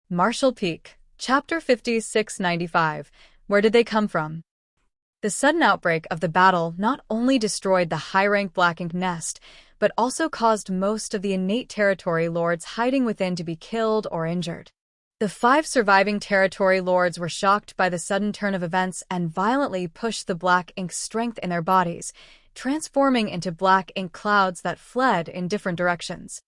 Marshall Peak, Chapter 5695. Where did they come from? The sudden outbreak of the battle not only destroyed the high-rank Black Ink nest, but also caused most of the innate territory lords hiding within to be killed or injured. The 5 surviving territory lords were shocked by the sudden turn of events and violently pushed the Black Ink strength in their bodies, transforming into Black Ink clouds that fled in different directions.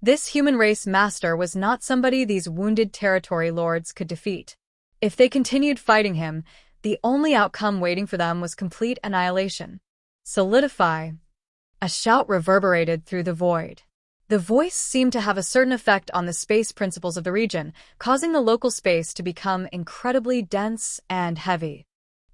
This human race master was not somebody these wounded territory lords could defeat. If they continued fighting him, the only outcome waiting for them was complete annihilation. Solidify. A shout reverberated through the void. The voice seemed to have a certain effect on the space principles of the region, causing the local space to become incredibly dense and heavy.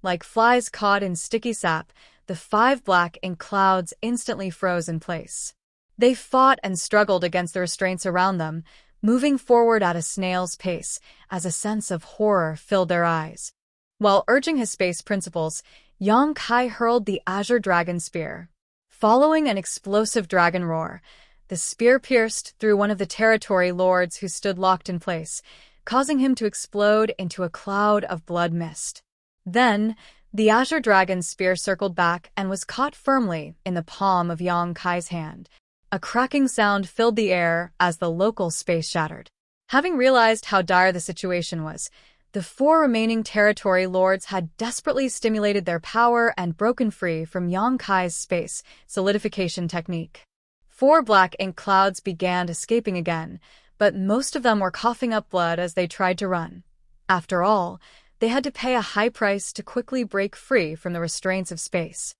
Like flies caught in sticky sap, the 5 Black Ink clouds instantly froze in place. They fought and struggled against the restraints around them, moving forward at a snail's pace as a sense of horror filled their eyes. While urging his space principles, Yang Kai hurled the Azure Dragon Spear. Following an explosive dragon roar, the spear pierced through one of the territory lords who stood locked in place, causing him to explode into a cloud of blood mist. Then, the Azure Dragon Spear circled back and was caught firmly in the palm of Yang Kai's hand. A cracking sound filled the air as the local space shattered. Having realized how dire the situation was, the 4 remaining territory lords had desperately stimulated their power and broken free from Yang Kai's space solidification technique. 4 Black Ink clouds began escaping again, but most of them were coughing up blood as they tried to run. After all, they had to pay a high price to quickly break free from the restraints of space.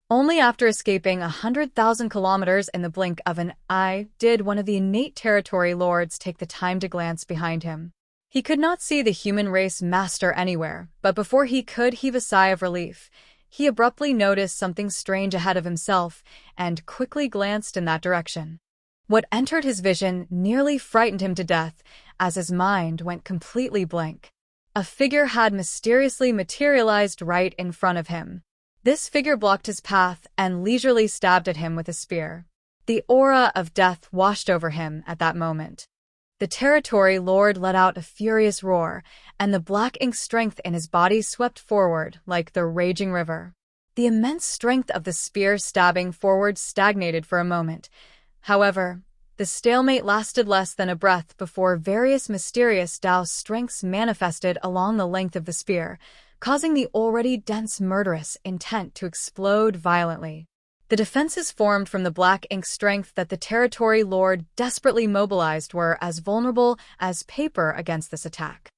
Only after escaping 100,000 kilometers in the blink of an eye did one of the innate territory lords take the time to glance behind him. He could not see the human race master anywhere, but before he could heave a sigh of relief, he abruptly noticed something strange ahead of himself and quickly glanced in that direction. What entered his vision nearly frightened him to death as his mind went completely blank. A figure had mysteriously materialized right in front of him. This figure blocked his path and leisurely stabbed at him with a spear. The aura of death washed over him at that moment. The territory lord let out a furious roar, and the Black Ink strength in his body swept forward like the raging river. The immense strength of the spear stabbing forward stagnated for a moment. However, the stalemate lasted less than a breath before various mysterious Dao strengths manifested along the length of the spear, causing the already dense murderous intent to explode violently. The defenses formed from the Black Ink strength that the territory lord desperately mobilized were as vulnerable as paper against this attack.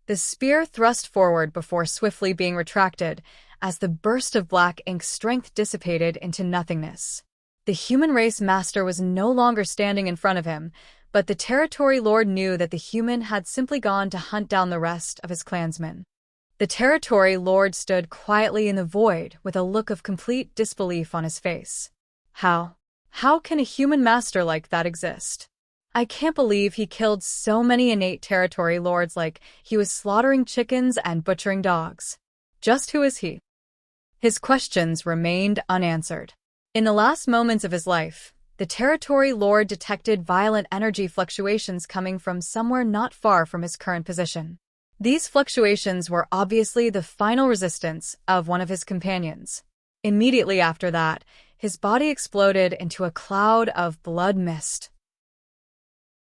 The spear thrust forward before swiftly being retracted as the burst of Black Ink strength dissipated into nothingness. The human race master was no longer standing in front of him, but the territory lord knew that the human had simply gone to hunt down the rest of his clansmen. The territory lord stood quietly in the void with a look of complete disbelief on his face. How can a human master like that exist? I can't believe he killed so many innate territory lords like he was slaughtering chickens and butchering dogs. Just who is he? His questions remained unanswered. In the last moments of his life, the territory lord detected violent energy fluctuations coming from somewhere not far from his current position. These fluctuations were obviously the final resistance of one of his companions. Immediately after that, his body exploded into a cloud of blood mist.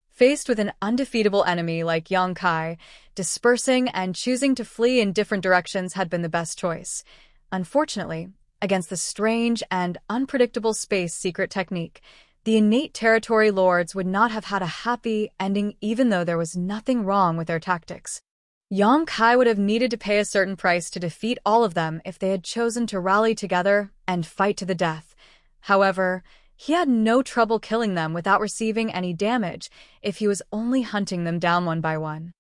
Faced with an undefeatable enemy like Yang Kai, dispersing and choosing to flee in different directions had been the best choice. Unfortunately, against the strange and unpredictable space secret technique, the innate territory lords would not have had a happy ending even though there was nothing wrong with their tactics. Yang Kai would have needed to pay a certain price to defeat all of them if they had chosen to rally together and fight to the death. However, he had no trouble killing them without receiving any damage if he was only hunting them down one by one.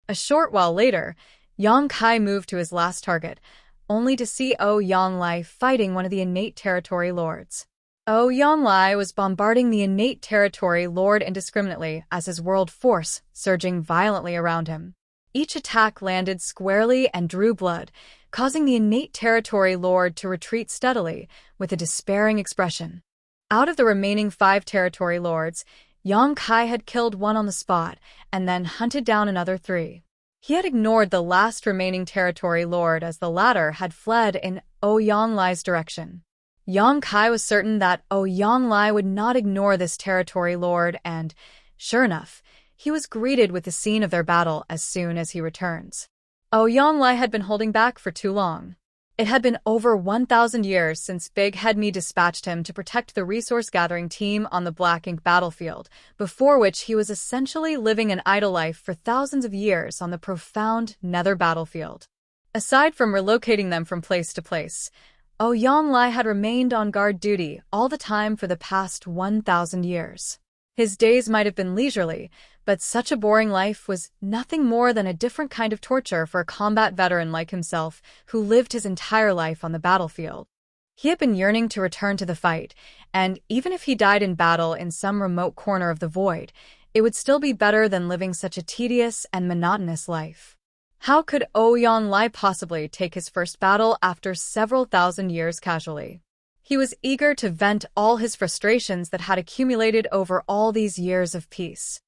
A short while later, Yang Kai moved to his last target, only to see Yang Lai fighting one of the innate territory lords. Yang Lai was bombarding the innate territory lord indiscriminately as his world force surging violently around him. Each attack landed squarely and drew blood, causing the innate territory lord to retreat steadily with a despairing expression. Out of the remaining 5 territory lords, Yang Kai had killed one on the spot and then hunted down another 3. He had ignored the last remaining territory lord as the latter had fled in Ouyang Lai's direction. Yang Kai was certain that Ouyang Lai would not ignore this territory lord and, sure enough, he was greeted with the scene of their battle as soon as he returns. Ouyang Lai had been holding back for too long. It had been over 1,000 years since Big Head Me dispatched him to protect the resource-gathering team on the Black Ink battlefield, before which he was essentially living an idle life for thousands of years on the profound Nether battlefield. Aside from relocating them from place to place, Ouyang Lai had remained on guard duty all the time for the past 1,000 years. His days might have been leisurely, but such a boring life was nothing more than a different kind of torture for a combat veteran like himself who lived his entire life on the battlefield. He had been yearning to return to the fight, and even if he died in battle in some remote corner of the void, it would still be better than living such a tedious and monotonous life. How could Ouyang Lai possibly take his first battle after several thousand years casually? He was eager to vent all his frustrations that had accumulated over all these years of peace.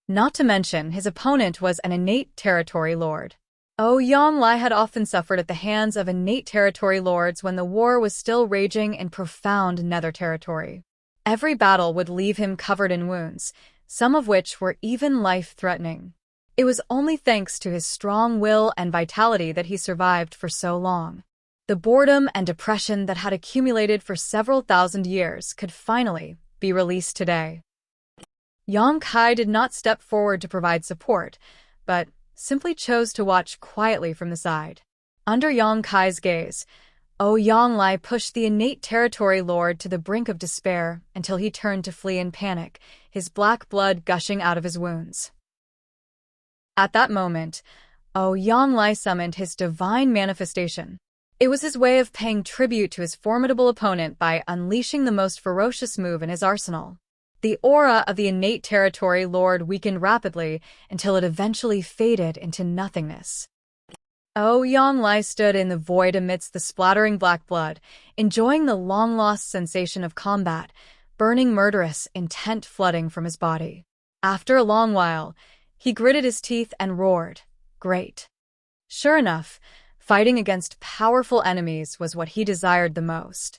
Not to mention, his opponent was an innate territory lord. Ouyang Lai had often suffered at the hands of innate territory lords when the war was still raging in profound Nether territory. Every battle would leave him covered in wounds, some of which were even life-threatening. It was only thanks to his strong will and vitality that he survived for so long. The boredom and depression that had accumulated for several thousand years could finally be released today. Yang Kai did not step forward to provide support, but simply chose to watch quietly from the side. Under Yang Kai's gaze, Ouyang Lai pushed the innate territory lord to the brink of despair until he turned to flee in panic, his black blood gushing out of his wounds. At that moment, Ouyang Lai summoned his divine manifestation. It was his way of paying tribute to his formidable opponent by unleashing the most ferocious move in his arsenal. The aura of the innate territory lord weakened rapidly until it eventually faded into nothingness. Ouyang Lai stood in the void amidst the splattering black blood, enjoying the long-lost sensation of combat, burning murderous intent flooding from his body. After a long while, he gritted his teeth and roared, "Great." Sure enough, fighting against powerful enemies was what he desired the most.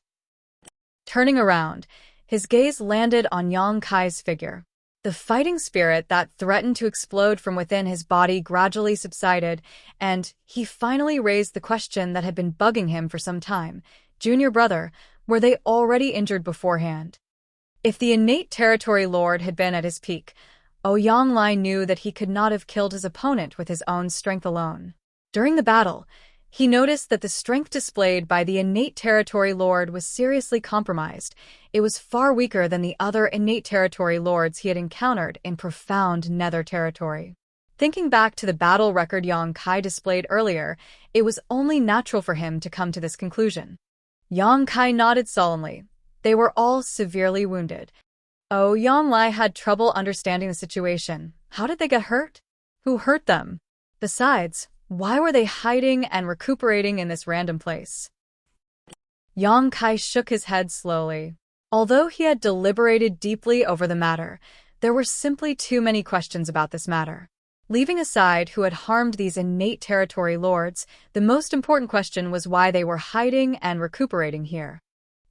Turning around, his gaze landed on Yang Kai's figure. The fighting spirit that threatened to explode from within his body gradually subsided, and he finally raised the question that had been bugging him for some time. Junior brother, were they already injured beforehand? If the innate territory lord had been at his peak, Ouyang Lai knew that he could not have killed his opponent with his own strength alone. During the battle, he noticed that the strength displayed by the innate territory lord was seriously compromised. It was far weaker than the other innate territory lords he had encountered in profound Nether territory. Thinking back to the battle record Yang Kai displayed earlier, it was only natural for him to come to this conclusion. Yang Kai nodded solemnly. They were all severely wounded. Ouyang Lai had trouble understanding the situation. How did they get hurt? Who hurt them? Besides, why were they hiding and recuperating in this random place? Yang Kai shook his head slowly. Although he had deliberated deeply over the matter, there were simply too many questions about this matter. Leaving aside who had harmed these innate territory lords, the most important question was why they were hiding and recuperating here.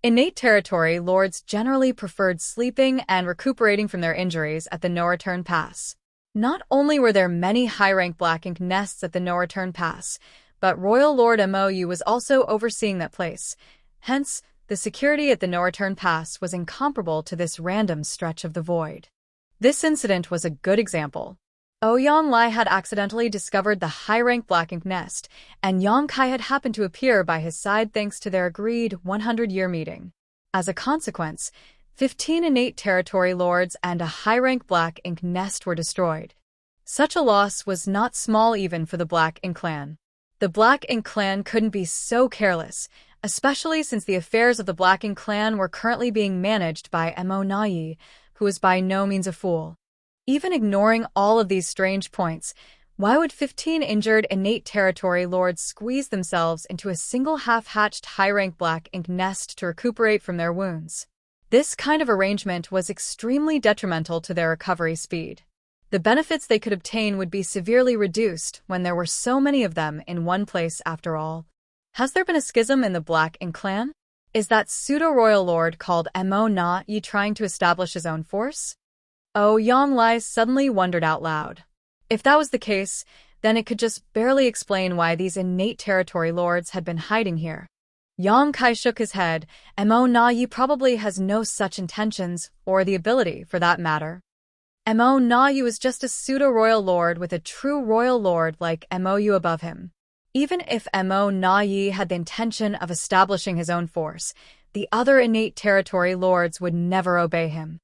Innate territory lords generally preferred sleeping and recuperating from their injuries at the No-Return Pass. Not only were there many high-rank Black Ink nests at the No-Return Pass, but Royal Lord Mou was also overseeing that place. Hence, the security at the No-Return Pass was incomparable to this random stretch of the void. This incident was a good example. Ouyang Lai had accidentally discovered the high-rank Black Ink nest, and Yang Kai had happened to appear by his side thanks to their agreed 100-year meeting. As a consequence, 15 innate territory lords and a high-rank Black Ink nest were destroyed. Such a loss was not small even for the Black Ink clan. The Black Ink clan couldn't be so careless, especially since the affairs of the Black Ink clan were currently being managed by Mo Nai, who was by no means a fool. Even ignoring all of these strange points, why would 15 injured innate territory lords squeeze themselves into a single half-hatched high-rank Black Ink nest to recuperate from their wounds? This kind of arrangement was extremely detrimental to their recovery speed. The benefits they could obtain would be severely reduced when there were so many of them in one place after all. Has there been a schism in the Black Ink clan? Is that pseudo-royal lord called Mo Na Yi trying to establish his own force? Oh, Yang Lai suddenly wondered out loud. If that was the case, then it could just barely explain why these innate territory lords had been hiding here. Yang Kai shook his head. Mo Na Yi probably has no such intentions, or the ability, for that matter. Mo Na Yi was just a pseudo-royal lord with a true royal lord like Mo Yu above him. Even if Mo Na Yi had the intention of establishing his own force, the other innate territory lords would never obey him.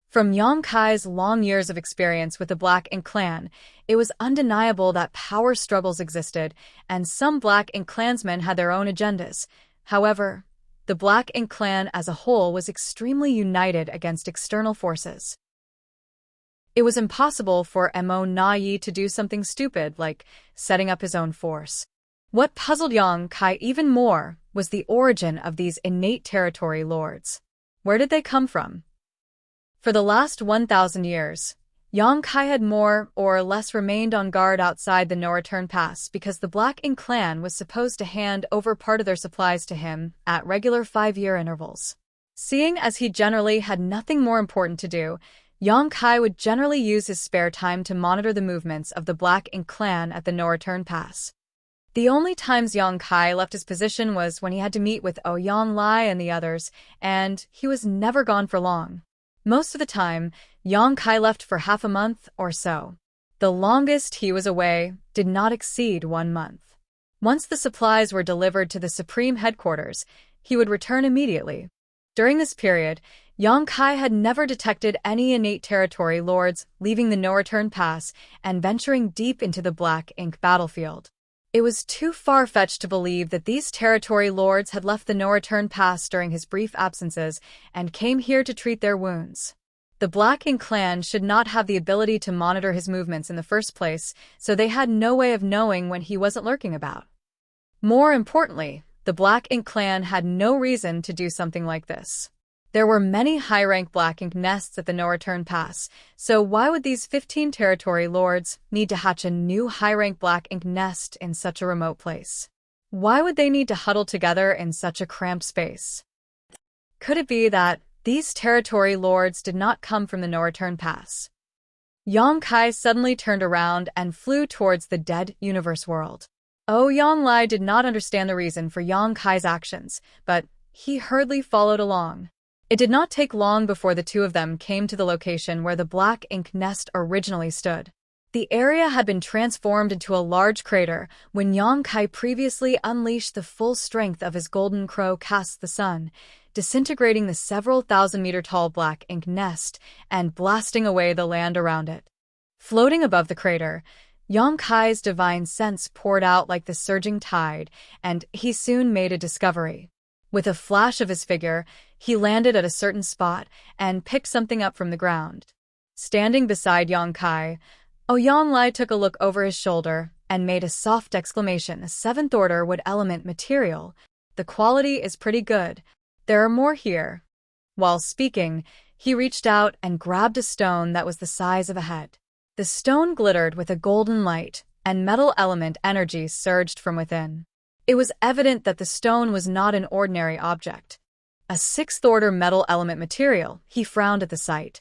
From Yang Kai's long years of experience with the Black Ink clan, it was undeniable that power struggles existed, and some Black Ink clansmen had their own agendas. However, the Black Ink clan as a whole was extremely united against external forces. It was impossible for Mo Na Yi to do something stupid like setting up his own force. What puzzled Yang Kai even more was the origin of these innate territory lords. Where did they come from? For the last 1,000 years, Yang Kai had more or less remained on guard outside the no-return pass because the Black Ink clan was supposed to hand over part of their supplies to him at regular 5-year intervals. Seeing as he generally had nothing more important to do, Yang Kai would generally use his spare time to monitor the movements of the Black Ink clan at the no-return pass. The only times Yang Kai left his position was when he had to meet with Yang Lai and the others, and he was never gone for long. Most of the time, Yang Kai left for half a month or so. The longest he was away did not exceed 1 month. Once the supplies were delivered to the Supreme Headquarters, he would return immediately. During this period, Yang Kai had never detected any innate territory lords leaving the no-return pass and venturing deep into the Black Ink battlefield. It was too far-fetched to believe that these territory lords had left the no-return pass during his brief absences and came here to treat their wounds. The Black Ink clan should not have the ability to monitor his movements in the first place, so they had no way of knowing when he wasn't lurking about. More importantly, the Black Ink clan had no reason to do something like this. There were many high-rank Black Ink nests at the no-return pass, so why would these 15 territory lords need to hatch a new high-rank Black Ink nest in such a remote place? Why would they need to huddle together in such a cramped space? Could it be that these territory lords did not come from the no-return pass? Yang Kai suddenly turned around and flew towards the dead universe world. Yang Lai did not understand the reason for Yang Kai's actions, but he hurriedly followed along. It did not take long before the two of them came to the location where the Black Ink nest originally stood. The area had been transformed into a large crater when Yang Kai previously unleashed the full strength of his golden crow cast the sun, disintegrating the several thousand-meter-tall Black Ink nest and blasting away the land around it. Floating above the crater, Yang Kai's divine sense poured out like the surging tide, and he soon made a discovery. With a flash of his figure, he landed at a certain spot and picked something up from the ground. Standing beside Yang Kai, Yang Lai took a look over his shoulder and made a soft exclamation. A 7th-order wood element material. The quality is pretty good. There are more here. While speaking, he reached out and grabbed a stone that was the size of a head. The stone glittered with a golden light, and metal element energy surged from within. It was evident that the stone was not an ordinary object. A 6th-order metal element material. He frowned at the sight.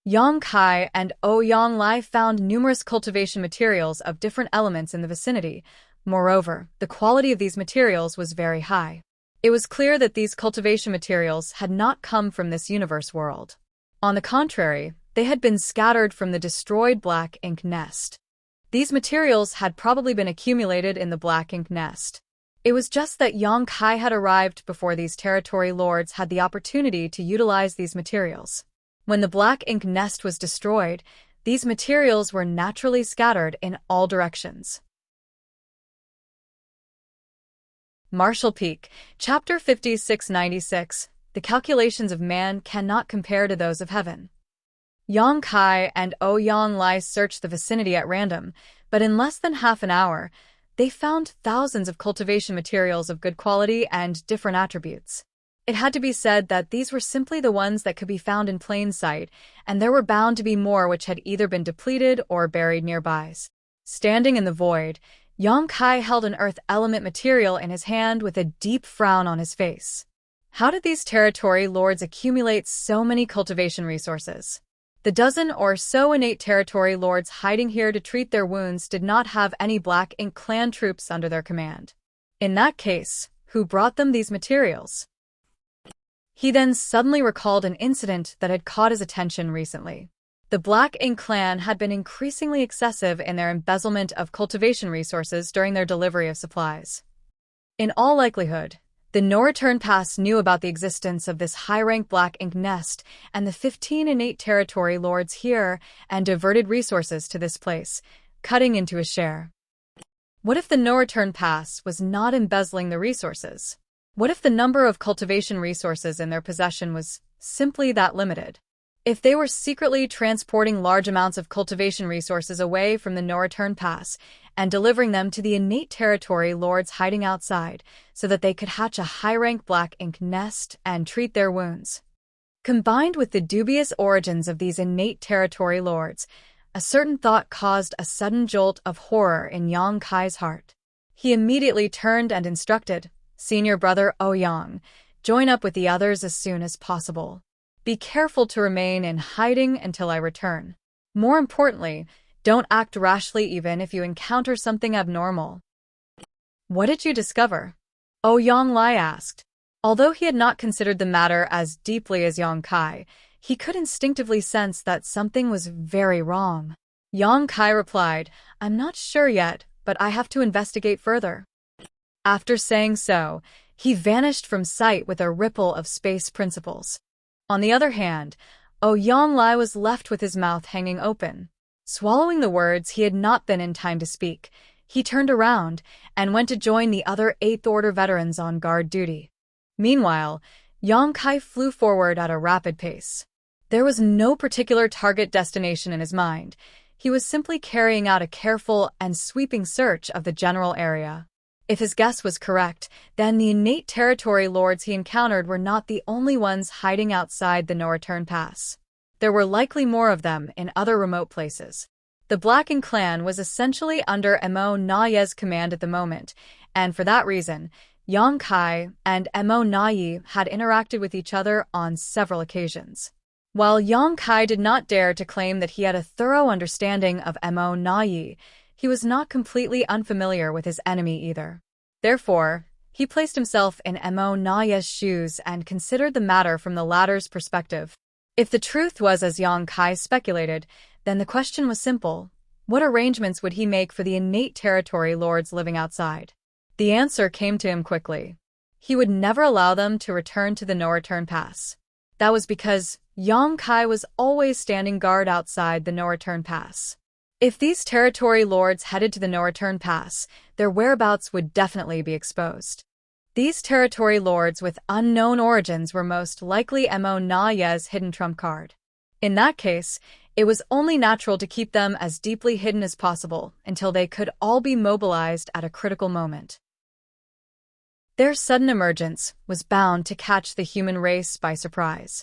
Yang Kai and Yang Lai found numerous cultivation materials of different elements in the vicinity. Moreover, the quality of these materials was very high. It was clear that these cultivation materials had not come from this universe world. On the contrary, they had been scattered from the destroyed Black Ink nest. These materials had probably been accumulated in the Black Ink nest. It was just that Yang Kai had arrived before these territory lords had the opportunity to utilize these materials. When the Black Ink nest was destroyed, these materials were naturally scattered in all directions. Marshall Peak, Chapter 5696. The calculations of man cannot compare to those of heaven. Yang Kai and Yang Lai searched the vicinity at random, but in less than half an hour, they found thousands of cultivation materials of good quality and different attributes. It had to be said that these were simply the ones that could be found in plain sight, and there were bound to be more which had either been depleted or buried nearby. Standing in the void, Yang Kai held an earth element material in his hand with a deep frown on his face. How did these territory lords accumulate so many cultivation resources? The dozen or so innate territory lords hiding here to treat their wounds did not have any Black Ink clan troops under their command. In that case, who brought them these materials? He then suddenly recalled an incident that had caught his attention recently. The Black Ink clan had been increasingly excessive in their embezzlement of cultivation resources during their delivery of supplies. In all likelihood, the No-Return Pass knew about the existence of this high-rank Black Ink nest and the 15 innate territory lords here and diverted resources to this place, cutting into a share. What if the No-Return Pass was not embezzling the resources? What if the number of cultivation resources in their possession was simply that limited? If they were secretly transporting large amounts of cultivation resources away from the No-Return Pass and delivering them to the innate territory lords hiding outside so that they could hatch a high-rank Black Ink nest and treat their wounds. Combined with the dubious origins of these innate territory lords, a certain thought caused a sudden jolt of horror in Yang Kai's heart. He immediately turned and instructed, "Senior brother Ouyang, join up with the others as soon as possible. Be careful to remain in hiding until I return. More importantly, don't act rashly even if you encounter something abnormal." "What did you discover?" Ouyang Lai asked. Although he had not considered the matter as deeply as Yang Kai, he could instinctively sense that something was very wrong. Yang Kai replied, "I'm not sure yet, but I have to investigate further." After saying so, he vanished from sight with a ripple of space principles. On the other hand, Ouyang Lai was left with his mouth hanging open. Swallowing the words he had not been in time to speak, he turned around and went to join the other 8th Order veterans on guard duty. Meanwhile, Yang Kai flew forward at a rapid pace. There was no particular target destination in his mind. He was simply carrying out a careful and sweeping search of the general area. If his guess was correct, then the innate territory lords he encountered were not the only ones hiding outside the No-Return Pass. There were likely more of them in other remote places. The Black Ink clan was essentially under Mo Na Ye's command at the moment, and for that reason, Yang Kai and Mo Na Ye had interacted with each other on several occasions. While Yang Kai did not dare to claim that he had a thorough understanding of Mo Na Ye, he was not completely unfamiliar with his enemy either. Therefore, he placed himself in Mo Na Ye's shoes and considered the matter from the latter's perspective. If the truth was as Yang Kai speculated, then the question was simple: what arrangements would he make for the innate territory lords living outside? The answer came to him quickly. He would never allow them to return to the No-Return Pass. That was because Yang Kai was always standing guard outside the No-Return Pass. If these territory lords headed to the No-Return Pass, their whereabouts would definitely be exposed. These territory lords with unknown origins were most likely Mo Na Ye's hidden trump card. In that case, it was only natural to keep them as deeply hidden as possible until they could all be mobilized at a critical moment. Their sudden emergence was bound to catch the human race by surprise.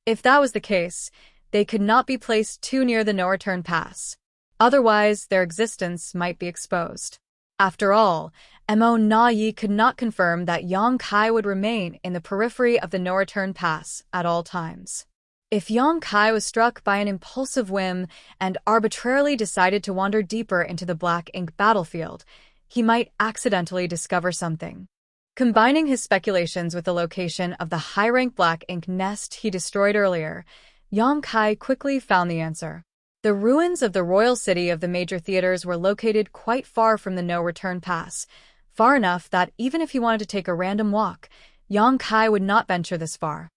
If that was the case, they could not be placed too near the No-Return Pass. Otherwise, their existence might be exposed. After all, Mo Na Ye could not confirm that Yang Kai would remain in the periphery of the No-Return Pass at all times. If Yang Kai was struck by an impulsive whim and arbitrarily decided to wander deeper into the Black Ink battlefield, he might accidentally discover something. Combining his speculations with the location of the high-rank Black Ink nest he destroyed earlier, Yang Kai quickly found the answer. The ruins of the royal city of the major theaters were located quite far from the No-Return Pass, far enough that even if he wanted to take a random walk, Yang Kai would not venture this far.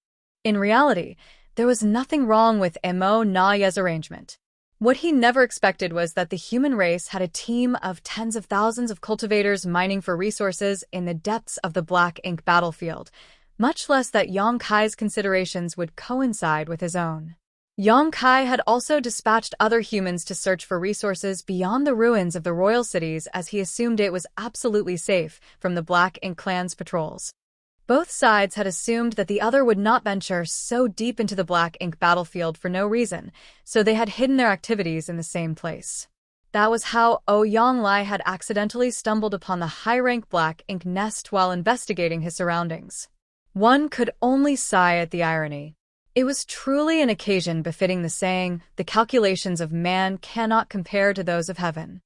In reality, there was nothing wrong with Mo Na Ye's arrangement. What he never expected was that the human race had a team of tens of thousands of cultivators mining for resources in the depths of the Black Ink battlefield, much less that Yang Kai's considerations would coincide with his own. Yang Kai had also dispatched other humans to search for resources beyond the ruins of the royal cities as he assumed it was absolutely safe from the Black Ink clan's patrols. Both sides had assumed that the other would not venture so deep into the black ink battlefield for no reason, so they had hidden their activities in the same place. That was how Yonglai had accidentally stumbled upon the high-rank black ink nest while investigating his surroundings. One could only sigh at the irony. It was truly an occasion befitting the saying, "The calculations of man cannot compare to those of heaven."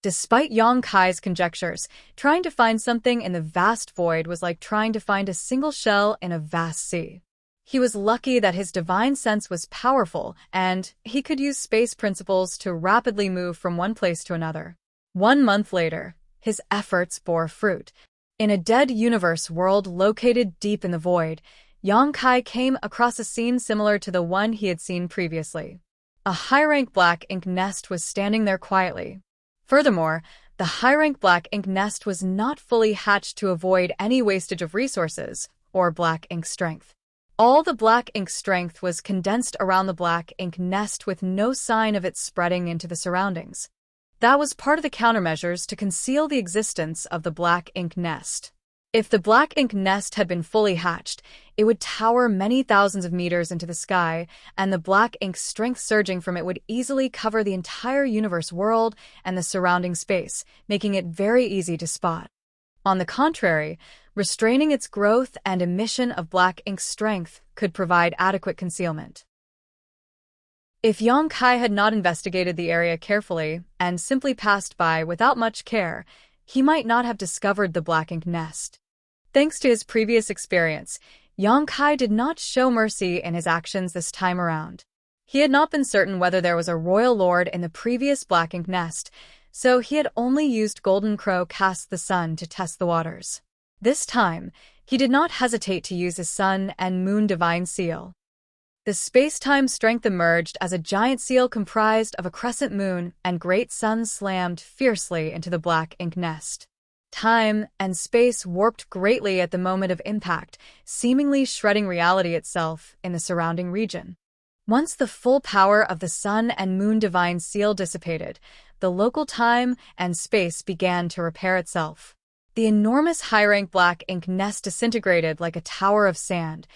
Despite Yang Kai's conjectures, trying to find something in the vast void was like trying to find a single shell in a vast sea. He was lucky that his divine sense was powerful, and he could use space principles to rapidly move from one place to another. 1 month later, his efforts bore fruit. In a dead universe world located deep in the void, Yang Kai came across a scene similar to the one he had seen previously. A high-rank black ink nest was standing there quietly. Furthermore, the high-rank black ink nest was not fully hatched to avoid any wastage of resources or black ink strength. All the black ink strength was condensed around the black ink nest with no sign of it spreading into the surroundings. That was part of the countermeasures to conceal the existence of the black ink nest. If the black ink nest had been fully hatched, it would tower many thousands of meters into the sky, and the black ink strength surging from it would easily cover the entire universe world and the surrounding space, making it very easy to spot. On the contrary, restraining its growth and emission of black ink strength could provide adequate concealment. If Yang Kai had not investigated the area carefully and simply passed by without much care, he might not have discovered the black ink nest. Thanks to his previous experience, Yang Kai did not show mercy in his actions this time around. He had not been certain whether there was a royal lord in the previous black ink nest, so he had only used Golden Crow Cast the Sun to test the waters. This time, he did not hesitate to use his Sun and Moon Divine Seal. The space-time strength emerged as a giant seal comprised of a crescent moon and great sun slammed fiercely into the black ink nest. Time and space warped greatly at the moment of impact, seemingly shredding reality itself in the surrounding region. Once the full power of the Sun and Moon Divine Seal dissipated, the local time and space began to repair itself. The enormous high-rank black ink nest disintegrated like a tower of sand,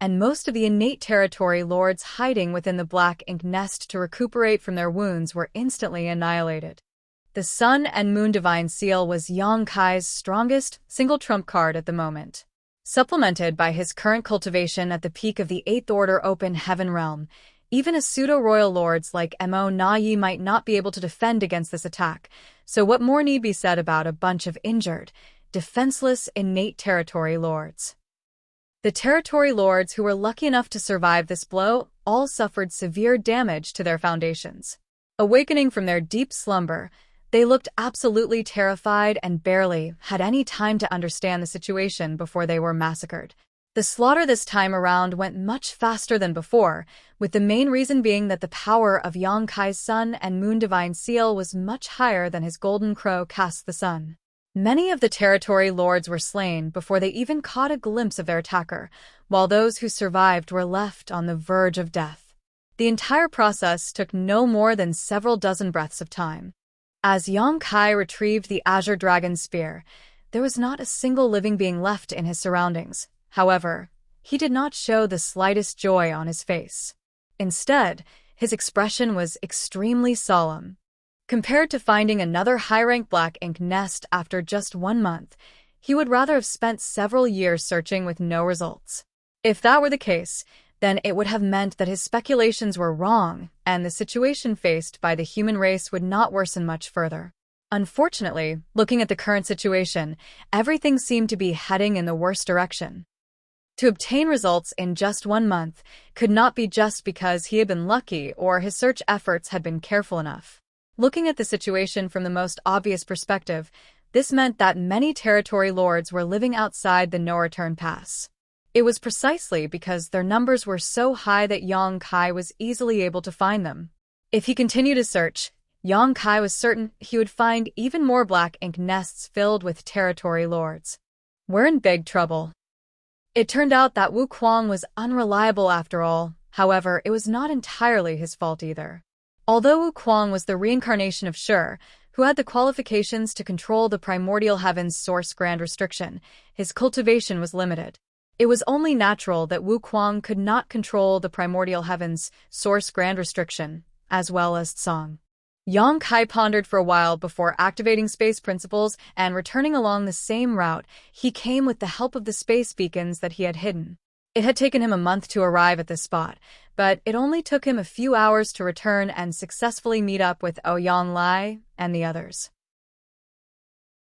and most of the innate territory lords hiding within the black ink nest to recuperate from their wounds were instantly annihilated. The Sun and Moon Divine Seal was Yang Kai's strongest single trump card at the moment. Supplemented by his current cultivation at the peak of the 8th Order Open Heaven Realm, even a pseudo-royal lords like Mo Na Yi might not be able to defend against this attack, so what more need be said about a bunch of injured, defenseless innate territory lords? The territory lords who were lucky enough to survive this blow all suffered severe damage to their foundations. Awakening from their deep slumber, they looked absolutely terrified and barely had any time to understand the situation before they were massacred. The slaughter this time around went much faster than before, with the main reason being that the power of Yang Kai's Sun and Moon Divine Seal was much higher than his Golden Crow Cast the Sun. Many of the territory lords were slain before they even caught a glimpse of their attacker, while those who survived were left on the verge of death. The entire process took no more than several dozen breaths of time. As Yang Kai retrieved the Azure Dragon Spear, there was not a single living being left in his surroundings. However, he did not show the slightest joy on his face. Instead, his expression was extremely solemn. Compared to finding another high-rank black ink nest after just 1 month, he would rather have spent several years searching with no results. If that were the case, then it would have meant that his speculations were wrong, and the situation faced by the human race would not worsen much further. Unfortunately, looking at the current situation, everything seemed to be heading in the worst direction. To obtain results in just 1 month could not be just because he had been lucky or his search efforts had been careful enough. Looking at the situation from the most obvious perspective, this meant that many territory lords were living outside the no-return pass. It was precisely because their numbers were so high that Yang Kai was easily able to find them. If he continued his search, Yang Kai was certain he would find even more black ink nests filled with territory lords. We're in big trouble. It turned out that Wu Kuang was unreliable after all. However, it was not entirely his fault either. Although Wu Kuang was the reincarnation of Shi, who had the qualifications to control the primordial heaven's source grand restriction, his cultivation was limited. It was only natural that Wu Kuang could not control the primordial heavens, source grand restriction, as well as Tsang. Yang Kai pondered for a while before activating space principles and returning along the same route he came with the help of the space beacons that he had hidden. It had taken him a month to arrive at this spot, but it only took him a few hours to return and successfully meet up with Ouyang Lai and the others.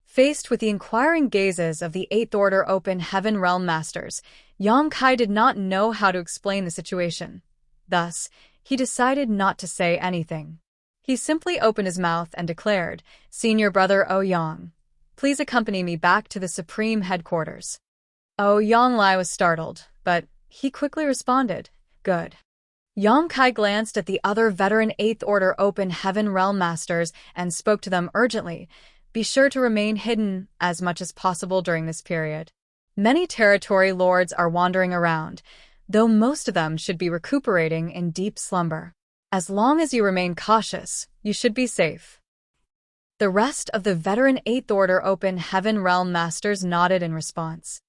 Faced with the inquiring gazes of the Eighth Order Open Heaven Realm Masters, Yang Kai did not know how to explain the situation. Thus, he decided not to say anything. He simply opened his mouth and declared, "Senior Brother Ouyang, please accompany me back to the Supreme Headquarters." Ouyang Lai was startled, but he quickly responded, "Good." Yang Kai glanced at the other veteran Eighth Order Open Heaven Realm Masters and spoke to them urgently. Be sure to remain hidden as much as possible during this period. Many territory lords are wandering around, though most of them should be recuperating in deep slumber. As long as you remain cautious, you should be safe. The rest of the veteran Eighth Order Open Heaven Realm Masters nodded in response.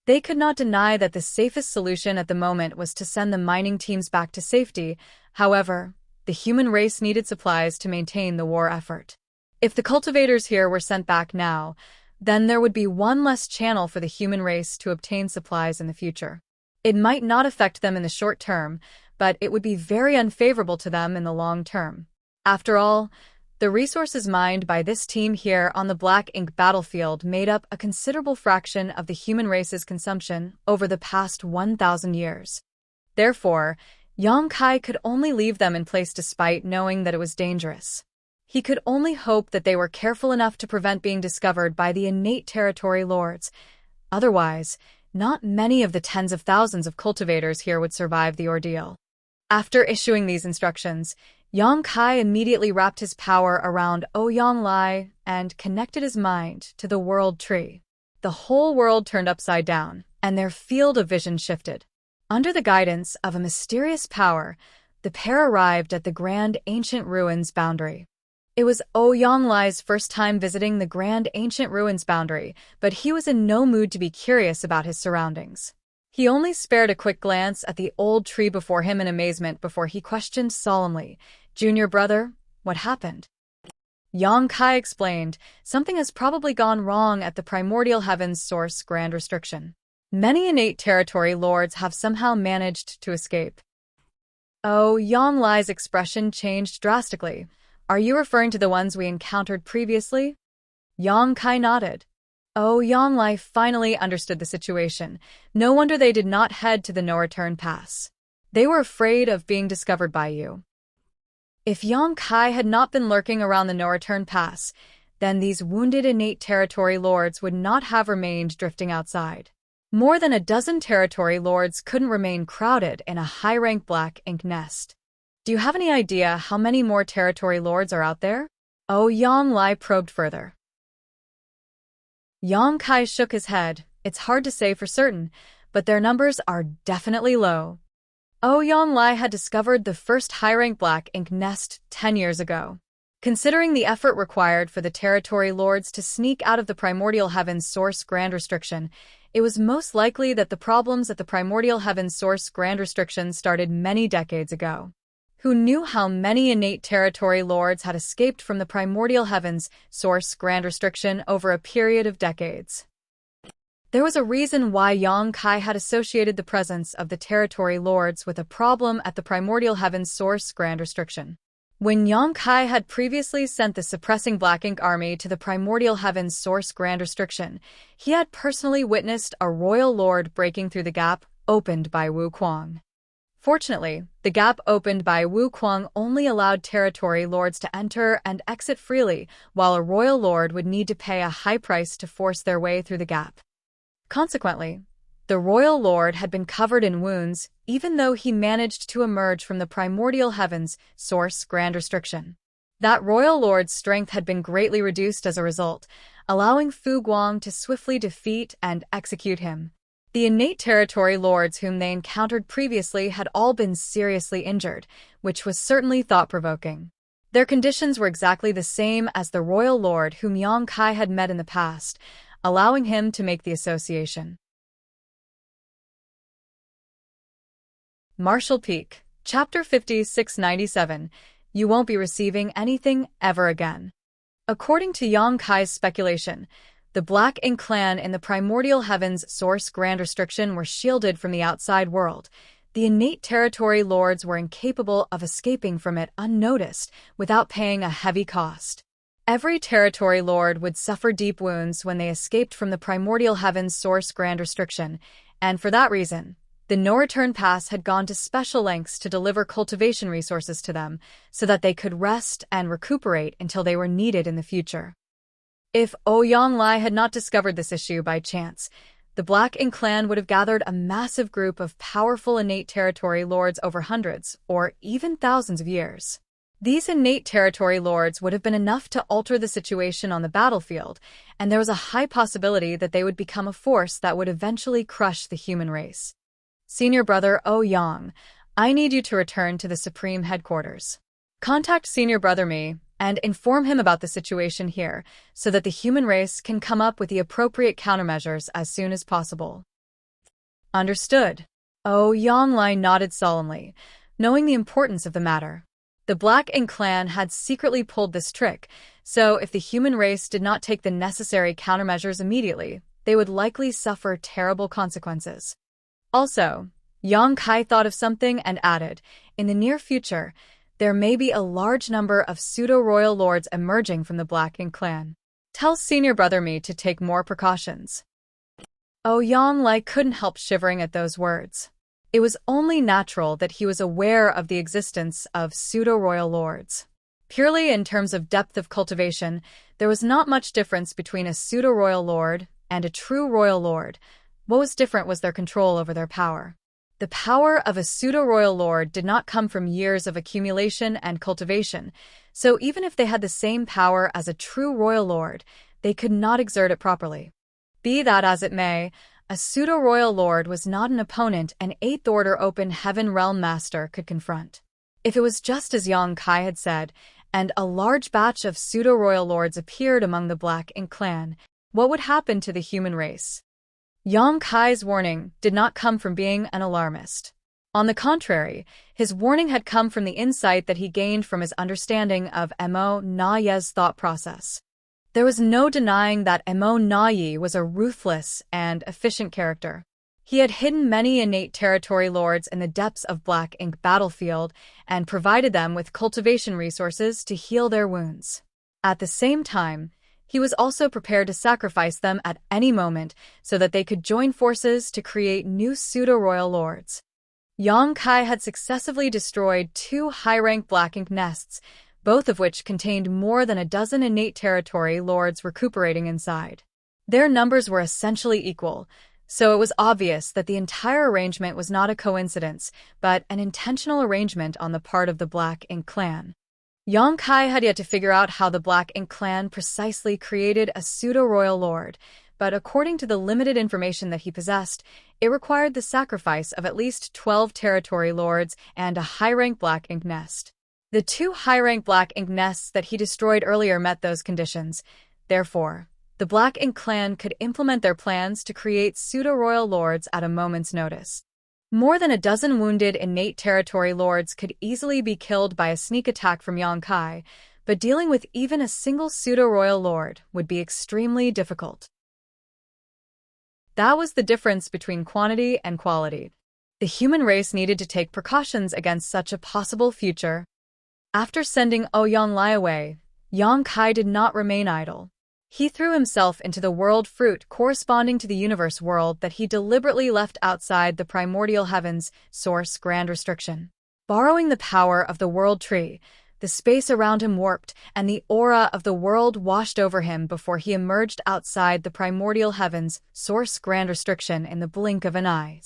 They could not deny that the safest solution at the moment was to send the mining teams back to safety. However, the human race needed supplies to maintain the war effort. If the cultivators here were sent back now, then there would be one less channel for the human race to obtain supplies in the future. It might not affect them in the short term, but it would be very unfavorable to them in the long term. After all, the resources mined by this team here on the Black Ink battlefield made up a considerable fraction of the human race's consumption over the past 1,000 years. Therefore, Yang Kai could only leave them in place despite knowing that it was dangerous. He could only hope that they were careful enough to prevent being discovered by the innate territory lords. Otherwise, not many of the tens of thousands of cultivators here would survive the ordeal. After issuing these instructions, Yang Kai immediately wrapped his power around Ouyang Lai and connected his mind to the world tree. The whole world turned upside down, and their field of vision shifted. Under the guidance of a mysterious power, the pair arrived at the Grand Ancient Ruins boundary. It was Ouyang Lai's first time visiting the Grand Ancient Ruins boundary, but he was in no mood to be curious about his surroundings. He only spared a quick glance at the old tree before him in amazement before he questioned solemnly, "Junior brother, what happened?" Yang Kai explained, "Something has probably gone wrong at the primordial heavens source grand restriction. Many innate territory lords have somehow managed to escape." Ouyang Lai's expression changed drastically. "Are you referring to the ones we encountered previously?" Yang Kai nodded. Ouyang Lai finally understood the situation. No wonder they did not head to the no-return pass. They were afraid of being discovered by you. If Yang Kai had not been lurking around the no-return pass, then these wounded innate territory lords would not have remained drifting outside. More than a dozen territory lords couldn't remain crowded in a high-rank black ink nest. Do you have any idea how many more territory lords are out there? Ouyang Lai probed further. Yang Kai shook his head. It's hard to say for certain, but their numbers are definitely low. Ouyang Lai had discovered the first high-rank black ink nest 10 years ago. Considering the effort required for the territory lords to sneak out of the primordial heavens source grand restriction, it was most likely that the problems at the primordial heavens source grand restriction started many decades ago. Who knew how many innate territory lords had escaped from the primordial heavens source grand restriction over a period of decades? There was a reason why Yang Kai had associated the presence of the territory lords with a problem at the primordial heavens source grand restriction. When Yang Kai had previously sent the suppressing Black Ink army to the primordial heavens source grand restriction, he had personally witnessed a royal lord breaking through the gap opened by Wu Kuang. Fortunately, the gap opened by Wu Kuang only allowed territory lords to enter and exit freely, while a royal lord would need to pay a high price to force their way through the gap. Consequently, the royal lord had been covered in wounds, even though he managed to emerge from the primordial heavens source grand restriction. That royal lord's strength had been greatly reduced as a result, allowing Fu Guang to swiftly defeat and execute him. The innate territory lords whom they encountered previously had all been seriously injured, which was certainly thought-provoking. Their conditions were exactly the same as the royal lord whom Yang Kai had met in the past, allowing him to make the association. Marshall Peak, Chapter 5697. You won't be receiving anything ever again. According to Yang Kai's speculation, the Black Ink clan in the primordial heavens source grand restriction were shielded from the outside world. The innate territory lords were incapable of escaping from it unnoticed without paying a heavy cost. Every territory lord would suffer deep wounds when they escaped from the primordial heavens source grand restriction, and for that reason, the no-return pass had gone to special lengths to deliver cultivation resources to them so that they could rest and recuperate until they were needed in the future. If Ouyang Lai had not discovered this issue by chance, the Black Ink clan would have gathered a massive group of powerful innate territory lords over hundreds, or even thousands of years. These innate territory lords would have been enough to alter the situation on the battlefield, and there was a high possibility that they would become a force that would eventually crush the human race. Senior Brother Ouyang, I need you to return to the Supreme Headquarters. Contact Senior Brother Mi and inform him about the situation here so that the human race can come up with the appropriate countermeasures as soon as possible. Understood. Ouyang Lai nodded solemnly, knowing the importance of the matter. The Black Ink clan had secretly pulled this trick, so if the human race did not take the necessary countermeasures immediately, they would likely suffer terrible consequences. Also, Yang Kai thought of something and added, in the near future, there may be a large number of pseudo-royal lords emerging from the Black Ink clan. Tell Senior Brother Mi to take more precautions. Ouyang Lai couldn't help shivering at those words. It was only natural that he was aware of the existence of pseudo-royal lords. Purely in terms of depth of cultivation, there was not much difference between a pseudo-royal lord and a true royal lord. What was different was their control over their power. The power of a pseudo-royal lord did not come from years of accumulation and cultivation, so even if they had the same power as a true royal lord, they could not exert it properly. Be that as it may, a pseudo-royal lord was not an opponent an Eighth Order Open Heaven Realm Master could confront. If it was just as Yang Kai had said, and a large batch of pseudo-royal lords appeared among the Black Ink clan, what would happen to the human race? Yang Kai's warning did not come from being an alarmist. On the contrary, his warning had come from the insight that he gained from his understanding of Mo Na Ye's thought process. There was no denying that Mo Na Ye was a ruthless and efficient character. He had hidden many innate territory lords in the depths of Black Ink battlefield and provided them with cultivation resources to heal their wounds. At the same time, he was also prepared to sacrifice them at any moment so that they could join forces to create new pseudo-royal lords. Yang Kai had successively destroyed 2 high-rank Black Ink nests, both of which contained more than a dozen innate territory lords recuperating inside. Their numbers were essentially equal, so it was obvious that the entire arrangement was not a coincidence, but an intentional arrangement on the part of the Black Ink clan. Yang Kai had yet to figure out how the Black Ink clan precisely created a pseudo-royal lord, but according to the limited information that he possessed, it required the sacrifice of at least 12 territory lords and a high-rank Black Ink nest. The 2 high-rank Black Ink nests that he destroyed earlier met those conditions. Therefore, the Black Ink clan could implement their plans to create pseudo-royal lords at a moment's notice. More than a dozen wounded innate territory lords could easily be killed by a sneak attack from Yang Kai, but dealing with even a single pseudo-royal lord would be extremely difficult. That was the difference between quantity and quality. The human race needed to take precautions against such a possible future. After sending Ouyang Lai away, Yang Kai did not remain idle. He threw himself into the world fruit corresponding to the universe world that he deliberately left outside the primordial heavens source grand restriction. Borrowing the power of the world tree, the space around him warped and the aura of the world washed over him before he emerged outside the primordial heavens source grand restriction in the blink of an eye.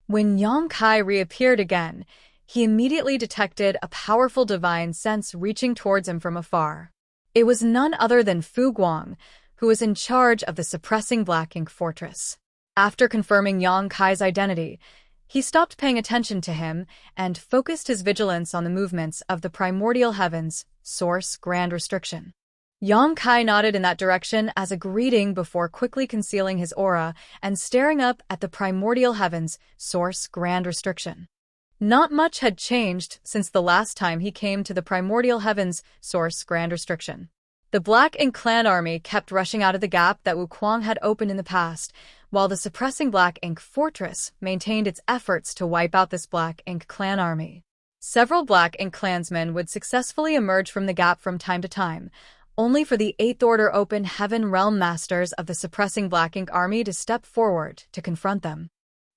When Yang Kai reappeared again, he immediately detected a powerful divine sense reaching towards him from afar. It was none other than Fu Guang, who was in charge of the suppressing Black Ink fortress. After confirming Yang Kai's identity, he stopped paying attention to him and focused his vigilance on the movements of the primordial heavens, source grand restriction. Yang Kai nodded in that direction as a greeting before quickly concealing his aura and staring up at the primordial heavens, source grand restriction. Not much had changed since the last time he came to the primordial heavens, source Grand Restriction. The Black Ink Clan army kept rushing out of the gap that Wukwang had opened in the past, while the suppressing Black Ink Fortress maintained its efforts to wipe out this Black Ink Clan army. Several Black Ink clansmen would successfully emerge from the gap from time to time, only for the Eighth Order Open Heaven Realm Masters of the suppressing Black Ink army to step forward to confront them.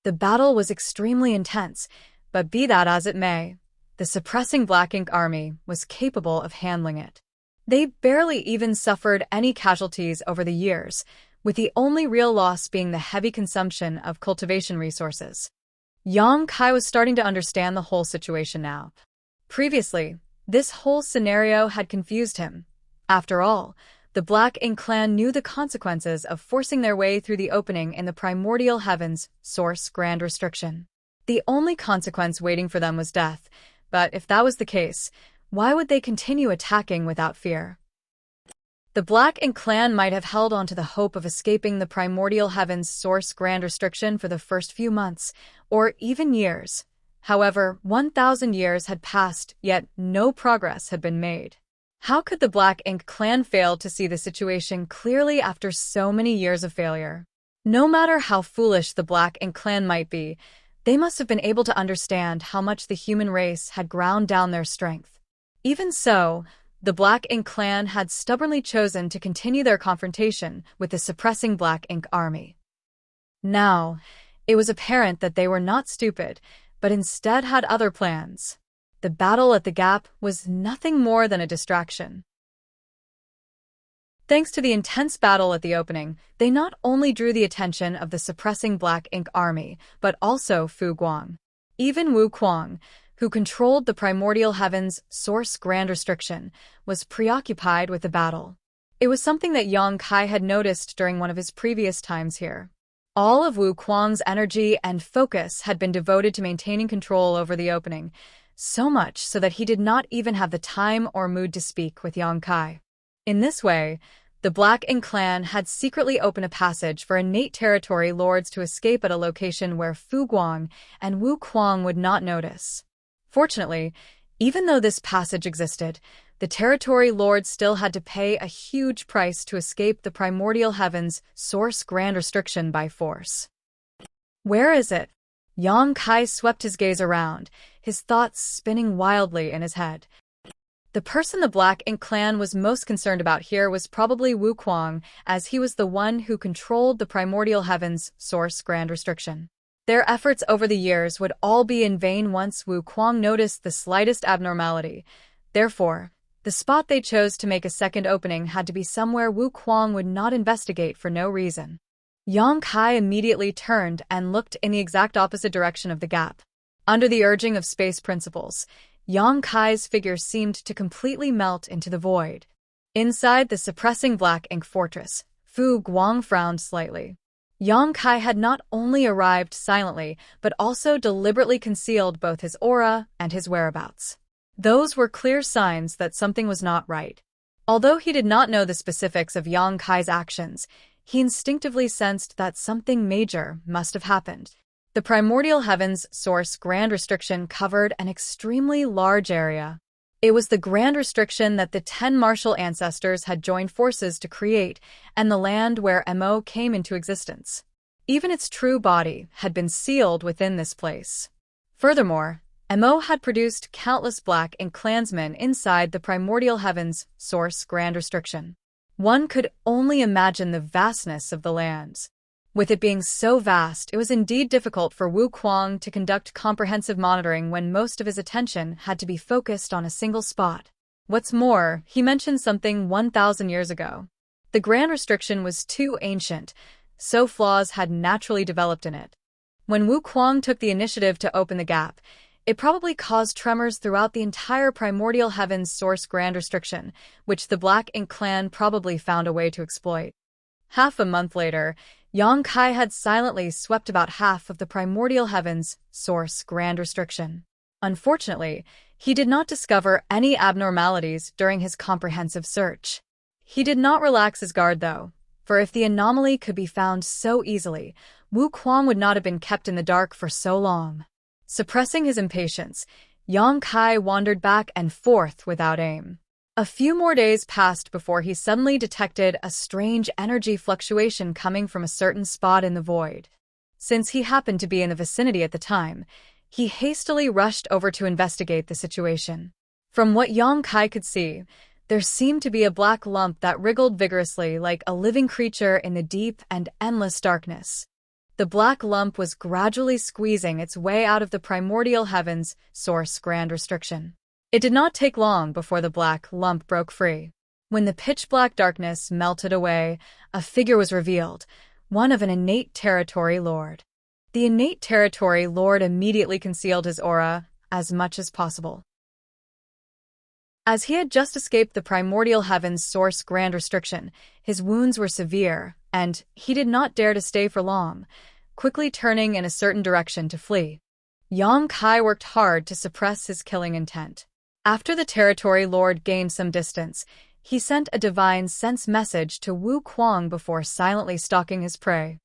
The battle was extremely intense, but be that as it may, the suppressing Black Ink army was capable of handling it. They barely even suffered any casualties over the years, with the only real loss being the heavy consumption of cultivation resources. Yang Kai was starting to understand the whole situation now. Previously, this whole scenario had confused him. After all, the Black Ink Clan knew the consequences of forcing their way through the opening in the primordial heavens, source Grand Restriction. The only consequence waiting for them was death, but if that was the case, why would they continue attacking without fear? The Black Ink Clan might have held on to the hope of escaping the primordial heavens source Grand Restriction for the first few months, or even years. However, 1,000 years had passed, yet no progress had been made. How could the Black Ink Clan fail to see the situation clearly after so many years of failure? No matter how foolish the Black Ink Clan might be, they must have been able to understand how much the human race had ground down their strength. Even so, the Black Ink Clan had stubbornly chosen to continue their confrontation with the suppressing Black Ink army. Now, it was apparent that they were not stupid, but instead had other plans. The battle at the gap was nothing more than a distraction. Thanks to the intense battle at the opening, they not only drew the attention of the suppressing Black Ink army, but also Fu Guang. Even Wukwang, who controlled the primordial heavens source Grand Restriction, was preoccupied with the battle. It was something that Yang Kai had noticed during one of his previous times here. All of Wukwang's energy and focus had been devoted to maintaining control over the opening, so much so that he did not even have the time or mood to speak with Yang Kai. In this way, the Black Ink Clan had secretly opened a passage for innate territory lords to escape at a location where Fu Guang and Wu Kuang would not notice. Fortunately, even though this passage existed, the territory lords still had to pay a huge price to escape the primordial heavens source Grand Restriction by force. Where is it? Yang Kai swept his gaze around, his thoughts spinning wildly in his head. The person the Black Ink Clan was most concerned about here was probably Wu Kuang, as he was the one who controlled the primordial heavens source Grand Restriction. Their efforts over the years would all be in vain once Wu Kuang noticed the slightest abnormality. Therefore, the spot they chose to make a second opening had to be somewhere Wu Kuang would not investigate for no reason. Yang Kai immediately turned and looked in the exact opposite direction of the gap. Under the urging of space principles, Yang Kai's figure seemed to completely melt into the void. Inside the suppressing Black Ink Fortress, Fu Guang frowned slightly. Yang Kai had not only arrived silently, but also deliberately concealed both his aura and his whereabouts. Those were clear signs that something was not right. Although he did not know the specifics of Yang Kai's actions, he instinctively sensed that something major must have happened. The primordial heavens source Grand Restriction covered an extremely large area. It was the Grand Restriction that the 10 martial ancestors had joined forces to create, and the land where Mo came into existence. Even its true body had been sealed within this place. Furthermore, Mo had produced countless Black Ink clansmen inside the primordial heavens source Grand Restriction. One could only imagine the vastness of the lands. With it being so vast, it was indeed difficult for Wu Kuang to conduct comprehensive monitoring when most of his attention had to be focused on a single spot. What's more, he mentioned something 1,000 years ago. The Grand Restriction was too ancient, so flaws had naturally developed in it. When Wu Kuang took the initiative to open the gap, it probably caused tremors throughout the entire primordial heavens source Grand Restriction, which the Black Ink Clan probably found a way to exploit. Half a month later, Yang Kai had silently swept about half of the primordial heavens source Grand Restriction. Unfortunately, he did not discover any abnormalities during his comprehensive search. He did not relax his guard, though, for if the anomaly could be found so easily, Wu Kuang would not have been kept in the dark for so long. Suppressing his impatience, Yang Kai wandered back and forth without aim. A few more days passed before he suddenly detected a strange energy fluctuation coming from a certain spot in the void. Since he happened to be in the vicinity at the time, he hastily rushed over to investigate the situation. From what Yang Kai could see, there seemed to be a black lump that wriggled vigorously like a living creature in the deep and endless darkness. The black lump was gradually squeezing its way out of the primordial heavens source grand restriction. It did not take long before the black lump broke free. When the pitch-black darkness melted away, a figure was revealed, one of an innate territory lord. The innate territory lord immediately concealed his aura as much as possible. As he had just escaped the primordial heavens source grand restriction, his wounds were severe, and he did not dare to stay for long, quickly turning in a certain direction to flee. Yang Kai worked hard to suppress his killing intent. After the territory lord gained some distance, he sent a divine sense message to Wu Kuang before silently stalking his prey.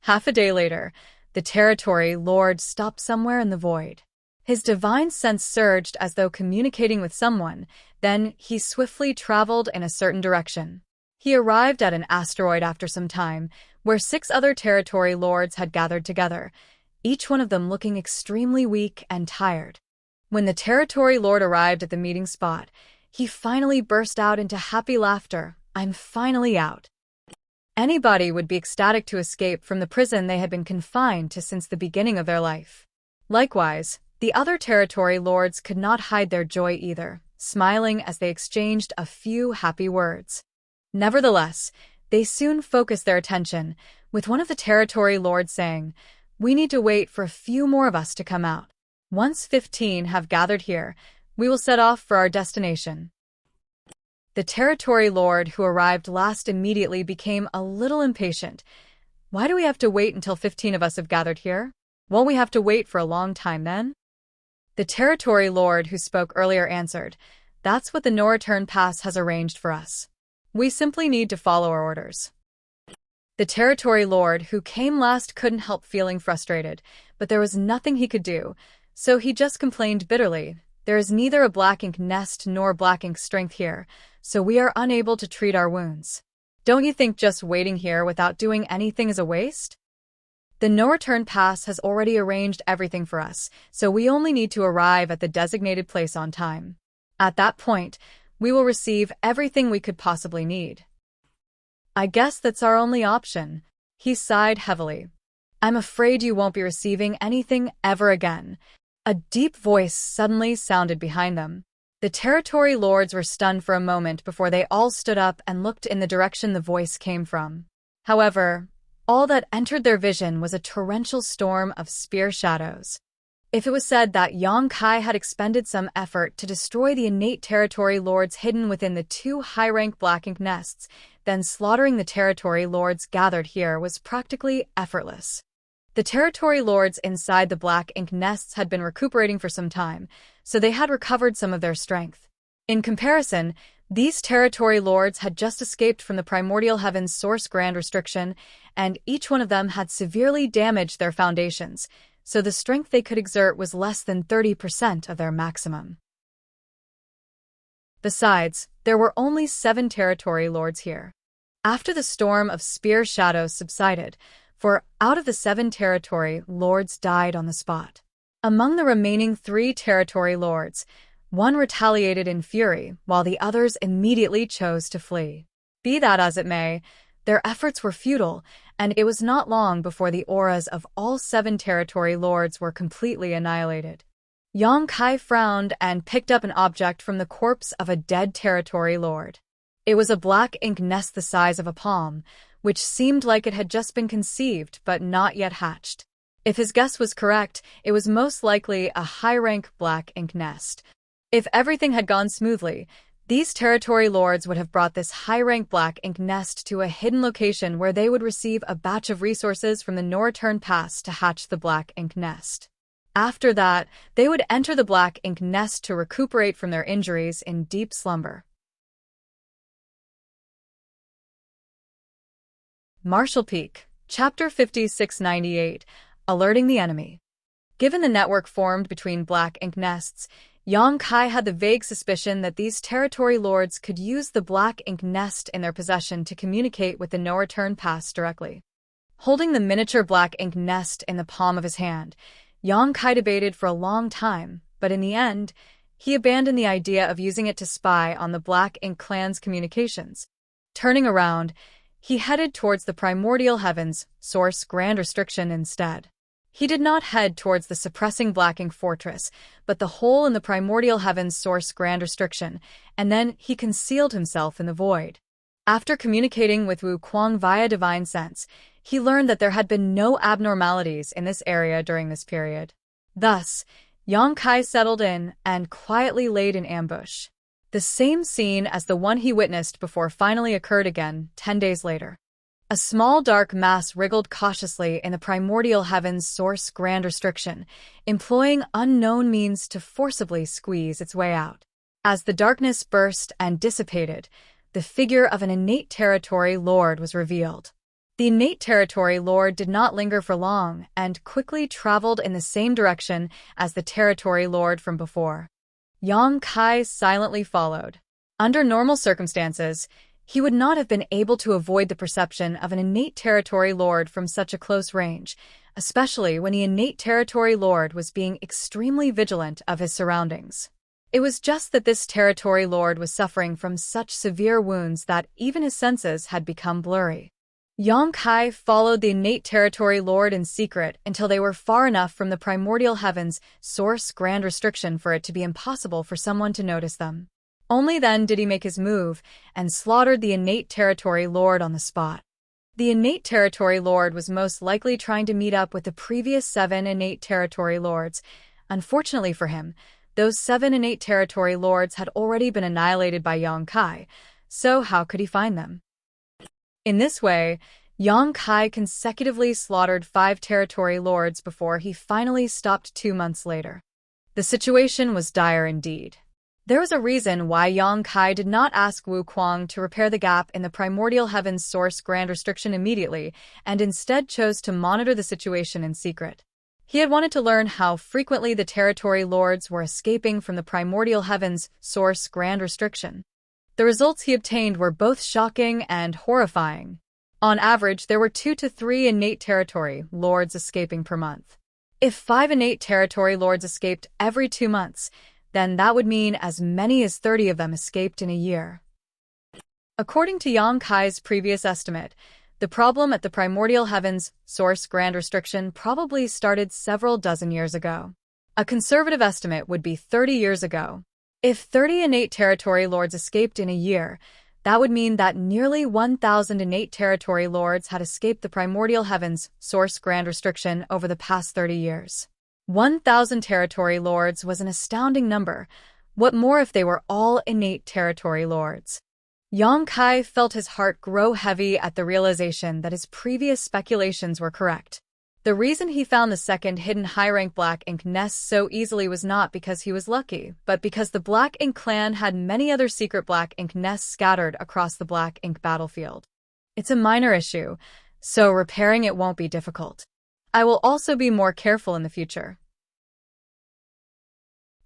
Half a day later, the territory lord stopped somewhere in the void. His divine sense surged as though communicating with someone, then he swiftly traveled in a certain direction. He arrived at an asteroid after some time, where 6 other territory lords had gathered together, each one of them looking extremely weak and tired. When the territory lord arrived at the meeting spot, he finally burst out into happy laughter. "I'm finally out." Anybody would be ecstatic to escape from the prison they had been confined to since the beginning of their life. Likewise, the other territory lords could not hide their joy either, smiling as they exchanged a few happy words. Nevertheless, they soon focused their attention, with one of the territory lords saying, "We need to wait for a few more of us to come out. Once 15 have gathered here, we will set off for our destination." The territory lord who arrived last immediately became a little impatient. "Why do we have to wait until 15 of us have gathered here? Won't we have to wait for a long time then?" The territory lord who spoke earlier answered, "That's what the no return pass has arranged for us. We simply need to follow our orders." The territory lord who came last couldn't help feeling frustrated, but there was nothing he could do, so he just complained bitterly, "There is neither a black ink nest nor black ink strength here, so we are unable to treat our wounds. Don't you think just waiting here without doing anything is a waste? The no-return pass has already arranged everything for us, so we only need to arrive at the designated place on time. At that point, we will receive everything we could possibly need." "I guess that's our only option," he sighed heavily. "I'm afraid you won't be receiving anything ever again." A deep voice suddenly sounded behind them. The territory lords were stunned for a moment before they all stood up and looked in the direction the voice came from. However, all that entered their vision was a torrential storm of spear shadows. If it was said that Yang Kai had expended some effort to destroy the innate territory lords hidden within the 2 high-rank black ink nests, then slaughtering the territory lords gathered here was practically effortless. The territory lords inside the black ink nests had been recuperating for some time, so they had recovered some of their strength. In comparison, these territory lords had just escaped from the primordial heavens source grand restriction, and each one of them had severely damaged their foundations, so the strength they could exert was less than 30% of their maximum. Besides, there were only 7 territory lords here. After the storm of spear shadows subsided, 4 out of the 7 territory lords died on the spot. Among the remaining 3 territory lords, 1 retaliated in fury, while the others immediately chose to flee. Be that as it may, their efforts were futile, and it was not long before the auras of all 7 territory lords were completely annihilated. Yang Kai frowned and picked up an object from the corpse of a dead territory lord. It was a black ink nest the size of a palm, which seemed like it had just been conceived but not yet hatched. If his guess was correct, it was most likely a high-rank black ink nest. If everything had gone smoothly, these territory lords would have brought this high-rank black ink nest to a hidden location where they would receive a batch of resources from the no-return pass to hatch the black ink nest. After that, they would enter the black ink nest to recuperate from their injuries in deep slumber. Marshall Peak, Chapter 5698, Alerting the Enemy. Given the network formed between black ink nests, Yang Kai had the vague suspicion that these territory lords could use the black ink nest in their possession to communicate with the no-return pass directly. Holding the miniature black ink nest in the palm of his hand, Yang Kai debated for a long time, but in the end, he abandoned the idea of using it to spy on the Black Ink clan's communications. Turning around, he headed towards the primordial heavens source Grand Restriction instead. He did not head towards the suppressing Black Ink fortress, but the hole in the primordial heavens source Grand Restriction, and then he concealed himself in the void. After communicating with Wu Kuang via divine sense, he learned that there had been no abnormalities in this area during this period. Thus, Yang Kai settled in and quietly laid in ambush. The same scene as the one he witnessed before finally occurred again 10 days later. A small dark mass wriggled cautiously in the primordial heavens source Grand Restriction, employing unknown means to forcibly squeeze its way out. As the darkness burst and dissipated, the figure of an innate territory lord was revealed. The innate territory lord did not linger for long and quickly traveled in the same direction as the territory lord from before. Yang Kai silently followed. Under normal circumstances, he would not have been able to avoid the perception of an innate territory lord from such a close range, especially when the innate territory lord was being extremely vigilant of his surroundings. It was just that this territory lord was suffering from such severe wounds that even his senses had become blurry. Yang Kai followed the innate territory lord in secret until they were far enough from the primordial heavens source Grand Restriction for it to be impossible for someone to notice them. Only then did he make his move and slaughtered the innate territory lord on the spot. The innate territory lord was most likely trying to meet up with the previous 7 innate territory lords. Unfortunately for him, those 7 innate territory lords had already been annihilated by Yang Kai, so how could he find them? In this way, Yang Kai consecutively slaughtered 5 territory lords before he finally stopped 2 months later. The situation was dire indeed. There was a reason why Yang Kai did not ask Wu Kuang to repair the gap in the primordial heavens source Grand Restriction immediately, and instead chose to monitor the situation in secret. He had wanted to learn how frequently the territory lords were escaping from the primordial heavens source Grand Restriction. The results he obtained were both shocking and horrifying. On average, there were 2 to 3 innate territory lords escaping per month. If 5 innate territory lords escaped every 2 months, then that would mean as many as 30 of them escaped in a year. According to Yang Kai's previous estimate, the problem at the primordial heavens source Grand Restriction probably started several dozen years ago. A conservative estimate would be 30 years ago. If 30 innate territory lords escaped in a year, that would mean that nearly 1,000 innate territory lords had escaped the primordial heavens source Grand Restriction over the past 30 years. 1,000 territory lords was an astounding number. What more if they were all innate territory lords? Yang Kai felt his heart grow heavy at the realization that his previous speculations were correct. The reason he found the second hidden high-rank Black Ink nest so easily was not because he was lucky, but because the Black Ink clan had many other secret Black Ink nests scattered across the Black Ink battlefield. It's a minor issue, so repairing it won't be difficult. I will also be more careful in the future.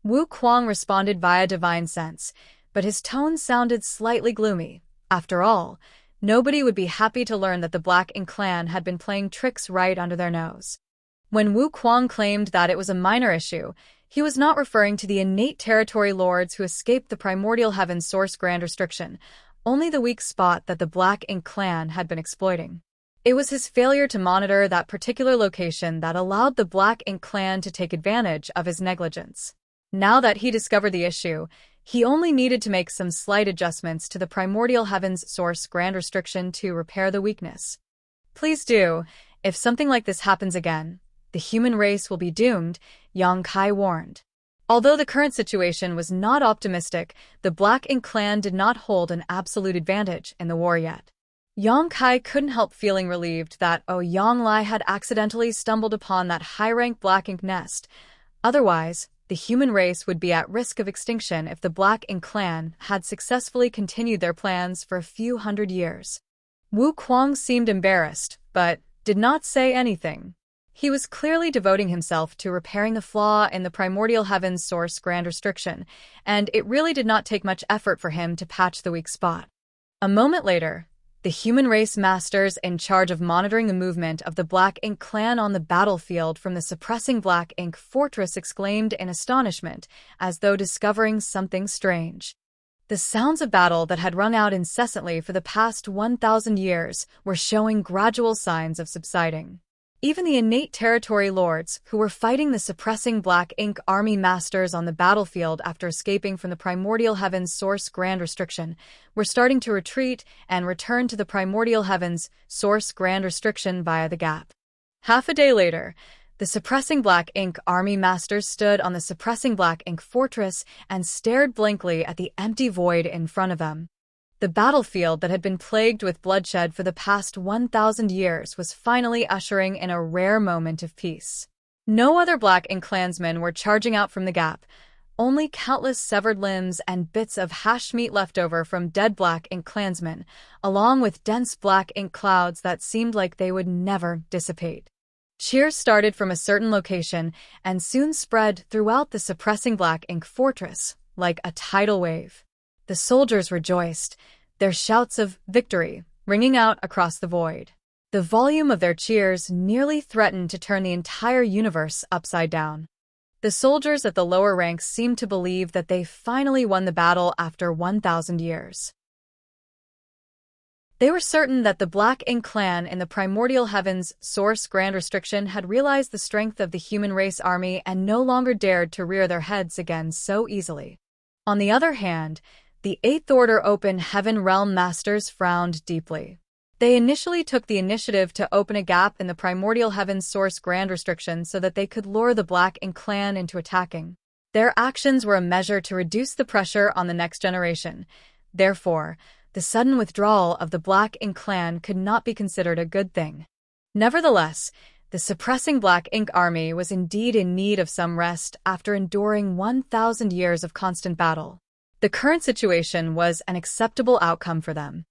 Wu Kuang responded via divine sense, but his tone sounded slightly gloomy. After all, nobody would be happy to learn that the Black Ink clan had been playing tricks right under their nose. When Wu Kuang claimed that it was a minor issue, he was not referring to the innate territory lords who escaped the primordial heavens source Grand Restriction, only the weak spot that the Black Ink clan had been exploiting. It was his failure to monitor that particular location that allowed the Black Ink clan to take advantage of his negligence. Now that he discovered the issue, he only needed to make some slight adjustments to the primordial heavens source Grand Restriction to repair the weakness. Please do. If something like this happens again, the human race will be doomed, Yang Kai warned. Although the current situation was not optimistic, the Black Ink clan did not hold an absolute advantage in the war yet. Yang Kai couldn't help feeling relieved that Yang Lai had accidentally stumbled upon that high-rank Black Ink nest. Otherwise, the human race would be at risk of extinction if the Black Ink clan had successfully continued their plans for a few hundred years. Wu Kuang seemed embarrassed, but did not say anything. He was clearly devoting himself to repairing the flaw in the primordial heavens source grand restriction, and it really did not take much effort for him to patch the weak spot. A moment later, the human race masters in charge of monitoring the movement of the Black Ink clan on the battlefield from the suppressing Black Ink fortress exclaimed in astonishment, as though discovering something strange. The sounds of battle that had rung out incessantly for the past 1,000 years were showing gradual signs of subsiding. Even the innate territory lords, who were fighting the suppressing Black Ink army masters on the battlefield after escaping from the primordial heavens source grand restriction, were starting to retreat and return to the primordial heavens source grand restriction via the gap. Half a day later, the suppressing Black Ink army masters stood on the suppressing Black Ink fortress and stared blankly at the empty void in front of them. The battlefield that had been plagued with bloodshed for the past 1,000 years was finally ushering in a rare moment of peace. No other Black Ink clansmen were charging out from the gap, only countless severed limbs and bits of hashed meat left over from dead Black Ink clansmen, along with dense Black Ink clouds that seemed like they would never dissipate. Cheers started from a certain location and soon spread throughout the suppressing Black Ink fortress, like a tidal wave. The soldiers rejoiced, their shouts of victory ringing out across the void. The volume of their cheers nearly threatened to turn the entire universe upside down. The soldiers at the lower ranks seemed to believe that they finally won the battle after 1,000 years. They were certain that the Black Ink clan in the primordial heavens source grand restriction had realized the strength of the human race army and no longer dared to rear their heads again so easily. On the other hand, the Eighth Order Open Heaven Realm Masters frowned deeply. They initially took the initiative to open a gap in the primordial heavens source grand restriction so that they could lure the Black Ink clan into attacking. Their actions were a measure to reduce the pressure on the next generation. Therefore, the sudden withdrawal of the Black Ink clan could not be considered a good thing. Nevertheless, the suppressing Black Ink army was indeed in need of some rest after enduring 1,000 years of constant battle. The current situation was an acceptable outcome for them.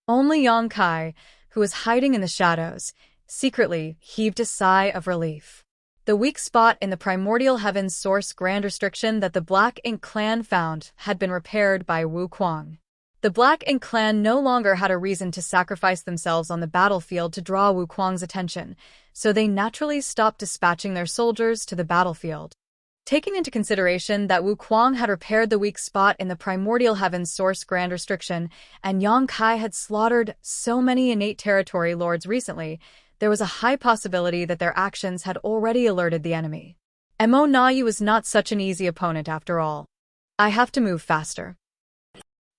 Only Yang Kai, who was hiding in the shadows, secretly heaved a sigh of relief. The weak spot in the primordial heavens source grand restriction that the Black Ink clan found had been repaired by Wu Kuang. The Black Ink clan no longer had a reason to sacrifice themselves on the battlefield to draw Wu Kuang's attention, so they naturally stopped dispatching their soldiers to the battlefield. Taking into consideration that Wu Kuang had repaired the weak spot in the primordial heavens source grand restriction, and Yang Kai had slaughtered so many innate territory lords recently, there was a high possibility that their actions had already alerted the enemy. Mo Nayu was not such an easy opponent after all. I have to move faster.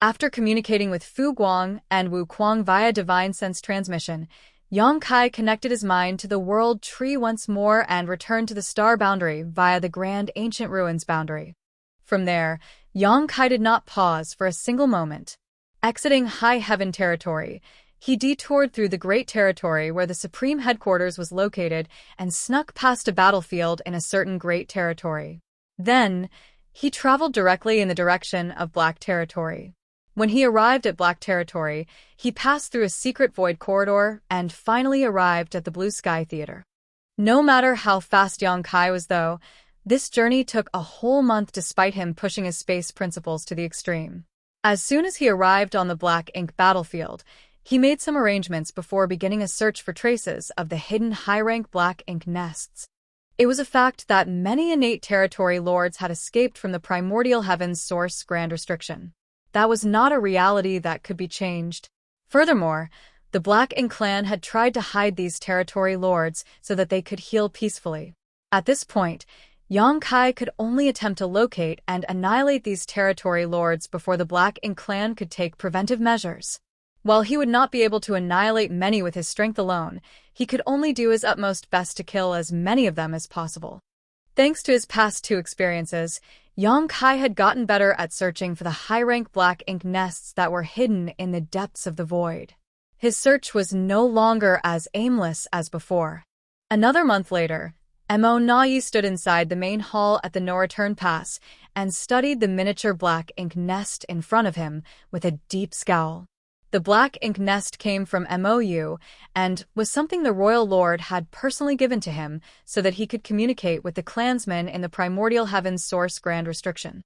After communicating with Fu Guang and Wu Kuang via divine sense transmission, Yang Kai connected his mind to the world tree once more and returned to the star boundary via the grand ancient ruins boundary. From there, Yang Kai did not pause for a single moment. Exiting high heaven territory, he detoured through the great territory where the supreme headquarters was located and snuck past a battlefield in a certain great territory. Then, he traveled directly in the direction of Black Territory. When he arrived at Black Territory, he passed through a secret void corridor and finally arrived at the Blue Sky Theater. No matter how fast Yang Kai was though, this journey took a whole month despite him pushing his space principles to the extreme. As soon as he arrived on the Black Ink battlefield, he made some arrangements before beginning a search for traces of the hidden high-rank Black Ink nests. It was a fact that many innate territory lords had escaped from the primordial heavens source grand restriction. That was not a reality that could be changed. Furthermore, the Black Ink clan had tried to hide these territory lords so that they could heal peacefully. At this point, Yang Kai could only attempt to locate and annihilate these territory lords before the Black Ink clan could take preventive measures. While he would not be able to annihilate many with his strength alone, he could only do his utmost best to kill as many of them as possible. Thanks to his past two experiences, Yang Kai had gotten better at searching for the high-rank Black Ink nests that were hidden in the depths of the void. His search was no longer as aimless as before. Another month later, Mo Nayi stood inside the main hall at the No Return Pass and studied the miniature Black Ink nest in front of him with a deep scowl. The black ink nest came from MOU and was something the royal lord had personally given to him so that he could communicate with the clansmen in the primordial heavens source grand restriction.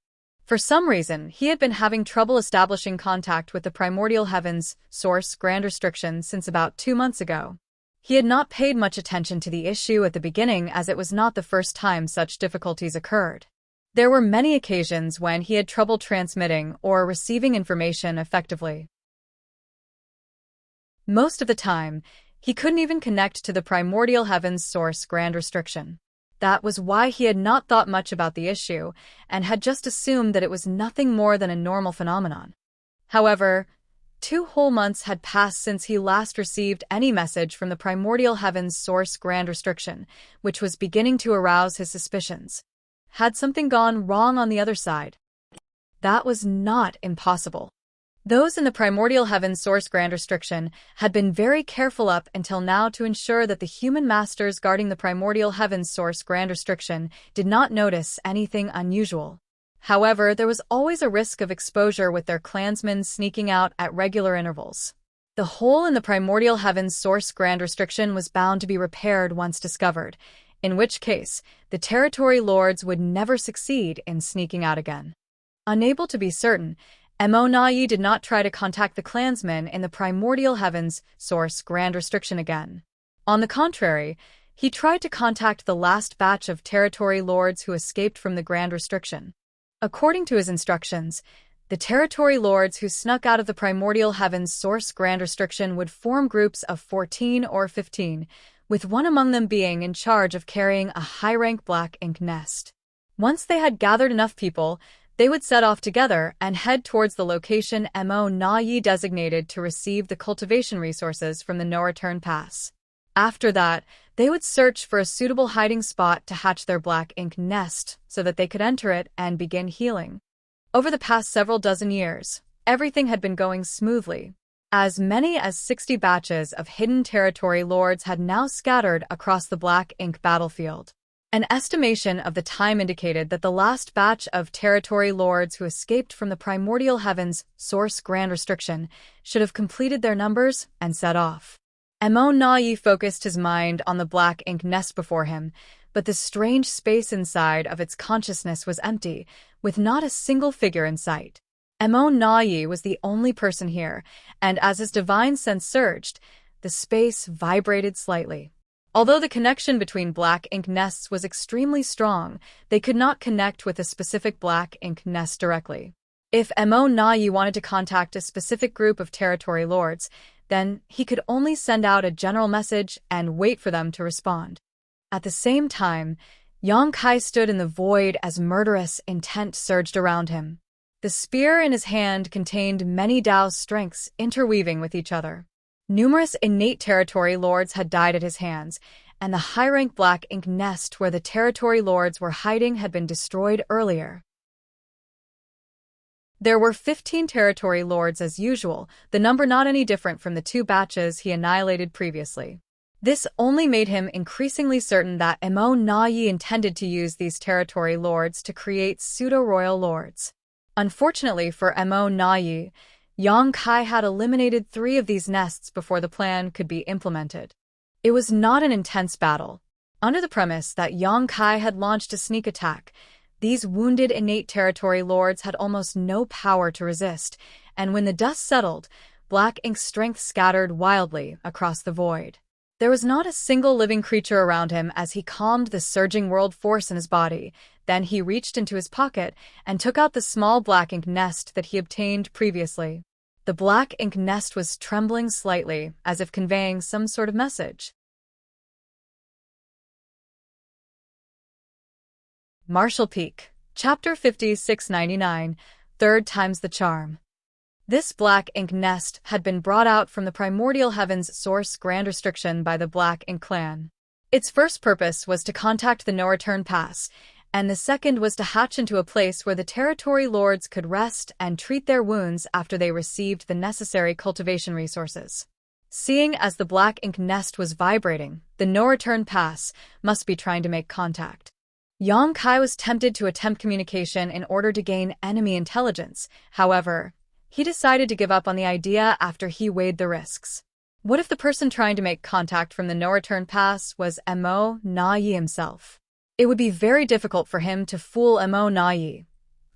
For some reason, he had been having trouble establishing contact with the primordial heavens source grand restriction since about 2 months ago. He had not paid much attention to the issue at the beginning as it was not the first time such difficulties occurred. There were many occasions when he had trouble transmitting or receiving information effectively. Most of the time, he couldn't even connect to the primordial heavens source grand restriction. That was why he had not thought much about the issue and had just assumed that it was nothing more than a normal phenomenon. However, 2 whole months had passed since he last received any message from the primordial heavens source grand restriction, which was beginning to arouse his suspicions. Had something gone wrong on the other side? That was not impossible. Those in the primordial heavens source grand restriction had been very careful up until now to ensure that the human masters guarding the primordial heavens source grand restriction did not notice anything unusual. However, there was always a risk of exposure with their clansmen sneaking out at regular intervals. The hole in the primordial heavens source grand restriction was bound to be repaired once discovered, in which case the territory lords would never succeed in sneaking out again. Unable to be certain, Mo did not try to contact the clansmen in the primordial heavens source grand restriction again. On the contrary, he tried to contact the last batch of territory lords who escaped from the grand restriction. According to his instructions, the territory lords who snuck out of the primordial heavens source grand restriction would form groups of 14 or 15, with one among them being in charge of carrying a high-rank black ink nest. Once they had gathered enough people, they would set off together and head towards the location Mo designated to receive the cultivation resources from the no-return pass. After that, they would search for a suitable hiding spot to hatch their black ink nest so that they could enter it and begin healing. Over the past several dozen years, everything had been going smoothly. As many as 60 batches of hidden territory lords had now scattered across the black ink battlefield. An estimation of the time indicated that the last batch of territory lords who escaped from the primordial heavens source grand restriction should have completed their numbers and set off. Mo focused his mind on the black ink nest before him, but the strange space inside of its consciousness was empty, with not a single figure in sight. Mo was the only person here, and as his divine sense surged, the space vibrated slightly. Although the connection between black ink nests was extremely strong, they could not connect with a specific black ink nest directly. If Mo wanted to contact a specific group of territory lords, then he could only send out a general message and wait for them to respond. At the same time, Yang Kai stood in the void as murderous intent surged around him. The spear in his hand contained many Dao strengths interweaving with each other. Numerous innate territory lords had died at his hands, and the high-rank black ink nest where the territory lords were hiding had been destroyed earlier. There were 15 territory lords as usual, the number not any different from the 2 batches he annihilated previously. This only made him increasingly certain that Mo intended to use these territory lords to create pseudo-royal lords. Unfortunately for Mo Yang Kai had eliminated 3 of these nests before the plan could be implemented. It was not an intense battle. Under the premise that Yang Kai had launched a sneak attack, these wounded innate territory lords had almost no power to resist, and when the dust settled, black ink's strength scattered wildly across the void. There was not a single living creature around him as he calmed the surging world force in his body. Then he reached into his pocket and took out the small black ink nest that he obtained previously. The black ink nest was trembling slightly, as if conveying some sort of message. Martial Peak, Chapter 5699, Third Time's the Charm. This black ink nest had been brought out from the primordial heavens source grand restriction by the Black Ink clan. Its first purpose was to contact the no-return pass, and the second was to hatch into a place where the territory lords could rest and treat their wounds after they received the necessary cultivation resources. Seeing as the black ink nest was vibrating, the no-return pass must be trying to make contact. Yang Kai was tempted to attempt communication in order to gain enemy intelligence. However, He decided to give up on the idea after he weighed the risks. What if the person trying to make contact from the no-return pass was Mo Na-yi himself? It would be very difficult for him to fool Mo Na-yi.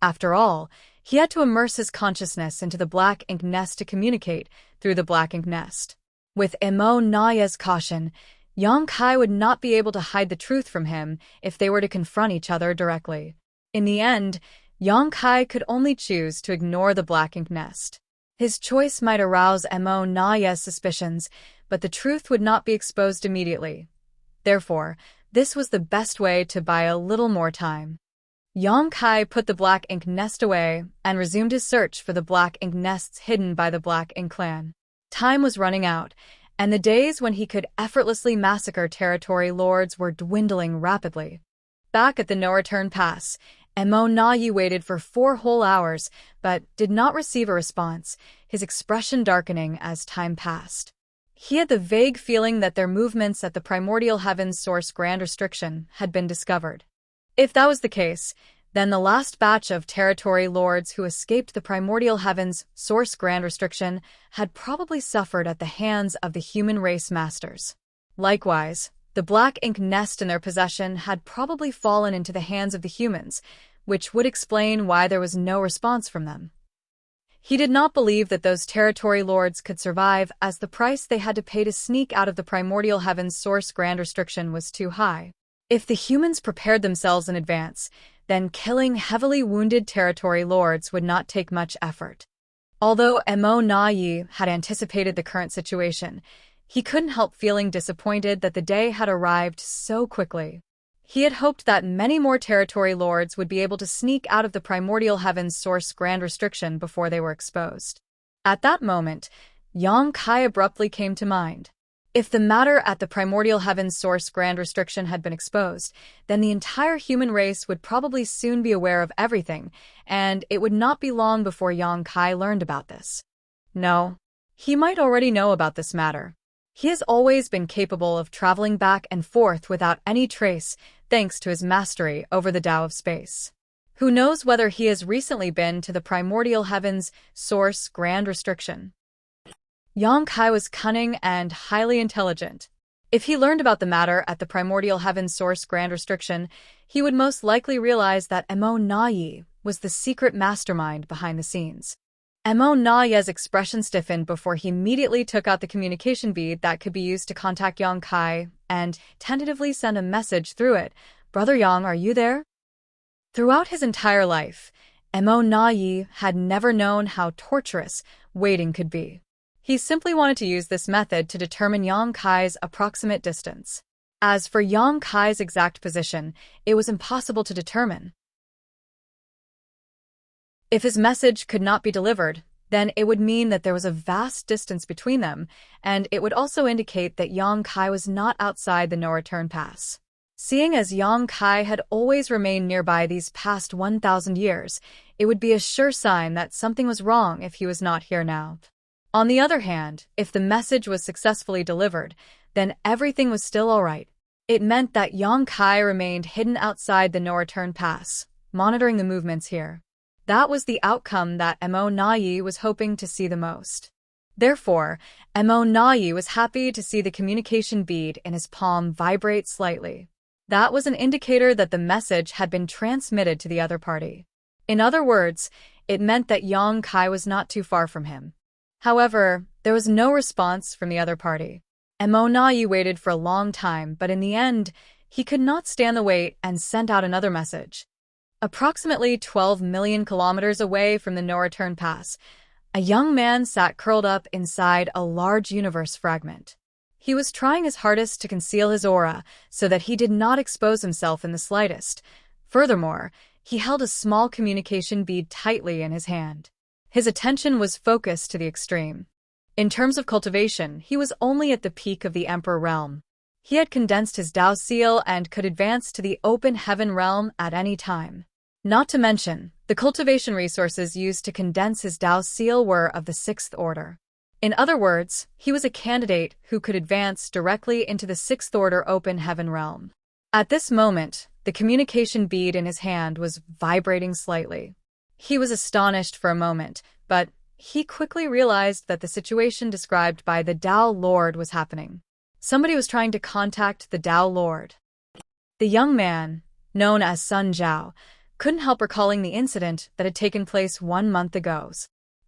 After all, he had to immerse his consciousness into the black ink nest to communicate through the black ink nest. With Mo Na-yi's caution, Yang Kai would not be able to hide the truth from him if they were to confront each other directly. In the end, Yang Kai could only choose to ignore the black ink nest. His choice might arouse Mo Na-yi's suspicions, but the truth would not be exposed immediately. Therefore, this was the best way to buy a little more time. Yang Kai put the black ink nest away and resumed his search for the black ink nests hidden by the black ink clan. Time was running out, and the days when he could effortlessly massacre territory lords were dwindling rapidly. Back at the no-return pass, Mo Na-yi waited for 4 whole hours, but did not receive a response, his expression darkening as time passed. He had the vague feeling that their movements at the primordial heavens source grand restriction had been discovered. If that was the case, then the last batch of territory lords who escaped the primordial heavens source grand restriction had probably suffered at the hands of the human race masters. Likewise, the black ink nest in their possession had probably fallen into the hands of the humans, which would explain why there was no response from them. He did not believe that those territory lords could survive, as the price they had to pay to sneak out of the primordial heavens source grand restriction was too high. If the humans prepared themselves in advance, then killing heavily wounded territory lords would not take much effort. Although Mo Na-yi had anticipated the current situation, he couldn't help feeling disappointed that the day had arrived so quickly. He had hoped that many more territory lords would be able to sneak out of the primordial heavens source grand restriction before they were exposed. At that moment, Yang Kai abruptly came to mind. If the matter at the primordial heavens source grand restriction had been exposed, then the entire human race would probably soon be aware of everything, and it would not be long before Yang Kai learned about this. No, he might already know about this matter. He has always been capable of traveling back and forth without any trace, thanks to his mastery over the Tao of space. Who knows whether he has recently been to the primordial heavens source grand restriction? Yang Kai was cunning and highly intelligent. If he learned about the matter at the primordial heavens source grand restriction, he would most likely realize that Mo Na-yi was the secret mastermind behind the scenes. Mo Na-yi's expression stiffened before he immediately took out the communication bead that could be used to contact Yang Kai and tentatively send a message through it. "Brother Yang, are you there?" Throughout his entire life, Mo Na-yi had never known how torturous waiting could be. He simply wanted to use this method to determine Yang Kai's approximate distance. As for Yang Kai's exact position, it was impossible to determine. If his message could not be delivered, then it would mean that there was a vast distance between them, and it would also indicate that Yang Kai was not outside the no-return pass. Seeing as Yang Kai had always remained nearby these past 1,000 years, it would be a sure sign that something was wrong if he was not here now. On the other hand, if the message was successfully delivered, then everything was still all right. It meant that Yang Kai remained hidden outside the no-return pass, monitoring the movements here. That was the outcome that Mo Na-yi was hoping to see the most. Therefore, Mo Na-yi was happy to see the communication bead in his palm vibrate slightly. That was an indicator that the message had been transmitted to the other party. In other words, it meant that Yang Kai was not too far from him. However, there was no response from the other party. Mo Na-yi waited for a long time, but in the end, he could not stand the wait and sent out another message. Approximately 12 million kilometers away from the no-return pass, a young man sat curled up inside a large universe fragment. He was trying his hardest to conceal his aura so that he did not expose himself in the slightest. Furthermore, he held a small communication bead tightly in his hand. His attention was focused to the extreme. In terms of cultivation, he was only at the peak of the Emperor realm. He had condensed his Tao seal and could advance to the open heaven realm at any time. Not to mention, the cultivation resources used to condense his Tao seal were of the 6th order. In other words, he was a candidate who could advance directly into the 6th order open heaven realm. At this moment, the communication bead in his hand was vibrating slightly. He was astonished for a moment, but he quickly realized that the situation described by the Tao Lord was happening. Somebody was trying to contact the Tao Lord. The young man, known as Sun Zhao, couldn't help recalling the incident that had taken place 1 month ago.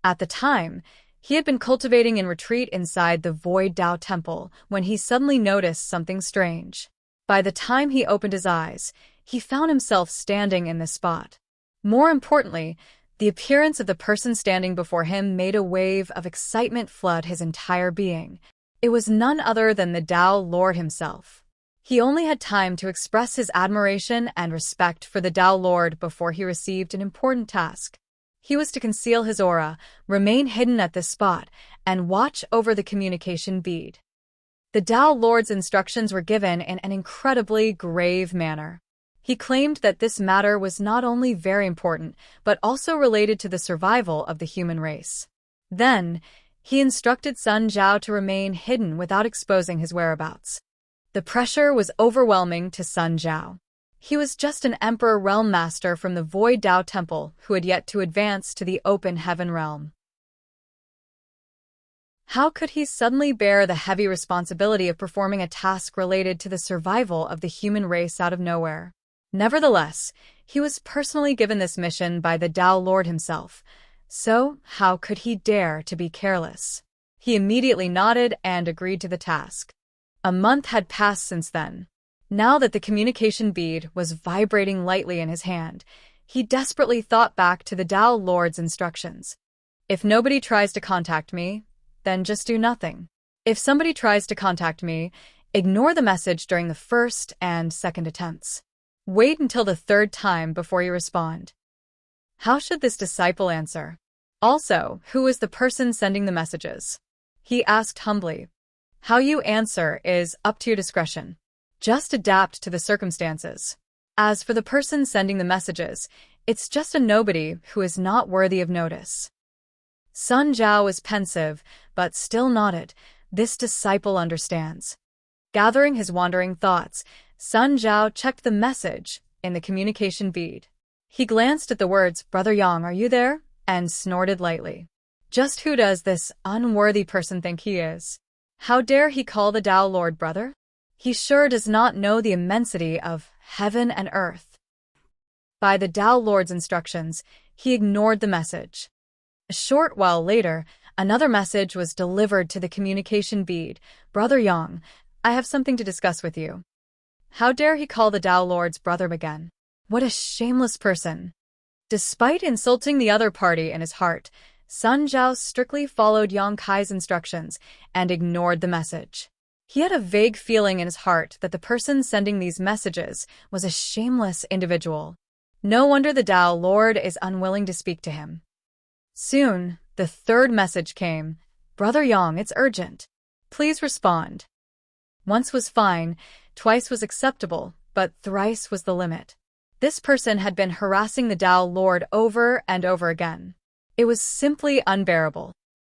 At the time, he had been cultivating in retreat inside the Void Tao Temple when he suddenly noticed something strange. By the time he opened his eyes, he found himself standing in this spot. More importantly, the appearance of the person standing before him made a wave of excitement flood his entire being. It was none other than the Tao Lord himself. He only had time to express his admiration and respect for the Tao Lord before he received an important task. He was to conceal his aura, remain hidden at this spot, and watch over the communication bead. The Tao Lord's instructions were given in an incredibly grave manner. He claimed that this matter was not only very important, but also related to the survival of the human race. Then, he instructed Sun Zhao to remain hidden without exposing his whereabouts. The pressure was overwhelming to Sun Zhao. He was just an Emperor Realm Master from the Void Tao Temple who had yet to advance to the Open Heaven Realm. How could he suddenly bear the heavy responsibility of performing a task related to the survival of the human race out of nowhere? Nevertheless, he was personally given this mission by the Tao Lord himself, so how could he dare to be careless? He immediately nodded and agreed to the task. A month had passed since then. Now that the communication bead was vibrating lightly in his hand, he desperately thought back to the Tao Lord's instructions. If nobody tries to contact me, then just do nothing. If somebody tries to contact me, ignore the message during the first and second attempts. Wait until the third time before you respond. How should this disciple answer? Also, who is the person sending the messages? He asked humbly. How you answer is up to your discretion. Just adapt to the circumstances. As for the person sending the messages, it's just a nobody who is not worthy of notice. Sun Zhao was pensive, but still nodded. This disciple understands. Gathering his wandering thoughts, Sun Zhao checked the message in the communication bead. He glanced at the words, "Brother Yang, are you there?" and snorted lightly. Just who does this unworthy person think he is? How dare he call the Tao Lord brother? He sure does not know the immensity of heaven and earth. By the Tao Lord's instructions, he ignored the message. A short while later, another message was delivered to the communication bead. "Brother Yang, I have something to discuss with you." How dare he call the Tao Lord's brother again? What a shameless person. Despite insulting the other party in his heart, Sun Zhao strictly followed Yang Kai's instructions and ignored the message. He had a vague feeling in his heart that the person sending these messages was a shameless individual. No wonder the Tao Lord is unwilling to speak to him. Soon, the third message came. "Brother Yang, it's urgent. Please respond." Once was fine, twice was acceptable, but thrice was the limit. This person had been harassing the Tao Lord over and over again. It was simply unbearable.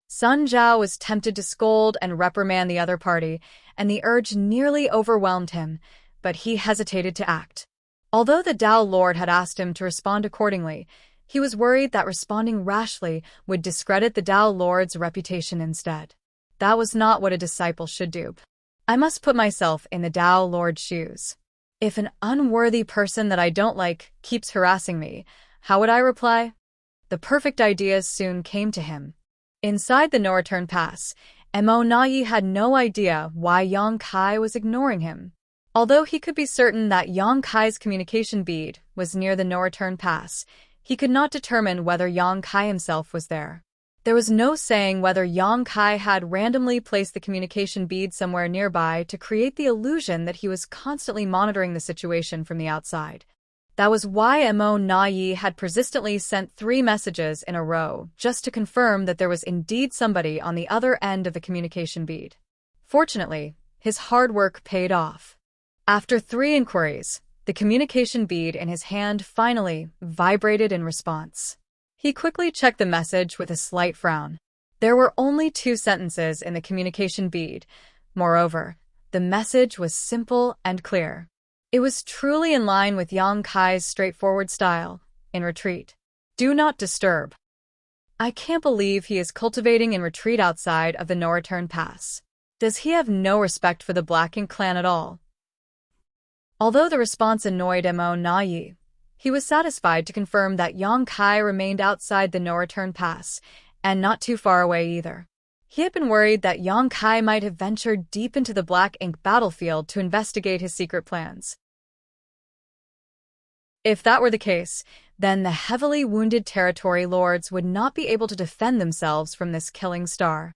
Sun Zhao was tempted to scold and reprimand the other party, and the urge nearly overwhelmed him, but he hesitated to act. Although the Tao Lord had asked him to respond accordingly, he was worried that responding rashly would discredit the Tao Lord's reputation instead. That was not what a disciple should do. I must put myself in the Tao Lord's shoes. If an unworthy person that I don't like keeps harassing me, how would I reply? The perfect ideas soon came to him. Inside the no-return pass, Mo Nai had no idea why Yang Kai was ignoring him. Although he could be certain that Yang Kai's communication bead was near the no-return pass, he could not determine whether Yang Kai himself was there. There was no saying whether Yang Kai had randomly placed the communication bead somewhere nearby to create the illusion that he was constantly monitoring the situation from the outside. That was why Mo Nai had persistently sent 3 messages in a row, just to confirm that there was indeed somebody on the other end of the communication bead. Fortunately, his hard work paid off. After 3 inquiries, the communication bead in his hand finally vibrated in response. He quickly checked the message with a slight frown. There were only 2 sentences in the communication bead. Moreover, the message was simple and clear. It was truly in line with Yang Kai's straightforward style. In retreat. Do not disturb. I can't believe he is cultivating in retreat outside of the no-return pass. Does he have no respect for the Black Ink clan at all? Although the response annoyed Mo Na-yi, he was satisfied to confirm that Yang Kai remained outside the no-return pass, and not too far away either. He had been worried that Yang Kai might have ventured deep into the Black Ink battlefield to investigate his secret plans. If that were the case, then the heavily wounded territory lords would not be able to defend themselves from this killing star.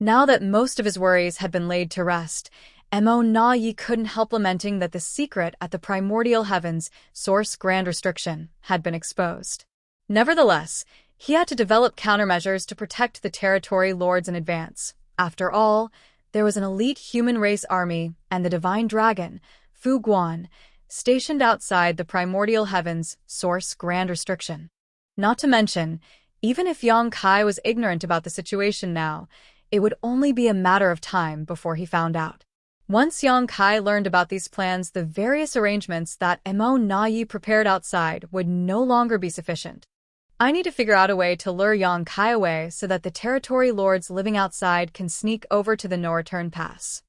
Now that most of his worries had been laid to rest, Mo Na-yi couldn't help lamenting that the secret at the primordial heavens, source grand restriction, had been exposed. Nevertheless, he had to develop countermeasures to protect the territory lords in advance. After all, there was an elite human race army and the divine dragon, Fu Guan, stationed outside the primordial heavens, source grand restriction. Not to mention, even if Yang Kai was ignorant about the situation now, it would only be a matter of time before he found out. Once Yang Kai learned about these plans, the various arrangements that Mo Na-yi prepared outside would no longer be sufficient. I need to figure out a way to lure Yang Kai away so that the territory lords living outside can sneak over to the no-return pass.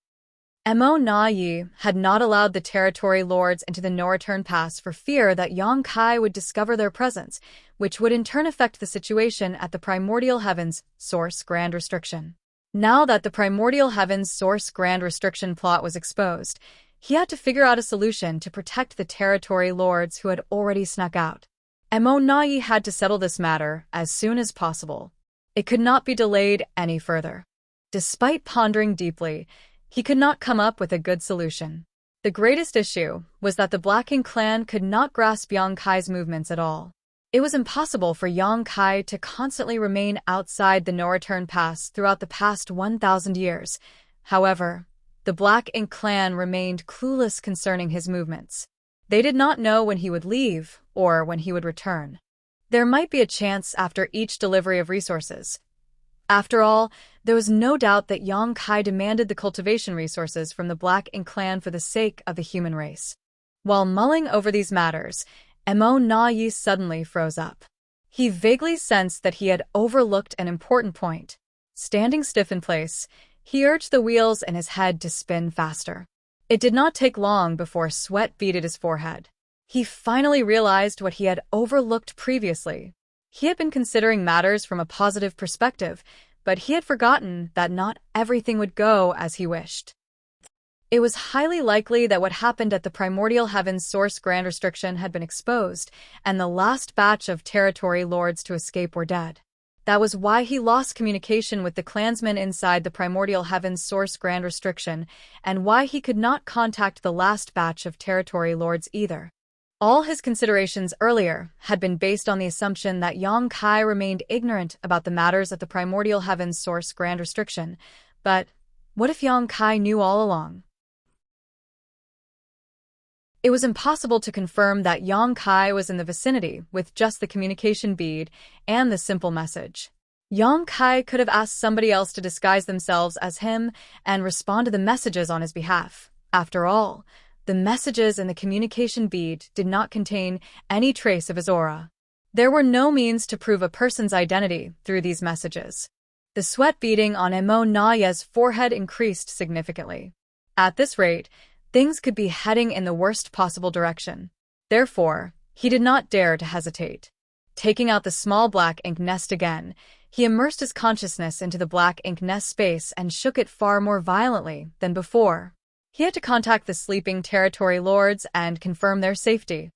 Mo Na-yi had not allowed the territory lords into the no-return pass for fear that Yang Kai would discover their presence, which would in turn affect the situation at the primordial heavens, source grand restriction. Now that the primordial heavens source grand restriction plot was exposed, he had to figure out a solution to protect the territory lords who had already snuck out. Mo Na-yi had to settle this matter as soon as possible. It could not be delayed any further. Despite pondering deeply, he could not come up with a good solution. The greatest issue was that the Black Ink clan could not grasp Yang Kai's movements at all. It was impossible for Yang Kai to constantly remain outside the no-return pass throughout the past 1,000 years. However, the Black Ink clan remained clueless concerning his movements. They did not know when he would leave or when he would return. There might be a chance after each delivery of resources. After all, there was no doubt that Yang Kai demanded the cultivation resources from the Black Ink clan for the sake of the human race. While mulling over these matters, Mo Na-yi suddenly froze up. He vaguely sensed that he had overlooked an important point. Standing stiff in place, he urged the wheels in his head to spin faster. It did not take long before sweat beaded his forehead. He finally realized what he had overlooked previously. He had been considering matters from a positive perspective, but he had forgotten that not everything would go as he wished. It was highly likely that what happened at the primordial heavens source grand restriction had been exposed, and the last batch of territory lords to escape were dead. That was why he lost communication with the clansmen inside the primordial heavens source grand restriction, and why he could not contact the last batch of territory lords either. All his considerations earlier had been based on the assumption that Yang Kai remained ignorant about the matters at the primordial heavens source grand restriction. But what if Yang Kai knew all along? It was impossible to confirm that Yang Kai was in the vicinity with just the communication bead and the simple message. Yang Kai could have asked somebody else to disguise themselves as him and respond to the messages on his behalf. After all, the messages in the communication bead did not contain any trace of his aura. There were no means to prove a person's identity through these messages. The sweat beading on Mo Na-yi's forehead increased significantly. At this rate, things could be heading in the worst possible direction. Therefore, he did not dare to hesitate. Taking out the small black ink nest again, he immersed his consciousness into the black ink nest space and shook it far more violently than before. He had to contact the sleeping territory lords and confirm their safety.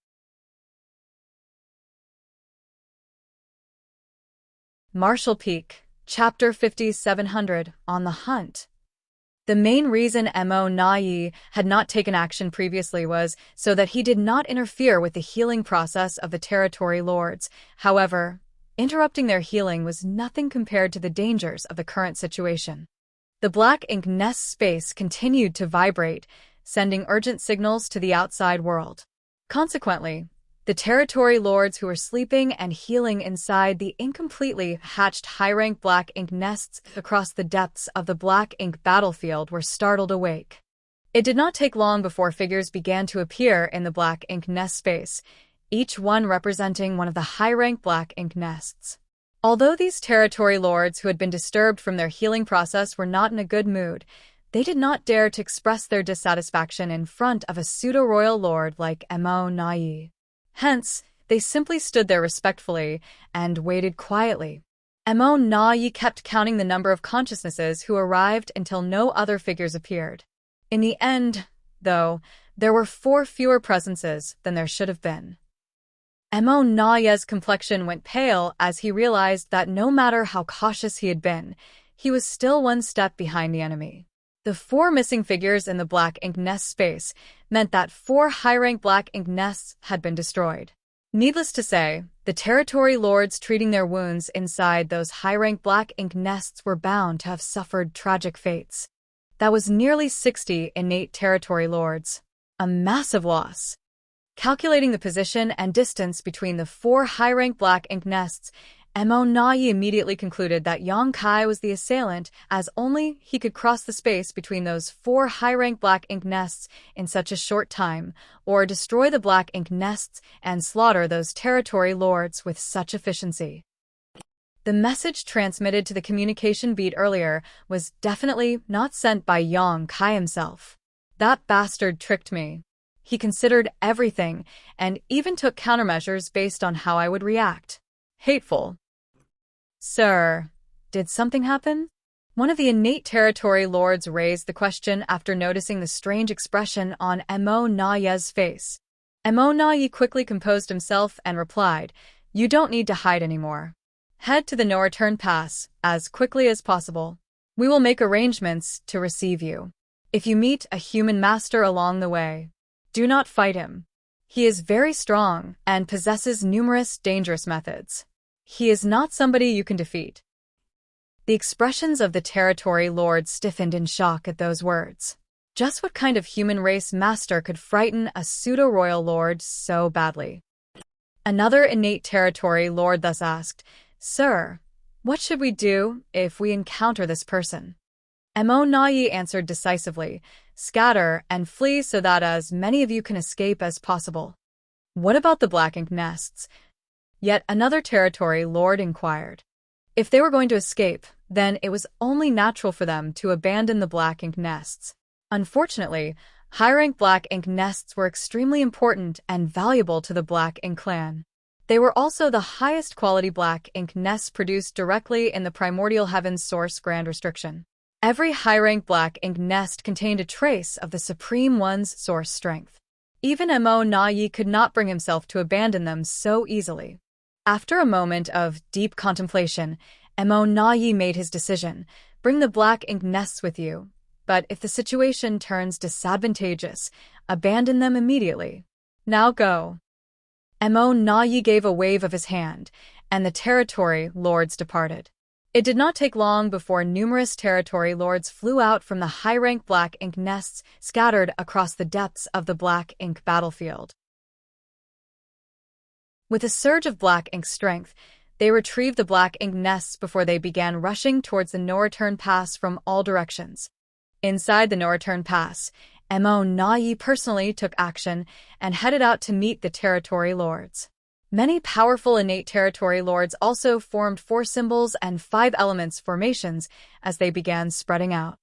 Marshall Peak, Chapter 5700, On the Hunt. The main reason Mo Na-yi had not taken action previously was so that he did not interfere with the healing process of the territory lords. However, interrupting their healing was nothing compared to the dangers of the current situation. The black ink nest space continued to vibrate, sending urgent signals to the outside world. Consequently, the territory lords who were sleeping and healing inside the incompletely hatched high-rank black ink nests across the depths of the black ink battlefield were startled awake. It did not take long before figures began to appear in the black ink nest space, each one representing one of the high-rank black ink nests. Although these territory lords who had been disturbed from their healing process were not in a good mood, they did not dare to express their dissatisfaction in front of a pseudo-royal lord like Mo Nai. Hence, they simply stood there respectfully and waited quietly. Mo Nai kept counting the number of consciousnesses who arrived until no other figures appeared. In the end, though, there were 4 fewer presences than there should have been. Mo Nai's complexion went pale as he realized that no matter how cautious he had been, he was still one step behind the enemy. The 4 missing figures in the black ink nest space meant that 4 high-rank black ink nests had been destroyed. Needless to say, the territory lords treating their wounds inside those high-rank black ink nests were bound to have suffered tragic fates. That was nearly 60 innate territory lords. A massive loss. Calculating the position and distance between the 4 high-rank black ink nests, Mo Nai immediately concluded that Yang Kai was the assailant, as only he could cross the space between those 4 high-rank black ink nests in such a short time, or destroy the black ink nests and slaughter those territory lords with such efficiency. The message transmitted to the communication beat earlier was definitely not sent by Yang Kai himself. That bastard tricked me. He considered everything, and even took countermeasures based on how I would react. Hateful. Sir, did something happen? One of the innate territory lords raised the question after noticing the strange expression on Mo Nai's face. Mo Nai quickly composed himself and replied, "You don't need to hide anymore. Head to the no-return pass as quickly as possible. We will make arrangements to receive you. If you meet a human master along the way, do not fight him. He is very strong and possesses numerous dangerous methods. He is not somebody you can defeat." The expressions of the territory lords stiffened in shock at those words. Just what kind of human race master could frighten a pseudo-royal lord so badly? Another innate territory lord thus asked, "Sir, what should we do if we encounter this person?" Mo Nai answered decisively, "Scatter and flee so that as many of you can escape as possible." What about the black ink nests? Yet another territory lord inquired. If they were going to escape, then it was only natural for them to abandon the black ink nests. Unfortunately, high-rank black ink nests were extremely important and valuable to the black ink clan. They were also the highest quality black ink nests produced directly in the primordial heavens source grand restriction. Every high-rank black ink nest contained a trace of the Supreme One's source strength. Even Mo Nai could not bring himself to abandon them so easily. After a moment of deep contemplation, Mo Nai made his decision. Bring the black ink nests with you, but if the situation turns disadvantageous, abandon them immediately. Now go. Mo Nai gave a wave of his hand, and the territory lords departed. It did not take long before numerous territory lords flew out from the high-rank black ink nests scattered across the depths of the black ink battlefield. With a surge of black ink strength, they retrieved the black ink nests before they began rushing towards the no-return pass from all directions. Inside the no-return pass, Mo Nai personally took action and headed out to meet the territory lords. Many powerful innate territory lords also formed 4 symbols and 5 elements formations as they began spreading out.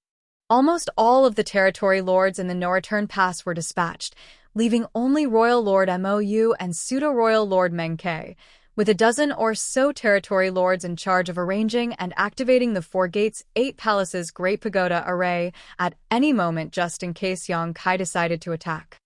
Almost all of the territory lords in the no-return pass were dispatched, leaving only Royal Lord Mou and Pseudo-Royal Lord Meng Ke, with a dozen or so territory lords in charge of arranging and activating the 4 gates 8 palaces Great Pagoda array at any moment just in case Yang Kai decided to attack.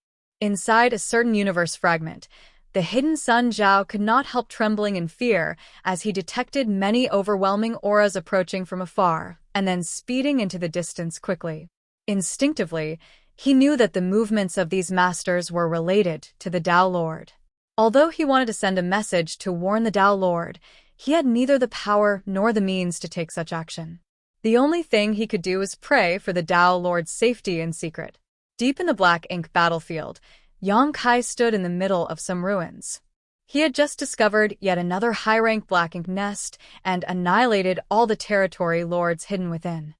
Inside a certain universe fragment, the hidden Sun Zhao could not help trembling in fear as he detected many overwhelming auras approaching from afar and then speeding into the distance quickly. Instinctively, he knew that the movements of these masters were related to the Tao Lord. Although he wanted to send a message to warn the Tao Lord, he had neither the power nor the means to take such action. The only thing he could do was pray for the Tao Lord's safety in secret. Deep in the black ink battlefield, Yang Kai stood in the middle of some ruins. He had just discovered yet another high-rank black ink nest and annihilated all the territory lords hidden within.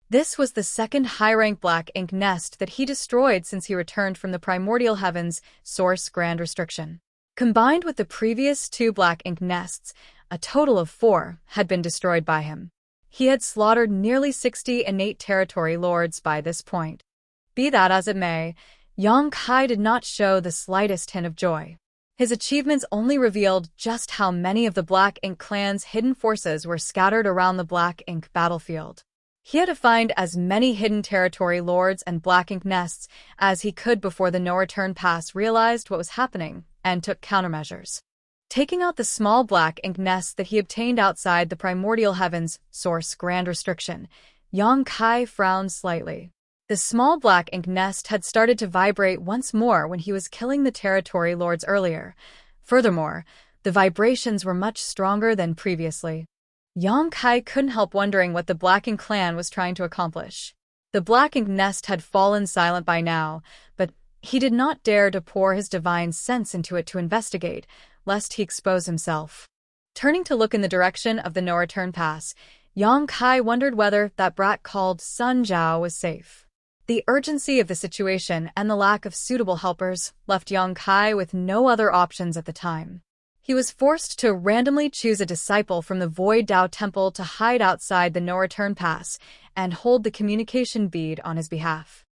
This was the second high-rank black ink nest that he destroyed since he returned from the primordial heavens source grand restriction. Combined with the previous 2 black ink nests, a total of 4, had been destroyed by him. He had slaughtered nearly 60 innate territory lords by this point. Be that as it may, Yang Kai did not show the slightest hint of joy. His achievements only revealed just how many of the Black Ink clan's hidden forces were scattered around the Black Ink battlefield. He had to find as many hidden territory lords and Black Ink nests as he could before the no-return pass realized what was happening and took countermeasures. Taking out the small Black Ink nest that he obtained outside the primordial heavens source grand restriction, Yang Kai frowned slightly. The small Black Ink nest had started to vibrate once more when he was killing the territory lords earlier. Furthermore, the vibrations were much stronger than previously. Yang Kai couldn't help wondering what the Black Ink clan was trying to accomplish. The Black Ink nest had fallen silent by now, but he did not dare to pour his divine sense into it to investigate, lest he expose himself. Turning to look in the direction of the no-return pass, Yang Kai wondered whether that brat called Sun Zhao was safe. The urgency of the situation and the lack of suitable helpers left Yang Kai with no other options at the time. He was forced to randomly choose a disciple from the Void Dao Temple to hide outside the no-return pass and hold the communication bead on his behalf.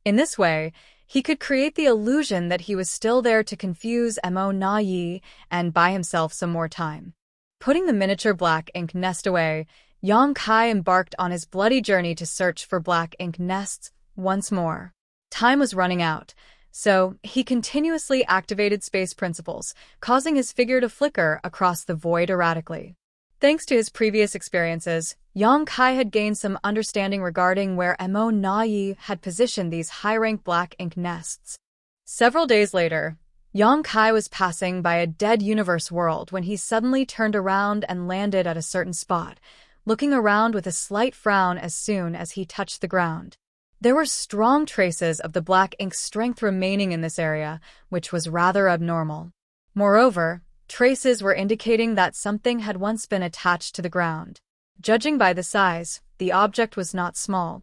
In this way, he could create the illusion that he was still there to confuse Mo Na Yi and buy himself some more time. Putting the miniature Black Ink nest away, Yang Kai embarked on his bloody journey to search for Black Ink nests once more. Time was running out, so he continuously activated space principles, causing his figure to flicker across the void erratically. Thanks to his previous experiences, Yang Kai had gained some understanding regarding where Mo Na Yi had positioned these high-rank Black Ink nests. Several days later, Yang Kai was passing by a dead universe world when he suddenly turned around and landed at a certain spot, looking around with a slight frown as soon as he touched the ground. There were strong traces of the Black Ink's strength remaining in this area, which was rather abnormal. Moreover, traces were indicating that something had once been attached to the ground. Judging by the size, the object was not small.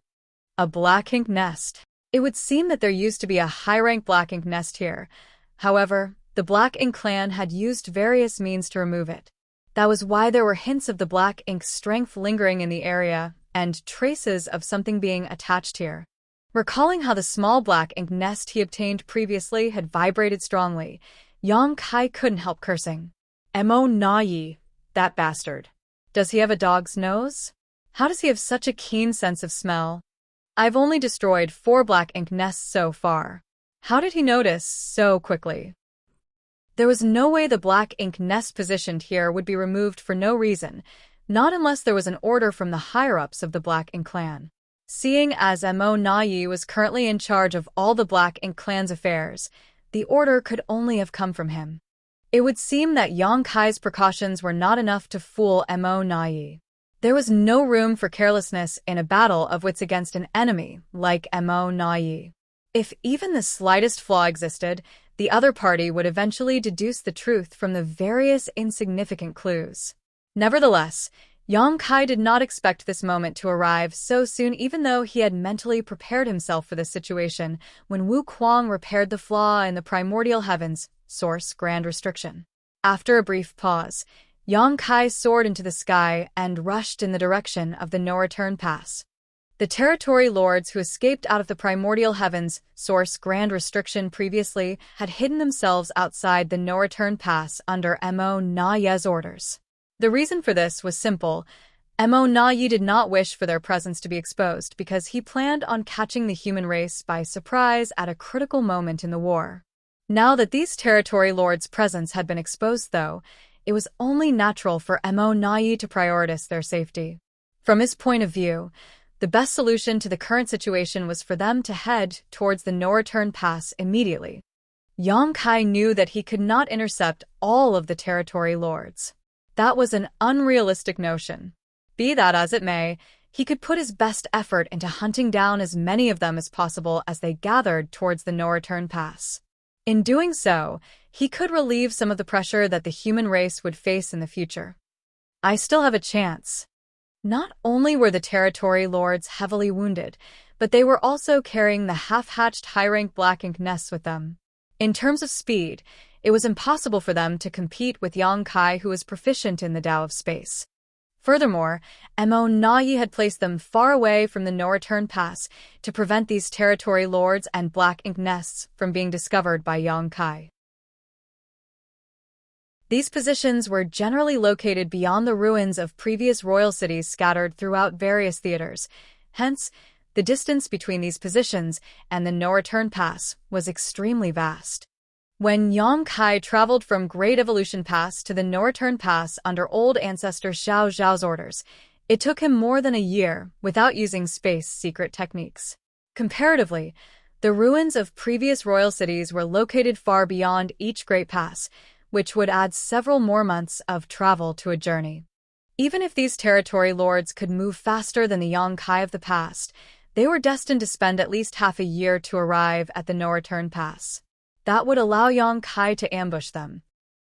A Black Ink nest. It would seem that there used to be a high-rank Black Ink nest here. However, the Black Ink clan had used various means to remove it. That was why there were hints of the Black Ink's strength lingering in the area and traces of something being attached here. Recalling how the small Black Ink nest he obtained previously had vibrated strongly, Yang Kai couldn't help cursing. Mo Na Yi, that bastard. Does he have a dog's nose? How does he have such a keen sense of smell? I've only destroyed 4 Black Ink nests so far. How did he notice so quickly? There was no way the Black Ink nest positioned here would be removed for no reason, not unless there was an order from the higher-ups of the Black Ink clan. Seeing as Mo Na Yi was currently in charge of all the Black Ink clan's affairs, the order could only have come from him. It would seem that Yang Kai's precautions were not enough to fool Mo Na Yi. There was no room for carelessness in a battle of wits against an enemy like Mo Na Yi. If even the slightest flaw existed, the other party would eventually deduce the truth from the various insignificant clues. Nevertheless, Yang Kai did not expect this moment to arrive so soon, even though he had mentally prepared himself for this situation when Wu Kuang repaired the flaw in the primordial heavens, source grand restriction. After a brief pause, Yang Kai soared into the sky and rushed in the direction of the no-return pass. The territory lords who escaped out of the primordial heavens, source grand restriction previously, had hidden themselves outside the no-return pass under Mo Na Yi's orders. The reason for this was simple. Mo Na Yi did not wish for their presence to be exposed because he planned on catching the human race by surprise at a critical moment in the war. Now that these territory lords' presence had been exposed, though, it was only natural for Mo Na Yi to prioritize their safety. From his point of view, the best solution to the current situation was for them to head towards the no-return pass immediately. Yang Kai knew that he could not intercept all of the territory lords. That was an unrealistic notion. Be that as it may, he could put his best effort into hunting down as many of them as possible as they gathered towards the no-return pass. In doing so, he could relieve some of the pressure that the human race would face in the future. I still have a chance. Not only were the territory lords heavily wounded, but they were also carrying the half-hatched high-rank Black Ink nests with them. In terms of speed, It was impossible for them to compete with Yang Kai, who was proficient in the Tao of space. Furthermore, Mo Nai had placed them far away from the no-return pass to prevent these territory lords and black ink nests from being discovered by Yang Kai. These positions were generally located beyond the ruins of previous royal cities scattered throughout various theaters. Hence, the distance between these positions and the no-return pass was extremely vast. When Yang Kai traveled from Great Evolution Pass to the no-return pass under old ancestor Xiao Zhao's orders, it took him more than a year without using space secret techniques. Comparatively, the ruins of previous royal cities were located far beyond each great pass, which would add several more months of travel to a journey. Even if these territory lords could move faster than the Yang Kai of the past, they were destined to spend at least half a year to arrive at the no-return pass. That would allow Yang Kai to ambush them.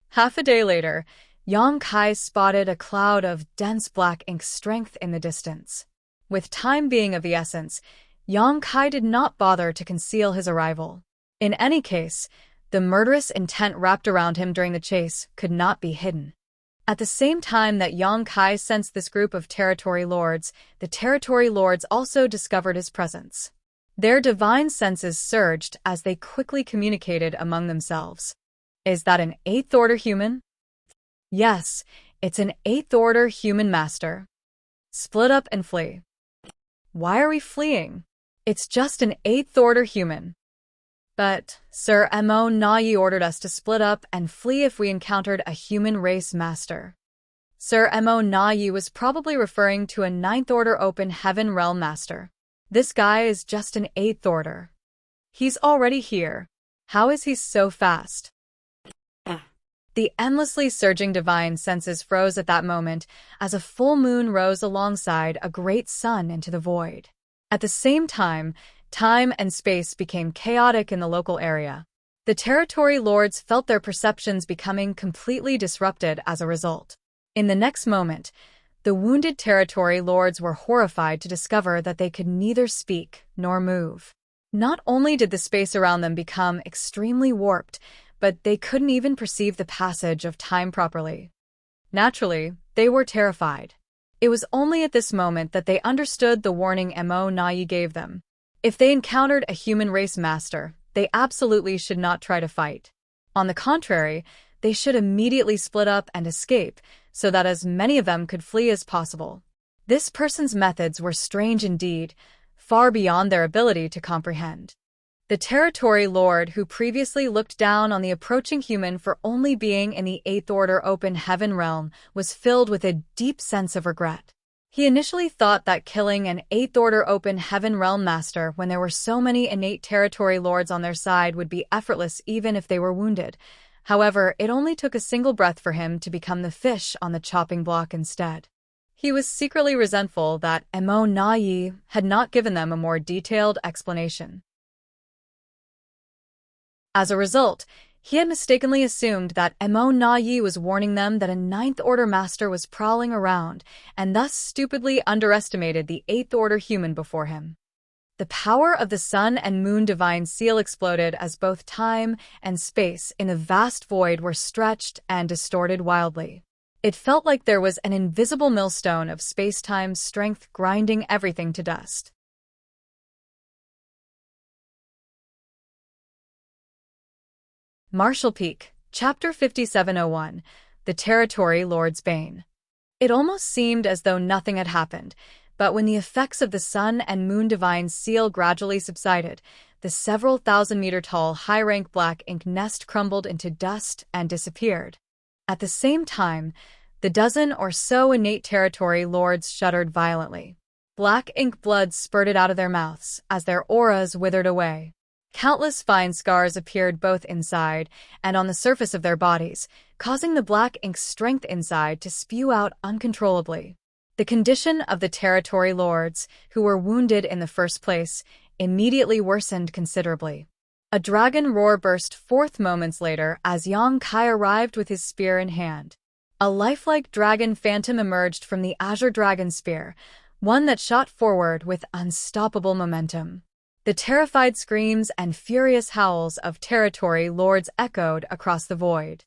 Half a day later, Yang Kai spotted a cloud of dense black ink strength in the distance. With time being of the essence, Yang Kai did not bother to conceal his arrival. In any case, the murderous intent wrapped around him during the chase could not be hidden. At the same time that Yang Kai sensed this group of territory lords, the territory lords also discovered his presence. Their divine senses surged as they quickly communicated among themselves. Is that an 8th order human? Yes, it's an 8th order human, master. Split up and flee. Why are we fleeing? It's just an 8th order human. But Sir Mo Nai ordered us to split up and flee if we encountered a human race master. Sir Mo Nai was probably referring to a 9th order open heaven realm master. This guy is just an 8th order. He's already here. How is he so fast? The endlessly surging divine senses froze at that moment as a full moon rose alongside a great sun into the void. At the same time, time and space became chaotic in the local area. The territory lords felt their perceptions becoming completely disrupted as a result. In the next moment, the wounded territory lords were horrified to discover that they could neither speak nor move. Not only did the space around them become extremely warped, but they couldn't even perceive the passage of time properly. Naturally, they were terrified. It was only at this moment that they understood the warning Mo Nai gave them. If they encountered a human race master, they absolutely should not try to fight. On the contrary, they should immediately split up and escape, so that as many of them could flee as possible. This person's methods were strange indeed, far beyond their ability to comprehend. The territory lord, who previously looked down on the approaching human for only being in the 8th order open heaven realm, was filled with a deep sense of regret. He initially thought that killing an 8th order open heaven realm master when there were so many innate territory lords on their side would be effortless even if they were wounded. However, it only took a single breath for him to become the fish on the chopping block instead. He was secretly resentful that Mo Nai had not given them a more detailed explanation. As a result, he had mistakenly assumed that Mo Nai was warning them that a 9th order master was prowling around, and thus stupidly underestimated the 8th order human before him. The power of the sun and moon divine seal exploded as both time and space in the vast void were stretched and distorted wildly. It felt like there was an invisible millstone of space-time's strength grinding everything to dust. Marshall Peak, Chapter 5701, The Territory Lord's Bane. It almost seemed as though nothing had happened, but when the effects of the sun and moon divine seal gradually subsided, the several thousand-meter-tall high-rank black ink nest crumbled into dust and disappeared. At the same time, the dozen or so innate territory lords shuddered violently. Black ink blood spurted out of their mouths as their auras withered away. Countless fine scars appeared both inside and on the surface of their bodies, causing the black ink strength inside to spew out uncontrollably. The condition of the territory lords, who were wounded in the first place, immediately worsened considerably. A dragon roar burst forth moments later as Yang Kai arrived with his spear in hand. A lifelike dragon phantom emerged from the azure dragon spear, one that shot forward with unstoppable momentum. The terrified screams and furious howls of territory lords echoed across the void.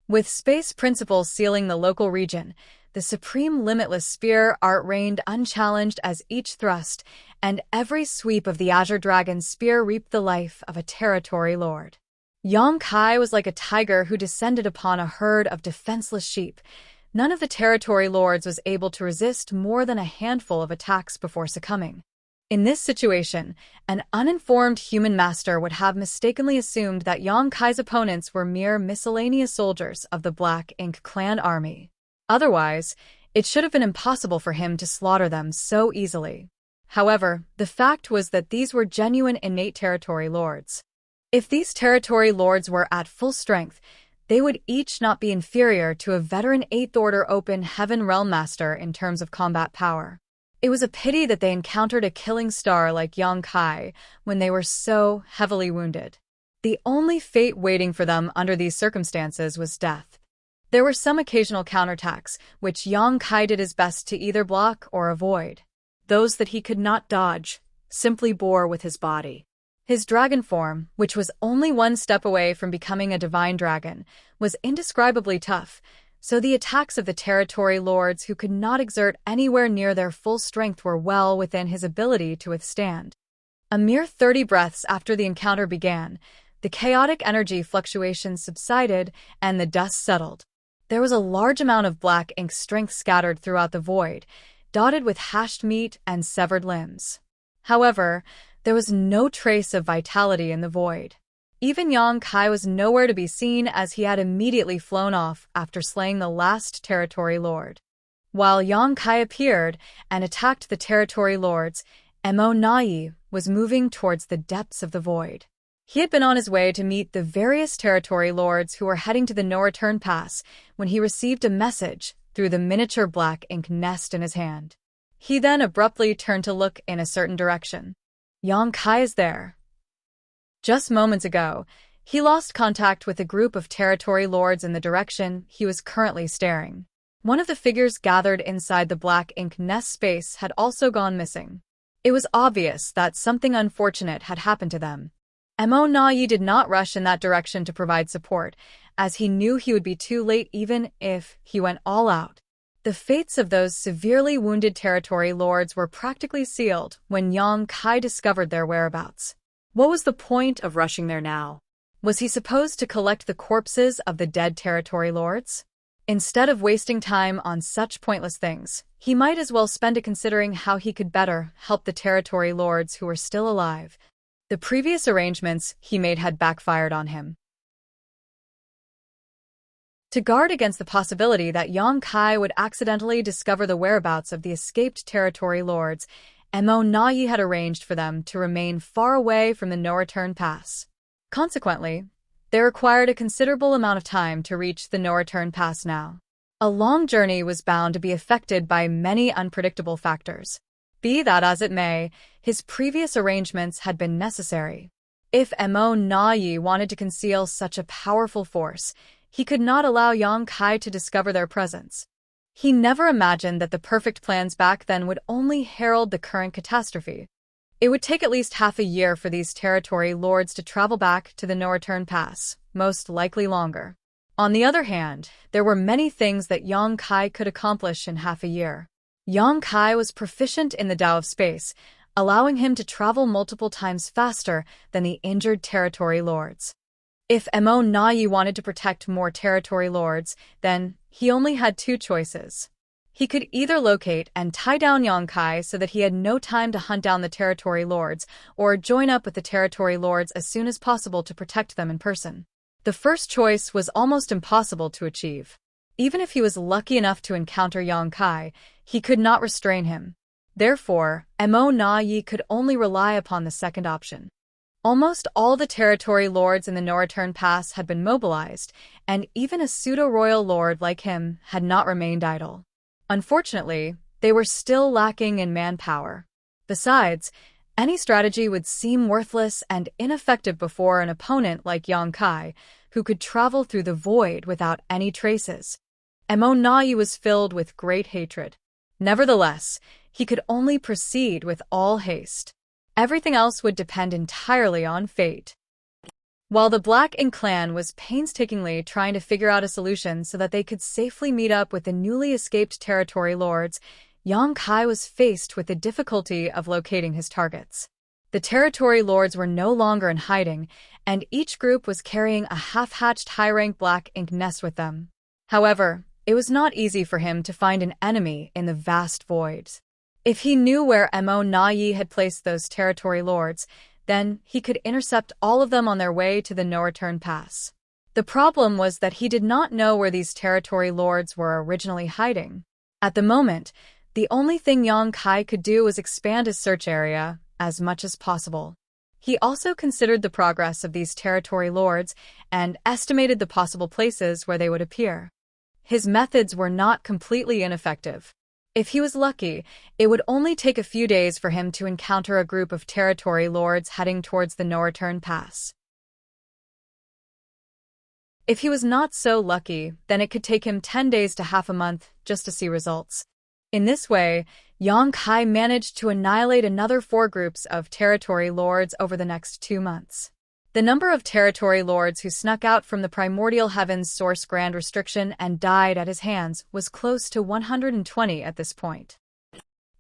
With space principles sealing the local region, the supreme limitless spear art reigned unchallenged as each thrust and every sweep of the Azure Dragon's spear reaped the life of a territory lord. Yong Kai was like a tiger who descended upon a herd of defenseless sheep. None of the territory lords was able to resist more than a handful of attacks before succumbing. In this situation, an uninformed human master would have mistakenly assumed that Yong Kai's opponents were mere miscellaneous soldiers of the Black Ink clan army. Otherwise, it should have been impossible for him to slaughter them so easily. However, the fact was that these were genuine innate territory lords. If these territory lords were at full strength, they would each not be inferior to a veteran 8th Order Open Heaven Realm Master in terms of combat power. It was a pity that they encountered a killing star like Yong Kai when they were so heavily wounded. The only fate waiting for them under these circumstances was death. There were some occasional counterattacks, which Yong Kai did his best to either block or avoid. Those that he could not dodge simply bore with his body. His dragon form, which was only one step away from becoming a divine dragon, was indescribably tough, so the attacks of the territory lords who could not exert anywhere near their full strength were well within his ability to withstand. A mere 30 breaths after the encounter began, the chaotic energy fluctuations subsided and the dust settled. There was a large amount of Black Ink strength scattered throughout the void, dotted with hashed meat and severed limbs. However, there was no trace of vitality in the void. Even Yong Kai was nowhere to be seen as he had immediately flown off after slaying the last territory lord. While Yong Kai appeared and attacked the territory lords, Mo Nai was moving towards the depths of the void. He had been on his way to meet the various territory lords who were heading to the no-return pass when he received a message through the miniature Black Ink nest in his hand. He then abruptly turned to look in a certain direction. Yong Kai is there. Just moments ago, he lost contact with a group of territory lords in the direction he was currently staring. One of the figures gathered inside the Black Ink nest space had also gone missing. It was obvious that something unfortunate had happened to them. Mo Nai did not rush in that direction to provide support, as he knew he would be too late even if he went all out. The fates of those severely wounded territory lords were practically sealed when Yong Kai discovered their whereabouts. What was the point of rushing there now? Was he supposed to collect the corpses of the dead territory lords? Instead of wasting time on such pointless things, he might as well spend it considering how he could better help the territory lords who were still alive. The previous arrangements he made had backfired on him. To guard against the possibility that Yong Kai would accidentally discover the whereabouts of the escaped territory lords, Mo Nai had arranged for them to remain far away from the no-return pass. Consequently, they required a considerable amount of time to reach the no-return pass now. A long journey was bound to be affected by many unpredictable factors. Be that as it may, his previous arrangements had been necessary. If Mo Nai wanted to conceal such a powerful force, he could not allow Yong Kai to discover their presence. He never imagined that the perfect plans back then would only herald the current catastrophe. It would take at least half a year for these territory lords to travel back to the no-return pass, most likely longer. On the other hand, there were many things that Yong Kai could accomplish in half a year. Yong Kai was proficient in the Tao of space, allowing him to travel multiple times faster than the injured territory lords. If Mo Nai wanted to protect more territory lords, then he only had two choices. He could either locate and tie down Yong Kai so that he had no time to hunt down the territory lords, or join up with the territory lords as soon as possible to protect them in person. The first choice was almost impossible to achieve. Even if he was lucky enough to encounter Yong Kai, he could not restrain him. Therefore, Mo Nai could only rely upon the second option. Almost all the territory lords in the no-return pass had been mobilized, and even a pseudo-royal lord like him had not remained idle. Unfortunately, they were still lacking in manpower. Besides, any strategy would seem worthless and ineffective before an opponent like Yong Kai, who could travel through the void without any traces. Mo Nai was filled with great hatred. Nevertheless, he could only proceed with all haste. Everything else would depend entirely on fate. While the Black Ink clan was painstakingly trying to figure out a solution so that they could safely meet up with the newly escaped territory lords, Yang Kai was faced with the difficulty of locating his targets. The territory lords were no longer in hiding, and each group was carrying a half-hatched high-rank Black Ink nest with them. However, it was not easy for him to find an enemy in the vast voids. If he knew where Mo Na Yi had placed those territory lords, then he could intercept all of them on their way to the no-return pass. The problem was that he did not know where these territory lords were originally hiding. At the moment, the only thing Yang Kai could do was expand his search area as much as possible. He also considered the progress of these territory lords and estimated the possible places where they would appear. His methods were not completely ineffective. If he was lucky, it would only take a few days for him to encounter a group of territory lords heading towards the no-return pass. If he was not so lucky, then it could take him 10 days to half a month just to see results. In this way, Yang Kai managed to annihilate another 4 groups of territory lords over the next 2 months. The number of territory lords who snuck out from the primordial heavens source grand restriction and died at his hands was close to 120 at this point.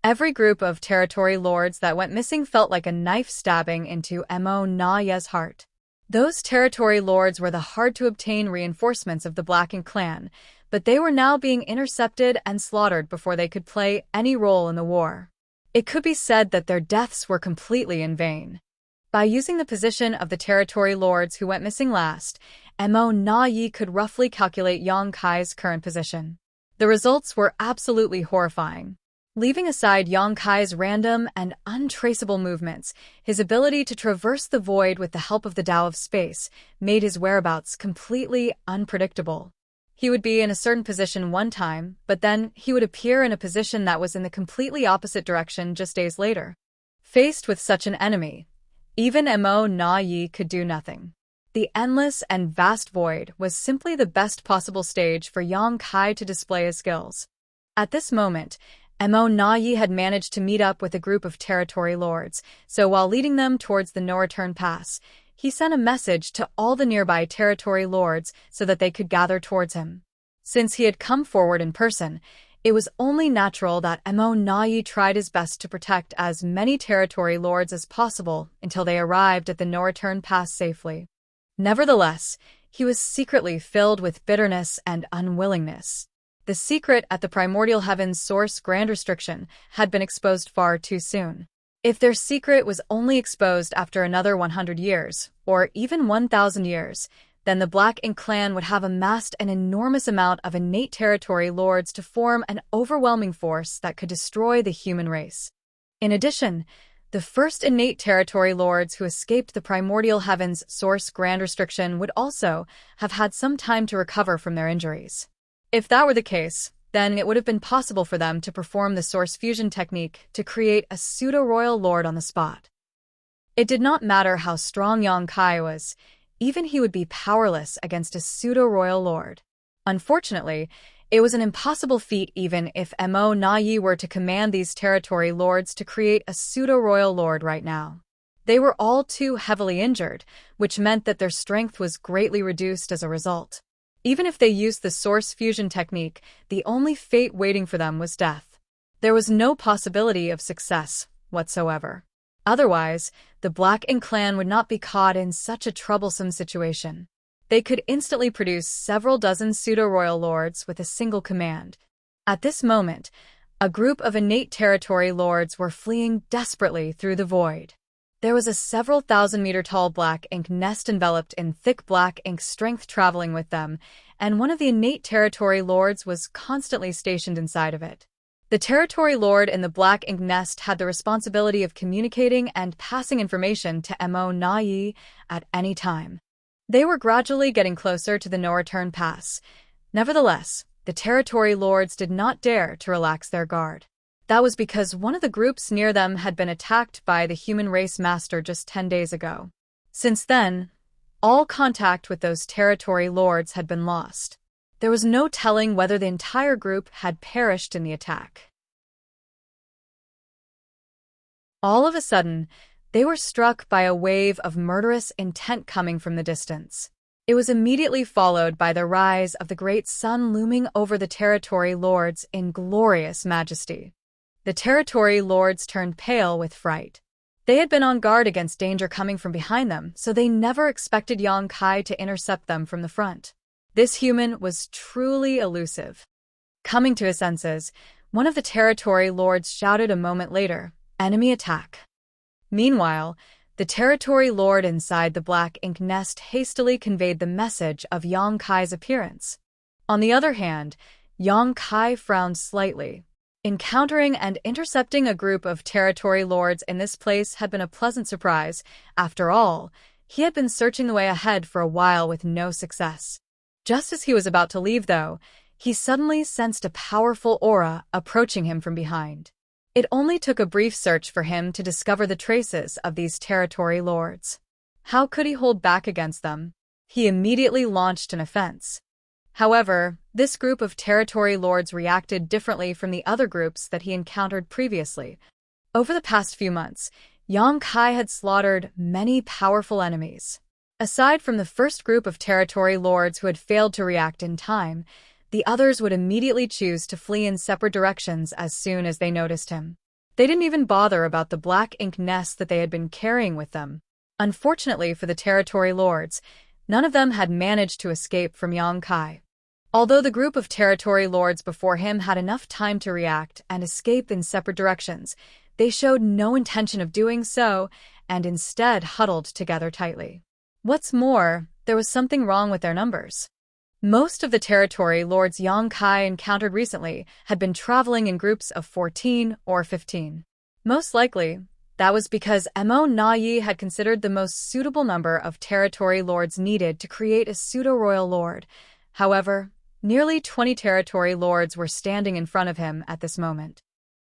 Every group of territory lords that went missing felt like a knife stabbing into Mo Na Ye's heart. Those territory lords were the hard-to-obtain reinforcements of the Black Ink clan, but they were now being intercepted and slaughtered before they could play any role in the war. It could be said that their deaths were completely in vain. By using the position of the territory lords who went missing last, Mo Na Yi could roughly calculate Yang Kai's current position. The results were absolutely horrifying. Leaving aside Yang Kai's random and untraceable movements, his ability to traverse the void with the help of the Tao of Space made his whereabouts completely unpredictable. He would be in a certain position one time, but then he would appear in a position that was in the completely opposite direction just days later. Faced with such an enemy, even Mo Na Yi could do nothing. The endless and vast void was simply the best possible stage for Yang Kai to display his skills. At this moment, Mo Na Yi had managed to meet up with a group of territory lords, so while leading them towards the no-return pass, he sent a message to all the nearby territory lords so that they could gather towards him. Since he had come forward in person, it was only natural that Mo Na Yi tried his best to protect as many territory lords as possible until they arrived at the no-return pass safely. Nevertheless, he was secretly filled with bitterness and unwillingness. The secret at the primordial heavens source grand restriction had been exposed far too soon. If their secret was only exposed after another 100 years, or even 1,000 years, then the Black Ink clan would have amassed an enormous amount of innate territory lords to form an overwhelming force that could destroy the human race. In addition, the first innate territory lords who escaped the primordial heavens source grand restriction would also have had some time to recover from their injuries. If that were the case, then it would have been possible for them to perform the source fusion technique to create a pseudo-royal lord on the spot. It did not matter how strong Yang Kai was, even he would be powerless against a pseudo-royal lord. Unfortunately, it was an impossible feat even if Mo Na Yi were to command these territory lords to create a pseudo-royal lord right now. They were all too heavily injured, which meant that their strength was greatly reduced as a result. Even if they used the source fusion technique, the only fate waiting for them was death. There was no possibility of success whatsoever. Otherwise, the Black Ink clan would not be caught in such a troublesome situation. They could instantly produce several dozen pseudo-royal lords with a single command. At this moment, a group of innate territory lords were fleeing desperately through the void. There was a several thousand-meter-tall Black Ink nest enveloped in thick Black Ink strength traveling with them, and one of the innate territory lords was constantly stationed inside of it. The territory lord in the Black Ink nest had the responsibility of communicating and passing information to Mo Na Yi at any time. They were gradually getting closer to the no-return pass. Nevertheless, the territory lords did not dare to relax their guard. That was because one of the groups near them had been attacked by the human race master just 10 days ago. Since then, all contact with those territory lords had been lost. There was no telling whether the entire group had perished in the attack. All of a sudden, They were struck by a wave of murderous intent coming from the distance. It was immediately followed by the rise of the great sun looming over the territory lords in glorious majesty. The territory lords turned pale with fright. They had been on guard against danger coming from behind them, so they never expected Yang Kai to intercept them from the front. This human was truly elusive. Coming to his senses, one of the territory lords shouted a moment later, "Enemy attack." Meanwhile, the territory lord inside the black ink nest hastily conveyed the message of Yang Kai's appearance. On the other hand, Yang Kai frowned slightly. Encountering and intercepting a group of territory lords in this place had been a pleasant surprise. After all, he had been searching the way ahead for a while with no success. Just as he was about to leave, though, he suddenly sensed a powerful aura approaching him from behind. It only took a brief search for him to discover the traces of these territory lords. How could he hold back against them? He immediately launched an offense. However, this group of territory lords reacted differently from the other groups that he encountered previously. Over the past few months, Yang Kai had slaughtered many powerful enemies. Aside from the first group of territory lords who had failed to react in time, the others would immediately choose to flee in separate directions as soon as they noticed him. They didn't even bother about the black ink nest that they had been carrying with them. Unfortunately for the territory lords, none of them had managed to escape from Yang Kai. Although the group of territory lords before him had enough time to react and escape in separate directions, they showed no intention of doing so and instead huddled together tightly. What's more, there was something wrong with their numbers. Most of the territory lords Yang Kai encountered recently had been traveling in groups of 14 or 15. Most likely, that was because Mo Na Yi had considered the most suitable number of territory lords needed to create a pseudo-royal lord. However, nearly 20 territory lords were standing in front of him at this moment.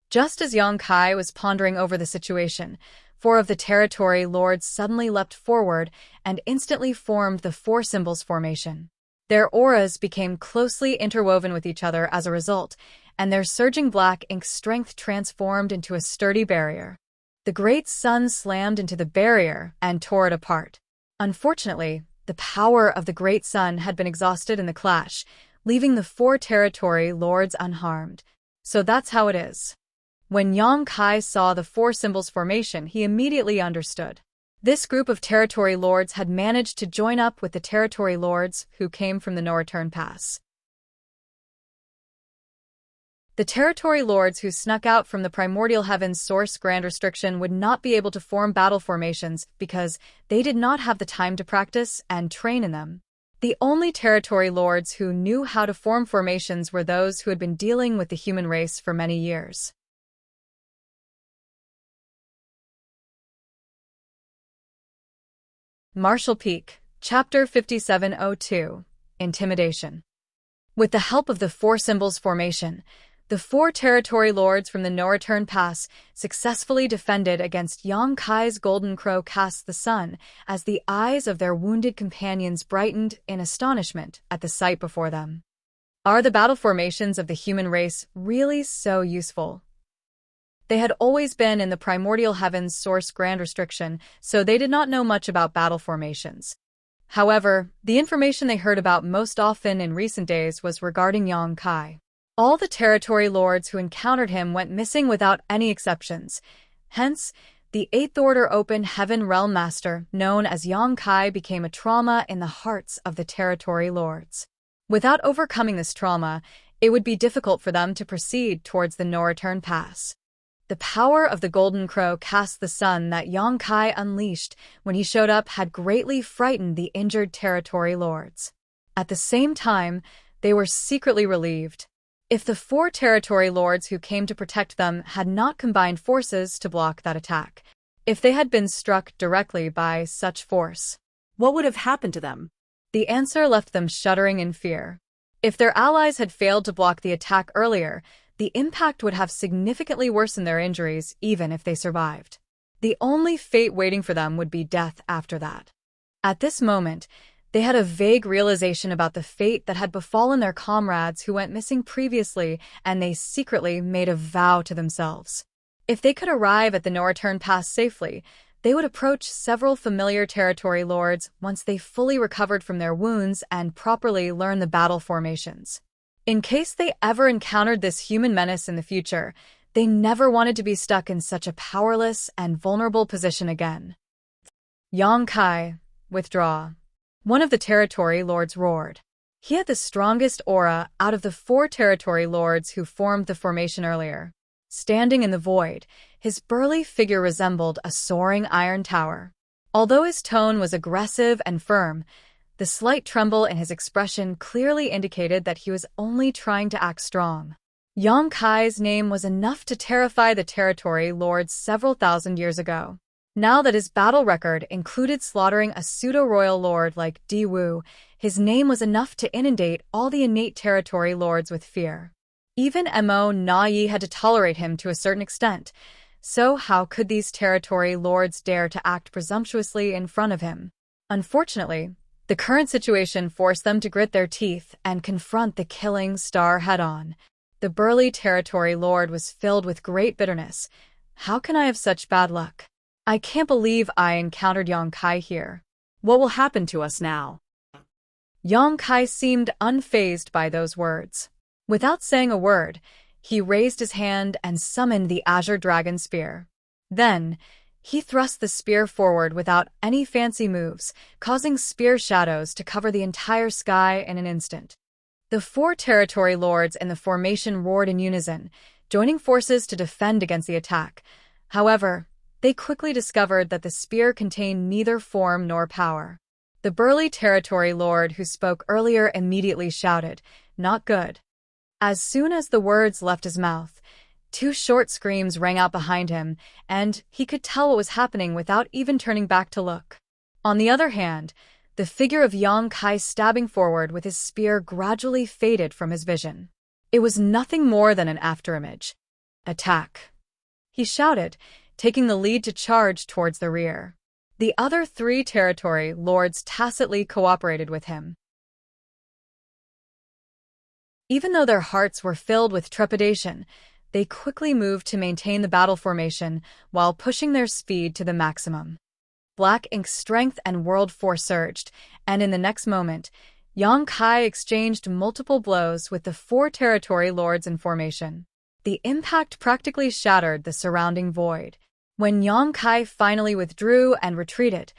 Just as Yang Kai was pondering over the situation, 4 of the territory lords suddenly leapt forward and instantly formed the 4 symbols formation. Their auras became closely interwoven with each other as a result, and their surging black ink strength transformed into a sturdy barrier. The great sun slammed into the barrier and tore it apart. Unfortunately, the power of the great sun had been exhausted in the clash, leaving the 4 territory lords unharmed. So that's how it is. When Yang Kai saw the 4 symbols formation, he immediately understood. This group of territory lords had managed to join up with the territory lords who came from the No Return Pass. The territory lords who snuck out from the primordial heaven's source grand restriction would not be able to form battle formations because they did not have the time to practice and train in them. The only territory lords who knew how to form formations were those who had been dealing with the human race for many years. Martial Peak, Chapter 5702, Intimidation. With the help of the 4 symbols formation, the 4 territory lords from the No Return Pass successfully defended against Yang Kai's golden crow cast the sun as the eyes of their wounded companions brightened in astonishment at the sight before them. Are the battle formations of the human race really so useful? They had always been in the primordial heaven's source grand restriction, so they did not know much about battle formations. However, the information they heard about most often in recent days was regarding Yang Kai. All the territory lords who encountered him went missing without any exceptions. Hence, the 8th Order Open Heaven Realm Master, known as Yang Kai, became a trauma in the hearts of the territory lords. Without overcoming this trauma, it would be difficult for them to proceed towards the No Return Pass. The power of the Golden Crow cast the sun that Yang Kai unleashed when he showed up had greatly frightened the injured territory lords. At the same time, they were secretly relieved. If the 4 territory lords who came to protect them had not combined forces to block that attack, if they had been struck directly by such force, what would have happened to them? The answer left them shuddering in fear. If their allies had failed to block the attack earlier, the impact would have significantly worsened their injuries even if they survived. The only fate waiting for them would be death after that. At this moment, they had a vague realization about the fate that had befallen their comrades who went missing previously, and they secretly made a vow to themselves. If they could arrive at the No Return Pass safely, They would approach several familiar territory lords once they fully recovered from their wounds and properly learned the battle formations. In case they ever encountered this human menace in the future, they never wanted to be stuck in such a powerless and vulnerable position again. Yang Kai, withdraw. One of the territory lords roared. He had the strongest aura out of the 4 territory lords who formed the formation earlier. Standing in the void, his burly figure resembled a soaring iron tower. Although his tone was aggressive and firm, the slight tremble in his expression clearly indicated that he was only trying to act strong. Yang Kai's name was enough to terrify the territory lords several thousand years ago. Now that his battle record included slaughtering a pseudo-royal lord like Di Wu, his name was enough to inundate all the innate territory lords with fear. Even Mo Na Yi had to tolerate him to a certain extent, so how could these territory lords dare to act presumptuously in front of him? Unfortunately, the current situation forced them to grit their teeth and confront the killing star head-on. The burly territory lord was filled with great bitterness. How can I have such bad luck? I can't believe I encountered Yang Kai here. What will happen to us now? Yang Kai seemed unfazed by those words. Without saying a word, he raised his hand and summoned the Azure Dragon Spear. Then, he thrust the spear forward without any fancy moves, causing spear shadows to cover the entire sky in an instant. The 4 territory lords in the formation roared in unison, joining forces to defend against the attack. However, they quickly discovered that the spear contained neither form nor power. The burly territory lord who spoke earlier immediately shouted, "Not good." As soon as the words left his mouth, 2 short screams rang out behind him, and he could tell what was happening without even turning back to look. On the other hand, the figure of Yang Kai stabbing forward with his spear gradually faded from his vision. It was nothing more than an afterimage. "Attack!" he shouted, taking the lead to charge towards the rear. The other 3 territory lords tacitly cooperated with him. Even though their hearts were filled with trepidation, they quickly moved to maintain the battle formation while pushing their speed to the maximum. Black Ink's strength and world force surged, and in the next moment, Yang Kai exchanged multiple blows with the 4 territory lords in formation. The impact practically shattered the surrounding void. When Yang Kai finally withdrew and retreated,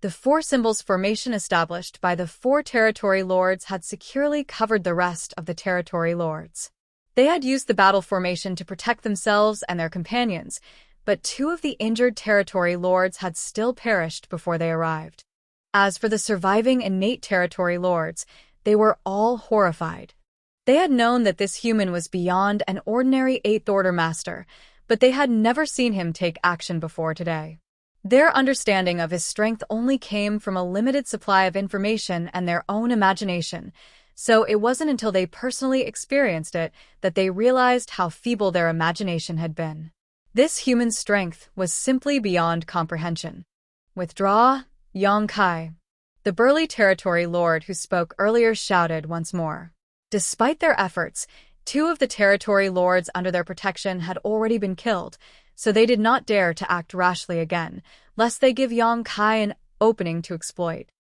the 4 symbols formation established by the 4 territory lords had securely covered the rest of the territory lords. They had used the battle formation to protect themselves and their companions, but 2 of the injured territory lords had still perished before they arrived. As for the surviving innate territory lords, they were all horrified. They had known that this human was beyond an ordinary 8th Order master, but they had never seen him take action before today. Their understanding of his strength only came from a limited supply of information and their own imagination, so it wasn't until they personally experienced it that they realized how feeble their imagination had been. This human strength was simply beyond comprehension. "Withdraw, Yang Kai." The burly territory lord who spoke earlier shouted once more. Despite their efforts, 2 of the territory lords under their protection had already been killed, so they did not dare to act rashly again, lest they give Yang Kai an opening to exploit.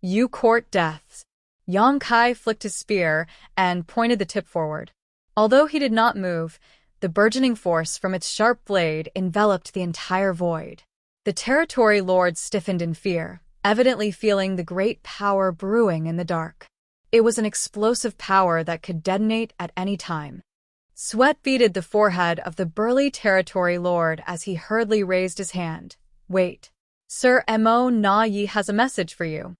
"You court deaths." Yang Kai flicked his spear and pointed the tip forward. Although he did not move, the burgeoning force from its sharp blade enveloped the entire void. The territory lords stiffened in fear, evidently feeling the great power brewing in the dark. It was an explosive power that could detonate at any time. Sweat beaded the forehead of the burly territory lord as he hurriedly raised his hand. "Wait. Sir Mo Na Yi has a message for you."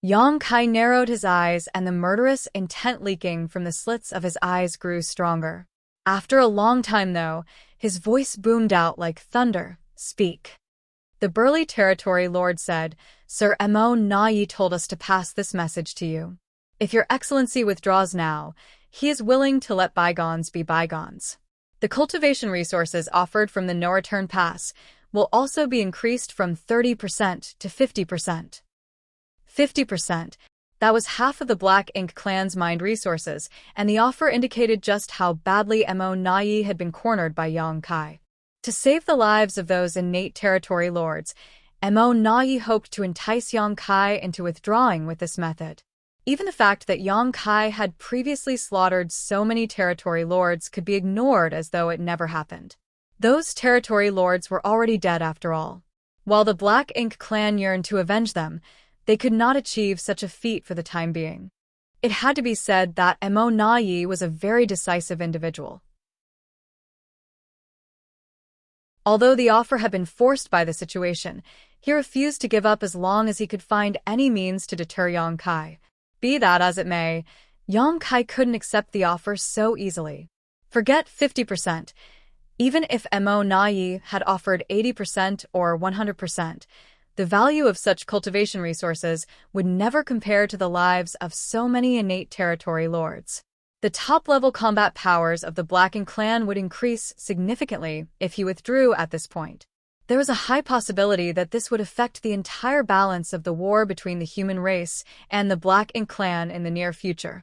Yang Kai narrowed his eyes, and the murderous intent leaking from the slits of his eyes grew stronger. After a long time, though, his voice boomed out like thunder. "Speak." The burly territory lord said, "Sir Mo Na Yi told us to pass this message to you. If your excellency withdraws now, he is willing to let bygones be bygones. The cultivation resources offered from the no-return pass will also be increased from 30% to 50%. 50%. That was half of the Black Ink clan's mined resources, and the offer indicated just how badly Mo Na Yi had been cornered by Yang Kai. To save the lives of those innate territory lords, Mo Nai hoped to entice Yang Kai into withdrawing with this method. Even the fact that Yang Kai had previously slaughtered so many territory lords could be ignored as though it never happened. Those territory lords were already dead after all. While the Black Ink clan yearned to avenge them, they could not achieve such a feat for the time being. It had to be said that Mo Nai was a very decisive individual. Although the offer had been forced by the situation, he refused to give up as long as he could find any means to deter Yang Kai. Be that as it may, Yang Kai couldn't accept the offer so easily. Forget 50%. Even if Mo Nai had offered 80% or 100%, the value of such cultivation resources would never compare to the lives of so many innate territory lords. The top-level combat powers of the Black Ink clan would increase significantly if he withdrew at this point. There was a high possibility that this would affect the entire balance of the war between the human race and the Black Ink clan in the near future.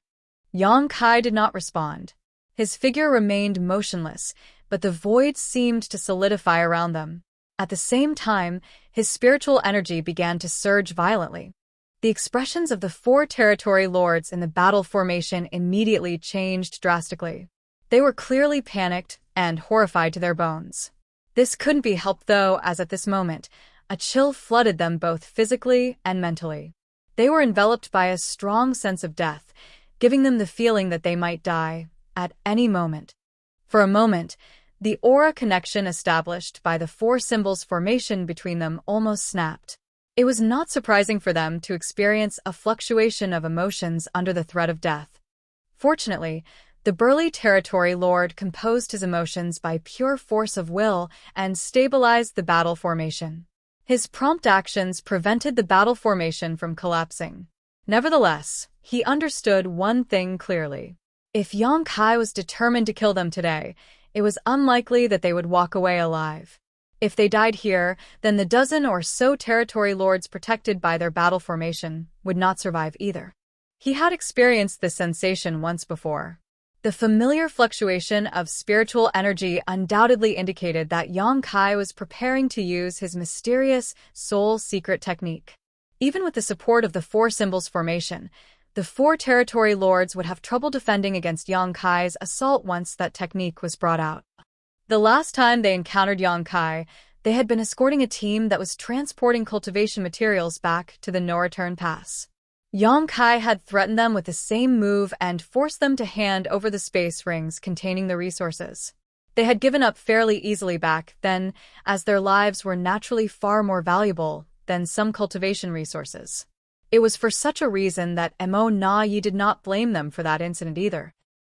Yang Kai did not respond. His figure remained motionless, but the void seemed to solidify around them. At the same time, his spiritual energy began to surge violently. The expressions of the 4 territory lords in the battle formation immediately changed drastically. They were clearly panicked and horrified to their bones. This couldn't be helped though, as at this moment, a chill flooded them both physically and mentally. They were enveloped by a strong sense of death, giving them the feeling that they might die at any moment. For a moment, the aura connection established by the 4 symbols formation between them almost snapped. It was not surprising for them to experience a fluctuation of emotions under the threat of death. Fortunately, the burly territory lord composed his emotions by pure force of will and stabilized the battle formation. His prompt actions prevented the battle formation from collapsing. Nevertheless, he understood one thing clearly. If Yang Kai was determined to kill them today, it was unlikely that they would walk away alive. If they died here, then the dozen or so territory lords protected by their battle formation would not survive either. He had experienced this sensation once before. The familiar fluctuation of spiritual energy undoubtedly indicated that Yang Kai was preparing to use his mysterious soul secret technique. Even with the support of the 4 symbols formation, the 4 territory lords would have trouble defending against Yang Kai's assault once that technique was brought out. The last time they encountered Yang Kai, they had been escorting a team that was transporting cultivation materials back to the no-return pass. Yang Kai had threatened them with the same move and forced them to hand over the space rings containing the resources. They had given up fairly easily back then, as their lives were naturally far more valuable than some cultivation resources. It was for such a reason that Mo Nai did not blame them for that incident either.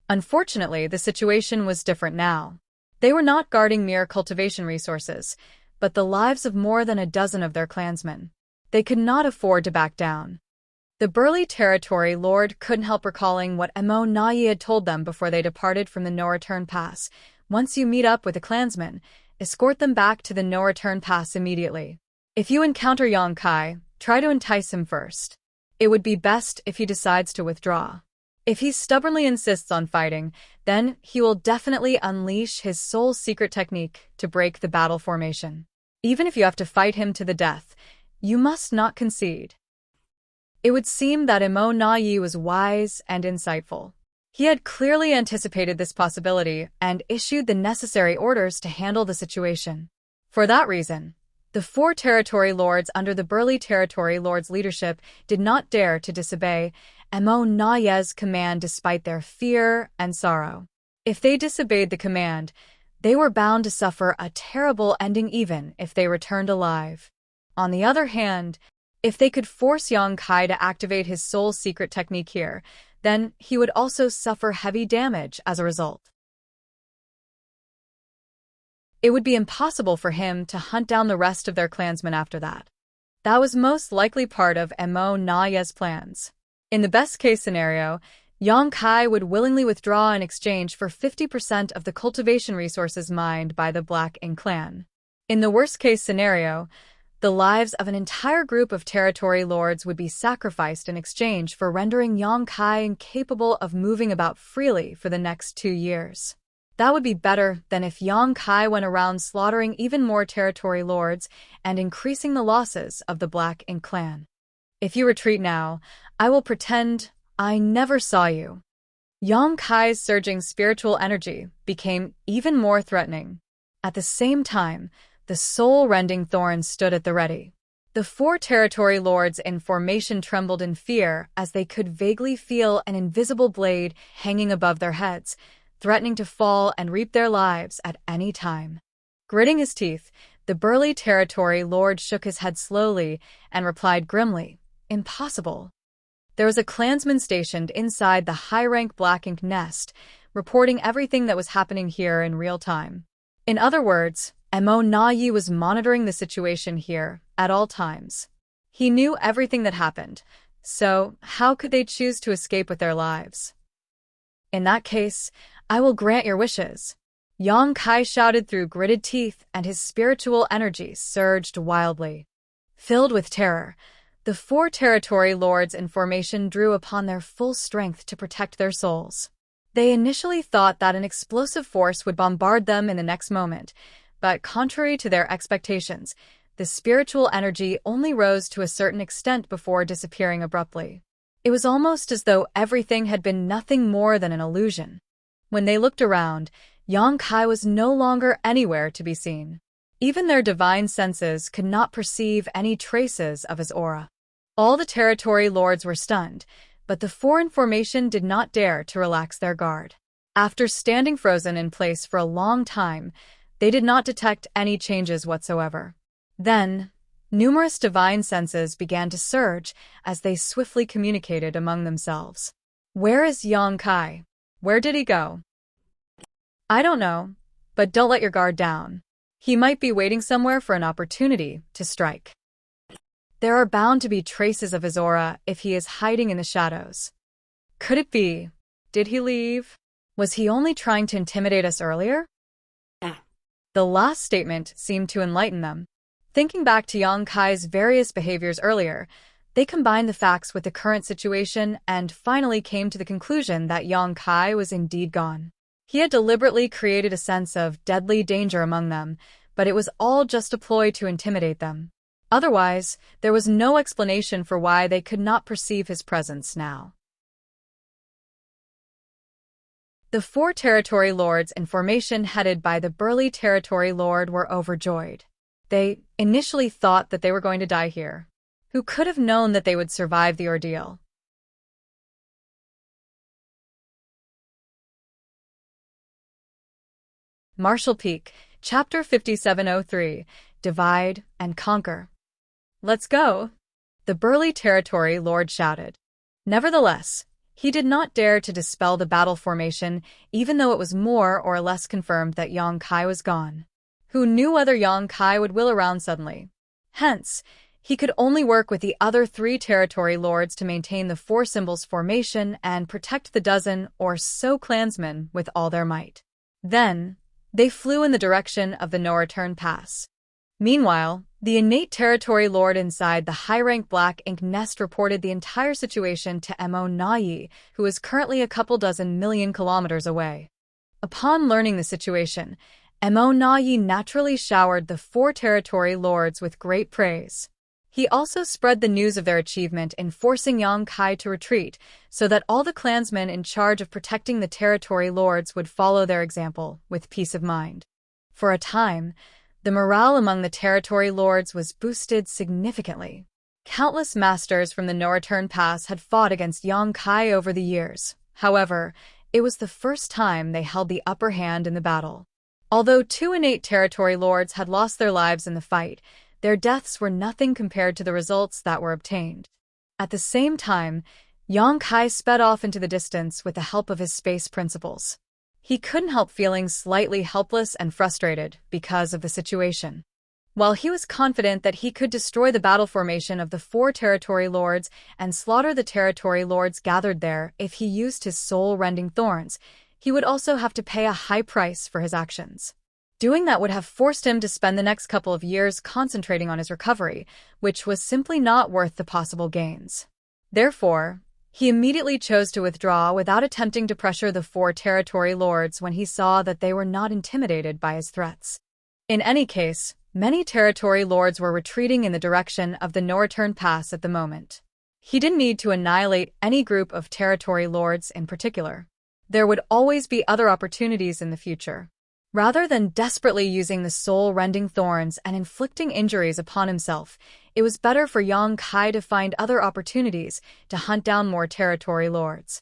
Unfortunately, the situation was different now. They were not guarding mere cultivation resources, but the lives of more than a dozen of their clansmen. They could not afford to back down. The burly territory lord couldn't help recalling what Mo Nai had told them before they departed from the no-return pass. Once you meet up with a clansman, escort them back to the no-return pass immediately. If you encounter Yang Kai, try to entice him first. It would be best if he decides to withdraw. If he stubbornly insists on fighting, then he will definitely unleash his soul secret technique to break the battle formation. Even if you have to fight him to the death, you must not concede. It would seem that Mo Nai was wise and insightful. He had clearly anticipated this possibility and issued the necessary orders to handle the situation. For that reason, the 4 territory lords under the burly territory lord's leadership did not dare to disobey Mo Nai's command despite their fear and sorrow. If they disobeyed the command, they were bound to suffer a terrible ending even if they returned alive. On the other hand, if they could force Yang Kai to activate his soul secret technique here, then he would also suffer heavy damage as a result. It would be impossible for him to hunt down the rest of their clansmen after that. That was most likely part of Mo Nai's plans. In the best-case scenario, Yang Kai would willingly withdraw in exchange for 50% of the cultivation resources mined by the Black Ink clan. In the worst-case scenario, the lives of an entire group of territory lords would be sacrificed in exchange for rendering Yang Kai incapable of moving about freely for the next 2 years. That would be better than if Yang Kai went around slaughtering even more territory lords and increasing the losses of the Black Ink clan. If you retreat now, I will pretend I never saw you. Yang Kai's surging spiritual energy became even more threatening. At the same time, the soul-rending thorns stood at the ready. The 4 territory lords in formation trembled in fear as they could vaguely feel an invisible blade hanging above their heads, threatening to fall and reap their lives at any time. Gritting his teeth, the burly territory lord shook his head slowly and replied grimly, "Impossible." There was a clansman stationed inside the high-rank Black Ink nest, reporting everything that was happening here in real time. In other words, Mo Na-yi was monitoring the situation here at all times. He knew everything that happened, so how could they choose to escape with their lives? In that case, I will grant your wishes. Yang Kai shouted through gritted teeth, and his spiritual energy surged wildly. Filled with terror, the 4 territory lords in formation drew upon their full strength to protect their souls. They initially thought that an explosive force would bombard them in the next moment, but contrary to their expectations, the spiritual energy only rose to a certain extent before disappearing abruptly. It was almost as though everything had been nothing more than an illusion. When they looked around, Yang Kai was no longer anywhere to be seen. Even their divine senses could not perceive any traces of his aura. All the territory lords were stunned, but the 4 in formation did not dare to relax their guard. After standing frozen in place for a long time, they did not detect any changes whatsoever. Then, numerous divine senses began to surge as they swiftly communicated among themselves. "Where is Yang Kai? Where did he go?" "I don't know, but don't let your guard down. He might be waiting somewhere for an opportunity to strike. There are bound to be traces of his aura if he is hiding in the shadows. Could it be? Did he leave? Was he only trying to intimidate us earlier?" The last statement seemed to enlighten them. Thinking back to Yang Kai's various behaviors earlier, they combined the facts with the current situation and finally came to the conclusion that Yang Kai was indeed gone. He had deliberately created a sense of deadly danger among them, but it was all just a ploy to intimidate them. Otherwise, there was no explanation for why they could not perceive his presence now. The 4 territory lords in formation headed by the burly territory lord were overjoyed. They initially thought that they were going to die here. Who could have known that they would survive the ordeal? Marshall Peak, Chapter 5703, Divide and Conquer. "Let's go!" the burly territory lord shouted. Nevertheless, he did not dare to dispel the battle formation, even though it was more or less confirmed that Yang Kai was gone. Who knew whether Yang Kai would wheel around suddenly? Hence, he could only work with the other 3 territory lords to maintain the 4 symbols formation and protect the dozen or so clansmen with all their might. Then, they flew in the direction of the no-return pass. Meanwhile, the innate territory lord inside the high-rank Black Ink nest reported the entire situation to Mo Na-yi, who is currently a couple dozen million kilometers away. Upon learning the situation, Mo Na-yi naturally showered the 4 territory lords with great praise. He also spread the news of their achievement in forcing Yang Kai to retreat, so that all the clansmen in charge of protecting the territory lords would follow their example with peace of mind. For a time, the morale among the territory lords was boosted significantly. Countless masters from the no-return pass had fought against Yang Kai over the years. However, it was the first time they held the upper hand in the battle. Although 2 innate territory lords had lost their lives in the fight, their deaths were nothing compared to the results that were obtained. At the same time, Yang Kai sped off into the distance with the help of his space principles. He couldn't help feeling slightly helpless and frustrated because of the situation. While he was confident that he could destroy the battle formation of the 4 territory lords and slaughter the territory lords gathered there if he used his soul-rending thorns, he would also have to pay a high price for his actions. Doing that would have forced him to spend the next couple of years concentrating on his recovery, which was simply not worth the possible gains. Therefore, He immediately chose to withdraw without attempting to pressure the 4 territory lords when he saw that they were not intimidated by his threats. In any case, many territory lords were retreating in the direction of the no-return pass at the moment. He didn't need to annihilate any group of territory lords in particular. There would always be other opportunities in the future. Rather than desperately using the soul-rending thorns and inflicting injuries upon himself, it was better for Yang Kai to find other opportunities to hunt down more territory lords.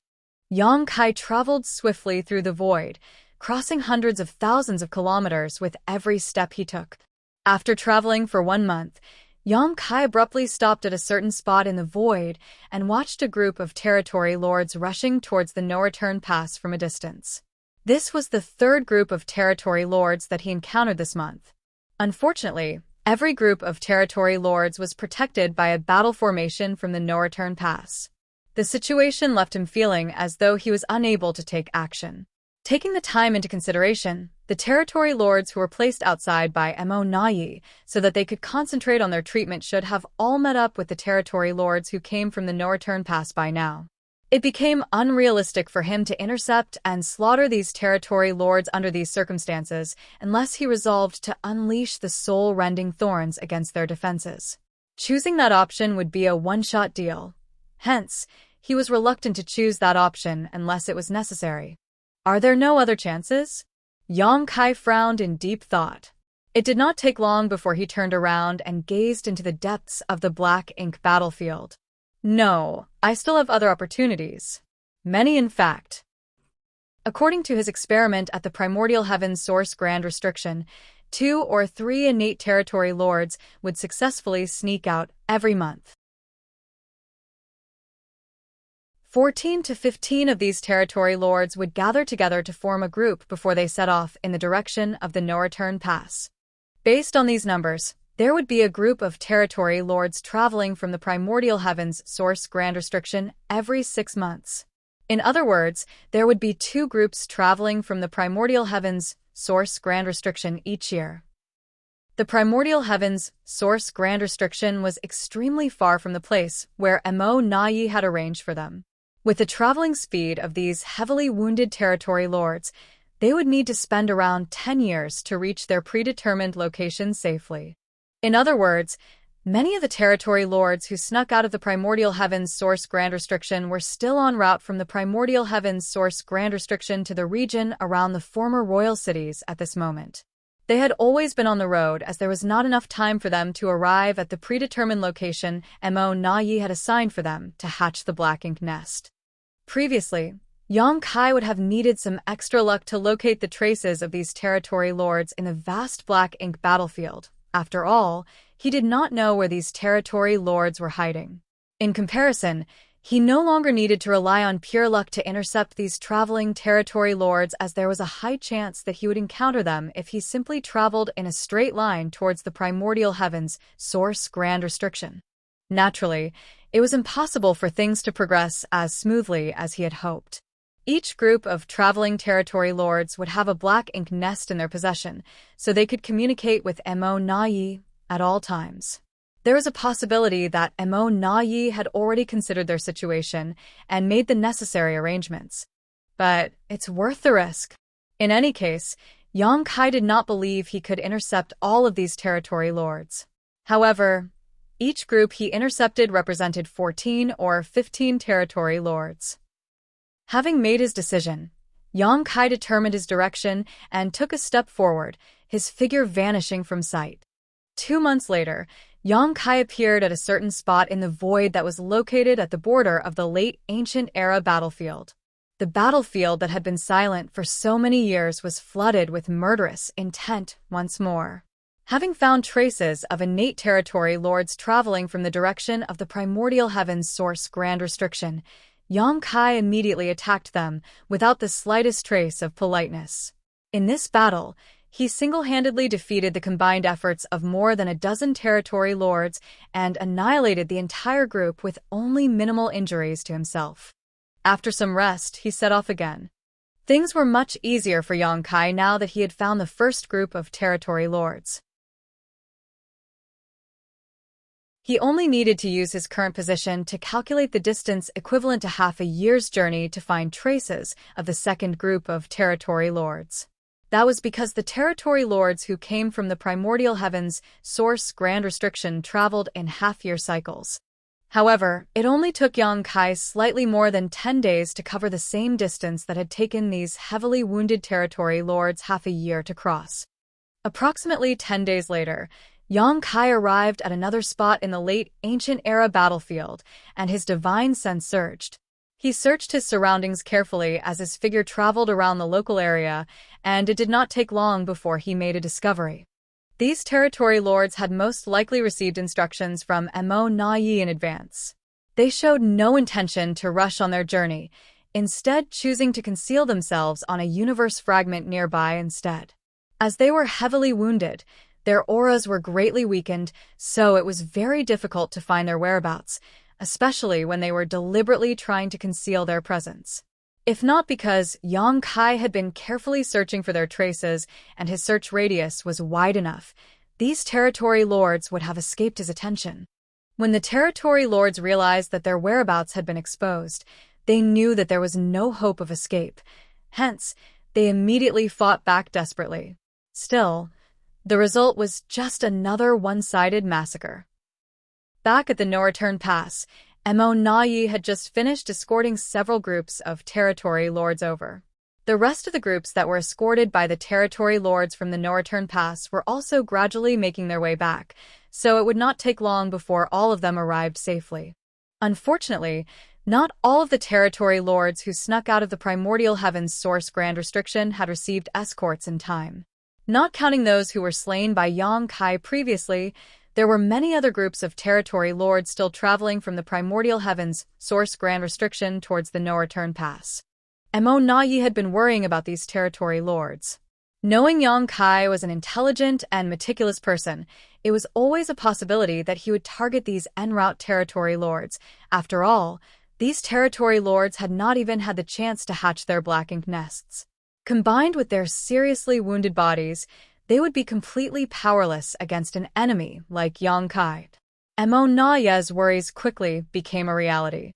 Yang Kai traveled swiftly through the void, crossing hundreds of thousands of kilometers with every step he took. After traveling for 1 month, Yang Kai abruptly stopped at a certain spot in the void and watched a group of territory lords rushing towards the no-return pass from a distance. This was the 3rd group of territory lords that he encountered this month. Unfortunately, every group of territory lords was protected by a battle formation from the no-return pass. The situation left him feeling as though he was unable to take action. Taking the time into consideration, the territory lords who were placed outside by Mo Nayi so that they could concentrate on their treatment should have all met up with the territory lords who came from the no-return pass by now. It became unrealistic for him to intercept and slaughter these territory lords under these circumstances unless he resolved to unleash the soul-rending thorns against their defenses. Choosing that option would be a one-shot deal. Hence, he was reluctant to choose that option unless it was necessary. Are there no other chances? Yang Kai frowned in deep thought. It did not take long before he turned around and gazed into the depths of the black ink battlefield. No, I still have other opportunities. Many, in fact. According to his experiment at the Primordial Heavens Source Grand Restriction, 2 or 3 innate territory lords would successfully sneak out every month. 14 to 15 of these territory lords would gather together to form a group before they set off in the direction of the no-return pass. Based on these numbers, there would be a group of territory lords traveling from the Primordial Heavens Source Grand Restriction every 6 months. In other words, there would be 2 groups traveling from the Primordial Heavens Source Grand Restriction each year. The Primordial Heavens Source Grand Restriction was extremely far from the place where Mo Nayi had arranged for them. With the traveling speed of these heavily wounded territory lords, they would need to spend around 10 years to reach their predetermined location safely. In other words, many of the territory lords who snuck out of the Primordial Heavens Source Grand Restriction were still en route from the Primordial Heavens Source Grand Restriction to the region around the former royal cities at this moment. They had always been on the road as there was not enough time for them to arrive at the predetermined location Mo Nayi had assigned for them to hatch the black ink nest. Previously, Yang Kai would have needed some extra luck to locate the traces of these territory lords in the vast black ink battlefield. After all, he did not know where these territory lords were hiding. In comparison, he no longer needed to rely on pure luck to intercept these traveling territory lords as there was a high chance that he would encounter them if he simply traveled in a straight line towards the Primordial Heavens Source Grand Restriction. Naturally, it was impossible for things to progress as smoothly as he had hoped. Each group of traveling territory lords would have a black ink nest in their possession, so they could communicate with Mo Nayi at all times. There was a possibility that Mo Nayi had already considered their situation and made the necessary arrangements. But it's worth the risk. In any case, Yang Kai did not believe he could intercept all of these territory lords. However, each group he intercepted represented 14 or 15 territory lords. Having made his decision, Yang Kai determined his direction and took a step forward, his figure vanishing from sight. 2 months later, Yang Kai appeared at a certain spot in the void that was located at the border of the late ancient era battlefield. The battlefield that had been silent for so many years was flooded with murderous intent once more. Having found traces of innate territory lords traveling from the direction of the Primordial Heavens Source Grand Restriction, Yang Kai immediately attacked them without the slightest trace of politeness. In this battle, he single-handedly defeated the combined efforts of more than a dozen territory lords and annihilated the entire group with only minimal injuries to himself. After some rest, he set off again. Things were much easier for Yang Kai now that he had found the first group of territory lords. He only needed to use his current position to calculate the distance equivalent to half a year's journey to find traces of the second group of territory lords. That was because the territory lords who came from the primordial heavens source grand restriction traveled in half-year cycles. However, it only took Yang Kai slightly more than 10 days to cover the same distance that had taken these heavily wounded territory lords half a year to cross. Approximately 10 days later, Yang Kai arrived at another spot in the late ancient era battlefield, and his divine sense surged. He searched his surroundings carefully as his figure traveled around the local area, and it did not take long before he made a discovery. These territory lords had most likely received instructions from Mo Na Yi in advance. They showed no intention to rush on their journey, instead choosing to conceal themselves on a universe fragment nearby instead. As they were heavily wounded, their auras were greatly weakened, so it was very difficult to find their whereabouts, especially when they were deliberately trying to conceal their presence. If not because Yang Kai had been carefully searching for their traces and his search radius was wide enough, these territory lords would have escaped his attention. When the territory lords realized that their whereabouts had been exposed, they knew that there was no hope of escape. Hence, they immediately fought back desperately. Still, the result was just another one-sided massacre. Back at the no-return pass, Mo Na Yi had just finished escorting several groups of territory lords over. The rest of the groups that were escorted by the territory lords from the no-return pass were also gradually making their way back, so it would not take long before all of them arrived safely. Unfortunately, not all of the territory lords who snuck out of the primordial heavens source grand restriction had received escorts in time. Not counting those who were slain by Yang Kai previously, there were many other groups of territory lords still traveling from the primordial heavens source grand restriction towards the no-return pass. Mo Na Yi had been worrying about these territory lords. Knowing Yang Kai was an intelligent and meticulous person, it was always a possibility that he would target these en route territory lords. After all, these territory lords had not even had the chance to hatch their black ink nests. Combined with their seriously wounded bodies, they would be completely powerless against an enemy like Yang Kai. Mo Na Yi's worries quickly became a reality.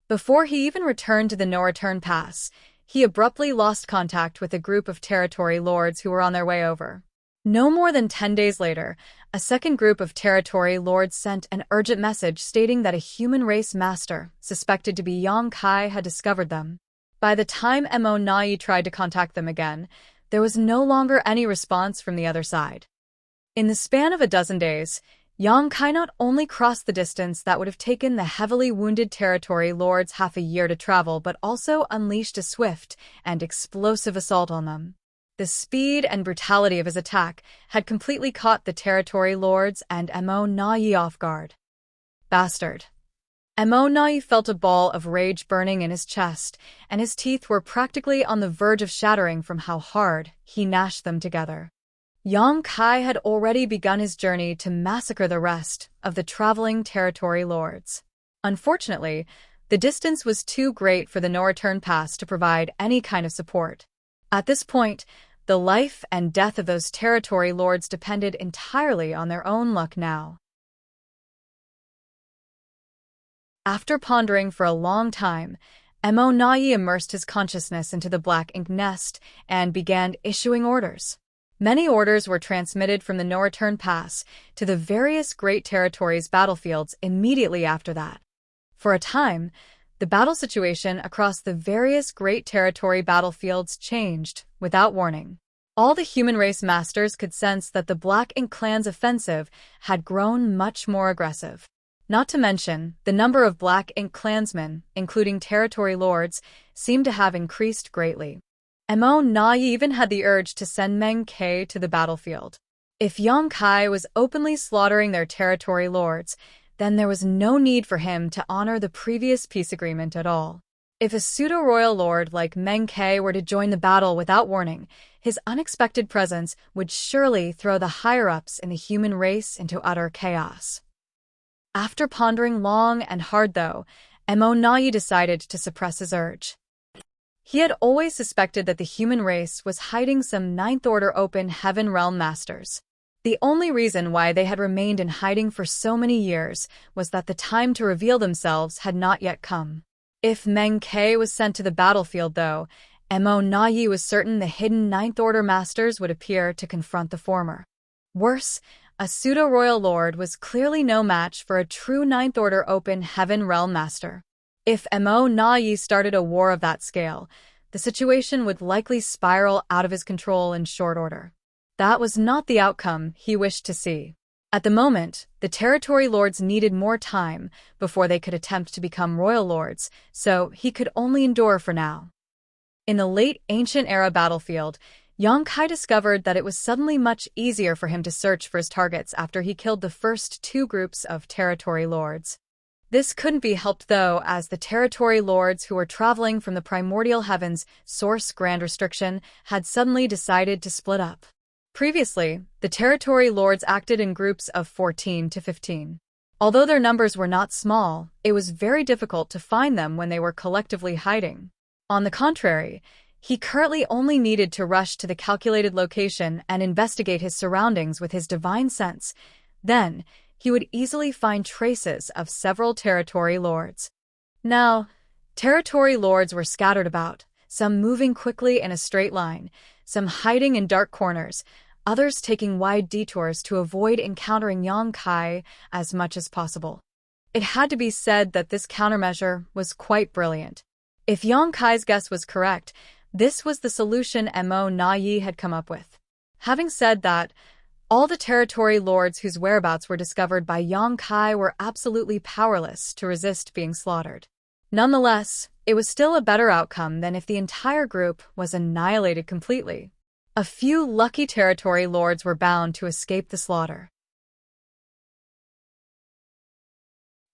Before he even returned to the no-return pass, he abruptly lost contact with a group of territory lords who were on their way over. No more than 10 days later, a second group of territory lords sent an urgent message stating that a human race master, suspected to be Yang Kai, had discovered them. By the time Mo Na Yi tried to contact them again, there was no longer any response from the other side. In the span of a dozen days, Yang Kai not only crossed the distance that would have taken the heavily wounded territory lords half a year to travel, but also unleashed a swift and explosive assault on them. The speed and brutality of his attack had completely caught the territory lords and Mo Na Yi off guard. Bastard. Mo Na Yi felt a ball of rage burning in his chest, and his teeth were practically on the verge of shattering from how hard he gnashed them together. Yang Kai had already begun his journey to massacre the rest of the traveling territory lords. Unfortunately, the distance was too great for the no-return pass to provide any kind of support. At this point, the life and death of those territory lords depended entirely on their own luck now. After pondering for a long time, Mo Na Yi immersed his consciousness into the black ink nest and began issuing orders. Many orders were transmitted from the no-return pass to the various great territories' battlefields immediately after that. For a time, the battle situation across the various great territory battlefields changed without warning. All the human race masters could sense that the Black Ink clan's offensive had grown much more aggressive. Not to mention, the number of Black Ink clansmen, including territory lords, seemed to have increased greatly. Mo Na Yi even had the urge to send Meng Ke to the battlefield. If Yang Kai was openly slaughtering their territory lords, then there was no need for him to honor the previous peace agreement at all. If a pseudo-royal lord like Meng Ke were to join the battle without warning, his unexpected presence would surely throw the higher-ups in the human race into utter chaos. After pondering long and hard, though, Mo Na Yi decided to suppress his urge. He had always suspected that the human race was hiding some Ninth Order open heaven realm masters. The only reason why they had remained in hiding for so many years was that the time to reveal themselves had not yet come. If Meng Ke was sent to the battlefield, though, Mo Na-yi was certain the hidden Ninth Order masters would appear to confront the former. Worse, a pseudo-royal lord was clearly no match for a true Ninth Order open heaven realm master. If Mo Na-yi started a war of that scale, the situation would likely spiral out of his control in short order. That was not the outcome he wished to see. At the moment, the territory lords needed more time before they could attempt to become royal lords, so he could only endure for now. In the late ancient era battlefield, Yang Kai discovered that it was suddenly much easier for him to search for his targets after he killed the first two groups of territory lords. This couldn't be helped, though, as the territory lords who were traveling from the primordial heavens source Grand Restriction had suddenly decided to split up. Previously, the territory lords acted in groups of 14 to 15. Although their numbers were not small, it was very difficult to find them when they were collectively hiding. On the contrary, he currently only needed to rush to the calculated location and investigate his surroundings with his divine sense. Then, he would easily find traces of several territory lords. Now, territory lords were scattered about, some moving quickly in a straight line, some hiding in dark corners, others taking wide detours to avoid encountering Yang Kai as much as possible. It had to be said that this countermeasure was quite brilliant. If Yang Kai's guess was correct, this was the solution Mo Na-yi had come up with. Having said that, all the territory lords whose whereabouts were discovered by Yang Kai were absolutely powerless to resist being slaughtered. Nonetheless, it was still a better outcome than if the entire group was annihilated completely. A few lucky territory lords were bound to escape the slaughter.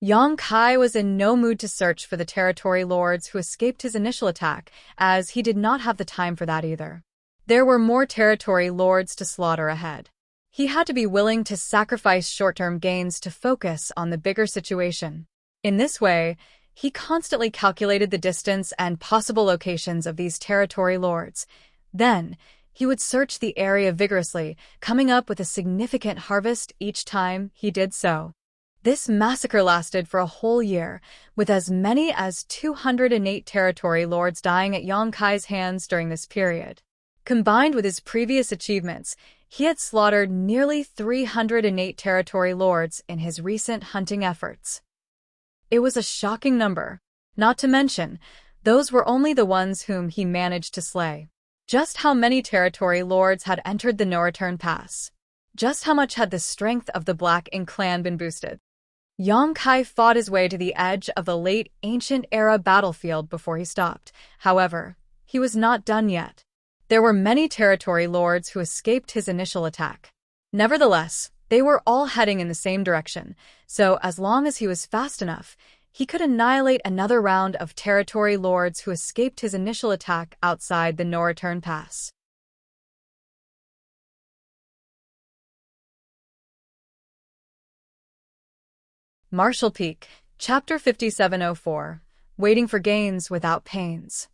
Yang Kai was in no mood to search for the territory lords who escaped his initial attack, as he did not have the time for that either. There were more territory lords to slaughter ahead. He had to be willing to sacrifice short-term gains to focus on the bigger situation. In this way, he constantly calculated the distance and possible locations of these territory lords. Then, he would search the area vigorously, coming up with a significant harvest each time he did so. This massacre lasted for a whole year, with as many as 208 territory lords dying at Yang Kai's hands during this period. Combined with his previous achievements, he had slaughtered nearly 308 territory lords in his recent hunting efforts. It was a shocking number. Not to mention, those were only the ones whom he managed to slay. Just how many territory lords had entered the no-return pass? Just how much had the strength of the Black Ink clan been boosted? Yang Kai fought his way to the edge of the late ancient era battlefield before he stopped. However, he was not done yet. There were many territory lords who escaped his initial attack. Nevertheless, they were all heading in the same direction, so as long as he was fast enough, he could annihilate another round of territory lords who escaped his initial attack outside the no-return pass. Marshall Peak, Chapter 5704, Waiting for Gains Without Pains.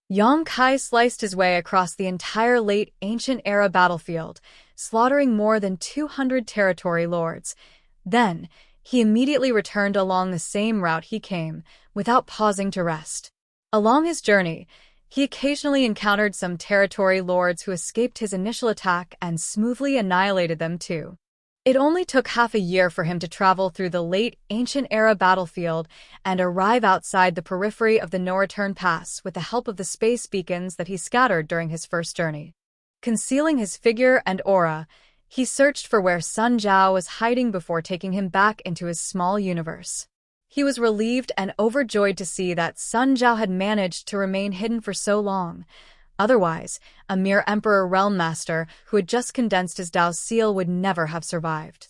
Yang Kai sliced his way across the entire late ancient era battlefield, slaughtering more than 200 territory lords. Then, he immediately returned along the same route he came, without pausing to rest. Along his journey, he occasionally encountered some territory lords who escaped his initial attack and smoothly annihilated them too. It only took half a year for him to travel through the late ancient era battlefield and arrive outside the periphery of the no-return pass with the help of the space beacons that he scattered during his first journey. Concealing his figure and aura, he searched for where Sun Zhao was hiding before taking him back into his small universe. He was relieved and overjoyed to see that Sun Zhao had managed to remain hidden for so long. Otherwise, a mere Emperor Realm Master who had just condensed his Dao seal would never have survived.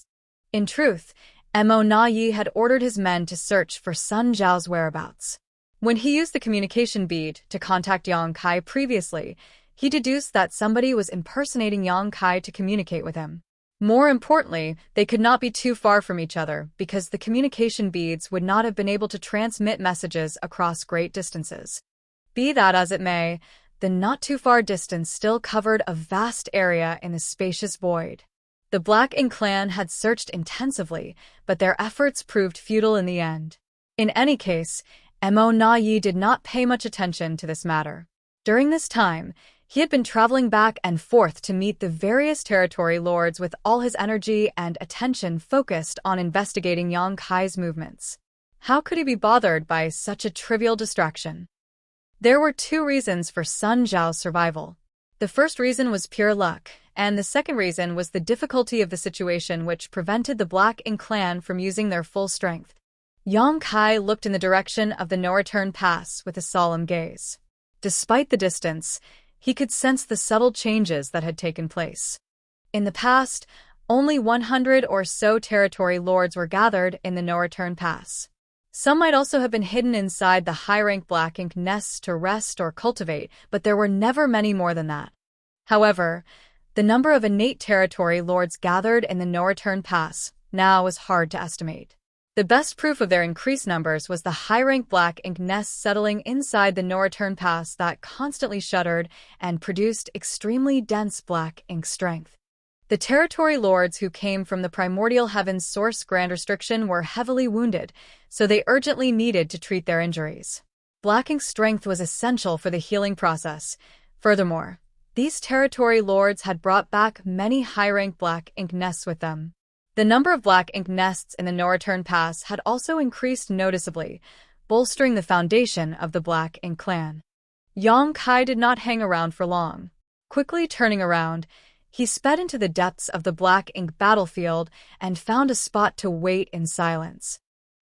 In truth, Mo Na-yi had ordered his men to search for Sun Zhao's whereabouts. When he used the communication bead to contact Yang Kai previously, he deduced that somebody was impersonating Yang Kai to communicate with him. More importantly, they could not be too far from each other because the communication beads would not have been able to transmit messages across great distances. Be that as it may, the not-too-far distance still covered a vast area in the spacious void. The Black Ink clan had searched intensively, but their efforts proved futile in the end. In any case, Mo Na Yi did not pay much attention to this matter. During this time, he had been traveling back and forth to meet the various territory lords with all his energy and attention focused on investigating Yang Kai's movements. How could he be bothered by such a trivial distraction? There were two reasons for Sun Zhao's survival. The first reason was pure luck, and the second reason was the difficulty of the situation which prevented the Black Ink clan from using their full strength. Yang Kai looked in the direction of the no-return pass with a solemn gaze. Despite the distance, he could sense the subtle changes that had taken place. In the past, only 100 or so territory lords were gathered in the no-return pass. Some might also have been hidden inside the high-rank Black Ink nests to rest or cultivate, but there were never many more than that. However, the number of innate territory lords gathered in the no-return pass now was hard to estimate. The best proof of their increased numbers was the high-rank Black Ink nests settling inside the no-return pass that constantly shuddered and produced extremely dense Black Ink strength. The territory lords who came from the primordial heaven's source grand restriction were heavily wounded, so they urgently needed to treat their injuries. Black Ink strength was essential for the healing process. Furthermore, these territory lords had brought back many high-rank Black Ink nests with them. The number of Black Ink nests in the no-return pass had also increased noticeably, bolstering the foundation of the Black Ink clan. Yang Kai did not hang around for long. Quickly turning around, he sped into the depths of the Black Ink battlefield and found a spot to wait in silence.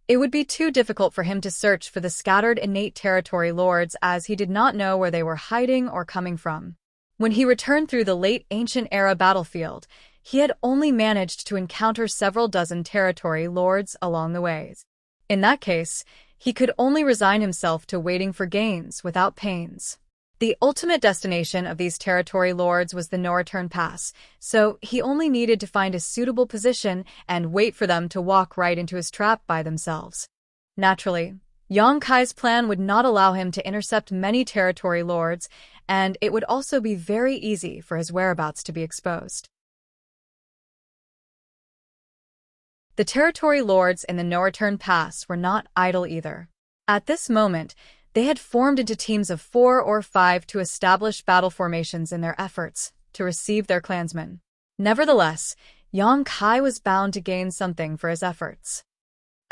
It would be too difficult for him to search for the scattered innate territory lords as he did not know where they were hiding or coming from. When he returned through the late ancient era battlefield, he had only managed to encounter several dozen territory lords along the way. In that case, he could only resign himself to waiting for gains without pains. The ultimate destination of these territory lords was the no-return pass, so he only needed to find a suitable position and wait for them to walk right into his trap by themselves. Naturally, Yang Kai's plan would not allow him to intercept many territory lords, and it would also be very easy for his whereabouts to be exposed. The territory lords in the no-return pass were not idle either. At this moment, they had formed into teams of 4 or 5 to establish battle formations in their efforts to receive their clansmen. Nevertheless, Yang Kai was bound to gain something for his efforts.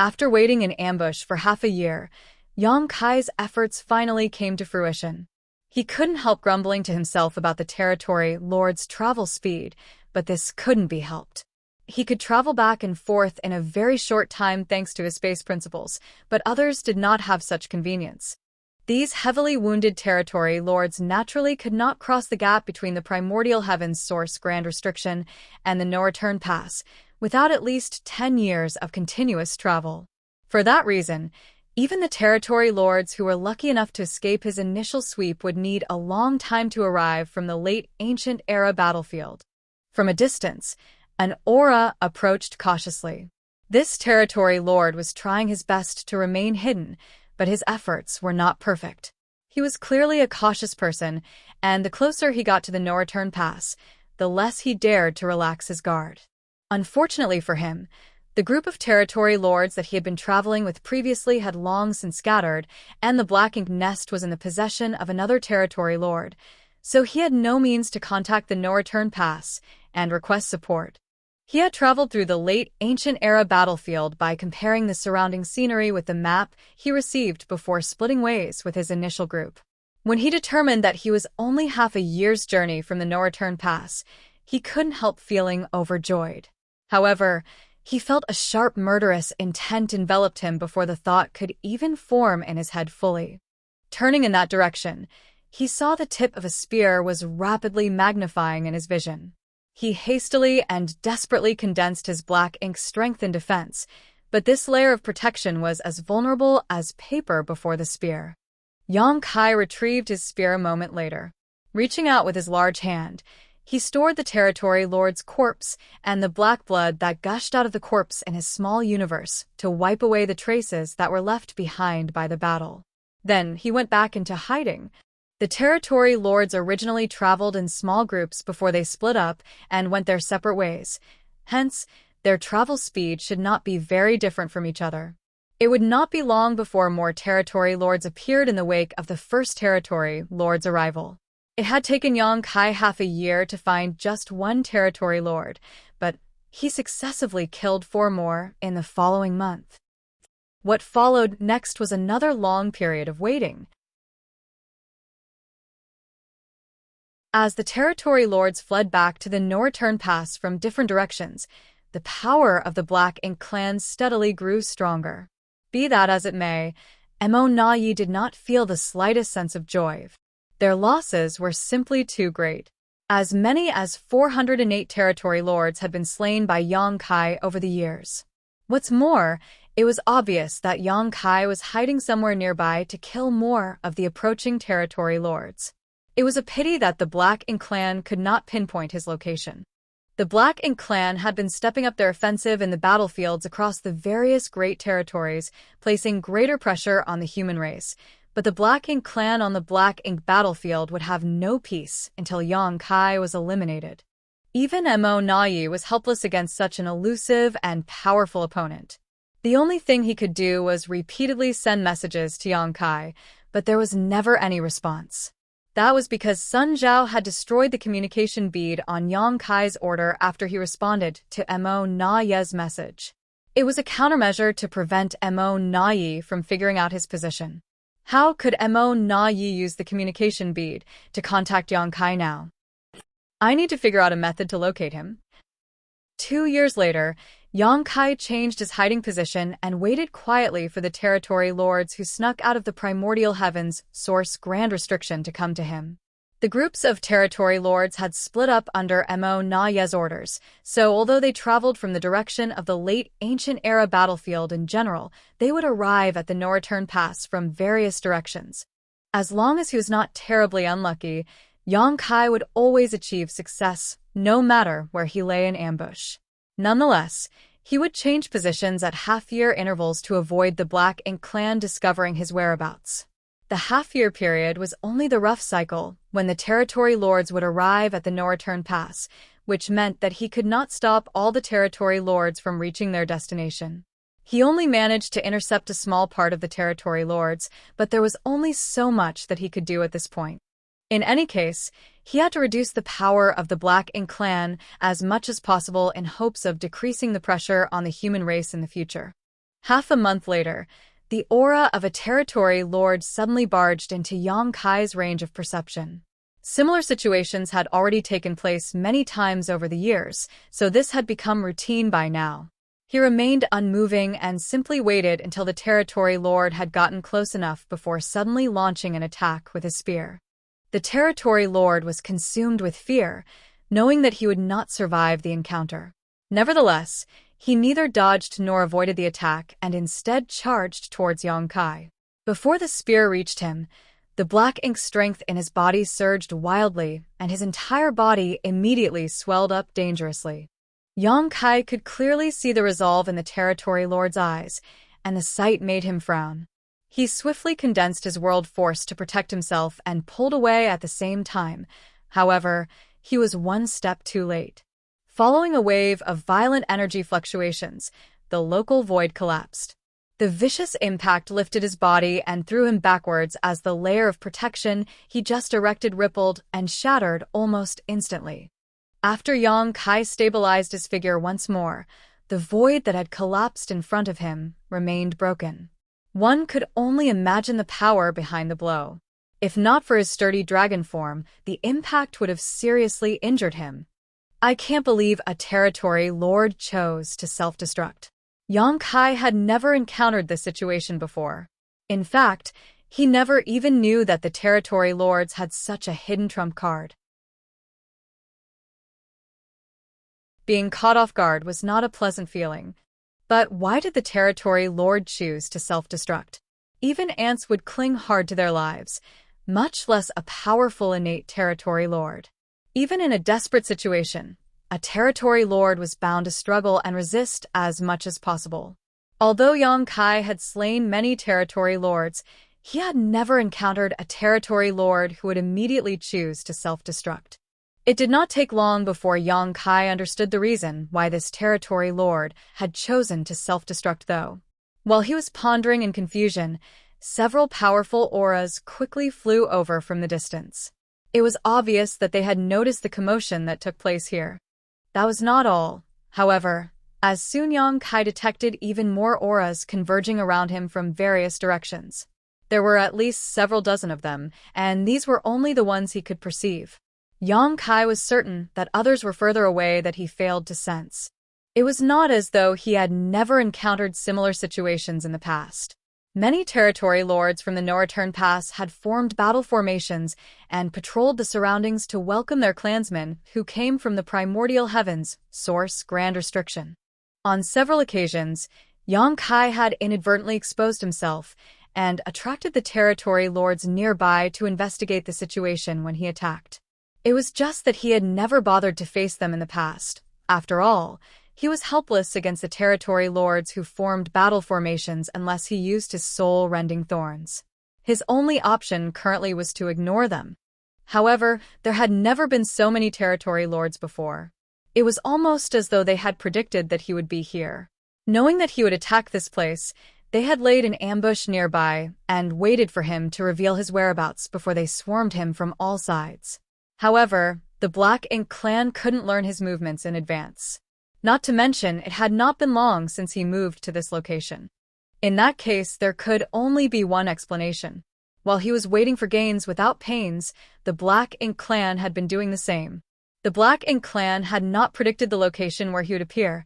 After waiting in ambush for half a year, Yang Kai's efforts finally came to fruition. He couldn't help grumbling to himself about the territory lord's travel speed, but this couldn't be helped. He could travel back and forth in a very short time thanks to his space principles, but others did not have such convenience. These heavily wounded territory lords naturally could not cross the gap between the primordial heaven's source grand restriction and the no-return pass without at least 10 years of continuous travel. For that reason, even the territory lords who were lucky enough to escape his initial sweep would need a long time to arrive from the late ancient era battlefield. From a distance, an aura approached cautiously. This territory lord was trying his best to remain hidden, but his efforts were not perfect. He was clearly a cautious person, and the closer he got to the no-return pass, the less he dared to relax his guard. Unfortunately for him, the group of territory lords that he had been traveling with previously had long since scattered, and the Black Ink nest was in the possession of another territory lord, so he had no means to contact the no-return pass and request support. He had traveled through the late ancient era battlefield by comparing the surrounding scenery with the map he received before splitting ways with his initial group. When he determined that he was only half a year's journey from the no-return pass, he couldn't help feeling overjoyed. However, he felt a sharp murderous intent enveloped him before the thought could even form in his head fully. Turning in that direction, he saw the tip of a spear was rapidly magnifying in his vision. He hastily and desperately condensed his Black Ink strength in defense, but this layer of protection was as vulnerable as paper before the spear. Yang Kai retrieved his spear a moment later. Reaching out with his large hand, he stored the territory lord's corpse and the black blood that gushed out of the corpse in his small universe to wipe away the traces that were left behind by the battle. Then he went back into hiding. The territory lords originally traveled in small groups before they split up and went their separate ways, Hence, their travel speed should not be very different from each other. It would not be long before more territory lords appeared in the wake of the first territory lord's arrival. It had taken Yang Kai half a year to find just one territory lord, but he successively killed 4 more in the following month. What followed next was another long period of waiting. As the territory lords fled back to the no-return pass from different directions, the power of the Black Ink clan steadily grew stronger. Be that as it may, Mo Na Yi did not feel the slightest sense of joy. Their losses were simply too great. As many as 408 territory lords had been slain by Yang Kai over the years. What's more, it was obvious that Yang Kai was hiding somewhere nearby to kill more of the approaching territory lords. It was a pity that the Black Ink clan could not pinpoint his location. The Black Ink clan had been stepping up their offensive in the battlefields across the various great territories, placing greater pressure on the human race. But the Black Ink clan on the Black Ink battlefield would have no peace until Yang Kai was eliminated. Even Mo Na Yi was helpless against such an elusive and powerful opponent. The only thing he could do was repeatedly send messages to Yang Kai, but there was never any response. That was because Sun Zhao had destroyed the communication bead on Yang Kai's order after he responded to Mo Na Yi's message. It was a countermeasure to prevent Mo Na Yi from figuring out his position. How could Mo Na Yi use the communication bead to contact Yang Kai now? I need to figure out a method to locate him. 2 years later, Yang Kai changed his hiding position and waited quietly for the territory lords who snuck out of the primordial heavens source grand restriction to come to him. The groups of territory lords had split up under Mo Na Yi's orders, so although they traveled from the direction of the late ancient era battlefield in general, they would arrive at the no-return pass from various directions. As long as he was not terribly unlucky, Yang Kai would always achieve success, no matter where he lay in ambush. Nonetheless, he would change positions at half-year intervals to avoid the Black Ink clan discovering his whereabouts. The half-year period was only the rough cycle when the territory lords would arrive at the no-return pass, which meant that he could not stop all the territory lords from reaching their destination. He only managed to intercept a small part of the territory lords, but there was only so much that he could do at this point. In any case, he had to reduce the power of the Black Ink clan as much as possible in hopes of decreasing the pressure on the human race in the future. Half a month later, the aura of a territory lord suddenly barged into Yang Kai's range of perception. Similar situations had already taken place many times over the years, so this had become routine by now. He remained unmoving and simply waited until the territory lord had gotten close enough before suddenly launching an attack with his spear. The territory lord was consumed with fear, knowing that he would not survive the encounter. Nevertheless, he neither dodged nor avoided the attack and instead charged towards Yang Kai. Before the spear reached him, the Black Ink strength in his body surged wildly, and his entire body immediately swelled up dangerously. Yang Kai could clearly see the resolve in the territory lord's eyes, and the sight made him frown. He swiftly condensed his world force to protect himself and pulled away at the same time. However, he was one step too late. Following a wave of violent energy fluctuations, the local void collapsed. The vicious impact lifted his body and threw him backwards as the layer of protection he just erected rippled and shattered almost instantly. After Yang Kai stabilized his figure once more, the void that had collapsed in front of him remained broken. One could only imagine the power behind the blow. If not for his sturdy dragon form, the impact would have seriously injured him. I can't believe a territory lord chose to self-destruct. Yang Kai had never encountered this situation before. In fact, he never even knew that the territory lords had such a hidden trump card. Being caught off guard was not a pleasant feeling. But why did the territory lord choose to self-destruct? Even ants would cling hard to their lives, much less a powerful innate territory lord. Even in a desperate situation, a territory lord was bound to struggle and resist as much as possible. Although Yang Kai had slain many territory lords, he had never encountered a territory lord who would immediately choose to self-destruct. It did not take long before Yang Kai understood the reason why this territory lord had chosen to self-destruct though. While he was pondering in confusion, several powerful auras quickly flew over from the distance. It was obvious that they had noticed the commotion that took place here. That was not all, however, as soon Yang Kai detected even more auras converging around him from various directions. There were at least several dozen of them, and these were only the ones he could perceive. Yang Kai was certain that others were further away that he failed to sense. It was not as though he had never encountered similar situations in the past. Many territory lords from the No Return Pass had formed battle formations and patrolled the surroundings to welcome their clansmen who came from the primordial heavens, source Grand Restriction. On several occasions, Yang Kai had inadvertently exposed himself and attracted the territory lords nearby to investigate the situation when he attacked. It was just that he had never bothered to face them in the past. After all, he was helpless against the territory lords who formed battle formations unless he used his soul-rending thorns. His only option currently was to ignore them. However, there had never been so many territory lords before. It was almost as though they had predicted that he would be here. Knowing that he would attack this place, they had laid an ambush nearby and waited for him to reveal his whereabouts before they swarmed him from all sides. However, the Black Ink clan couldn't learn his movements in advance. Not to mention, it had not been long since he moved to this location. In that case, there could only be one explanation. While he was waiting for gains without pains, the Black Ink clan had been doing the same. The Black Ink clan had not predicted the location where he would appear.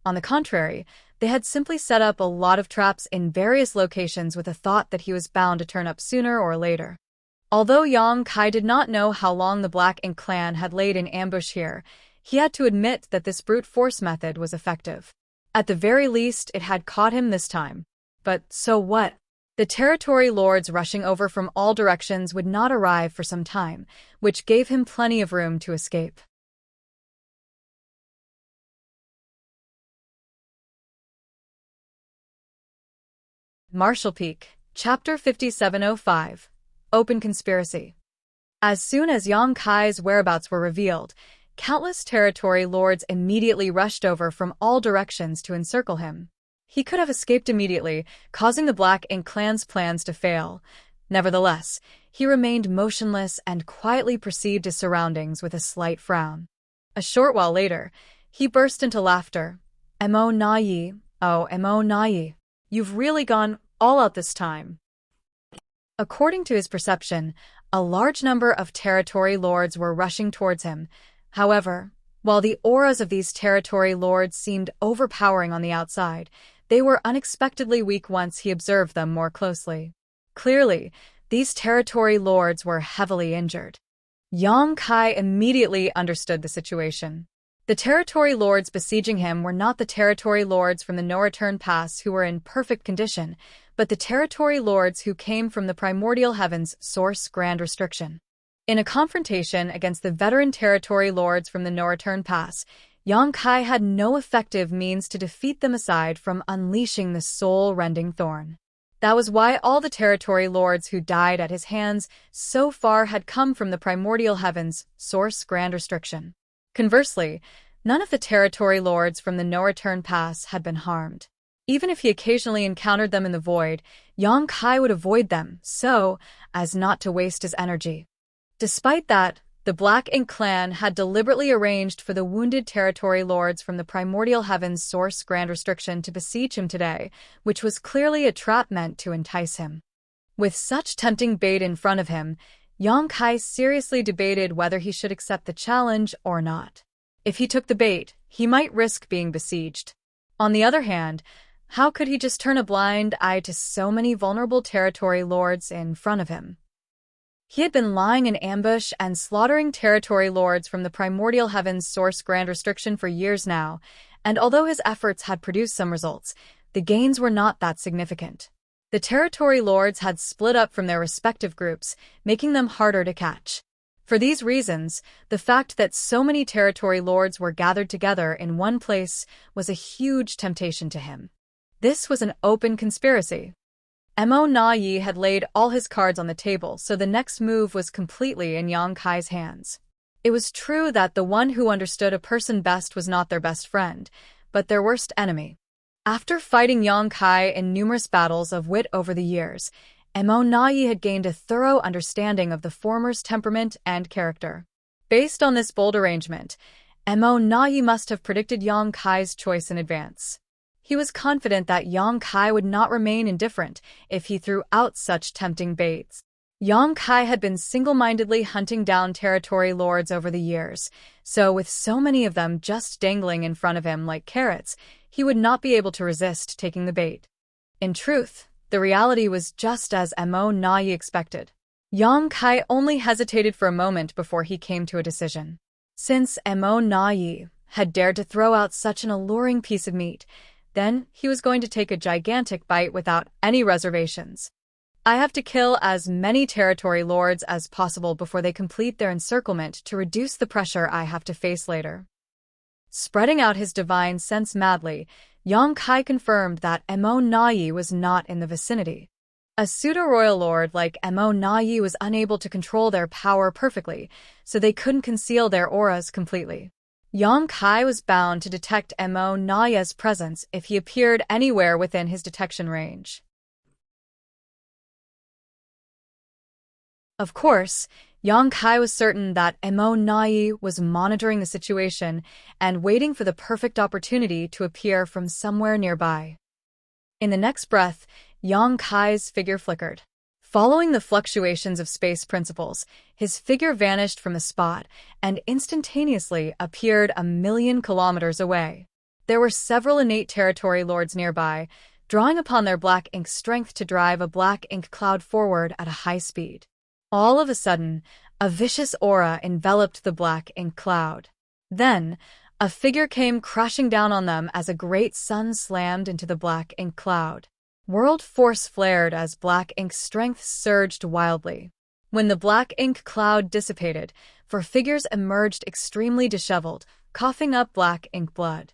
On the contrary, they had simply set up a lot of traps in various locations with a thought that he was bound to turn up sooner or later. Although Yang Kai did not know how long the Black Ink clan had laid in ambush here, he had to admit that this brute force method was effective. At the very least, it had caught him this time. But so what? The territory lords rushing over from all directions would not arrive for some time, which gave him plenty of room to escape. Marshall Peak, Chapter 5705, Open Conspiracy. As soon as Yang Kai's whereabouts were revealed, countless territory lords immediately rushed over from all directions to encircle him. He could have escaped immediately, causing the Black Ink clan's plans to fail. Nevertheless, he remained motionless and quietly perceived his surroundings with a slight frown. A short while later, he burst into laughter. "Mo na yi, oh mo na yi. You've really gone all out this time." According to his perception, a large number of territory lords were rushing towards him. However, while the auras of these territory lords seemed overpowering on the outside, they were unexpectedly weak once he observed them more closely. Clearly, these territory lords were heavily injured. Yang Kai immediately understood the situation. The territory lords besieging him were not the territory lords from the No Return Pass who were in perfect condition, but the territory lords who came from the primordial heavens source Grand Restriction. In a confrontation against the veteran territory lords from the No Return Pass, Yang Kai had no effective means to defeat them aside from unleashing the soul-rending thorn. That was why all the territory lords who died at his hands so far had come from the primordial heavens, source Grand Restriction. Conversely, none of the territory lords from the No Return Pass had been harmed. Even if he occasionally encountered them in the void, Yang Kai would avoid them so as not to waste his energy. Despite that, the Black Ink clan had deliberately arranged for the wounded territory lords from the primordial heavens source Grand Restriction to besiege him today, which was clearly a trap meant to entice him. With such tempting bait in front of him, Yang Kai seriously debated whether he should accept the challenge or not. If he took the bait, he might risk being besieged. On the other hand, how could he just turn a blind eye to so many vulnerable territory lords in front of him? He had been lying in ambush and slaughtering territory lords from the primordial heavens source Grand Restriction for years now, and although his efforts had produced some results, the gains were not that significant. The territory lords had split up from their respective groups, making them harder to catch. For these reasons, the fact that so many territory lords were gathered together in one place was a huge temptation to him. This was an open conspiracy. Mo Na Yi had laid all his cards on the table, so the next move was completely in Yang Kai's hands. It was true that the one who understood a person best was not their best friend, but their worst enemy. After fighting Yang Kai in numerous battles of wit over the years, Mo Nai had gained a thorough understanding of the former's temperament and character. Based on this bold arrangement, Mo Nai must have predicted Yang Kai's choice in advance. He was confident that Yang Kai would not remain indifferent if he threw out such tempting baits. Yang Kai had been single-mindedly hunting down territory lords over the years, so with so many of them just dangling in front of him like carrots, he would not be able to resist taking the bait. In truth, the reality was just as Mo Nai expected. Yang Kai only hesitated for a moment before he came to a decision. Since Mo Nai had dared to throw out such an alluring piece of meat, then he was going to take a gigantic bite without any reservations. I have to kill as many territory lords as possible before they complete their encirclement to reduce the pressure I have to face later. Spreading out his divine sense madly, Yang Kai confirmed that Mo Nai was not in the vicinity. A pseudo-royal lord like Mo Nai was unable to control their power perfectly, so they couldn't conceal their auras completely. Yang Kai was bound to detect Mo Nai's presence if he appeared anywhere within his detection range. Of course, Yang Kai was certain that Mo Nai was monitoring the situation and waiting for the perfect opportunity to appear from somewhere nearby. In the next breath, Yang Kai's figure flickered. Following the fluctuations of space principles, his figure vanished from the spot and instantaneously appeared 1,000,000 kilometers away. There were several innate territory lords nearby, drawing upon their black ink strength to drive a black ink cloud forward at a high speed. All of a sudden, a vicious aura enveloped the black ink cloud. Then, a figure came crashing down on them as a great sun slammed into the black ink cloud. World force flared as black ink strength surged wildly. When the black ink cloud dissipated, four figures emerged extremely disheveled, coughing up black ink blood.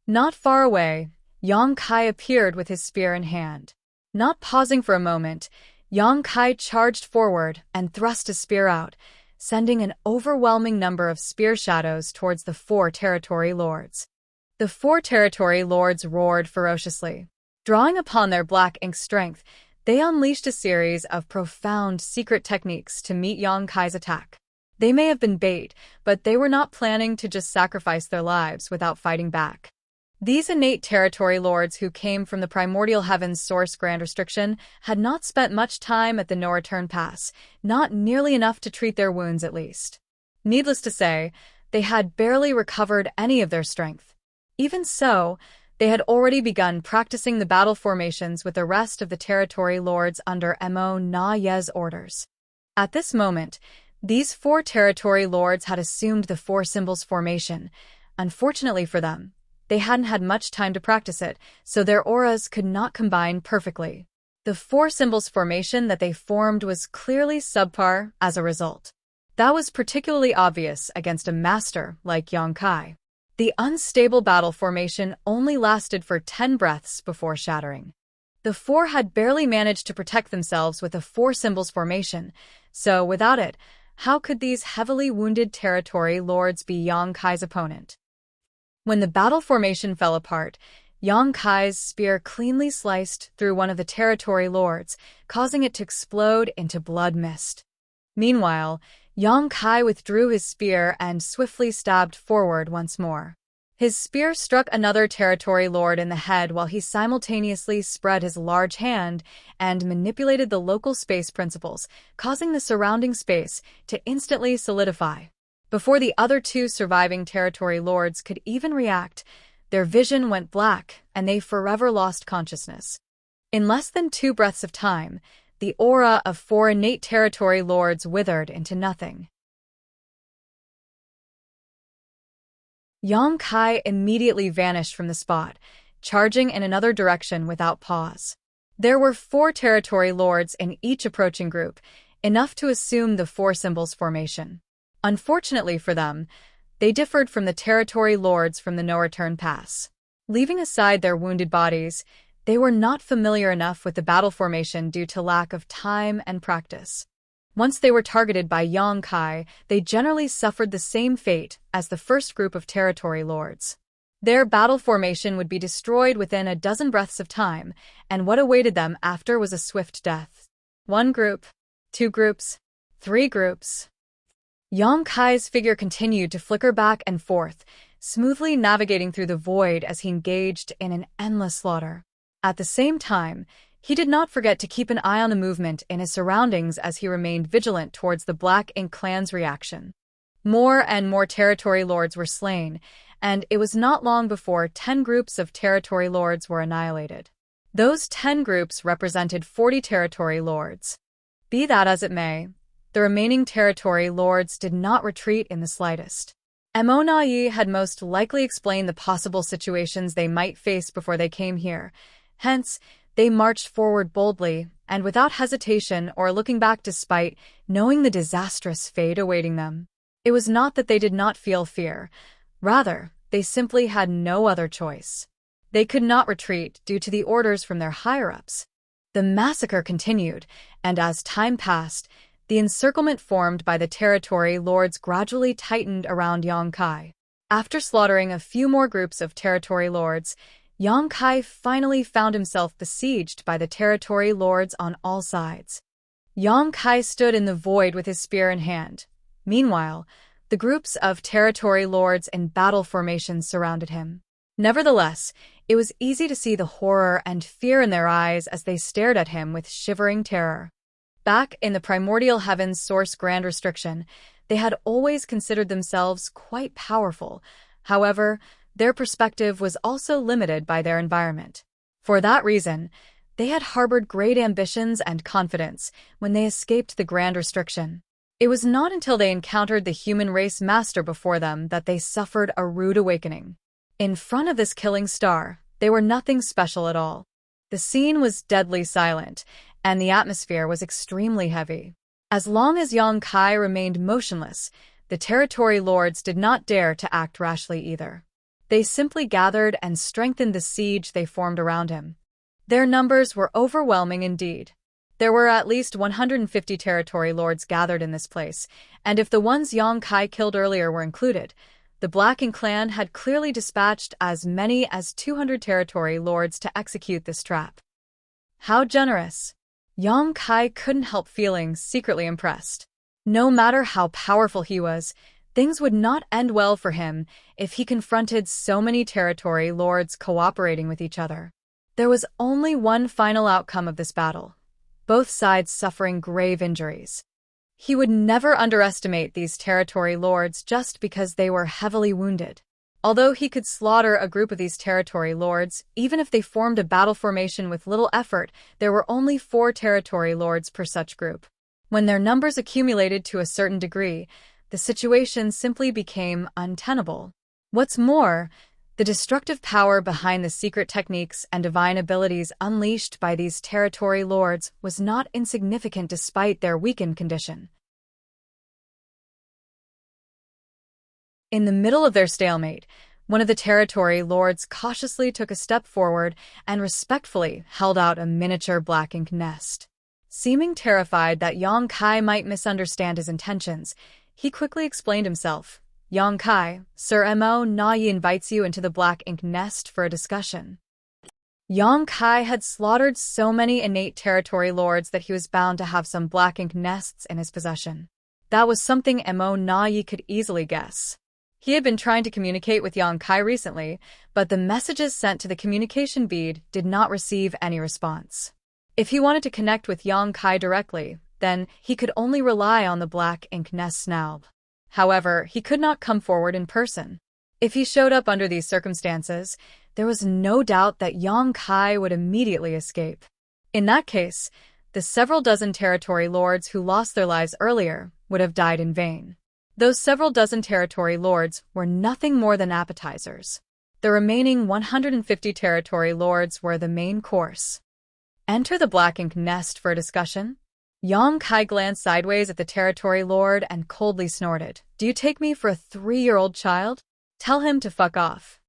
Not far away, Yang Kai appeared with his spear in hand. Not pausing for a moment, Yang Kai charged forward and thrust his spear out, sending an overwhelming number of spear shadows towards the 4 territory lords. The 4 territory lords roared ferociously. Drawing upon their black ink strength, they unleashed a series of profound secret techniques to meet Yang Kai's attack. They may have been bait, but they were not planning to just sacrifice their lives without fighting back. These innate territory lords who came from the primordial heavens source Grand Restriction had not spent much time at the no-return pass, not nearly enough to treat their wounds at least. Needless to say, they had barely recovered any of their strength. Even so, they had already begun practicing the battle formations with the rest of the territory lords under Mo Nai's orders. At this moment, these 4 territory lords had assumed the 4 symbols formation. Unfortunately for them, they hadn't had much time to practice it, so their auras could not combine perfectly. The 4 symbols formation that they formed was clearly subpar as a result. That was particularly obvious against a master like Yang Kai. The unstable battle formation only lasted for 10 breaths before shattering. The 4 had barely managed to protect themselves with a 4 symbols formation, so without it, how could these heavily wounded territory lords be Yang Kai's opponent? When the battle formation fell apart, Yang Kai's spear cleanly sliced through one of the territory lords, causing it to explode into blood mist. Meanwhile, Yang Kai withdrew his spear and swiftly stabbed forward once more. His spear struck another territory lord in the head while he simultaneously spread his large hand and manipulated the local space principles, causing the surrounding space to instantly solidify. Before the other 2 surviving territory lords could even react, their vision went black and they forever lost consciousness. In less than 2 breaths of time, the aura of 4 innate territory lords withered into nothing. Yang Kai immediately vanished from the spot, charging in another direction without pause. There were 4 territory lords in each approaching group, enough to assume the 4 symbols formation. Unfortunately for them, they differed from the territory lords from the no-return pass. Leaving aside their wounded bodies, they were not familiar enough with the battle formation due to lack of time and practice. Once they were targeted by Yang Kai, they generally suffered the same fate as the first group of territory lords. Their battle formation would be destroyed within a dozen breaths of time, and what awaited them after was a swift death. 1 group, 2 groups, 3 groups. Yang Kai's figure continued to flicker back and forth, smoothly navigating through the void as he engaged in an endless slaughter. At the same time, he did not forget to keep an eye on the movement in his surroundings as he remained vigilant towards the Black Ink clan's reaction. More and more territory lords were slain, and it was not long before 10 groups of territory lords were annihilated. Those 10 groups represented 40 territory lords. Be that as it may, the remaining territory lords did not retreat in the slightest. Mo Na-yi had most likely explained the possible situations they might face before they came here. Hence, they marched forward boldly, and without hesitation or looking back despite knowing the disastrous fate awaiting them. It was not that they did not feel fear. Rather, they simply had no other choice. They could not retreat due to the orders from their higher-ups. The massacre continued, and as time passed, the encirclement formed by the territory lords gradually tightened around Yang Kai. After slaughtering a few more groups of territory lords, Yang Kai finally found himself besieged by the territory lords on all sides. Yang Kai stood in the void with his spear in hand. Meanwhile, the groups of territory lords in battle formations surrounded him. Nevertheless, it was easy to see the horror and fear in their eyes as they stared at him with shivering terror. Back in the primordial heavens source grand restriction, they had always considered themselves quite powerful. However, their perspective was also limited by their environment. For that reason, they had harbored great ambitions and confidence when they escaped the grand restriction. It was not until they encountered the human race master before them that they suffered a rude awakening. In front of this killing star, they were nothing special at all. The scene was deadly silent, and the atmosphere was extremely heavy. As long as Yang Kai remained motionless, the territory lords did not dare to act rashly either. They simply gathered and strengthened the siege they formed around him. Their numbers were overwhelming indeed. There were at least 150 territory lords gathered in this place, and if the ones Yang Kai killed earlier were included, the Black Ink clan had clearly dispatched as many as 200 territory lords to execute this trap. How generous! Yang Kai couldn't help feeling secretly impressed. No matter how powerful he was, things would not end well for him if he confronted so many territory lords cooperating with each other. There was only one final outcome of this battle, both sides suffering grave injuries. He would never underestimate these territory lords just because they were heavily wounded. Although he could slaughter a group of these territory lords, even if they formed a battle formation with little effort, there were only 4 territory lords per such group. When their numbers accumulated to a certain degree, the situation simply became untenable. What's more, the destructive power behind the secret techniques and divine abilities unleashed by these territory lords was not insignificant despite their weakened condition. In the middle of their stalemate, one of the territory lords cautiously took a step forward and respectfully held out a miniature black ink nest. Seeming terrified that Yang Kai might misunderstand his intentions, he quickly explained himself. Yang Kai, Sir Mo Na-yi invites you into the black ink nest for a discussion. Yang Kai had slaughtered so many innate territory lords that he was bound to have some black ink nests in his possession. That was something Mo Na-yi could easily guess. He had been trying to communicate with Yang Kai recently, but the messages sent to the communication bead did not receive any response. If he wanted to connect with Yang Kai directly, then he could only rely on the black ink nest now. However, he could not come forward in person. If he showed up under these circumstances, there was no doubt that Yang Kai would immediately escape. In that case, the several dozen territory lords who lost their lives earlier would have died in vain. Those several dozen territory lords were nothing more than appetizers. The remaining 150 territory lords were the main course. Enter the black ink nest for a discussion? Yang Kai glanced sideways at the territory lord and coldly snorted. Do you take me for a 3-year-old child? Tell him to fuck off.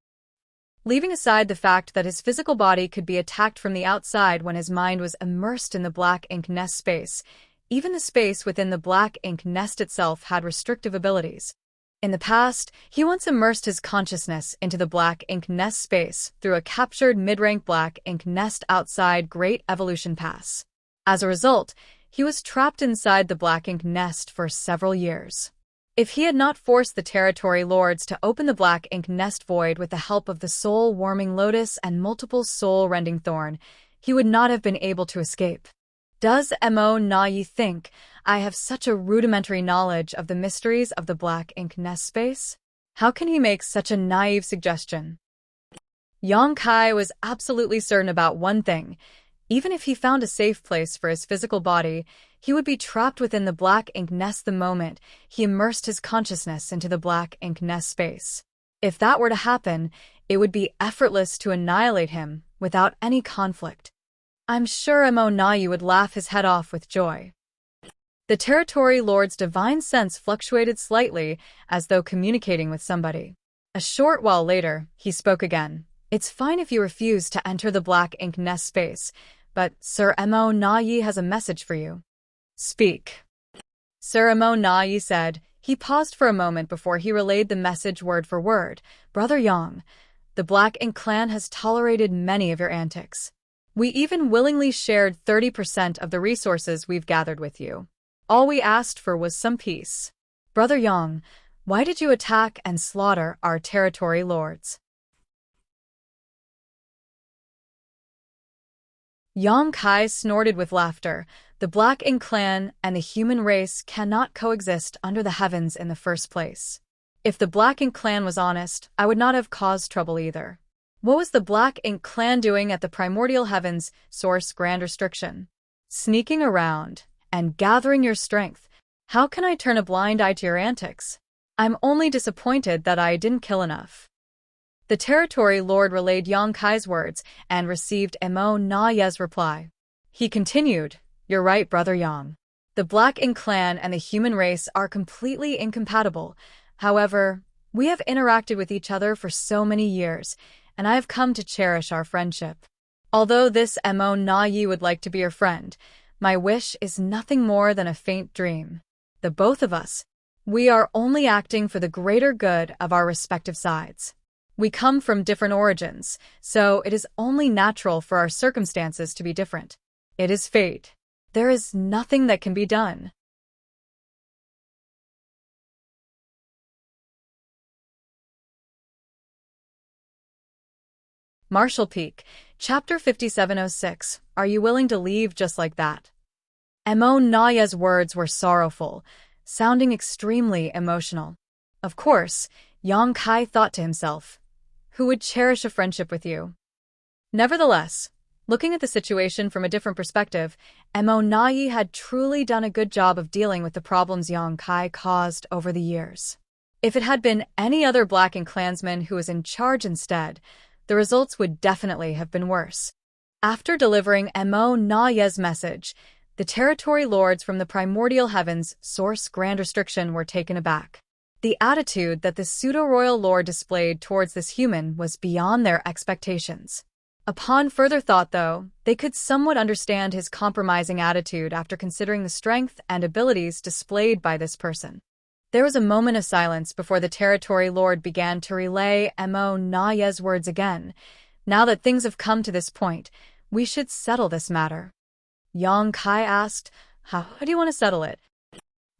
Leaving aside the fact that his physical body could be attacked from the outside when his mind was immersed in the black ink nest space, Even the space within the black ink nest itself had restrictive abilities. In the past, he once immersed his consciousness into the black ink nest space through a captured mid-rank black ink nest outside Great Evolution Pass. As a result, he was trapped inside the black ink nest for several years. If he had not forced the territory lords to open the black ink nest void with the help of the soul-warming lotus and multiple soul-rending thorn, he would not have been able to escape. Does Mo Na-yi think I have such a rudimentary knowledge of the mysteries of the black ink nest space? How can he make such a naive suggestion? Yang Kai was absolutely certain about one thing. Even if he found a safe place for his physical body, he would be trapped within the black ink nest the moment he immersed his consciousness into the black ink nest space. If that were to happen, it would be effortless to annihilate him without any conflict. I'm sure Mo Na-yi would laugh his head off with joy. The territory lord's divine sense fluctuated slightly, as though communicating with somebody. A short while later, he spoke again. It's fine if you refuse to enter the black ink nest space, but Sir Mo Na-yi has a message for you. Speak. Sir Mo Na-yi said. He paused for a moment before he relayed the message word for word. Brother Yang, the black ink clan has tolerated many of your antics. We even willingly shared 30% of the resources we've gathered with you. All we asked for was some peace. Brother Yang, why did you attack and slaughter our territory lords? Yang Kai snorted with laughter. The Black Ink clan and the human race cannot coexist under the heavens in the first place. If the Black Ink clan was honest, I would not have caused trouble either. What was the Black Ink clan doing at the primordial heavens source grand restriction? Sneaking around and gathering your strength. How can I turn a blind eye to your antics? I'm only disappointed that I didn't kill enough. The territory lord relayed Yang Kai's words and received Mo Na-yi's reply. He continued, You're right, Brother Yang. The Black Ink clan and the human race are completely incompatible. However, we have interacted with each other for so many years, and I have come to cherish our friendship. Although this Mo Na-yi would like to be your friend, my wish is nothing more than a faint dream. The both of us, we are only acting for the greater good of our respective sides. We come from different origins, so it is only natural for our circumstances to be different. It is fate. There is nothing that can be done. Marshall Peak, Chapter 5706. Are you willing to leave just like that? Mo Na-yi's words were sorrowful, sounding extremely emotional. Of course, Yang Kai thought to himself, who would cherish a friendship with you? Nevertheless, looking at the situation from a different perspective, Mo Na-yi had truly done a good job of dealing with the problems Yang Kai caused over the years. If it had been any other Black Ink clansman who was in charge instead, the results would definitely have been worse. After delivering Mo Na-yi's message, the territory lords from the primordial heavens source grand restriction were taken aback. The attitude that the pseudo-royal lord displayed towards this human was beyond their expectations. Upon further thought, though, they could somewhat understand his compromising attitude after considering the strength and abilities displayed by this person. There was a moment of silence before the territory lord began to relay Mo Na-yi's words again. Now that things have come to this point, we should settle this matter. Yang Kai asked, How do you want to settle it?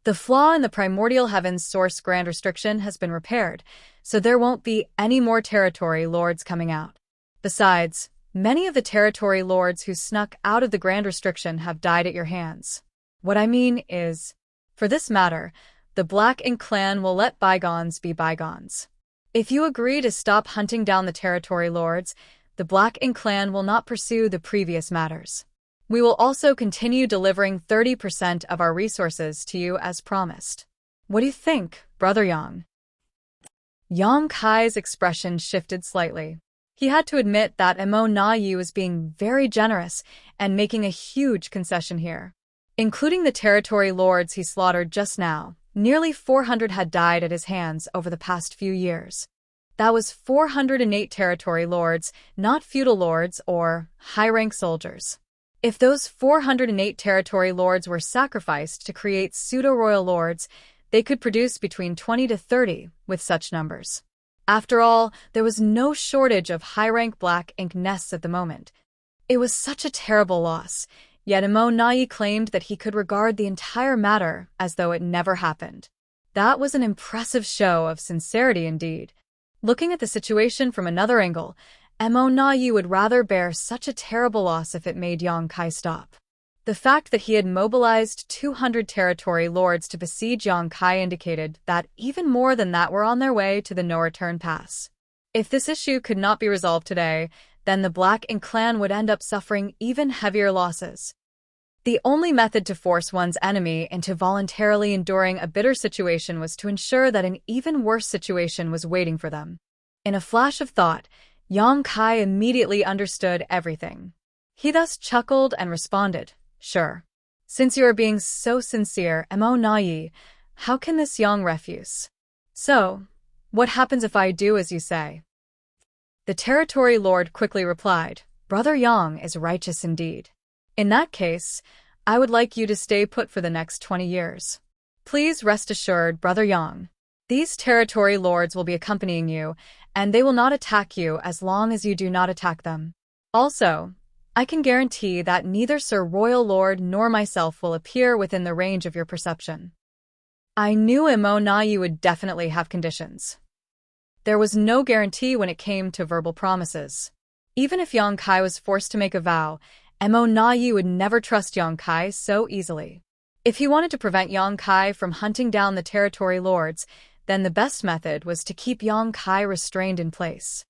The flaw in the primordial heavens source grand restriction has been repaired, so there won't be any more territory lords coming out. Besides, many of the territory lords who snuck out of the grand restriction have died at your hands. What I mean is, for this matter, the Black Ink clan will let bygones be bygones. If you agree to stop hunting down the territory lords, the Black Ink clan will not pursue the previous matters. We will also continue delivering 30% of our resources to you as promised. What do you think, Brother Yang? Yang Kai's expression shifted slightly. He had to admit that Mo Na-yi was being very generous and making a huge concession here. Including the territory lords he slaughtered just now, nearly 400 had died at his hands over the past few years. That was 408 territory lords, not feudal lords or high-rank soldiers. If those 408 territory lords were sacrificed to create pseudo-royal lords, they could produce between 20 to 30 with such numbers. After all, there was no shortage of high-rank black ink nests at the moment. It was such a terrible loss, yet Emo claimed that he could regard the entire matter as though it never happened. That was an impressive show of sincerity indeed. Looking at the situation from another angle, Emo would rather bear such a terrible loss if it made Yang Kai stop. The fact that he had mobilized 200 territory lords to besiege Yang Kai indicated that even more than that were on their way to the no-return pass. If this issue could not be resolved today, then the Black Ink clan would end up suffering even heavier losses. The only method to force one's enemy into voluntarily enduring a bitter situation was to ensure that an even worse situation was waiting for them. In a flash of thought, Yang Kai immediately understood everything. He thus chuckled and responded, "Sure. Since you are being so sincere, Emo how can this Yang refuse? So, what happens if I do as you say?" The territory lord quickly replied, "Brother Yang is righteous indeed. In that case, I would like you to stay put for the next 20 years. Please rest assured, Brother Yang. These territory lords will be accompanying you, and they will not attack you as long as you do not attack them. Also, I can guarantee that neither Sir Royal Lord nor myself will appear within the range of your perception." I knew Emo would definitely have conditions. There was no guarantee when it came to verbal promises. Even if Yang Kai was forced to make a vow, Emo would never trust Yang Kai so easily. If he wanted to prevent Yang Kai from hunting down the territory lords, then the best method was to keep Yang Kai restrained in place.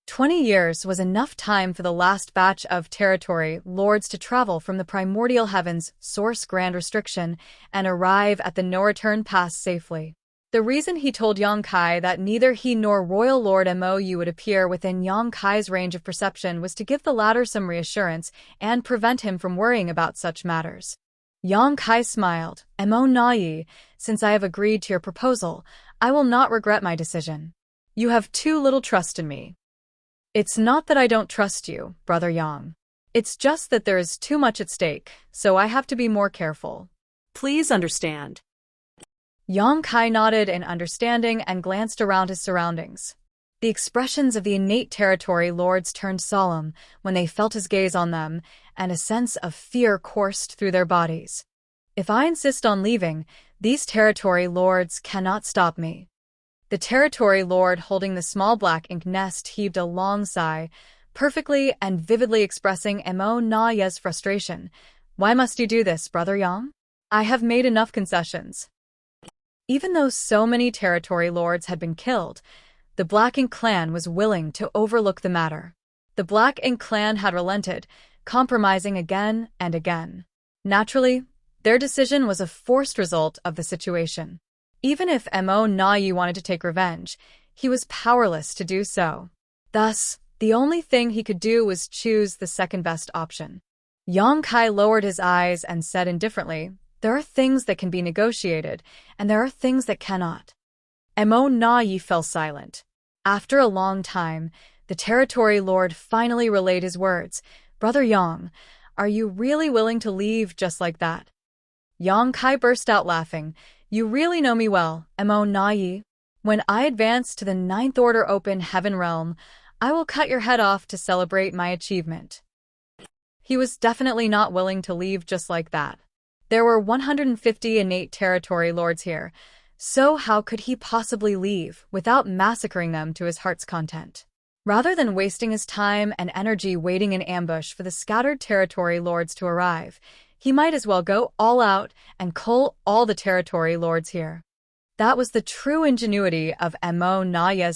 20 years was enough time for the last batch of territory lords to travel from the primordial heavens source grand restriction and arrive at the no-return pass safely. The reason he told Yang Kai that neither he nor Royal Lord Mo would appear within Yang Kai's range of perception was to give the latter some reassurance and prevent him from worrying about such matters. Yang Kai smiled. "Mo, since I have agreed to your proposal, I will not regret my decision. You have too little trust in me." "It's not that I don't trust you, Brother Yang. It's just that there is too much at stake, so I have to be more careful. Please understand." Yang Kai nodded in understanding and glanced around his surroundings. The expressions of the innate territory lords turned solemn when they felt his gaze on them, and a sense of fear coursed through their bodies. "If I insist on leaving, these territory lords cannot stop me." The territory lord holding the small black ink nest heaved a long sigh, perfectly and vividly expressing Emo frustration. "Why must you do this, Brother Yang? I have made enough concessions." Even though so many territory lords had been killed, the Black Ink clan was willing to overlook the matter. The Black Ink clan had relented, compromising again and again. Naturally, their decision was a forced result of the situation. Even if Mo wanted to take revenge, he was powerless to do so. Thus, the only thing he could do was choose the second-best option. Yang Kai lowered his eyes and said indifferently, "There are things that can be negotiated, and there are things that cannot." Mo fell silent. After a long time, the territory lord finally relayed his words. "Brother Yang, are you really willing to leave just like that?" Yang Kai burst out laughing. "You really know me well, Mo. When I advance to the Ninth Order Open Heaven Realm, I will cut your head off to celebrate my achievement." He was definitely not willing to leave just like that. There were 150 innate territory lords here, so how could he possibly leave without massacring them to his heart's content? Rather than wasting his time and energy waiting in ambush for the scattered territory lords to arrive, he might as well go all out and cull all the territory lords here. That was the true ingenuity of Mo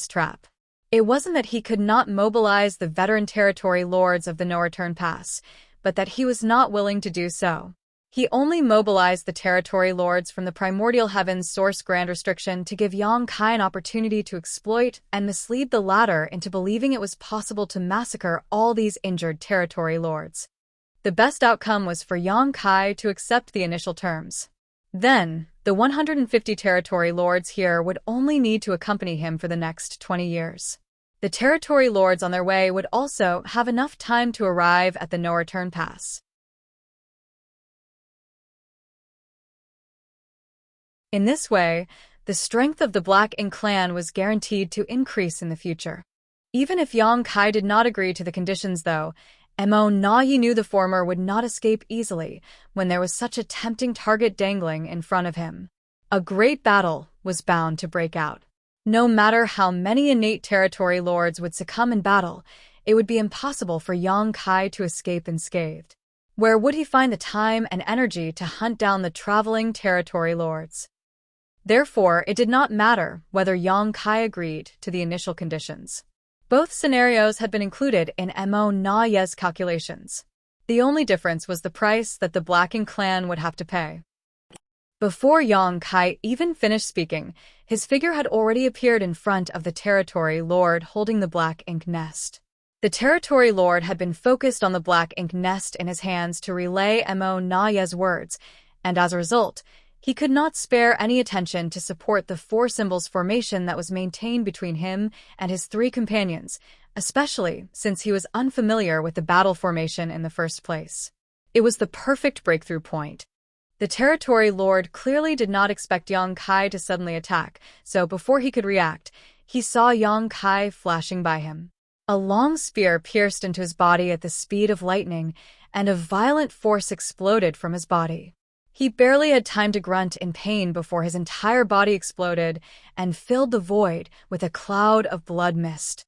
trap. It wasn't that he could not mobilize the veteran territory lords of the no-return pass, but that he was not willing to do so. He only mobilized the territory lords from the primordial heavens source grand restriction to give Yang Kai an opportunity to exploit and mislead the latter into believing it was possible to massacre all these injured territory lords. The best outcome was for Yang Kai to accept the initial terms. Then, the 150 territory lords here would only need to accompany him for the next 20 years. The territory lords on their way would also have enough time to arrive at the no-return pass. In this way, the strength of the Black Ink clan was guaranteed to increase in the future. Even if Yang Kai did not agree to the conditions, though, Mo Na Yi knew the former would not escape easily when there was such a tempting target dangling in front of him. A great battle was bound to break out. No matter how many innate territory lords would succumb in battle, it would be impossible for Yang Kai to escape unscathed. Where would he find the time and energy to hunt down the traveling territory lords? Therefore, it did not matter whether Yang Kai agreed to the initial conditions. Both scenarios had been included in Mo Na Ye's calculations. The only difference was the price that the Black Ink clan would have to pay. Before Yang Kai even finished speaking, his figure had already appeared in front of the territory lord holding the Black Ink nest. The territory lord had been focused on the Black Ink nest in his hands to relay Mo Na Ye's words, and as a result, he could not spare any attention to support the four symbols formation that was maintained between him and his three companions, especially since he was unfamiliar with the battle formation in the first place. It was the perfect breakthrough point. The territory lord clearly did not expect Yang Kai to suddenly attack, so before he could react, he saw Yang Kai flashing by him. A long spear pierced into his body at the speed of lightning, and a violent force exploded from his body. He barely had time to grunt in pain before his entire body exploded and filled the void with a cloud of blood mist.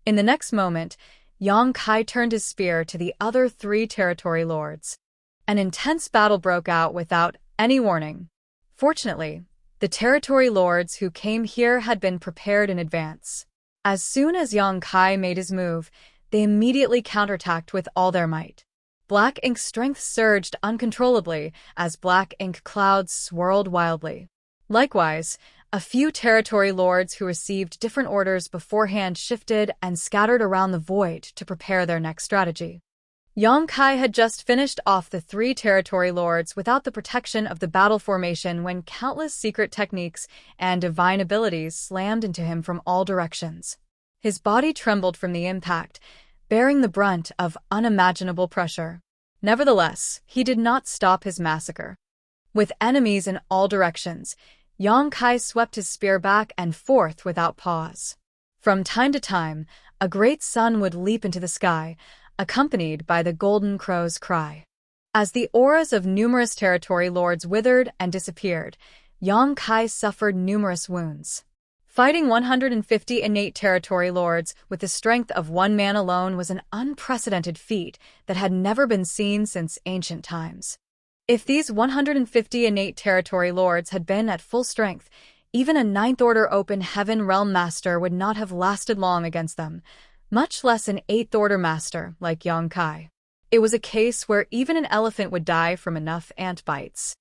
In the next moment, Yang Kai turned his spear to the other three territory lords. An intense battle broke out without any warning. Fortunately, the territory lords who came here had been prepared in advance. As soon as Yang Kai made his move, they immediately counterattacked with all their might. Black Ink's strength surged uncontrollably as Black Ink clouds swirled wildly. Likewise, a few territory lords who received different orders beforehand shifted and scattered around the void to prepare their next strategy. Yang Kai had just finished off the three territory lords without the protection of the battle formation when countless secret techniques and divine abilities slammed into him from all directions. His body trembled from the impact, bearing the brunt of unimaginable pressure. Nevertheless, he did not stop his massacre. With enemies in all directions, Yang Kai swept his spear back and forth without pause. From time to time, a great sun would leap into the sky, accompanied by the golden crow's cry. As the auras of numerous territory lords withered and disappeared, Yang Kai suffered numerous wounds. Fighting 150 innate territory lords with the strength of one man alone was an unprecedented feat that had never been seen since ancient times. If these 150 innate territory lords had been at full strength, even a Ninth Order Open Heaven Realm Master would not have lasted long against them, much less an Eighth Order Master like Yang Kai. It was a case where even an elephant would die from enough ant bites.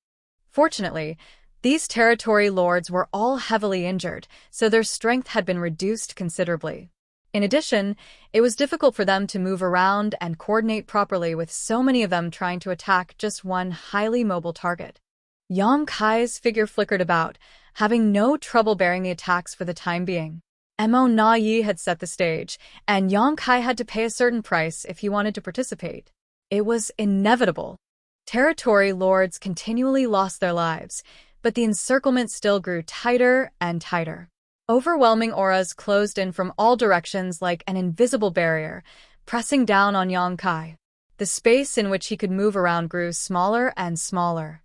Fortunately, these territory lords were all heavily injured, so their strength had been reduced considerably. In addition, it was difficult for them to move around and coordinate properly with so many of them trying to attack just one highly mobile target. Yang Kai's figure flickered about, having no trouble bearing the attacks for the time being. Mo Na Yi had set the stage, and Yang Kai had to pay a certain price if he wanted to participate. It was inevitable. Territory lords continually lost their lives, but the encirclement still grew tighter and tighter. Overwhelming auras closed in from all directions like an invisible barrier, pressing down on Yang Kai. The space in which he could move around grew smaller and smaller.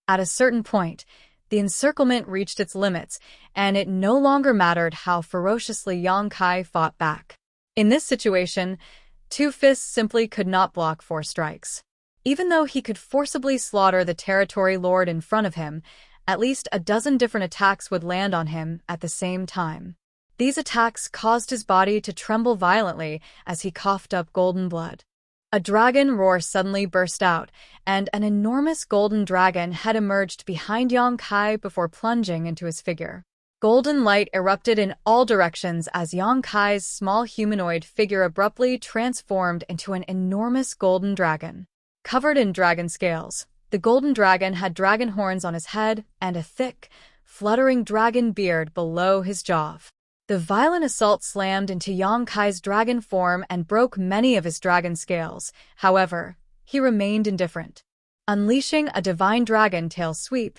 At a certain point, the encirclement reached its limits, and it no longer mattered how ferociously Yang Kai fought back. In this situation, two fists simply could not block four strikes. Even though he could forcibly slaughter the territory lord in front of him, at least a dozen different attacks would land on him at the same time. These attacks caused his body to tremble violently as he coughed up golden blood. A dragon roar suddenly burst out, and an enormous golden dragon had emerged behind Yang Kai before plunging into his figure. Golden light erupted in all directions as Yang Kai's small humanoid figure abruptly transformed into an enormous golden dragon. Covered in dragon scales, the golden dragon had dragon horns on his head and a thick, fluttering dragon beard below his jaw. The violent assault slammed into Yang Kai's dragon form and broke many of his dragon scales. However, he remained indifferent. Unleashing a divine dragon tail sweep,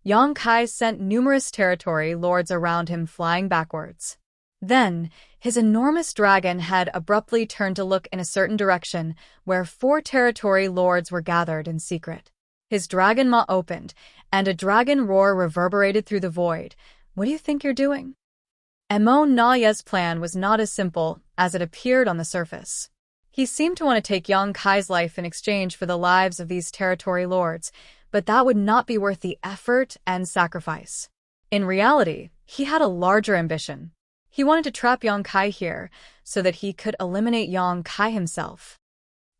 Yang Kai sent numerous territory lords around him flying backwards. Then, his enormous dragon head abruptly turned to look in a certain direction, where 4 territory lords were gathered in secret. His dragon maw opened, and a dragon roar reverberated through the void. "What do you think you're doing?" Emo Naya's plan was not as simple as it appeared on the surface. He seemed to want to take Yang Kai's life in exchange for the lives of these territory lords, but that would not be worth the effort and sacrifice. In reality, he had a larger ambition. He wanted to trap Yang Kai here so that he could eliminate Yang Kai himself.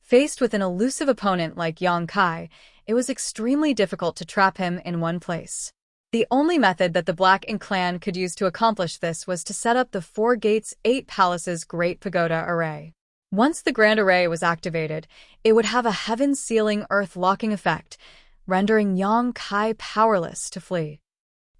Faced with an elusive opponent like Yang Kai, it was extremely difficult to trap him in one place. The only method that the Black Ink clan could use to accomplish this was to set up the 4 Gates 8 Palaces Great Pagoda Array. Once the Grand Array was activated, it would have a heaven-sealing earth-locking effect, rendering Yang Kai powerless to flee.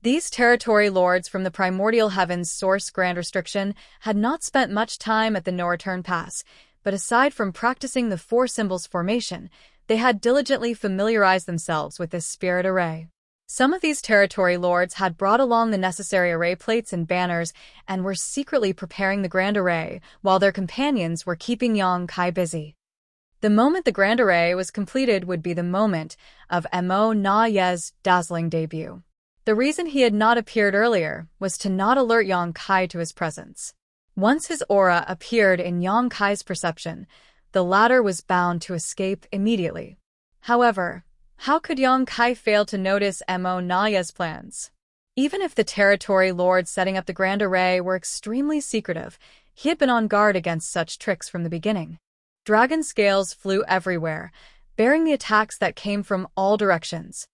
These territory lords from the primordial heavens source Grand Restriction had not spent much time at the no-return pass, but aside from practicing the 4 symbols formation, they had diligently familiarized themselves with this spirit array. Some of these territory lords had brought along the necessary array plates and banners and were secretly preparing the Grand Array, while their companions were keeping Yang Kai busy. The moment the Grand Array was completed would be the moment of Emo Naya's dazzling debut. The reason he had not appeared earlier was to not alert Yang Kai to his presence. Once his aura appeared in Yang Kai's perception, the latter was bound to escape immediately. However, how could Yang Kai fail to notice Emo Naya's plans? Even if the territory lords setting up the Grand Array were extremely secretive, he had been on guard against such tricks from the beginning. Dragon scales flew everywhere, bearing the attacks that came from all directions.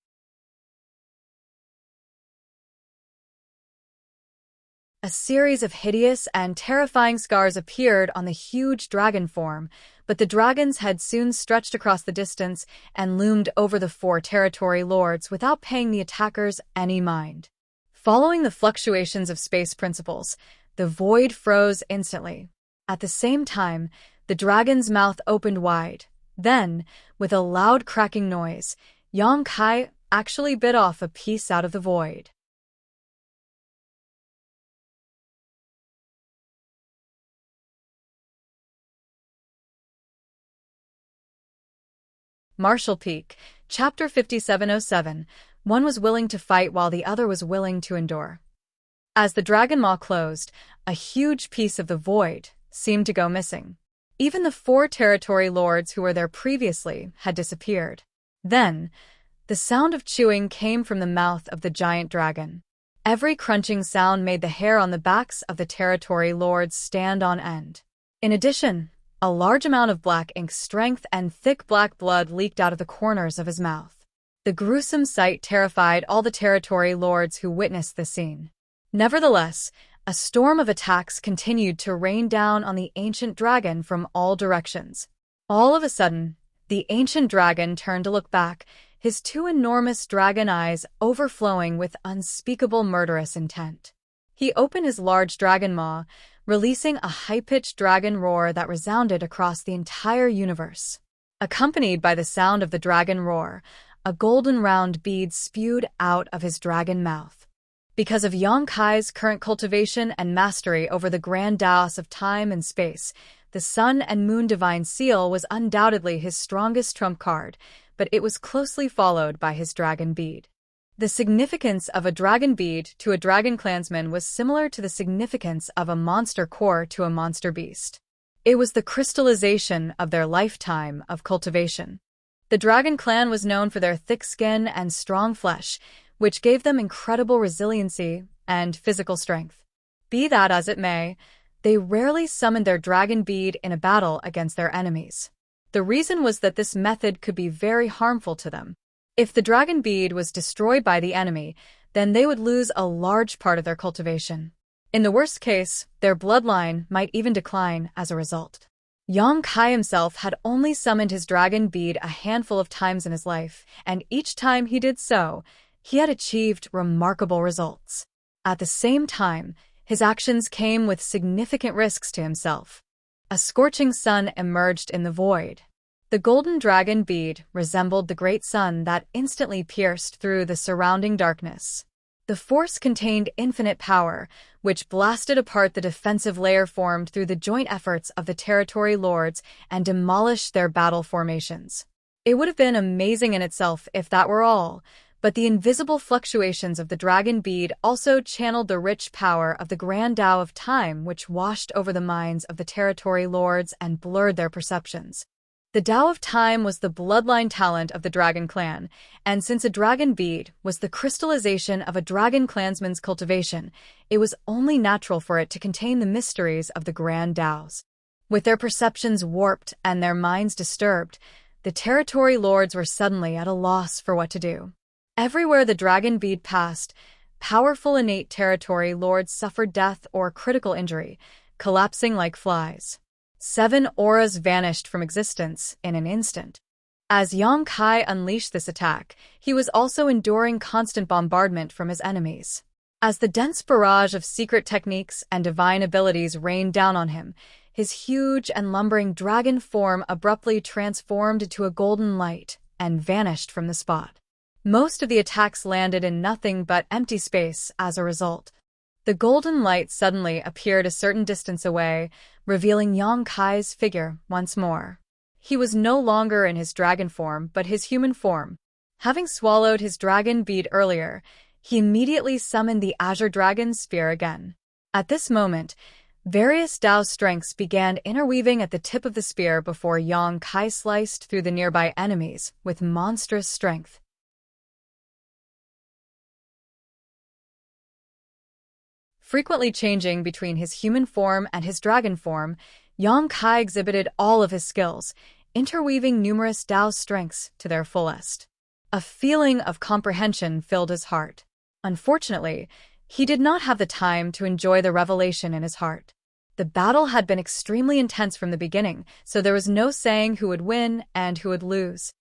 A series of hideous and terrifying scars appeared on the huge dragon form, but the dragons had soon stretched across the distance and loomed over the 4 territory lords without paying the attackers any mind. Following the fluctuations of space principles, the void froze instantly. At the same time, the dragon's mouth opened wide. Then, with a loud cracking noise, Yang Kai actually bit off a piece out of the void. Martial Peak, Chapter 5707, one was willing to fight while the other was willing to endure. As the dragon maw closed, a huge piece of the void seemed to go missing. Even the 4 territory lords who were there previously had disappeared. Then, the sound of chewing came from the mouth of the giant dragon. Every crunching sound made the hair on the backs of the territory lords stand on end. In addition, a large amount of black ink strength and thick black blood leaked out of the corners of his mouth. The gruesome sight terrified all the territory lords who witnessed the scene. Nevertheless, a storm of attacks continued to rain down on the ancient dragon from all directions. All of a sudden, the ancient dragon turned to look back, his 2 enormous dragon eyes overflowing with unspeakable murderous intent. He opened his large dragon maw, releasing a high-pitched dragon roar that resounded across the entire universe. Accompanied by the sound of the dragon roar, a golden round bead spewed out of his dragon mouth. Because of Yang Kai's current cultivation and mastery over the grand Daos of time and space, the Sun and Moon Divine Seal was undoubtedly his strongest trump card, but it was closely followed by his dragon bead. The significance of a dragon bead to a dragon clansman was similar to the significance of a monster core to a monster beast. It was the crystallization of their lifetime of cultivation. The dragon clan was known for their thick skin and strong flesh, which gave them incredible resiliency and physical strength. Be that as it may, they rarely summoned their dragon bead in a battle against their enemies. The reason was that this method could be very harmful to them. If the dragon bead was destroyed by the enemy, then they would lose a large part of their cultivation. In the worst case, their bloodline might even decline as a result. Yang Kai himself had only summoned his dragon bead a handful of times in his life, and each time he did so, he had achieved remarkable results. At the same time, his actions came with significant risks to himself. A scorching sun emerged in the void. The golden dragon bead resembled the great sun that instantly pierced through the surrounding darkness. The force contained infinite power, which blasted apart the defensive layer formed through the joint efforts of the territory lords and demolished their battle formations. It would have been amazing in itself if that were all, but the invisible fluctuations of the dragon bead also channeled the rich power of the grand Tao of time, which washed over the minds of the territory lords and blurred their perceptions. The Tao of Time was the bloodline talent of the Dragon Clan, and since a dragon bead was the crystallization of a dragon clansman's cultivation, it was only natural for it to contain the mysteries of the Grand Taos. With their perceptions warped and their minds disturbed, the territory lords were suddenly at a loss for what to do. Everywhere the dragon bead passed, powerful innate territory lords suffered death or critical injury, collapsing like flies. 7 auras vanished from existence in an instant. As Yang Kai unleashed this attack, he was also enduring constant bombardment from his enemies. As the dense barrage of secret techniques and divine abilities rained down on him, his huge and lumbering dragon form abruptly transformed into a golden light and vanished from the spot. Most of the attacks landed in nothing but empty space as a result. The golden light suddenly appeared a certain distance away, revealing Yang Kai's figure once more. He was no longer in his dragon form, but his human form. Having swallowed his dragon bead earlier, he immediately summoned the Azure Dragon Sphere again. At this moment, various Tao strengths began interweaving at the tip of the spear before Yang Kai sliced through the nearby enemies with monstrous strength. Frequently changing between his human form and his dragon form, Yang Kai exhibited all of his skills, interweaving numerous Tao strengths to their fullest. A feeling of comprehension filled his heart. Unfortunately, he did not have the time to enjoy the revelation in his heart. The battle had been extremely intense from the beginning, so there was no saying who would win and who would lose.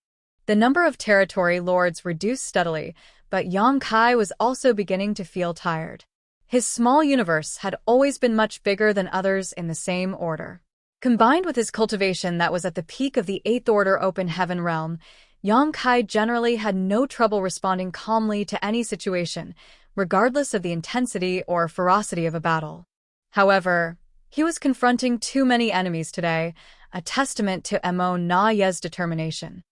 The number of territory lords reduced steadily, but Yang Kai was also beginning to feel tired. His small universe had always been much bigger than others in the same order. Combined with his cultivation that was at the peak of the 8th Order Open Heaven realm, Yang Kai generally had no trouble responding calmly to any situation, regardless of the intensity or ferocity of a battle. However, he was confronting too many enemies today, a testament to Mo Na Ye's determination.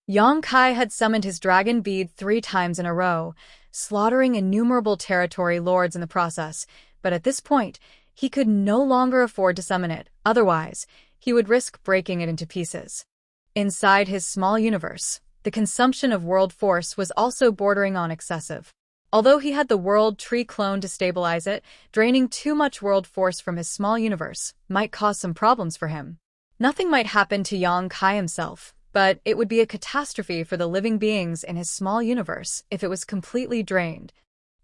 Yang Kai had summoned his dragon bead 3 times in a row, slaughtering innumerable territory lords in the process, but at this point, he could no longer afford to summon it, otherwise, he would risk breaking it into pieces. Inside his small universe, the consumption of world force was also bordering on excessive. Although he had the world tree clone to stabilize it, draining too much world force from his small universe might cause some problems for him. Nothing might happen to Yang Kai himself, but it would be a catastrophe for the living beings in his small universe if it was completely drained.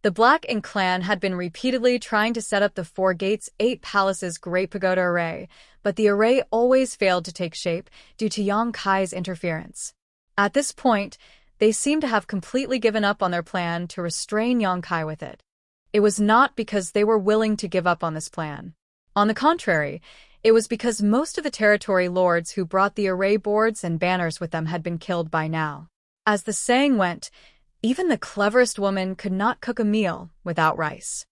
The Black Ink clan had been repeatedly trying to set up the 4 Gates 8 Palaces Great Pagoda Array, but the array always failed to take shape due to Yang Kai's interference. At this point, they seemed to have completely given up on their plan to restrain Yang Kai with it. It was not because they were willing to give up on this plan. On the contrary, it was because most of the territory lords who brought the array boards and banners with them had been killed by now. As the saying went, even the cleverest woman could not cook a meal without rice.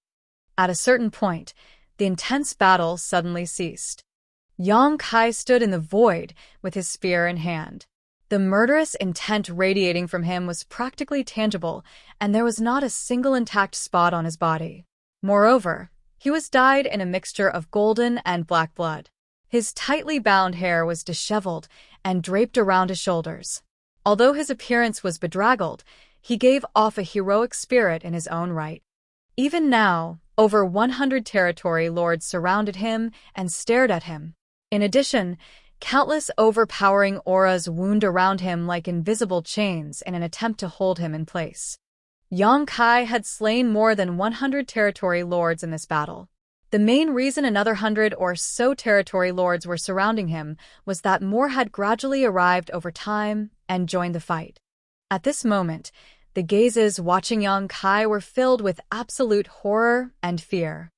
At a certain point, the intense battle suddenly ceased. Yang Kai stood in the void with his spear in hand. The murderous intent radiating from him was practically tangible, and there was not a single intact spot on his body. Moreover, he was dyed in a mixture of golden and black blood. His tightly bound hair was disheveled and draped around his shoulders. Although his appearance was bedraggled, he gave off a heroic spirit in his own right. Even now, over 100 territory lords surrounded him and stared at him. In addition, countless overpowering auras wound around him like invisible chains in an attempt to hold him in place. Yang Kai had slain more than 100 territory lords in this battle. The main reason another 100 or so territory lords were surrounding him was that more had gradually arrived over time and joined the fight. At this moment, The gazes watching Yang Kai were filled with absolute horror and fear.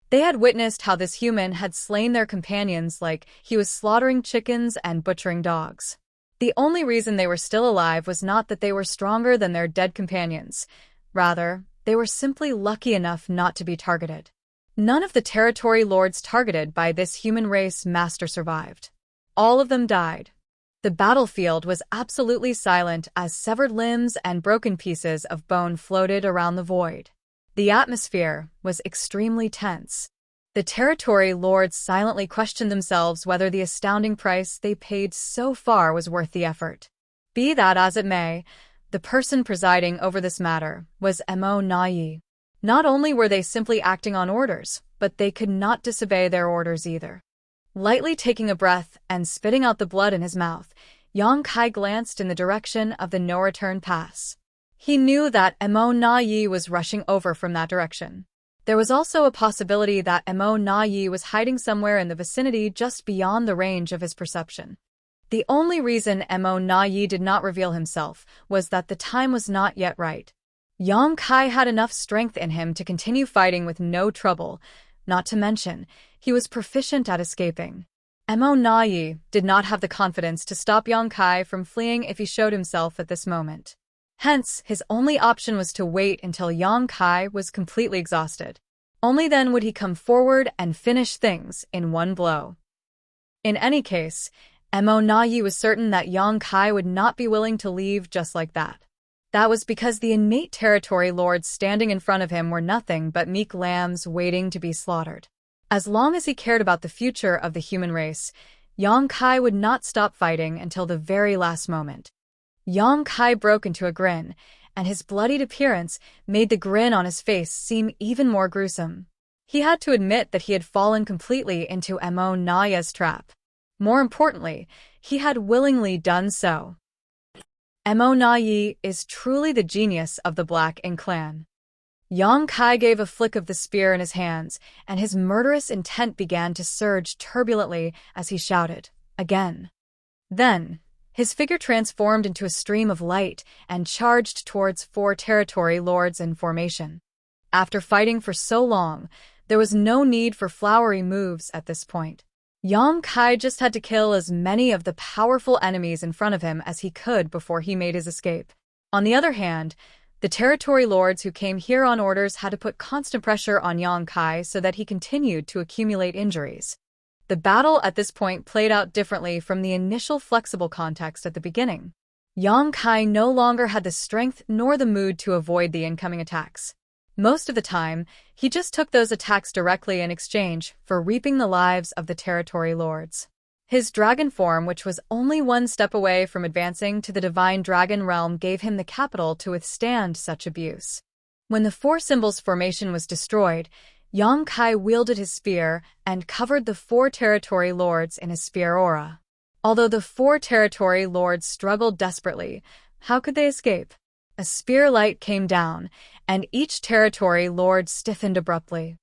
They had witnessed how this human had slain their companions like he was slaughtering chickens and butchering dogs. The only reason they were still alive was not that they were stronger than their dead companions. Rather, they were simply lucky enough not to be targeted. None of the territory lords targeted by this human race master survived. All of them died. The battlefield was absolutely silent as severed limbs and broken pieces of bone floated around the void. The atmosphere was extremely tense. The territory lords silently questioned themselves whether the astounding price they paid so far was worth the effort. Be that as it may, the person presiding over this matter was Mo Na. Not only were they simply acting on orders, but they could not disobey their orders either. Lightly taking a breath and spitting out the blood in his mouth, Yang Kai glanced in the direction of the no-return pass. He knew that Mo Na was rushing over from that direction. There was also a possibility that Mo Na was hiding somewhere in the vicinity just beyond the range of his perception. The only reason Mo Na did not reveal himself was that the time was not yet right. Yang Kai had enough strength in him to continue fighting with no trouble, not to mention, he was proficient at escaping. Mo Na did not have the confidence to stop Yang Kai from fleeing if he showed himself at this moment. Hence, his only option was to wait until Yang Kai was completely exhausted. Only then would he come forward and finish things in one blow. In any case, Mo Na was certain that Yang Kai would not be willing to leave just like that. That was because the innate territory lords standing in front of him were nothing but meek lambs waiting to be slaughtered. As long as he cared about the future of the human race, Yang Kai would not stop fighting until the very last moment. Yang Kai broke into a grin, and his bloodied appearance made the grin on his face seem even more gruesome. He had to admit that he had fallen completely into Mo Na's trap. More importantly, he had willingly done so. Mo Na is truly the genius of the Black Ink clan. Yang Kai gave a flick of the spear in his hands, and his murderous intent began to surge turbulently as he shouted, again. Then, his figure transformed into a stream of light and charged towards 4 territory lords in formation. After fighting for so long, there was no need for flowery moves at this point. Yang Kai just had to kill as many of the powerful enemies in front of him as he could before he made his escape. On the other hand, the territory lords who came here on orders had to put constant pressure on Yang Kai so that he continued to accumulate injuries. The battle at this point played out differently from the initial flexible context at the beginning. Yang Kai no longer had the strength nor the mood to avoid the incoming attacks. Most of the time, he just took those attacks directly in exchange for reaping the lives of the territory lords. His dragon form, which was only one step away from advancing to the divine dragon realm, gave him the capital to withstand such abuse. When the 4 symbols formation was destroyed, Yang Kai wielded his spear and covered the 4 territory lords in his spear aura. Although the 4 territory lords struggled desperately, how could they escape? A spear light came down, and each territory lord stiffened abruptly.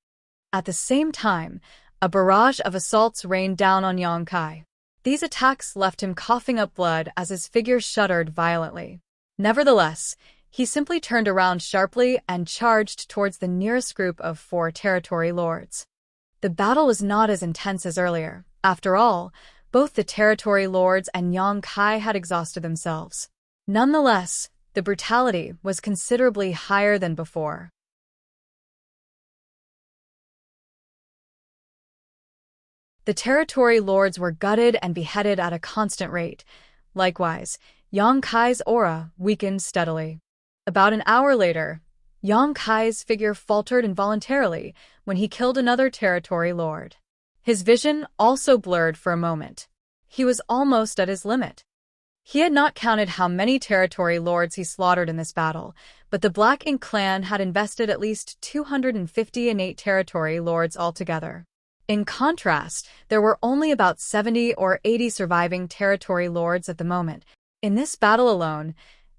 At the same time, a barrage of assaults rained down on Yang Kai. These attacks left him coughing up blood as his figure shuddered violently. Nevertheless, he simply turned around sharply and charged towards the nearest group of 4 territory lords. The battle was not as intense as earlier. After all, both the territory lords and Yang Kai had exhausted themselves. Nonetheless, the brutality was considerably higher than before. The territory lords were gutted and beheaded at a constant rate. Likewise, Yang Kai's aura weakened steadily. About an hour later, Yang Kai's figure faltered involuntarily when he killed another territory lord. His vision also blurred for a moment. He was almost at his limit. He had not counted how many territory lords he slaughtered in this battle, but the Black Ink clan had invested at least 250 innate territory lords altogether. In contrast, there were only about 70 or 80 surviving territory lords at the moment. In this battle alone,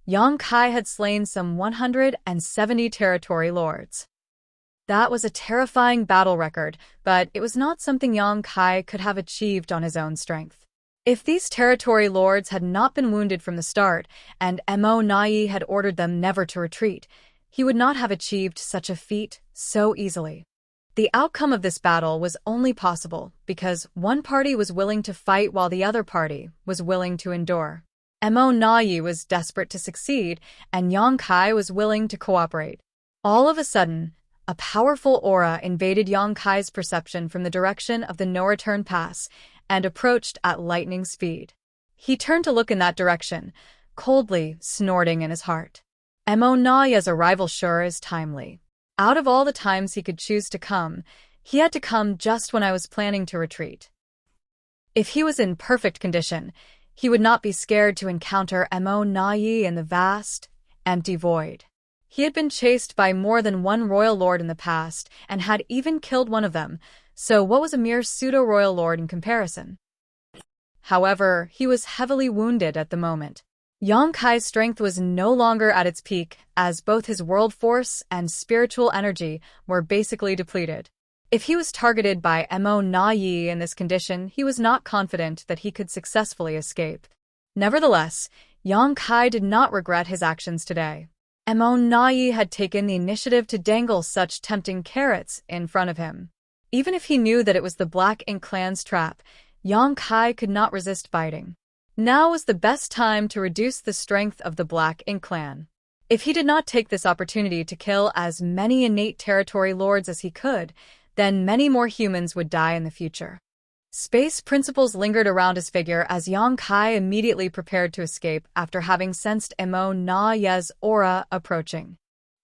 Yang Kai had slain some 170 territory lords. That was a terrifying battle record, but it was not something Yang Kai could have achieved on his own strength. If these territory lords had not been wounded from the start, and Mo Nai had ordered them never to retreat, he would not have achieved such a feat so easily. The outcome of this battle was only possible because one party was willing to fight while the other party was willing to endure. Mo Nai was desperate to succeed, and Yang Kai was willing to cooperate. All of a sudden, a powerful aura invaded Yang Kai's perception from the direction of the no-return pass and approached at lightning speed. He turned to look in that direction, coldly snorting in his heart. Mo Nai's arrival sure is timely. Out of all the times he could choose to come, he had to come just when I was planning to retreat. If he was in perfect condition, he would not be scared to encounter Mo Nai in the vast, empty void. He had been chased by more than one royal lord in the past and had even killed one of them, so what was a mere pseudo-royal lord in comparison? However, he was heavily wounded at the moment. Yang Kai's strength was no longer at its peak, as both his world force and spiritual energy were basically depleted. If he was targeted by Mo Nai in this condition, he was not confident that he could successfully escape. Nevertheless, Yang Kai did not regret his actions today. Mo Nai had taken the initiative to dangle such tempting carrots in front of him. Even if he knew that it was the Black Ink clan's trap, Yang Kai could not resist biting. Now was the best time to reduce the strength of the Black Ink clan. If he did not take this opportunity to kill as many innate territory lords as he could, then many more humans would die in the future. Space principles lingered around his figure as Yang Kai immediately prepared to escape after having sensed Mo Nai's aura approaching.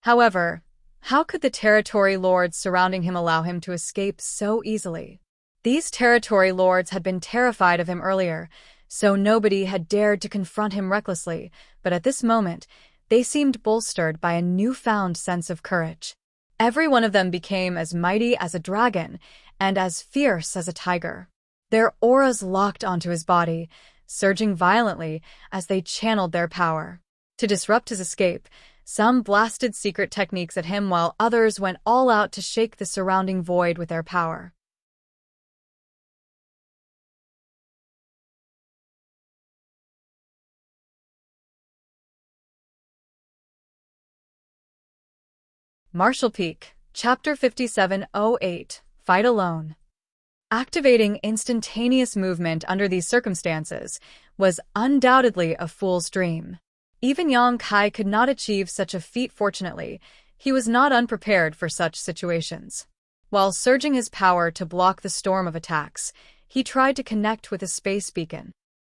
However, how could the territory lords surrounding him allow him to escape so easily? These territory lords had been terrified of him earlier, so nobody had dared to confront him recklessly, but at this moment, they seemed bolstered by a newfound sense of courage. Every one of them became as mighty as a dragon and as fierce as a tiger. Their auras locked onto his body, surging violently as they channeled their power. To disrupt his escape, some blasted secret techniques at him while others went all out to shake the surrounding void with their power. Martial Peak, Chapter 5708, Fight Alone. Activating instantaneous movement under these circumstances was undoubtedly a fool's dream. Even Yang Kai could not achieve such a feat. Fortunately, he was not unprepared for such situations. While surging his power to block the storm of attacks, he tried to connect with a space beacon.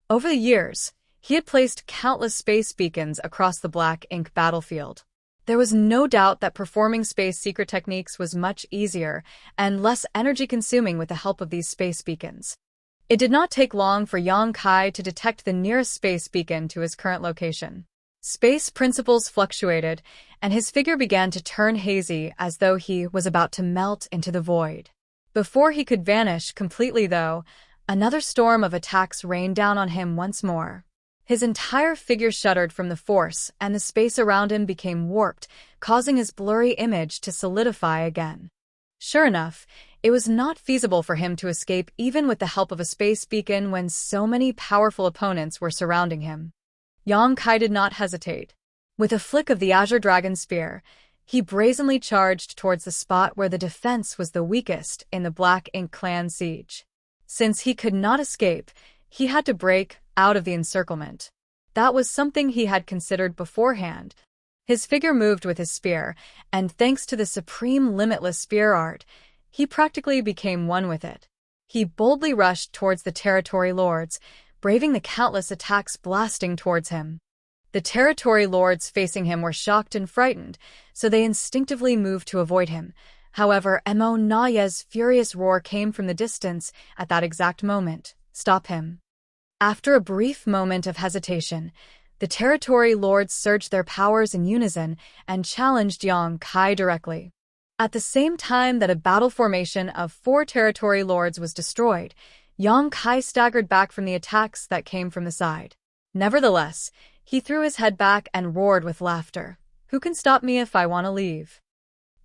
Over the years, he had placed countless space beacons across the Black Ink battlefield. There was no doubt that performing space secret techniques was much easier and less energy-consuming with the help of these space beacons. It did not take long for Yang Kai to detect the nearest space beacon to his current location. Space principles fluctuated, and his figure began to turn hazy as though he was about to melt into the void. Before he could vanish completely, though, another storm of attacks rained down on him once more. His entire figure shuddered from the force, and the space around him became warped, causing his blurry image to solidify again. Sure enough, it was not feasible for him to escape even with the help of a space beacon when so many powerful opponents were surrounding him. Yang Kai did not hesitate. With a flick of the Azure Dragon Spear, he brazenly charged towards the spot where the defense was the weakest in the Black Ink clan siege. Since he could not escape, he had to break out of the encirclement. That was something he had considered beforehand. His figure moved with his spear, and thanks to the supreme limitless spear art, he practically became one with it. He boldly rushed towards the territory lords, braving the countless attacks blasting towards him. The territory lords facing him were shocked and frightened, so they instinctively moved to avoid him. However, Mo Nai's furious roar came from the distance at that exact moment. Stop him. After a brief moment of hesitation, the territory lords surged their powers in unison and challenged Yang Kai directly. At the same time that a battle formation of 4 territory lords was destroyed, Yang Kai staggered back from the attacks that came from the side. Nevertheless, he threw his head back and roared with laughter. Who can stop me if I want to leave?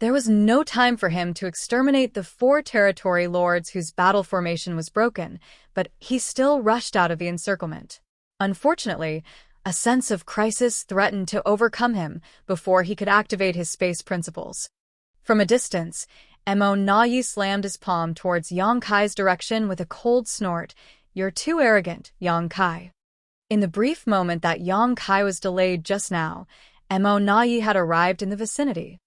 There was no time for him to exterminate the 4 territory lords whose battle formation was broken, but he still rushed out of the encirclement. Unfortunately, a sense of crisis threatened to overcome him before he could activate his space principles. From a distance, Mo Nayi slammed his palm towards Yang Kai's direction with a cold snort. "You're too arrogant, Yang Kai." In the brief moment that Yang Kai was delayed just now, Mo Nayi had arrived in the vicinity.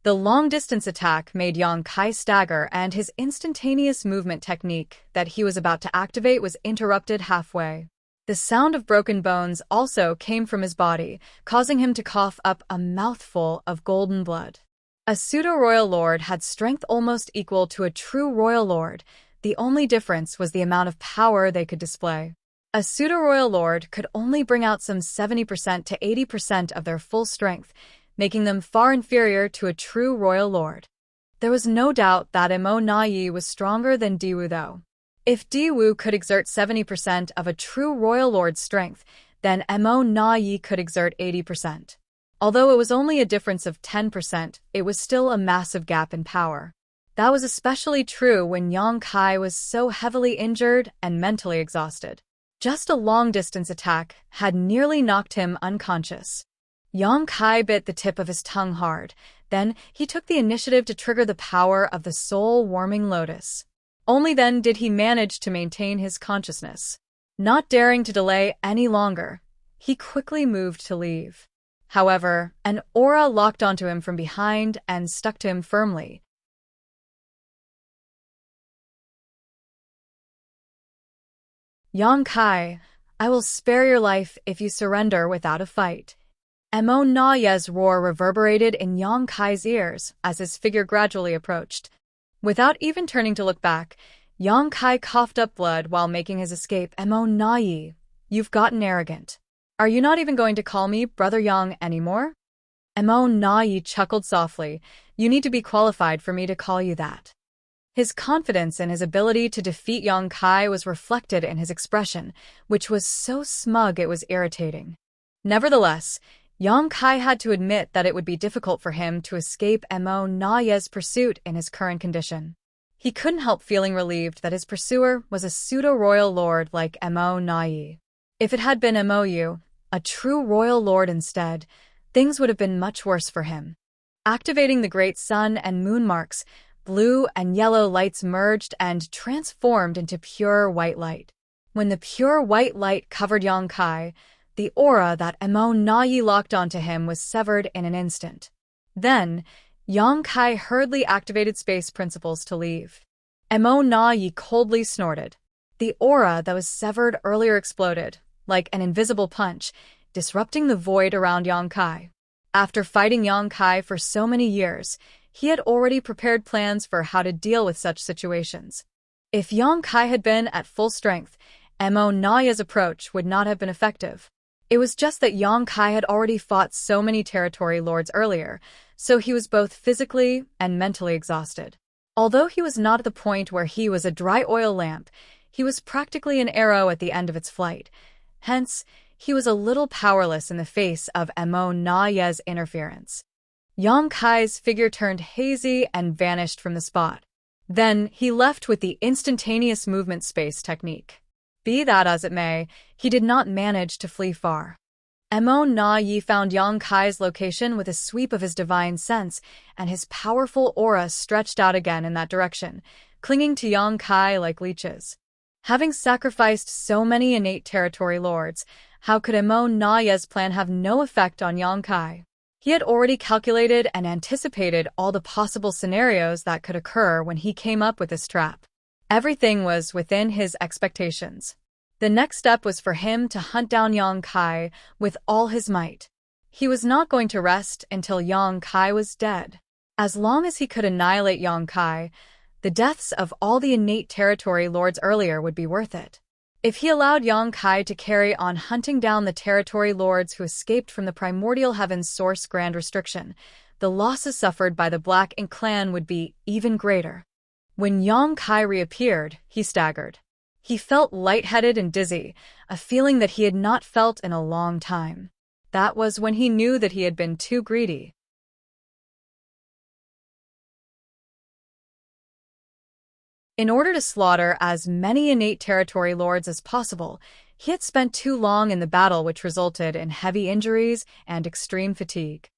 The long-distance attack made Yang Kai stagger, and his instantaneous movement technique that he was about to activate was interrupted halfway. The sound of broken bones also came from his body, causing him to cough up a mouthful of golden blood. A pseudo-royal lord had strength almost equal to a true royal lord. The only difference was the amount of power they could display. A pseudo-royal lord could only bring out some 70% to 80% of their full strength, making them far inferior to a true royal lord. There was no doubt that Mo Nayi was stronger than Diwu though. If Diwu could exert 70% of a true royal lord's strength, then Mo Nayi could exert 80%. Although it was only a difference of 10%, it was still a massive gap in power. That was especially true when Yang Kai was so heavily injured and mentally exhausted. Just a long-distance attack had nearly knocked him unconscious. Yang Kai bit the tip of his tongue hard. Then he took the initiative to trigger the power of the soul-warming lotus. Only then did he manage to maintain his consciousness. Not daring to delay any longer, he quickly moved to leave. However, an aura locked onto him from behind and stuck to him firmly. "Yang Kai, I will spare your life if you surrender without a fight." Mo Nayi's roar reverberated in Yang Kai's ears as his figure gradually approached. Without even turning to look back, Yang Kai coughed up blood while making his escape. "Mo Nayi, you've gotten arrogant. Are you not even going to call me Brother Yang anymore?" Mo Nayi chuckled softly. "You need to be qualified for me to call you that." His confidence in his ability to defeat Yang Kai was reflected in his expression, which was so smug it was irritating. Nevertheless, Yang Kai had to admit that it would be difficult for him to escape Mo Nayi's pursuit in his current condition. He couldn't help feeling relieved that his pursuer was a pseudo-royal lord like Mo Nayi. If it had been Mo, a true royal lord instead, things would have been much worse for him. Activating the great sun and moon marks, blue and yellow lights merged and transformed into pure white light. When the pure white light covered Yang Kai, the aura that Mo Nayi locked onto him was severed in an instant. Then, Yang Kai hurriedly activated space principles to leave. Mo Nayi coldly snorted. The aura that was severed earlier exploded, like an invisible punch, disrupting the void around Yang Kai. After fighting Yang Kai for so many years, he had already prepared plans for how to deal with such situations. If Yang Kai had been at full strength, Mo Nayi's approach would not have been effective. It was just that Yang Kai had already fought so many territory lords earlier, so he was both physically and mentally exhausted. Although he was not at the point where he was a dry oil lamp, he was practically an arrow at the end of its flight. Hence, he was a little powerless in the face of Mo Nayi's interference. Yang Kai's figure turned hazy and vanished from the spot. Then he left with the instantaneous movement space technique. Be that as it may, he did not manage to flee far. Mo Nayi found Yang Kai's location with a sweep of his divine sense, and his powerful aura stretched out again in that direction, clinging to Yang Kai like leeches. Having sacrificed so many innate territory lords, how could Mo Nayi's plan have no effect on Yang Kai? He had already calculated and anticipated all the possible scenarios that could occur when he came up with this trap. Everything was within his expectations. The next step was for him to hunt down Yang Kai with all his might. He was not going to rest until Yang Kai was dead. As long as he could annihilate Yang Kai, the deaths of all the innate territory lords earlier would be worth it. If he allowed Yang Kai to carry on hunting down the territory lords who escaped from the primordial heaven's source grand restriction, the losses suffered by the Black Ink clan would be even greater. When Yang Kai reappeared, he staggered. He felt lightheaded and dizzy, a feeling that he had not felt in a long time. That was when he knew that he had been too greedy. In order to slaughter as many innate territory lords as possible, he had spent too long in the battle, which resulted in heavy injuries and extreme fatigue.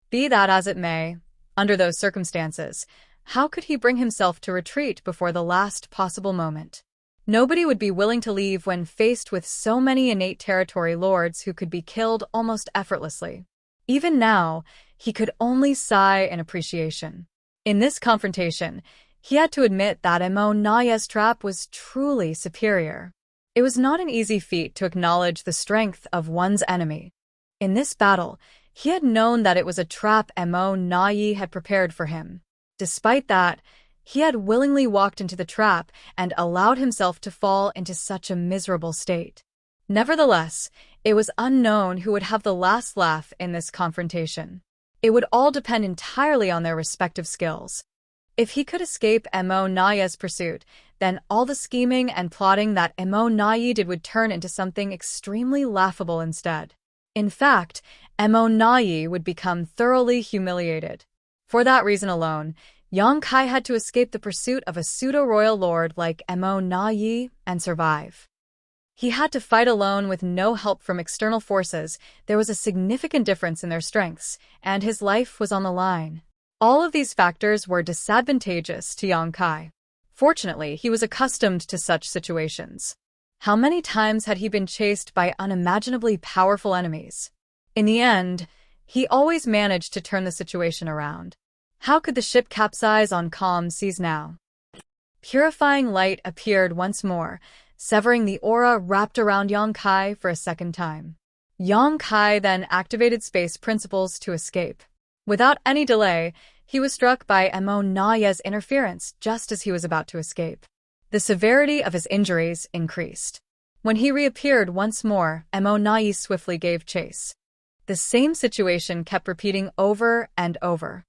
Be that as it may, under those circumstances, how could he bring himself to retreat before the last possible moment? Nobody would be willing to leave when faced with so many innate territory lords who could be killed almost effortlessly. Even now, he could only sigh in appreciation. In this confrontation, he had to admit that Naya's trap was truly superior. It was not an easy feat to acknowledge the strength of one's enemy. In this battle, he had known that it was a trap Naya had prepared for him. Despite that, he had willingly walked into the trap and allowed himself to fall into such a miserable state. Nevertheless, it was unknown who would have the last laugh in this confrontation. It would all depend entirely on their respective skills. If he could escape Naya's pursuit, then all the scheming and plotting that Naya did would turn into something extremely laughable instead. In fact, Naya would become thoroughly humiliated. For that reason alone, Yang Kai had to escape the pursuit of a pseudo-royal lord like Naya and survive. He had to fight alone with no help from external forces. There was a significant difference in their strengths, and his life was on the line. All of these factors were disadvantageous to Yang Kai. Fortunately, he was accustomed to such situations. How many times had he been chased by unimaginably powerful enemies? In the end, he always managed to turn the situation around. How could the ship capsize on calm seas now? Purifying light appeared once more, severing the aura wrapped around Yang Kai for a second time. Yang Kai then activated space principles to escape. Without any delay, he was struck by Naya's interference just as he was about to escape. The severity of his injuries increased. When he reappeared once more, Naya swiftly gave chase. The same situation kept repeating over and over.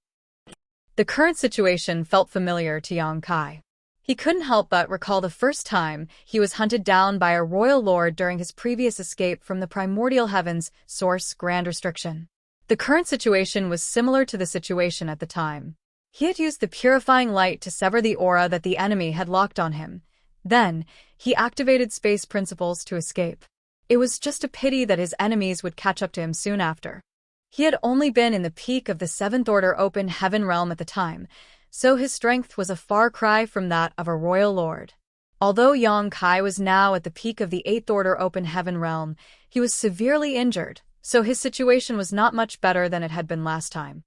The current situation felt familiar to Yang Kai. He couldn't help but recall the first time he was hunted down by a royal lord during his previous escape from the primordial heavens source Grand Restriction. The current situation was similar to the situation at the time. He had used the purifying light to sever the aura that the enemy had locked on him. Then, he activated space principles to escape. It was just a pity that his enemies would catch up to him soon after. He had only been in the peak of the Seventh Order Open Heaven realm at the time, so his strength was a far cry from that of a royal lord. Although Yang Kai was now at the peak of the Eighth Order Open Heaven realm, he was severely injured, so his situation was not much better than it had been last time.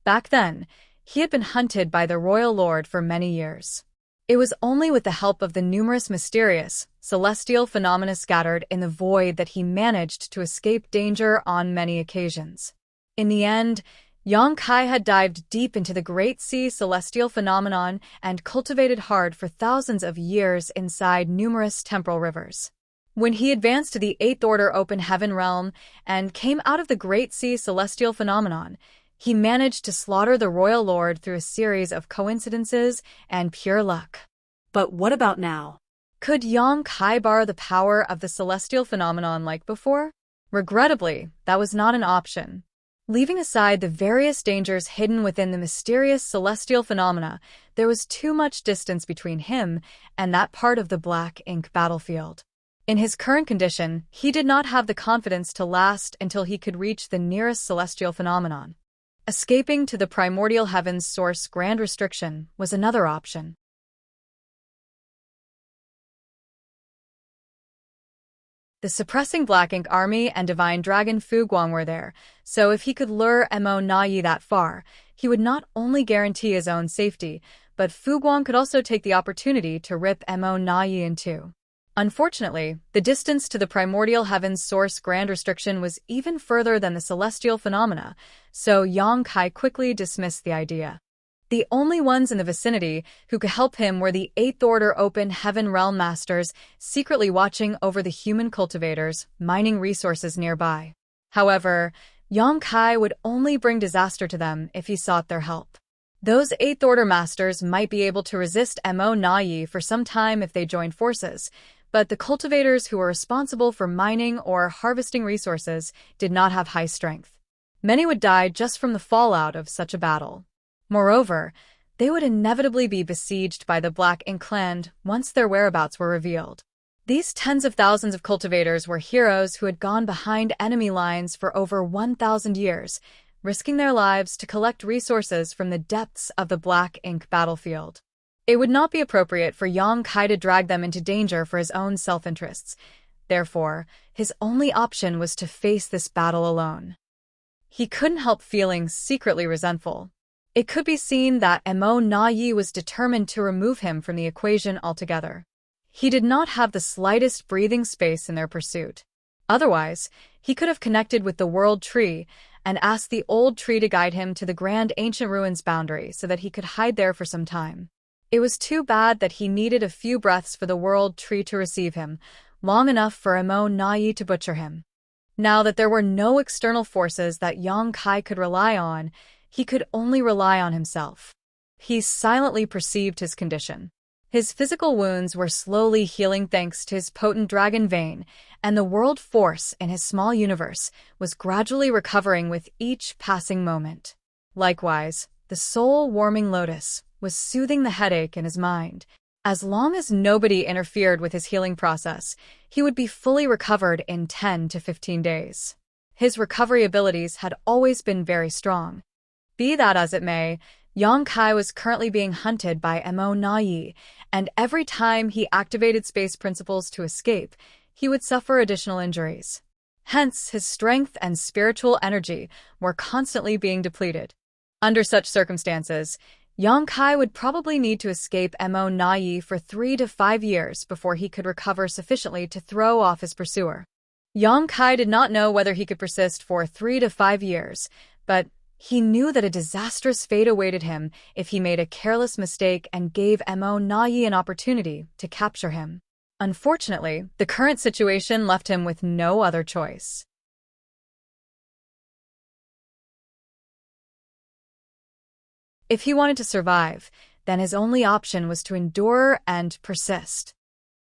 Back then, he had been hunted by the royal lord for many years. It was only with the help of the numerous mysterious, celestial phenomena scattered in the void that he managed to escape danger on many occasions. In the end, Yang Kai had dived deep into the Great Sea celestial phenomenon and cultivated hard for thousands of years inside numerous temporal rivers. When he advanced to the Eighth Order Open Heaven realm and came out of the Great Sea celestial phenomenon, he managed to slaughter the royal lord through a series of coincidences and pure luck. But what about now? Could Yang Kai borrow the power of the celestial phenomenon like before? Regrettably, that was not an option. Leaving aside the various dangers hidden within the mysterious celestial phenomena, there was too much distance between him and that part of the black ink battlefield. In his current condition, he did not have the confidence to last until he could reach the nearest celestial phenomenon. Escaping to the primordial heavens source Grand Restriction was another option. The suppressing Black Ink Army and Divine Dragon Fu Guang were there, so if he could lure Nayi that far, he would not only guarantee his own safety, but Fu Guang could also take the opportunity to rip Nayi in two. Unfortunately, the distance to the primordial heavens source Grand Restriction was even further than the celestial phenomena, so Yang Kai quickly dismissed the idea. The only ones in the vicinity who could help him were the Eighth Order Open Heaven Realm Masters, secretly watching over the human cultivators, mining resources nearby. However, Yang Kai would only bring disaster to them if he sought their help. Those Eighth Order Masters might be able to resist Nayi for some time if they joined forces, but the cultivators who were responsible for mining or harvesting resources did not have high strength. Many would die just from the fallout of such a battle. Moreover, they would inevitably be besieged by the Black Ink clan once their whereabouts were revealed. These tens of thousands of cultivators were heroes who had gone behind enemy lines for over 1,000 years, risking their lives to collect resources from the depths of the Black Ink battlefield. It would not be appropriate for Yang Kai to drag them into danger for his own self-interests. Therefore, his only option was to face this battle alone. He couldn't help feeling secretly resentful. It could be seen that Mo Na Yi was determined to remove him from the equation altogether. He did not have the slightest breathing space in their pursuit. Otherwise, he could have connected with the World Tree and asked the old tree to guide him to the grand ancient ruins boundary so that he could hide there for some time. It was too bad that he needed a few breaths for the World Tree to receive him, long enough for Mo Na Yi to butcher him. Now that there were no external forces that Yang Kai could rely on, he could only rely on himself. He silently perceived his condition. His physical wounds were slowly healing thanks to his potent dragon vein, and the world force in his small universe was gradually recovering with each passing moment. Likewise, the soul-warming lotus was soothing the headache in his mind. As long as nobody interfered with his healing process, he would be fully recovered in 10 to 15 days. His recovery abilities had always been very strong. Be that as it may, Yang Kai was currently being hunted by Mo Na Yi, and every time he activated space principles to escape, he would suffer additional injuries. Hence, his strength and spiritual energy were constantly being depleted. Under such circumstances, Yang Kai would probably need to escape Mo Na Yi for 3 to 5 years before he could recover sufficiently to throw off his pursuer. Yang Kai did not know whether he could persist for 3 to 5 years, but he knew that a disastrous fate awaited him if he made a careless mistake and gave Mo Na Yi an opportunity to capture him. Unfortunately, the current situation left him with no other choice. If he wanted to survive, then his only option was to endure and persist.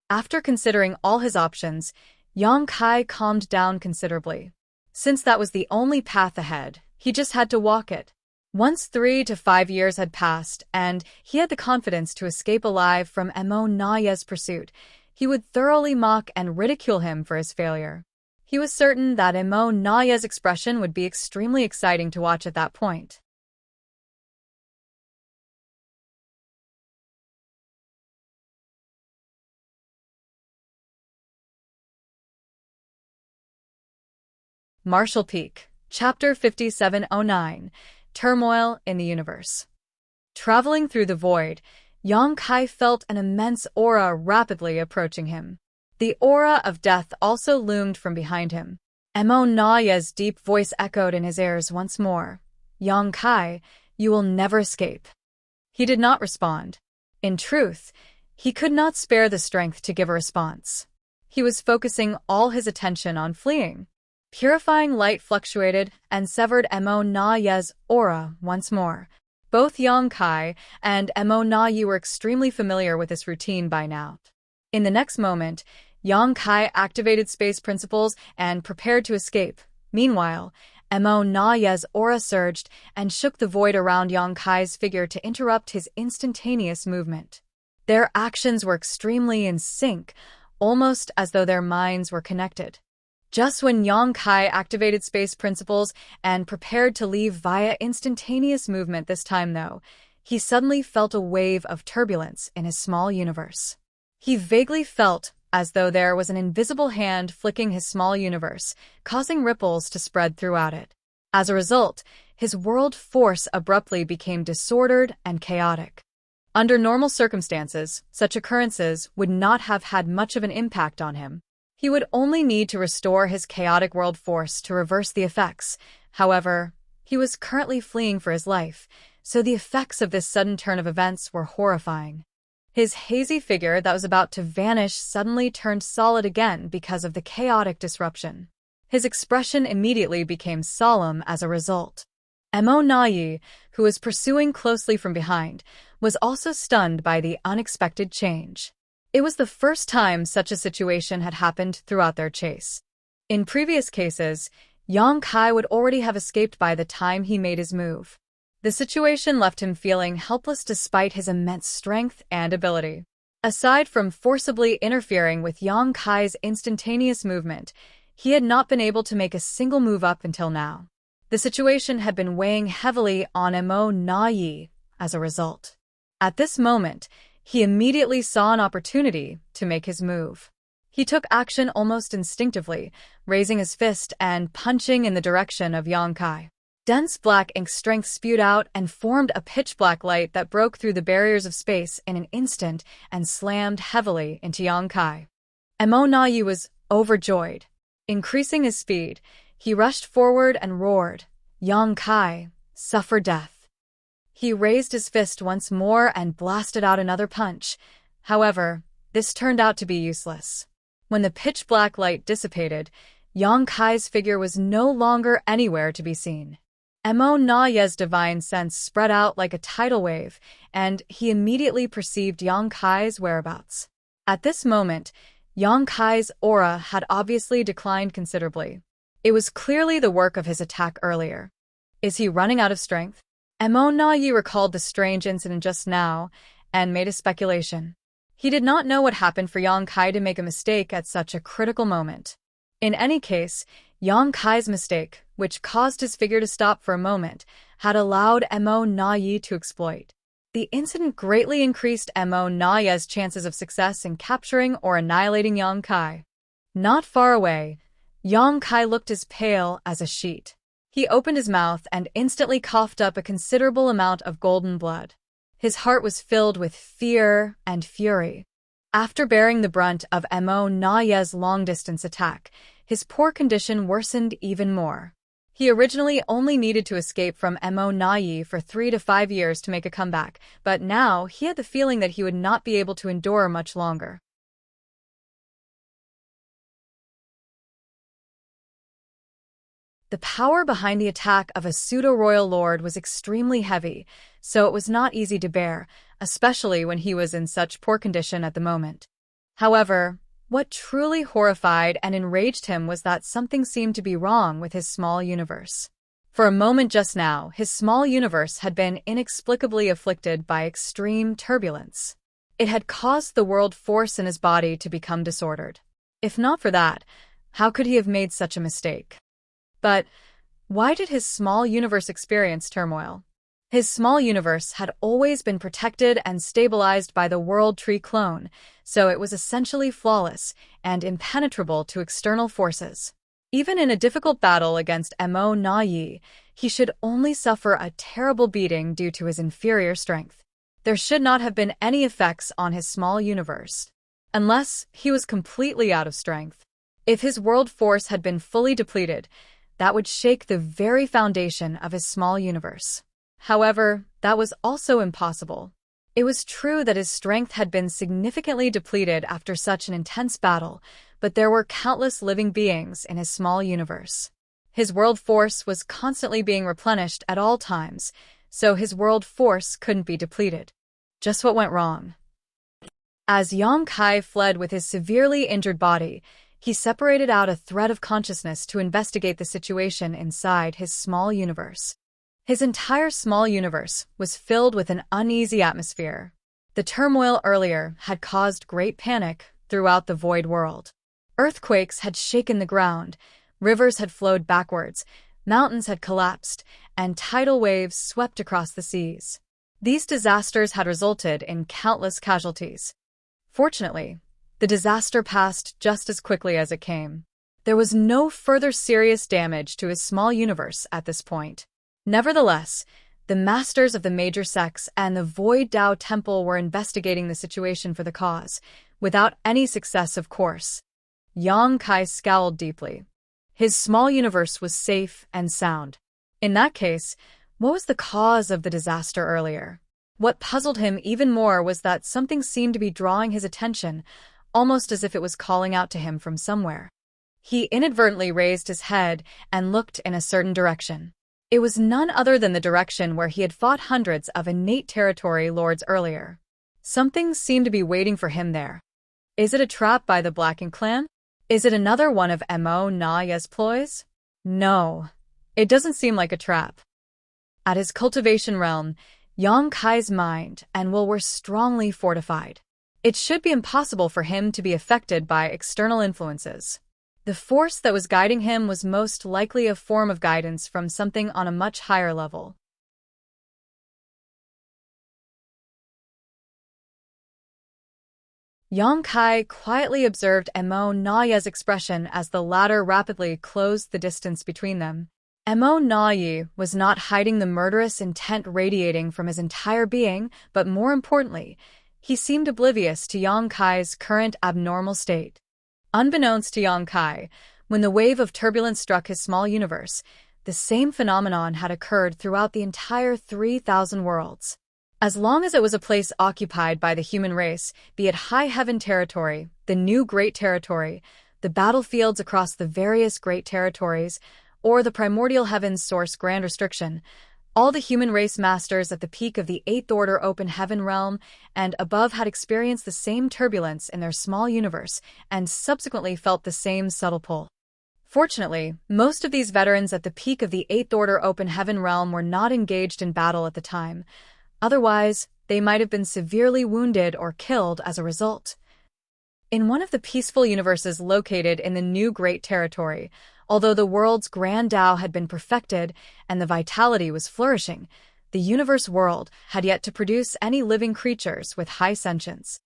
After considering all his options, Yang Kai calmed down considerably. Since that was the only path ahead, he just had to walk it. Once 3 to 5 years had passed, and he had the confidence to escape alive from Mo Na Yi's pursuit, he would thoroughly mock and ridicule him for his failure. He was certain that Mo Na Yi's expression would be extremely exciting to watch at that point. Marshall Peak, Chapter 5709, Turmoil in the Universe. Traveling through the void, Yang Kai felt an immense aura rapidly approaching him. The aura of death also loomed from behind him. Mo Na Yi's deep voice echoed in his ears once more. Yang Kai, you will never escape. He did not respond. In truth, he could not spare the strength to give a response. He was focusing all his attention on fleeing. Purifying light fluctuated and severed Mo Na Yi's aura once more. Both Yang Kai and Mo Na Yi were extremely familiar with this routine by now. In the next moment, Yang Kai activated space principles and prepared to escape. Meanwhile, Mo Na Yi's aura surged and shook the void around Yang Kai's figure to interrupt his instantaneous movement. Their actions were extremely in sync, almost as though their minds were connected. Just when Yang Kai activated space principles and prepared to leave via instantaneous movement this time, though, he suddenly felt a wave of turbulence in his small universe. He vaguely felt as though there was an invisible hand flicking his small universe, causing ripples to spread throughout it. As a result, his world force abruptly became disordered and chaotic. Under normal circumstances, such occurrences would not have had much of an impact on him. He would only need to restore his chaotic world force to reverse the effects. However, he was currently fleeing for his life, so the effects of this sudden turn of events were horrifying. His hazy figure that was about to vanish suddenly turned solid again because of the chaotic disruption. His expression immediately became solemn as a result. Mo Na Yi, who was pursuing closely from behind, was also stunned by the unexpected change. It was the first time such a situation had happened throughout their chase. In previous cases, Yang Kai would already have escaped by the time he made his move. The situation left him feeling helpless despite his immense strength and ability. Aside from forcibly interfering with Yang Kai's instantaneous movement, he had not been able to make a single move up until now. The situation had been weighing heavily on Mo Na Yi as a result. At this moment, he immediately saw an opportunity to make his move. He took action almost instinctively, raising his fist and punching in the direction of Yang Kai. Dense black ink strength spewed out and formed a pitch-black light that broke through the barriers of space in an instant and slammed heavily into Yang Kai. Mo Na Yi was overjoyed. Increasing his speed, he rushed forward and roared, "Yang Kai, suffer death." He raised his fist once more and blasted out another punch. However, this turned out to be useless. When the pitch-black light dissipated, Yang Kai's figure was no longer anywhere to be seen. Mo Na Yi's divine sense spread out like a tidal wave, and he immediately perceived Yang Kai's whereabouts. At this moment, Yang Kai's aura had obviously declined considerably. It was clearly the work of his attack earlier. Is he running out of strength? Mo Na Yi recalled the strange incident just now and made a speculation. He did not know what happened for Yang Kai to make a mistake at such a critical moment. In any case, Yang Kai's mistake, which caused his figure to stop for a moment, had allowed Mo Na Yi to exploit. The incident greatly increased Mo Na Yi's chances of success in capturing or annihilating Yang Kai. Not far away, Yang Kai looked as pale as a sheet. He opened his mouth and instantly coughed up a considerable amount of golden blood. His heart was filled with fear and fury. After bearing the brunt of Mo Na Yi's long-distance attack, his poor condition worsened even more. He originally only needed to escape from Mo Na Yi for 3 to 5 years to make a comeback, but now he had the feeling that he would not be able to endure much longer. The power behind the attack of a pseudo-royal lord was extremely heavy, so it was not easy to bear, especially when he was in such poor condition at the moment. However, what truly horrified and enraged him was that something seemed to be wrong with his small universe. For a moment just now, his small universe had been inexplicably afflicted by extreme turbulence. It had caused the world force in his body to become disordered. If not for that, how could he have made such a mistake? But why did his small universe experience turmoil? His small universe had always been protected and stabilized by the World Tree clone, so it was essentially flawless and impenetrable to external forces. Even in a difficult battle against Mo Na Yi, he should only suffer a terrible beating due to his inferior strength. There should not have been any effects on his small universe, unless he was completely out of strength. If his world force had been fully depleted, that would shake the very foundation of his small universe. However, that was also impossible. It was true that his strength had been significantly depleted after such an intense battle, but there were countless living beings in his small universe. His world force was constantly being replenished at all times, so his world force couldn't be depleted. Just what went wrong? As Yang Kai fled with his severely injured body, he separated out a thread of consciousness to investigate the situation inside his small universe. His entire small universe was filled with an uneasy atmosphere. The turmoil earlier had caused great panic throughout the void world. Earthquakes had shaken the ground, rivers had flowed backwards, mountains had collapsed, and tidal waves swept across the seas. These disasters had resulted in countless casualties. Fortunately, the disaster passed just as quickly as it came. There was no further serious damage to his small universe at this point. Nevertheless, the masters of the major sects and the Void Dao Temple were investigating the situation for the cause, without any success, of course. Yang Kai scowled deeply. His small universe was safe and sound. In that case, what was the cause of the disaster earlier? What puzzled him even more was that something seemed to be drawing his attention, almost as if it was calling out to him from somewhere. He inadvertently raised his head and looked in a certain direction. It was none other than the direction where he had fought hundreds of innate territory lords earlier. Something seemed to be waiting for him there. Is it a trap by the Blackened clan? Is it another one of Mo Na Yi's ploys? No, it doesn't seem like a trap. At his cultivation realm, Yang Kai's mind and will were strongly fortified. It should be impossible for him to be affected by external influences. The force that was guiding him was most likely a form of guidance from something on a much higher level. Yang Kai quietly observed Emo Naya's expression as the latter rapidly closed the distance between them. Emo Naya was not hiding the murderous intent radiating from his entire being, but more importantly, he seemed oblivious to Yang Kai's current abnormal state. Unbeknownst to Yang Kai, when the wave of turbulence struck his small universe, the same phenomenon had occurred throughout the entire 3,000 worlds. As long as it was a place occupied by the human race, be it High Heaven Territory, the New Great Territory, the battlefields across the various Great Territories, or the Primordial Heavens Source Grand Restriction, all the human race masters at the peak of the Eighth Order Open Heaven realm and above had experienced the same turbulence in their small universe and subsequently felt the same subtle pull. Fortunately, most of these veterans at the peak of the Eighth Order Open Heaven realm were not engaged in battle at the time. Otherwise, they might have been severely wounded or killed as a result. In one of the peaceful universes located in the New Great Territory, although the world's grand Tao had been perfected and the vitality was flourishing, the universe world had yet to produce any living creatures with high sentience.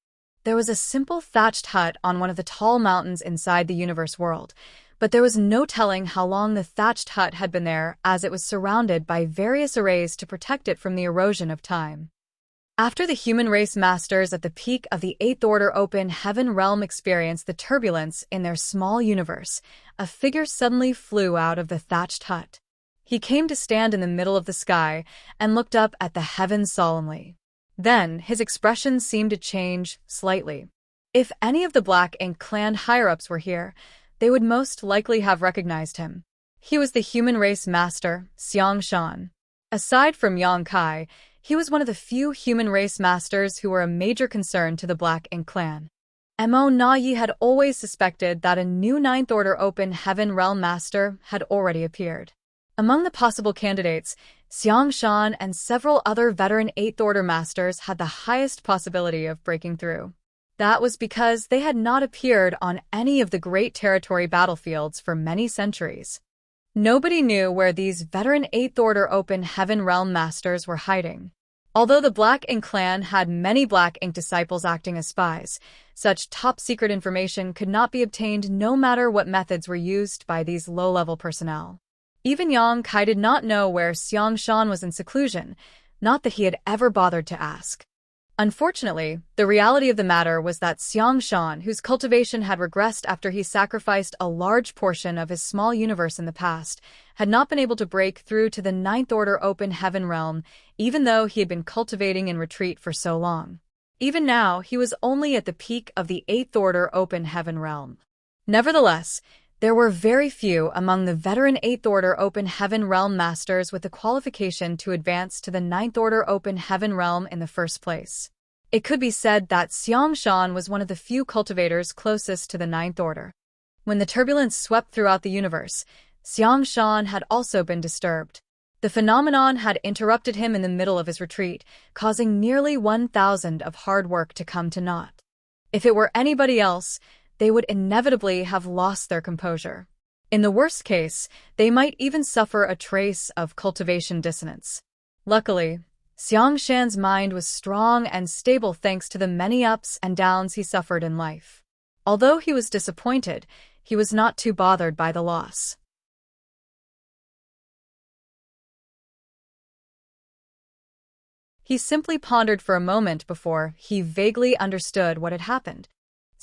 There was a simple thatched hut on one of the tall mountains inside the universe world, but there was no telling how long the thatched hut had been there as it was surrounded by various arrays to protect it from the erosion of time. After the human race masters at the peak of the Eighth Order Open Heaven realm experienced the turbulence in their small universe, a figure suddenly flew out of the thatched hut. He came to stand in the middle of the sky and looked up at the heavens solemnly. Then his expression seemed to change slightly. If any of the Black Ink clan higher-ups were here, they would most likely have recognized him. He was the human race master, Xiang Shan. Aside from Yang Kai, he was one of the few human race masters who were a major concern to the Black Ink clan. Emo Naya had always suspected that a new Ninth Order Open Heaven realm master had already appeared. Among the possible candidates, Xiang Shan and several other veteran Eighth Order masters had the highest possibility of breaking through. That was because they had not appeared on any of the Great Territory battlefields for many centuries. Nobody knew where these veteran Eighth Order Open Heaven realm masters were hiding. Although the Black Ink clan had many Black Ink disciples acting as spies, such top-secret information could not be obtained no matter what methods were used by these low-level personnel. Even Yang Kai did not know where Xiang Shan was in seclusion, not that he had ever bothered to ask. Unfortunately, the reality of the matter was that Xiang Shan, whose cultivation had regressed after he sacrificed a large portion of his small universe in the past, had not been able to break through to the Ninth Order Open Heaven realm, even though he had been cultivating in retreat for so long. Even now, he was only at the peak of the Eighth Order Open Heaven realm. Nevertheless, there were very few among the veteran Eighth Order Open Heaven realm masters with the qualification to advance to the Ninth Order Open Heaven realm in the first place. It could be said that Xiang Shan was one of the few cultivators closest to the Ninth Order. When the turbulence swept throughout the universe, Xiang Shan had also been disturbed. The phenomenon had interrupted him in the middle of his retreat, causing nearly 1,000 of hard work to come to naught. If it were anybody else, they would inevitably have lost their composure. In the worst case, they might even suffer a trace of cultivation dissonance. Luckily, Xiang Shan's mind was strong and stable thanks to the many ups and downs he suffered in life. Although he was disappointed, he was not too bothered by the loss. He simply pondered for a moment before he vaguely understood what had happened.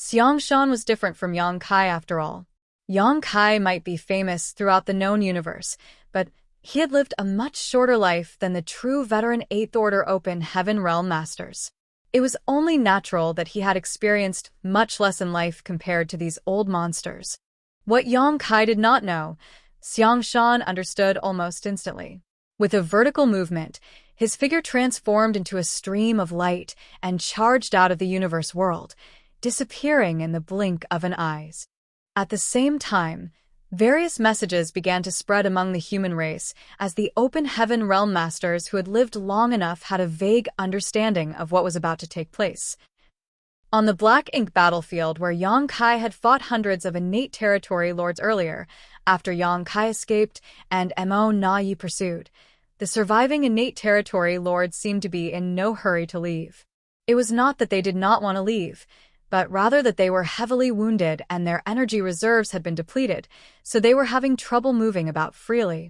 Xiang Shan was different from Yang Kai after all. Yang Kai might be famous throughout the known universe, but he had lived a much shorter life than the true veteran Eighth Order Open Heaven realm masters. It was only natural that he had experienced much less in life compared to these old monsters. What Yang Kai did not know, Xiang Shan understood almost instantly. With a vertical movement, his figure transformed into a stream of light and charged out of the universe world, disappearing in the blink of an eye. At the same time, Various messages began to spread among the human race as the open heaven realm masters who had lived long enough had a vague understanding of what was about to take place. On the Black Ink battlefield where Yang Kai had fought hundreds of innate territory lords earlier, after Yang Kai escaped and Mo Na Yi pursued, the surviving innate territory lords seemed to be in no hurry to leave. It was not that they did not want to leave, but rather that they were heavily wounded and their energy reserves had been depleted, so they were having trouble moving about freely.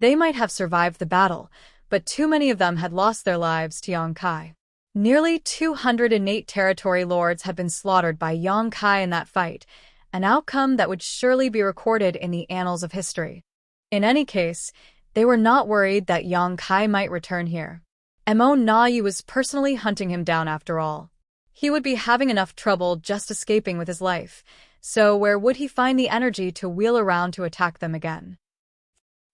They might have survived the battle, but too many of them had lost their lives to Yang Kai. Nearly 200 innate territory lords had been slaughtered by Yang Kai in that fight, an outcome that would surely be recorded in the annals of history. In any case, they were not worried that Yang Kai might return here. Mo Na Yi was personally hunting him down after all. He would be having enough trouble just escaping with his life, so where would he find the energy to wheel around to attack them again?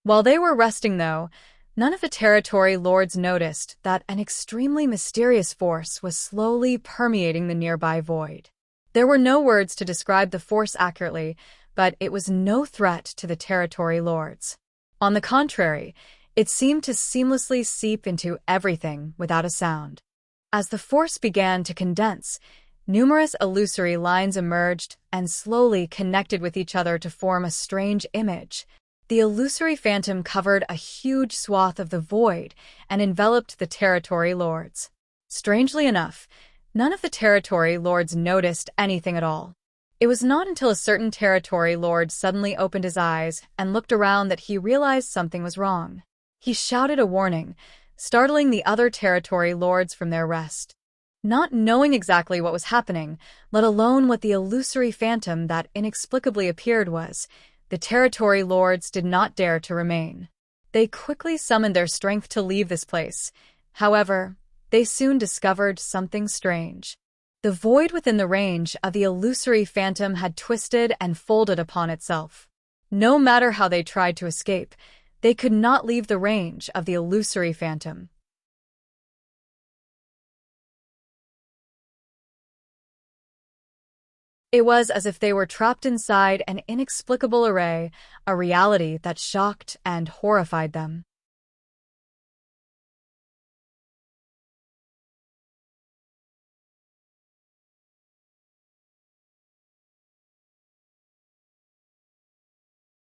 While they were resting, though, none of the territory lords noticed that an extremely mysterious force was slowly permeating the nearby void. There were no words to describe the force accurately, but it was no threat to the territory lords. On the contrary, it seemed to seamlessly seep into everything without a sound. As the force began to condense, numerous illusory lines emerged and slowly connected with each other to form a strange image. The illusory phantom covered a huge swath of the void and enveloped the territory lords. Strangely enough, none of the territory lords noticed anything at all. It was not until a certain territory lord suddenly opened his eyes and looked around that he realized something was wrong. He shouted a warning, startling the other territory lords from their rest. Not knowing exactly what was happening, let alone what the illusory phantom that inexplicably appeared was, the territory lords did not dare to remain. They quickly summoned their strength to leave this place. However, they soon discovered something strange. The void within the range of the illusory phantom had twisted and folded upon itself. No matter how they tried to escape, they could not leave the range of the illusory phantom. It was as if they were trapped inside an inexplicable array, a reality that shocked and horrified them.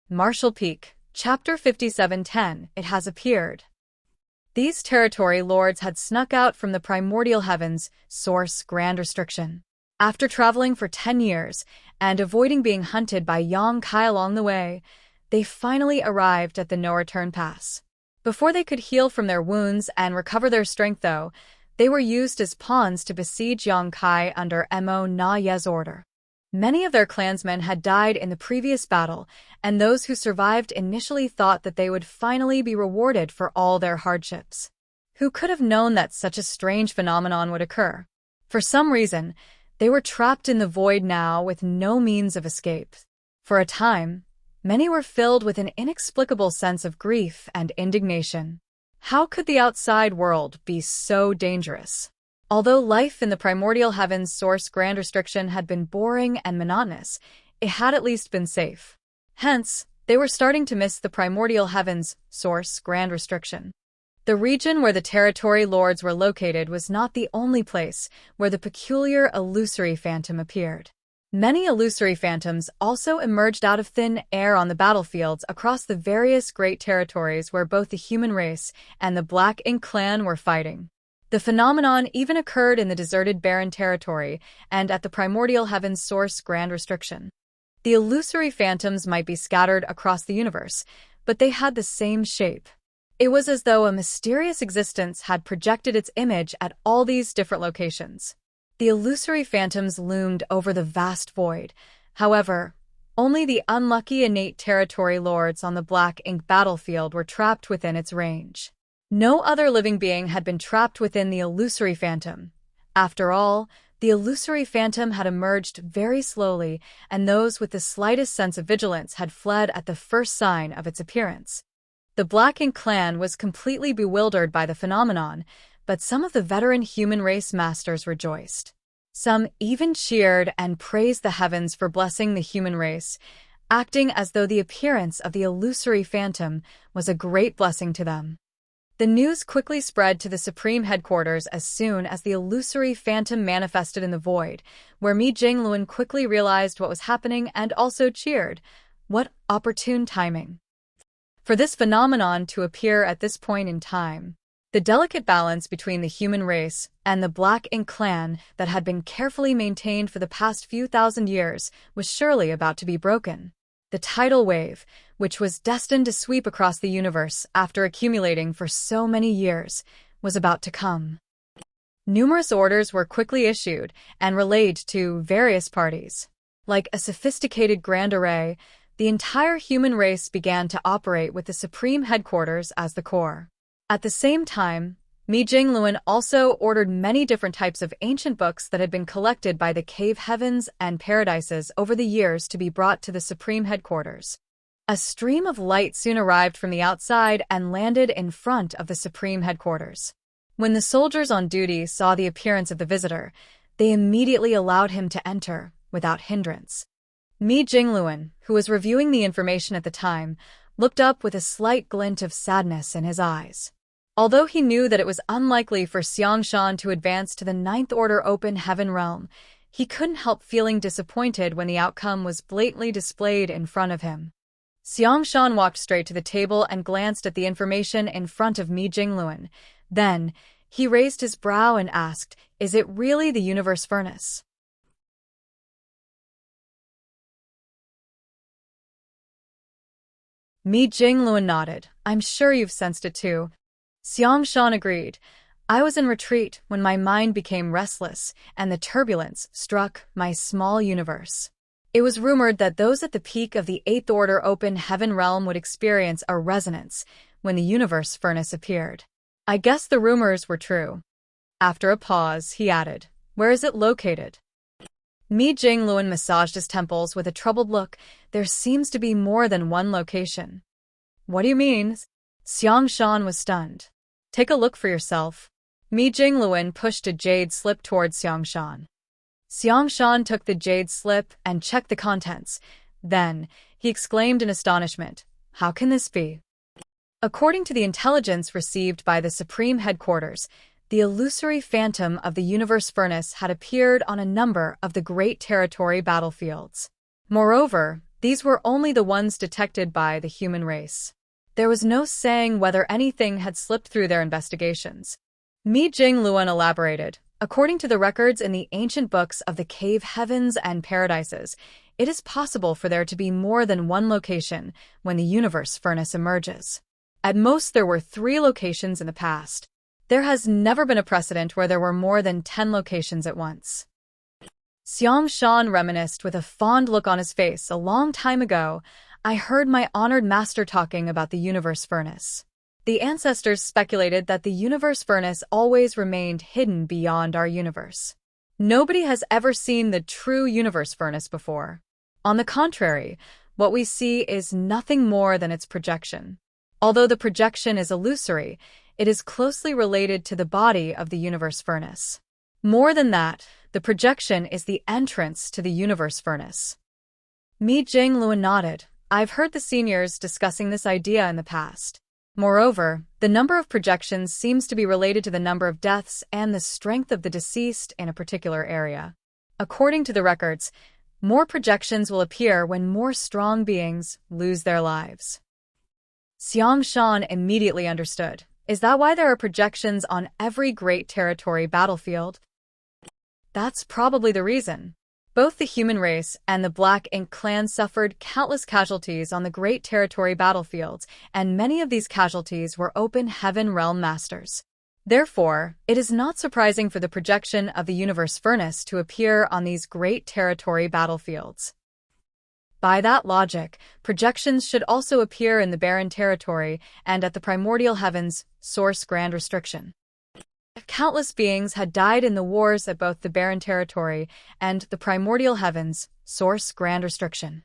Marshall Peak, Chapter 57:10, It has appeared. These territory lords had snuck out from the primordial heavens, source grand restriction. After traveling for 10 years and avoiding being hunted by Yang Kai along the way, they finally arrived at the no-return pass. Before they could heal from their wounds and recover their strength, though, they were used as pawns to besiege Yang Kai under Mo Na Yi's order. Many of their clansmen had died in the previous battle, and those who survived initially thought that they would finally be rewarded for all their hardships. Who could have known that such a strange phenomenon would occur? For some reason, they were trapped in the void now with no means of escape. For a time, many were filled with an inexplicable sense of grief and indignation. How could the outside world be so dangerous? Although life in the primordial heavens source grand restriction had been boring and monotonous, it had at least been safe. Hence, they were starting to miss the primordial heavens source grand restriction. The region where the territory lords were located was not the only place where the peculiar illusory phantom appeared. Many illusory phantoms also emerged out of thin air on the battlefields across the various great territories where both the human race and the Black Ink clan were fighting. The phenomenon even occurred in the deserted barren territory and at the primordial heavens source grand restriction. The illusory phantoms might be scattered across the universe, but they had the same shape. It was as though a mysterious existence had projected its image at all these different locations. The illusory phantoms loomed over the vast void. However, only the unlucky innate territory lords on the Black Ink battlefield were trapped within its range. No other living being had been trapped within the illusory phantom. After all, the illusory phantom had emerged very slowly, and those with the slightest sense of vigilance had fled at the first sign of its appearance. The Black Ink clan was completely bewildered by the phenomenon, but some of the veteran human race masters rejoiced. Some even cheered and praised the heavens for blessing the human race. acting as though the appearance of the illusory phantom was a great blessing to them. The news quickly spread to the Supreme Headquarters as soon as the illusory phantom manifested in the void, where Mi Jinglun quickly realized what was happening and also cheered. What opportune timing for this phenomenon to appear at this point in time. The delicate balance between the human race and the Black Ink clan that had been carefully maintained for the past few thousand years was surely about to be broken. The tidal wave, which was destined to sweep across the universe after accumulating for so many years, was about to come. Numerous orders were quickly issued and relayed to various parties. Like a sophisticated grand array, the entire human race began to operate with the Supreme Headquarters as the core. At the same time, Mi Jinglun also ordered many different types of ancient books that had been collected by the cave heavens and paradises over the years to be brought to the Supreme Headquarters. A stream of light soon arrived from the outside and landed in front of the Supreme Headquarters. When the soldiers on duty saw the appearance of the visitor, they immediately allowed him to enter, without hindrance. Mi Jinglun, who was reviewing the information at the time, looked up with a slight glint of sadness in his eyes. Although he knew that it was unlikely for Xiangshan to advance to the Ninth Order Open Heaven realm, he couldn't help feeling disappointed when the outcome was blatantly displayed in front of him. Xiangshan walked straight to the table and glanced at the information in front of Mi Jinglun. Then, he raised his brow and asked, "Is it really the universe furnace?" Mi Jinglun nodded. "I'm sure you've sensed it too." Xiangshan agreed. "I was in retreat when my mind became restless and the turbulence struck my small universe. It was rumored that those at the peak of the Eighth Order Open Heaven realm would experience a resonance when the universe furnace appeared. I guess the rumors were true." After a pause, he added, "Where is it located?" Mi Jinglun massaged his temples with a troubled look. "There seems to be more than one location." "What do you mean?" Xiangshan was stunned. "Take a look for yourself." Mi Jinglun pushed a jade slip towards Xiangshan. Xiangshan took the jade slip and checked the contents. Then, he exclaimed in astonishment, "How can this be?" According to the intelligence received by the Supreme Headquarters, the illusory phantom of the universe furnace had appeared on a number of the Great Territory battlefields. Moreover, these were only the ones detected by the human race. There was no saying whether anything had slipped through their investigations. Mi Jinglun elaborated, "According to the records in the ancient books of the cave heavens and paradises, it is possible for there to be more than one location when the universe furnace emerges. At most there were 3 locations in the past. There has never been a precedent where there were more than 10 locations at once." Xiangshan reminisced with a fond look on his face. "A long time ago, I heard my honored master talking about the universe furnace. The ancestors speculated that the universe furnace always remained hidden beyond our universe. Nobody has ever seen the true universe furnace before. On the contrary, what we see is nothing more than its projection. Although the projection is illusory, it is closely related to the body of the universe furnace. More than that, the projection is the entrance to the universe furnace." Mi Jinglun nodded. "I've heard the seniors discussing this idea in the past. Moreover, the number of projections seems to be related to the number of deaths and the strength of the deceased in a particular area. According to the records, more projections will appear when more strong beings lose their lives." Xiangshan immediately understood. "Is that why there are projections on every Great Territory battlefield?" "That's probably the reason. Both the human race and the Black Ink clan suffered countless casualties on the Great Territory battlefields, and many of these casualties were Open Heaven realm masters. Therefore, it is not surprising for the projection of the universe furnace to appear on these Great Territory battlefields. By that logic, projections should also appear in the Barren Territory and at the Primordial Heavens, Source Grand Restriction. Countless beings had died in the wars at both the Barren Territory and the Primordial Heavens, Source Grand Restriction.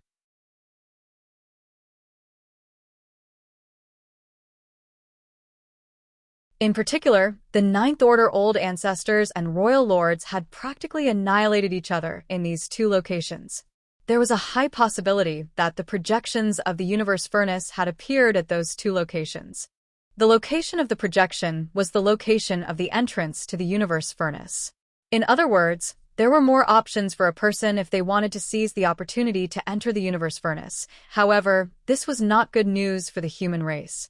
In particular, the Ninth Order Old Ancestors and Royal Lords had practically annihilated each other in these 2 locations. there was a high possibility that the projections of the universe furnace had appeared at those two locations. The location of the projection was the location of the entrance to the universe furnace. In other words, there were more options for a person if they wanted to seize the opportunity to enter the universe furnace. However, this was not good news for the human race.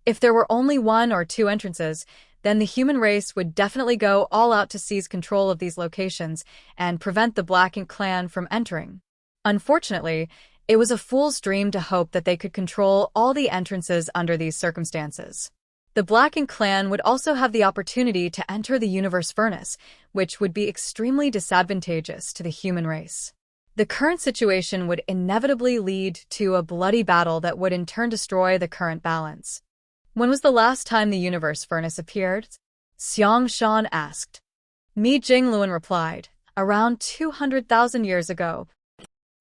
If there were only one or two entrances, then the human race would definitely go all out to seize control of these locations and prevent the Black Ink clan from entering. Unfortunately, it was a fool's dream to hope that they could control all the entrances under these circumstances. The Black Ink clan would also have the opportunity to enter the universe furnace, which would be extremely disadvantageous to the human race. The current situation would inevitably lead to a bloody battle that would in turn destroy the current balance. When was the last time the universe furnace appeared? Xiang Shan asked. Mi Jingluan replied, around 200,000 years ago.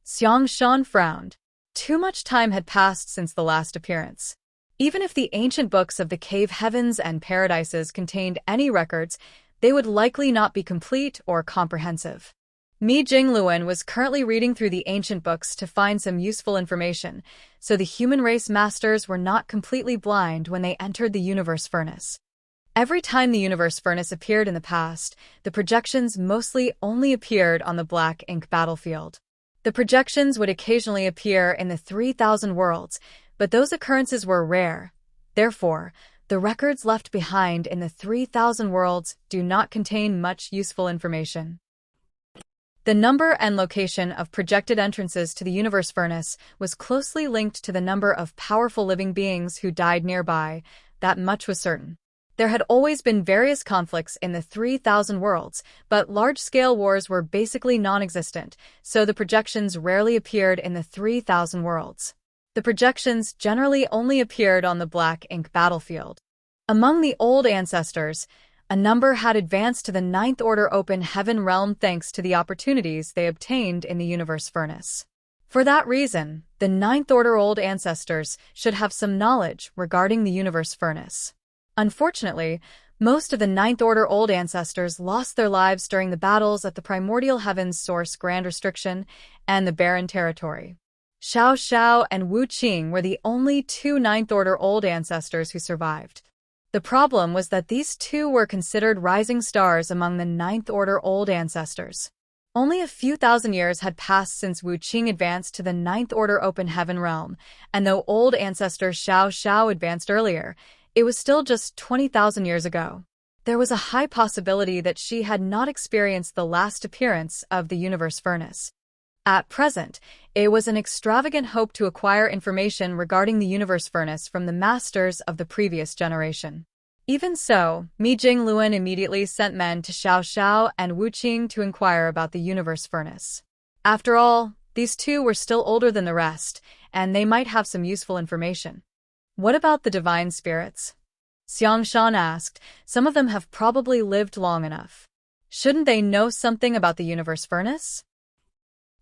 Xiang Shan frowned. Too much time had passed since the last appearance. Even if the ancient books of the cave heavens and paradises contained any records, they would likely not be complete or comprehensive. Mi Jingluan was currently reading through the ancient books to find some useful information, so the human race masters were not completely blind when they entered the universe furnace. Every time the universe furnace appeared in the past, the projections mostly only appeared on the Black Ink battlefield. The projections would occasionally appear in the 3,000 worlds, but those occurrences were rare. Therefore, the records left behind in the 3,000 worlds do not contain much useful information. The number and location of projected entrances to the universe furnace was closely linked to the number of powerful living beings who died nearby. That much was certain. There had always been various conflicts in the 3,000 worlds, but large-scale wars were basically non-existent, so the projections rarely appeared in the 3,000 worlds. The projections generally only appeared on the Black Ink battlefield. Among the old ancestors, a number had advanced to the Ninth Order Open Heaven realm thanks to the opportunities they obtained in the universe furnace. For that reason, the Ninth Order old ancestors should have some knowledge regarding the universe furnace. Unfortunately, most of the Ninth Order old ancestors lost their lives during the battles at the Primordial Heavens Source Grand Restriction and the Barren Territory. Xiao Xiao and Wu Qing were the only two Ninth Order old ancestors who survived. The problem was that these two were considered rising stars among the Ninth Order old ancestors. Only a few thousand years had passed since Wu Qing advanced to the Ninth Order Open Heaven realm, and though old ancestor Xiao Xiao advanced earlier, it was still just 20,000 years ago. There was a high possibility that she had not experienced the last appearance of the universe furnace. At present, it was an extravagant hope to acquire information regarding the universe furnace from the masters of the previous generation. Even so, Mi Jingluan immediately sent men to Xiao Xiao and Wu Qing to inquire about the universe furnace. After all, these two were still older than the rest, and they might have some useful information. What about the divine spirits? Xiang Shan asked. Some of them have probably lived long enough. Shouldn't they know something about the universe furnace?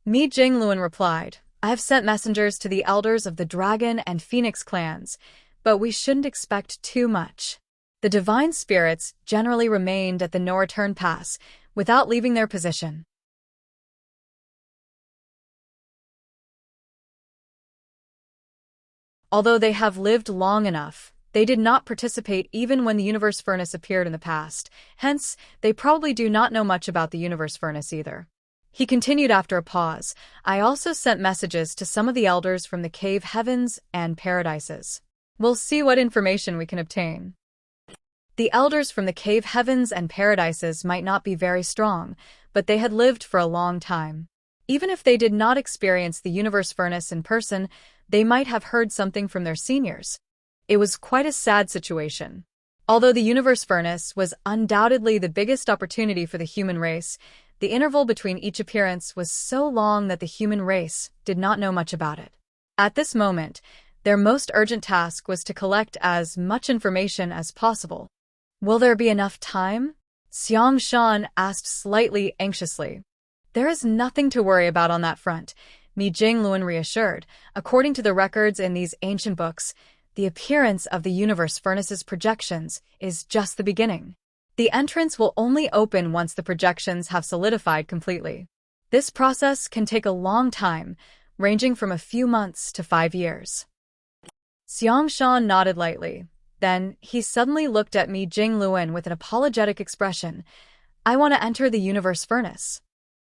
Mi Jingluan replied, I have sent messengers to the elders of the Dragon and Phoenix clans, but we shouldn't expect too much. The divine spirits generally remained at the no-return pass, without leaving their position. Although they have lived long enough, they did not participate even when the universe furnace appeared in the past, hence, they probably do not know much about the universe furnace either. He continued after a pause, I also sent messages to some of the elders from the cave heavens and paradises. We'll see what information we can obtain. The elders from the cave heavens and paradises might not be very strong, but they had lived for a long time. Even if they did not experience the universe furnace in person, they might have heard something from their seniors. It was quite a sad situation. Although the universe furnace was undoubtedly the biggest opportunity for the human race, the interval between each appearance was so long that the human race did not know much about it. At this moment, their most urgent task was to collect as much information as possible. Will there be enough time? Xiang Shan asked slightly anxiously. There is nothing to worry about on that front, Mi Jingluan reassured. According to the records in these ancient books, the appearance of the universe furnace's projections is just the beginning. The entrance will only open once the projections have solidified completely. This process can take a long time, ranging from a few months to 5 years. Xiangshan nodded lightly. Then, he suddenly looked at Mi Jingluan with an apologetic expression. I want to enter the universe furnace.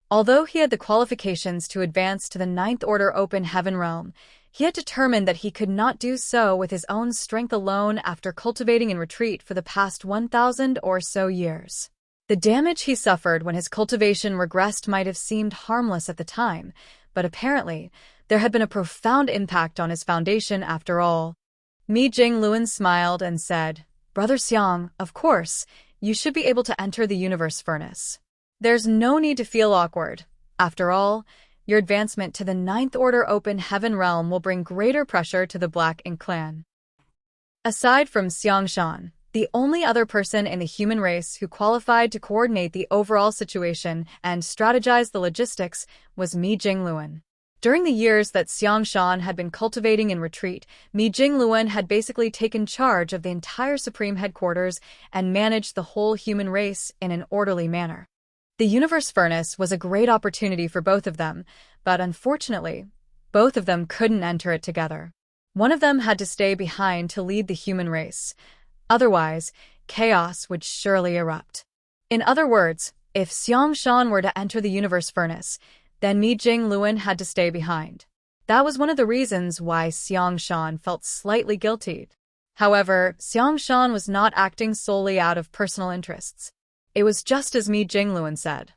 Although he had the qualifications to advance to the Ninth Order Open Heaven Realm, he had determined that he could not do so with his own strength alone after cultivating in retreat for the past 1,000 or so years. The damage he suffered when his cultivation regressed might have seemed harmless at the time, but apparently, there had been a profound impact on his foundation after all. Mi Jingluan smiled and said, Brother Xiang, of course, you should be able to enter the universe furnace. There's no need to feel awkward. After all, your advancement to the Ninth Order Open Heaven Realm will bring greater pressure to the Black Ink clan. Aside from Xiangshan, the only other person in the human race who qualified to coordinate the overall situation and strategize the logistics was Mi Jingluan. During the years that Xiangshan had been cultivating in retreat, Mi Jingluan had basically taken charge of the entire Supreme Headquarters and managed the whole human race in an orderly manner. The Universe Furnace was a great opportunity for both of them, but unfortunately, both of them couldn't enter it together. One of them had to stay behind to lead the human race. Otherwise, chaos would surely erupt. In other words, if Xiangshan were to enter the Universe Furnace, then Mi Jingluan had to stay behind. That was one of the reasons why Xiangshan felt slightly guilty. However, Xiangshan was not acting solely out of personal interests. It was just as Mi Jingluan said.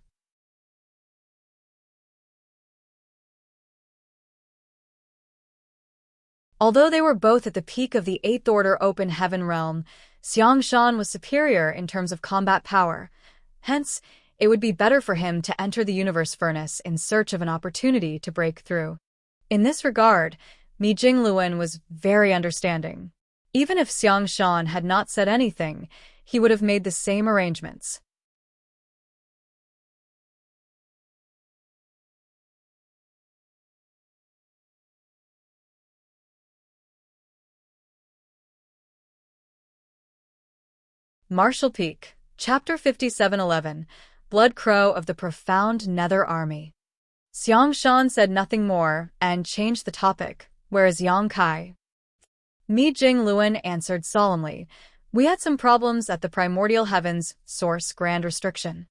Although they were both at the peak of the Eighth Order Open Heaven Realm, Xiangshan was superior in terms of combat power. Hence, it would be better for him to enter the Universe Furnace in search of an opportunity to break through. In this regard, Mi Jingluan was very understanding. Even if Xiangshan had not said anything, he would have made the same arrangements. Martial Peak, Chapter 5711, Blood Crow of the Profound Nether Army. Xiangshan said nothing more and changed the topic, whereas Yang Kai. Mi Jingluan answered solemnly, We had some problems at the Primordial Heavens, source Grand Restriction.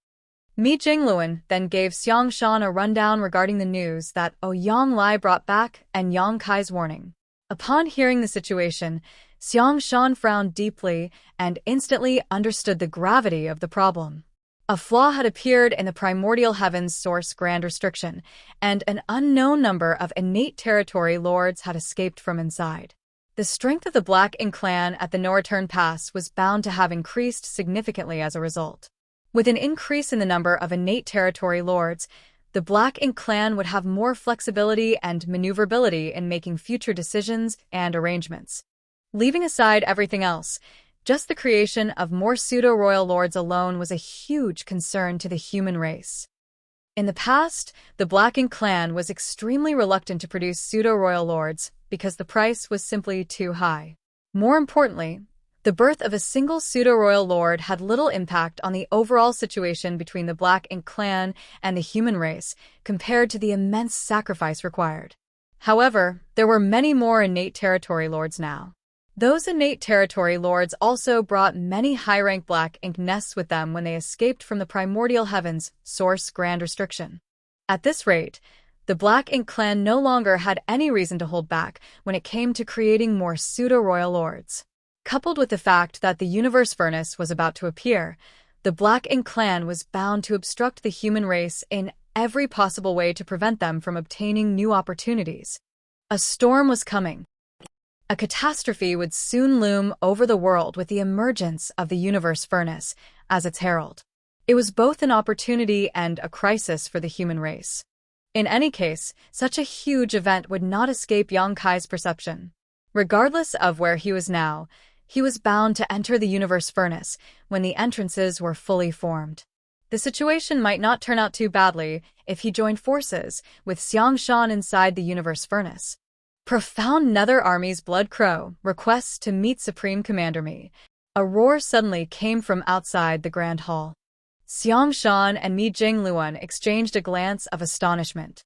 Mi Jingluan then gave Xiangshan a rundown regarding the news that Ouyang Lai brought back and Yang Kai's warning. Upon hearing the situation, Xiangshan frowned deeply and instantly understood the gravity of the problem. A flaw had appeared in the Primordial Heavens source Grand Restriction, and an unknown number of innate territory lords had escaped from inside. The strength of the Black Ink clan at the No Return Pass was bound to have increased significantly as a result. With an increase in the number of innate territory lords, the Black Ink clan would have more flexibility and maneuverability in making future decisions and arrangements. Leaving aside everything else, just the creation of more pseudo-royal lords alone was a huge concern to the human race. In the past, the Black Ink clan was extremely reluctant to produce pseudo-royal lords because the price was simply too high. More importantly, the birth of a single pseudo-royal lord had little impact on the overall situation between the Black Ink clan and the human race compared to the immense sacrifice required. However, there were many more innate territory lords now. Those innate territory lords also brought many high-rank Black Ink nests with them when they escaped from the Primordial Heavens, source Grand Restriction. At this rate, the Black Ink clan no longer had any reason to hold back when it came to creating more pseudo-royal lords. Coupled with the fact that the Universe Furnace was about to appear, the Black Ink clan was bound to obstruct the human race in every possible way to prevent them from obtaining new opportunities. A storm was coming. A catastrophe would soon loom over the world with the emergence of the Universe Furnace as its herald. It was both an opportunity and a crisis for the human race. In any case, such a huge event would not escape Yang Kai's perception. Regardless of where he was now, he was bound to enter the Universe Furnace when the entrances were fully formed. The situation might not turn out too badly if he joined forces with Xiangshan inside the Universe Furnace. Profound Nether Army's Blood Crow requests to meet Supreme Commander Mi. A roar suddenly came from outside the Grand Hall. Xiangshan and Mi Jingluan exchanged a glance of astonishment.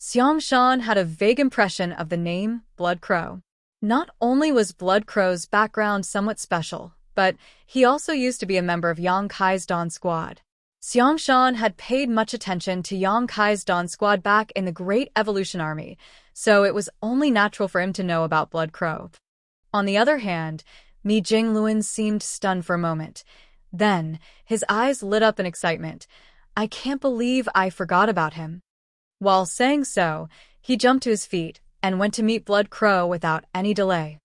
Xiangshan had a vague impression of the name Blood Crow. Not only was Blood Crow's background somewhat special, but he also used to be a member of Yang Kai's Dawn Squad. Xiangshan had paid much attention to Yang Kai's Dawn Squad back in the Great Evolution Army, so it was only natural for him to know about Blood Crow. On the other hand, Mi Jingluan seemed stunned for a moment. Then, his eyes lit up in excitement. "I can't believe I forgot about him." While saying so, he jumped to his feet and went to meet Blood Crow without any delay.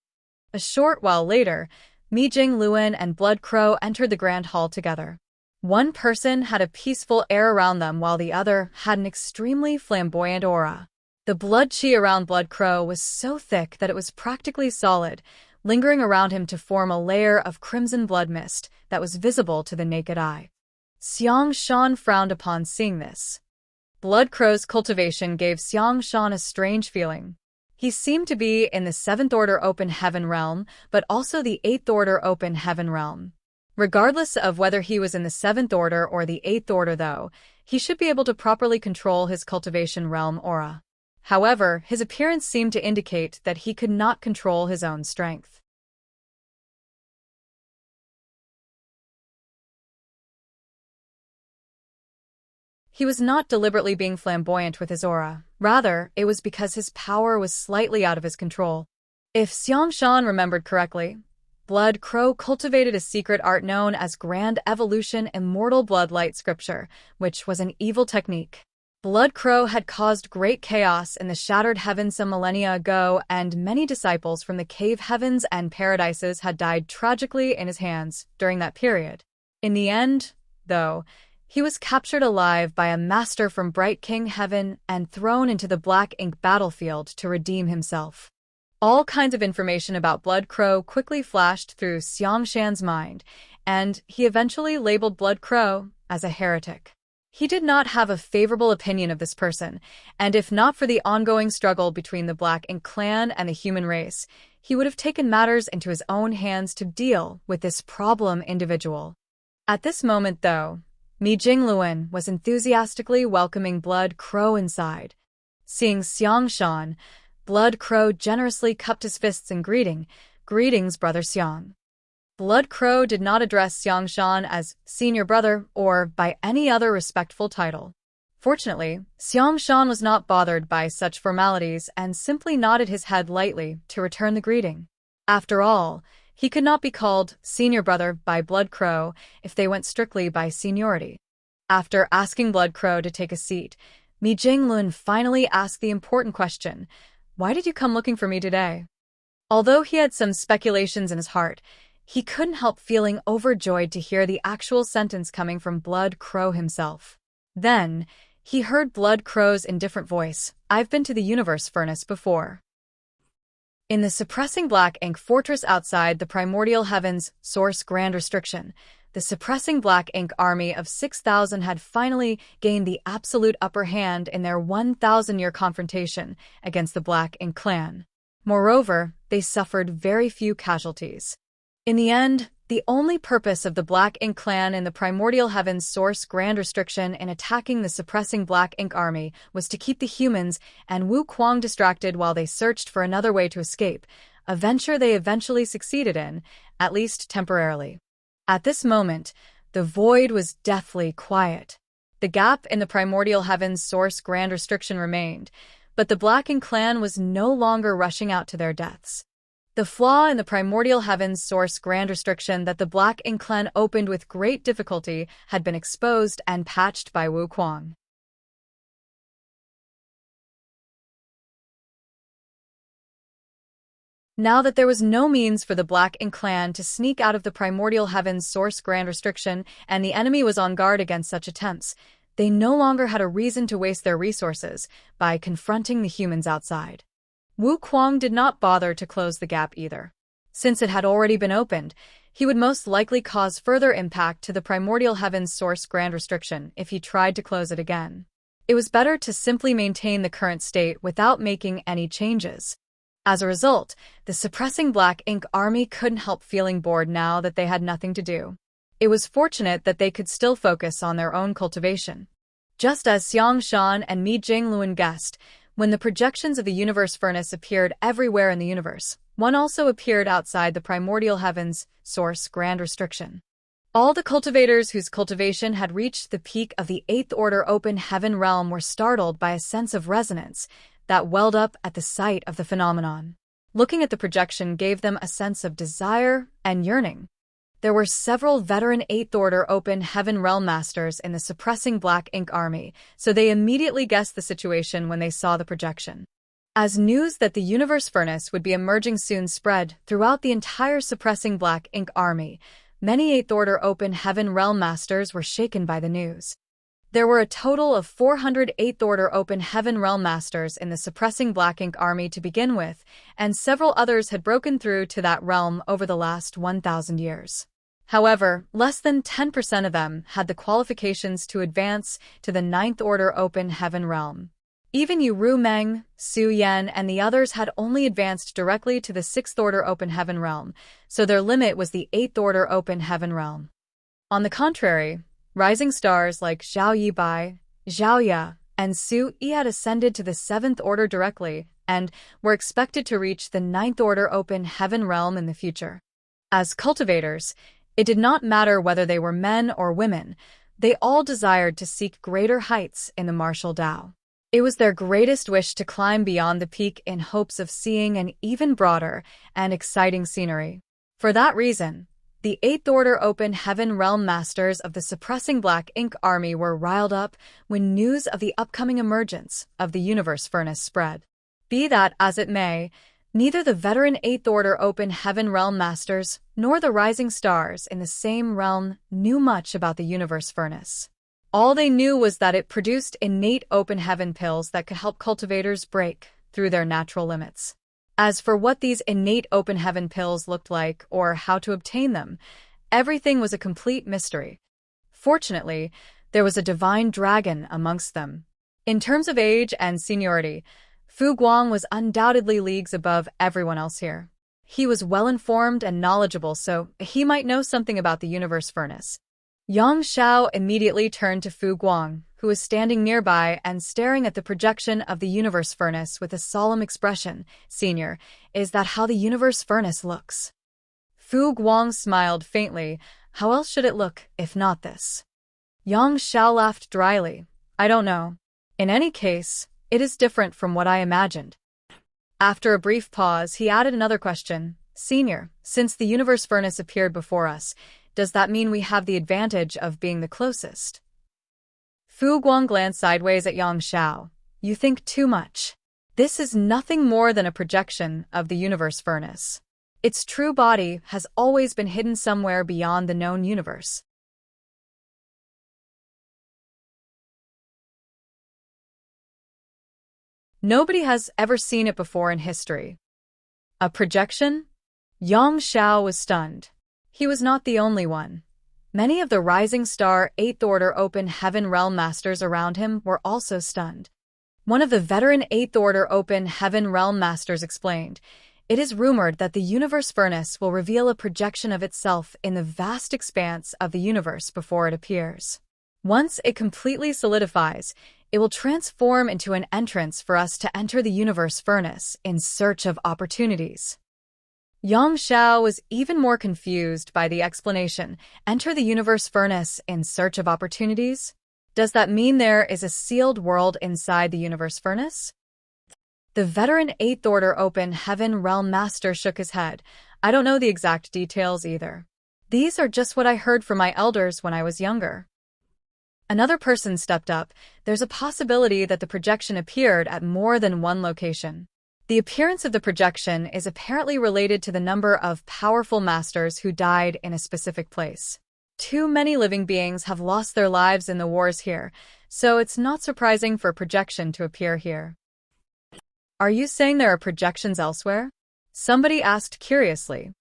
A short while later, Mi Jingluan and Blood Crow entered the Grand Hall together. One person had a peaceful air around them while the other had an extremely flamboyant aura. The blood chi around Blood Crow was so thick that it was practically solid, lingering around him to form a layer of crimson blood mist that was visible to the naked eye. Xiangshan frowned upon seeing this. Blood Crow's cultivation gave Xiangshan a strange feeling. He seemed to be in the 7th Order Open Heaven realm, but also the 8th Order Open Heaven realm. Regardless of whether he was in the 7th Order or the 8th Order, though, he should be able to properly control his cultivation realm aura. However, his appearance seemed to indicate that he could not control his own strength. He was not deliberately being flamboyant with his aura. Rather, it was because his power was slightly out of his control. If Xiangshan remembered correctly, Blood Crow cultivated a secret art known as Grand Evolution Immortal Blood Light Scripture, which was an evil technique. Blood Crow had caused great chaos in the Shattered Heavens some millennia ago, and many disciples from the Cave Heavens and Paradises had died tragically in his hands during that period. In the end, though, he was captured alive by a master from Bright King Heaven and thrown into the Black Ink battlefield to redeem himself. All kinds of information about Blood Crow quickly flashed through Xiangshan's mind, and he eventually labeled Blood Crow as a heretic. He did not have a favorable opinion of this person, and if not for the ongoing struggle between the Black Ink clan and the human race, he would have taken matters into his own hands to deal with this problem individual. At this moment, though, Mi Jingluan was enthusiastically welcoming Blood Crow inside. Seeing Xiangshan, Blood Crow generously cupped his fists in greeting. "Greetings, Brother Xiang." Blood Crow did not address Xiangshan as senior brother or by any other respectful title. Fortunately, Xiangshan was not bothered by such formalities and simply nodded his head lightly to return the greeting. After all, he could not be called senior brother by Blood Crow if they went strictly by seniority. After asking Blood Crow to take a seat, Mi Jingluan finally asked the important question, "Why did you come looking for me today?" Although he had some speculations in his heart, he couldn't help feeling overjoyed to hear the actual sentence coming from Blood Crow himself. Then, he heard Blood Crow's indifferent voice, "I've been to the Universe Furnace before." In the suppressing Black Ink fortress outside the Primordial Heavens Source Grand Restriction, the suppressing Black Ink army of 6,000 had finally gained the absolute upper hand in their 1,000-year confrontation against the Black Ink clan. Moreover, they suffered very few casualties. In the end, the only purpose of the Black Ink clan in the Primordial Heavens Source Grand Restriction in attacking the suppressing Black Ink army was to keep the humans and Wu Kuang distracted while they searched for another way to escape, a venture they eventually succeeded in, at least temporarily. At this moment, the void was deathly quiet. The gap in the Primordial Heavens Source Grand Restriction remained, but the Black Ink clan was no longer rushing out to their deaths. The flaw in the Primordial Heavens Source Grand Restriction that the Black Ink clan opened with great difficulty had been exposed and patched by Wu Kuang. Now that there was no means for the Black Ink clan to sneak out of the Primordial Heavens Source Grand Restriction and the enemy was on guard against such attempts, they no longer had a reason to waste their resources by confronting the humans outside. Wu Kuang did not bother to close the gap either. Since it had already been opened, he would most likely cause further impact to the Primordial Heavens Source Grand Restriction if he tried to close it again. It was better to simply maintain the current state without making any changes. As a result, the suppressing Black Ink army couldn't help feeling bored now that they had nothing to do. It was fortunate that they could still focus on their own cultivation. Just as Xiang Shan and Mi Jingluan guessed, when the projections of the universe furnace appeared everywhere in the universe, one also appeared outside the primordial heavens, source grand restriction. All the cultivators whose cultivation had reached the peak of the eighth order open heaven realm were startled by a sense of resonance that welled up at the sight of the phenomenon. Looking at the projection gave them a sense of desire and yearning. There were several veteran eighth order open heaven realm masters in the suppressing black ink army, so they immediately guessed the situation when they saw the projection. As news that the universe furnace would be emerging soon spread throughout the entire suppressing black ink army, many eighth order open heaven realm masters were shaken by the news. There were a total of 400 eighth order open heaven realm masters in the suppressing black ink army to begin with, and several others had broken through to that realm over the last 1,000 years. However, less than 10% of them had the qualifications to advance to the ninth order open heaven realm. Even Yu Ru Meng, Su Yan, and the others had only advanced directly to the sixth order open heaven realm, so their limit was the eighth order open heaven realm. On the contrary, rising stars like Zhao Yibai, Zhao Ya, and Su Yi had ascended to the seventh order directly and were expected to reach the ninth order open heaven realm in the future. As cultivators, it did not matter whether they were men or women, they all desired to seek greater heights in the martial Tao. It was their greatest wish to climb beyond the peak in hopes of seeing an even broader and exciting scenery. For that reason, the eighth order open heaven realm masters of the suppressing black ink army were riled up when news of the upcoming emergence of the universe furnace spread. Be that as it may, neither the veteran eighth order open heaven realm masters nor the rising stars in the same realm knew much about the universe furnace. All they knew was that it produced innate open heaven pills that could help cultivators break through their natural limits. As for what these innate open heaven pills looked like or how to obtain them, everything was a complete mystery. Fortunately, there was a divine dragon amongst them. In terms of age and seniority, Fu Guang was undoubtedly leagues above everyone else here. He was well-informed and knowledgeable, so he might know something about the universe furnace. Yang Xiao immediately turned to Fu Guang, who was standing nearby and staring at the projection of the universe furnace with a solemn expression. "Senior, is that how the universe furnace looks?" Fu Guang smiled faintly. "How else should it look, if not this?" Yang Xiao laughed dryly. "I don't know. In any case, it is different from what I imagined." After a brief pause, he added another question. "Senior, since the universe furnace appeared before us, does that mean we have the advantage of being the closest?" Fu Guang glanced sideways at Yang Xiao. "You think too much. This is nothing more than a projection of the universe furnace. Its true body has always been hidden somewhere beyond the known universe." Nobody has ever seen it before in history. A projection? Yang Xiao was stunned. He was not the only one. Many of the rising star eighth order open heaven realm masters around him were also stunned. One of the veteran eighth order open heaven realm masters explained, "It is rumored that the universe furnace will reveal a projection of itself in the vast expanse of the universe before it appears. Once it completely solidifies, it will transform into an entrance for us to enter the universe furnace in search of opportunities." Yang Xiao was even more confused by the explanation. Enter the universe furnace in search of opportunities? Does that mean there is a sealed world inside the universe furnace? The veteran eighth order open heaven realm master shook his head. "I don't know the exact details either. These are just what I heard from my elders when I was younger." Another person stepped up. "There's a possibility that the projection appeared at more than one location. The appearance of the projection is apparently related to the number of powerful masters who died in a specific place. Too many living beings have lost their lives in the wars here, so it's not surprising for a projection to appear here." "Are you saying there are projections elsewhere?" somebody asked curiously.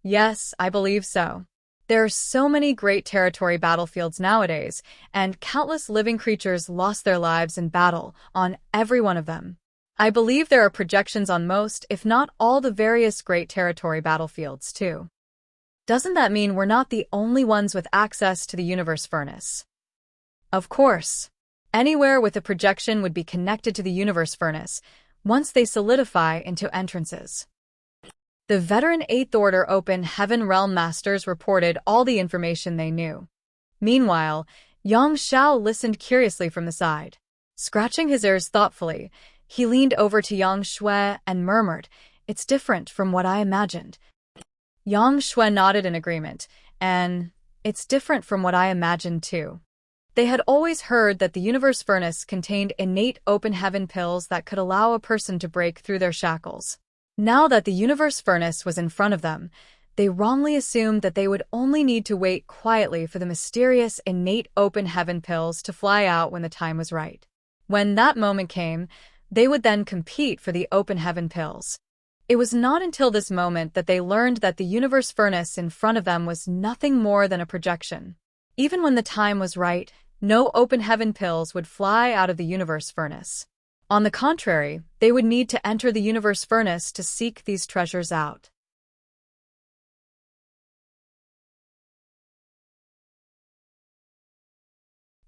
"Yes, I believe so. There are so many great territory battlefields nowadays, and countless living creatures lost their lives in battle on every one of them. I believe there are projections on most, if not all, the various great territory battlefields, too." Doesn't that mean we're not the only ones with access to the universe furnace? Of course. Anywhere with a projection would be connected to the universe furnace once they solidify into entrances. The veteran Eighth Order Open Heaven Realm Masters reported all the information they knew. Meanwhile, Yang Xiao listened curiously from the side. Scratching his ears thoughtfully, he leaned over to Yang Shui and murmured, "It's different from what I imagined." Yang Shui nodded in agreement, and "It's different from what I imagined too." They had always heard that the universe furnace contained innate open heaven pills that could allow a person to break through their shackles. Now that the universe furnace was in front of them, they wrongly assumed that they would only need to wait quietly for the mysterious innate open heaven pills to fly out when the time was right. When that moment came, they would then compete for the open heaven pills. It was not until this moment that they learned that the universe furnace in front of them was nothing more than a projection. Even when the time was right, no open heaven pills would fly out of the universe furnace. On the contrary, they would need to enter the universe furnace to seek these treasures out.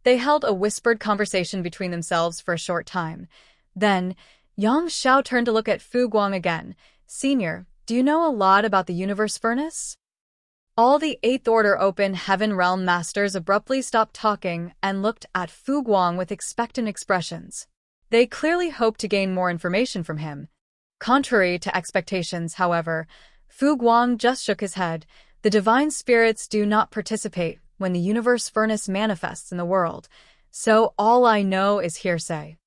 They held a whispered conversation between themselves for a short time. Then, Yang Xiao turned to look at Fu Guang again. "Senior, do you know a lot about the universe furnace?" All the Eighth Order Open Heaven Realm Masters abruptly stopped talking and looked at Fu Guang with expectant expressions. They clearly hoped to gain more information from him. Contrary to expectations, however, Fu Guang just shook his head. "The divine spirits do not participate when the universe furnace manifests in the world, so all I know is hearsay.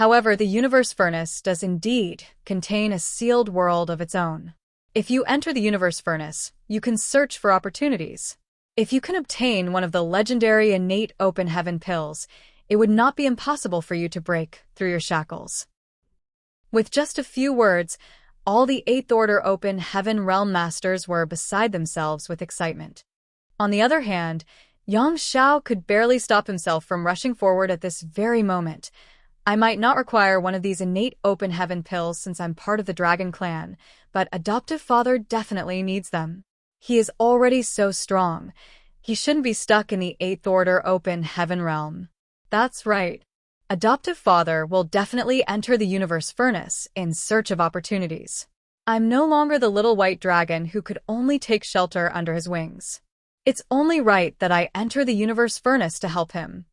However, the universe furnace does indeed contain a sealed world of its own. If you enter the universe furnace, you can search for opportunities. If you can obtain one of the legendary innate open heaven pills, it would not be impossible for you to break through your shackles." With just a few words, all the Eighth Order Open Heaven Realm Masters were beside themselves with excitement. On the other hand, Yang Xiao could barely stop himself from rushing forward at this very moment. "I might not require one of these innate open heaven pills since I'm part of the Dragon Clan, but adoptive father definitely needs them. He is already so strong. He shouldn't be stuck in the Eighth Order Open Heaven Realm." That's right. Adoptive father will definitely enter the universe furnace in search of opportunities. I'm no longer the little white dragon who could only take shelter under his wings. It's only right that I enter the universe furnace to help him.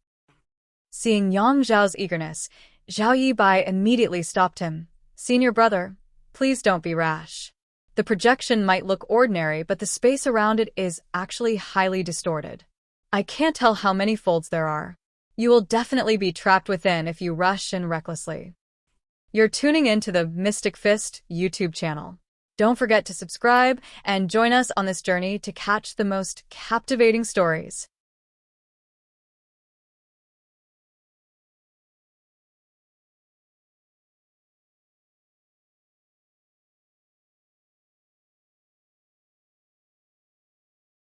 Seeing Yang Zhao's eagerness, Zhao Yibai immediately stopped him. "Senior brother, please don't be rash. The projection might look ordinary, but the space around it is actually highly distorted. I can't tell how many folds there are. You will definitely be trapped within if you rush in recklessly." You're tuning in to the Mystic Fist YouTube channel. Don't forget to subscribe and join us on this journey to catch the most captivating stories.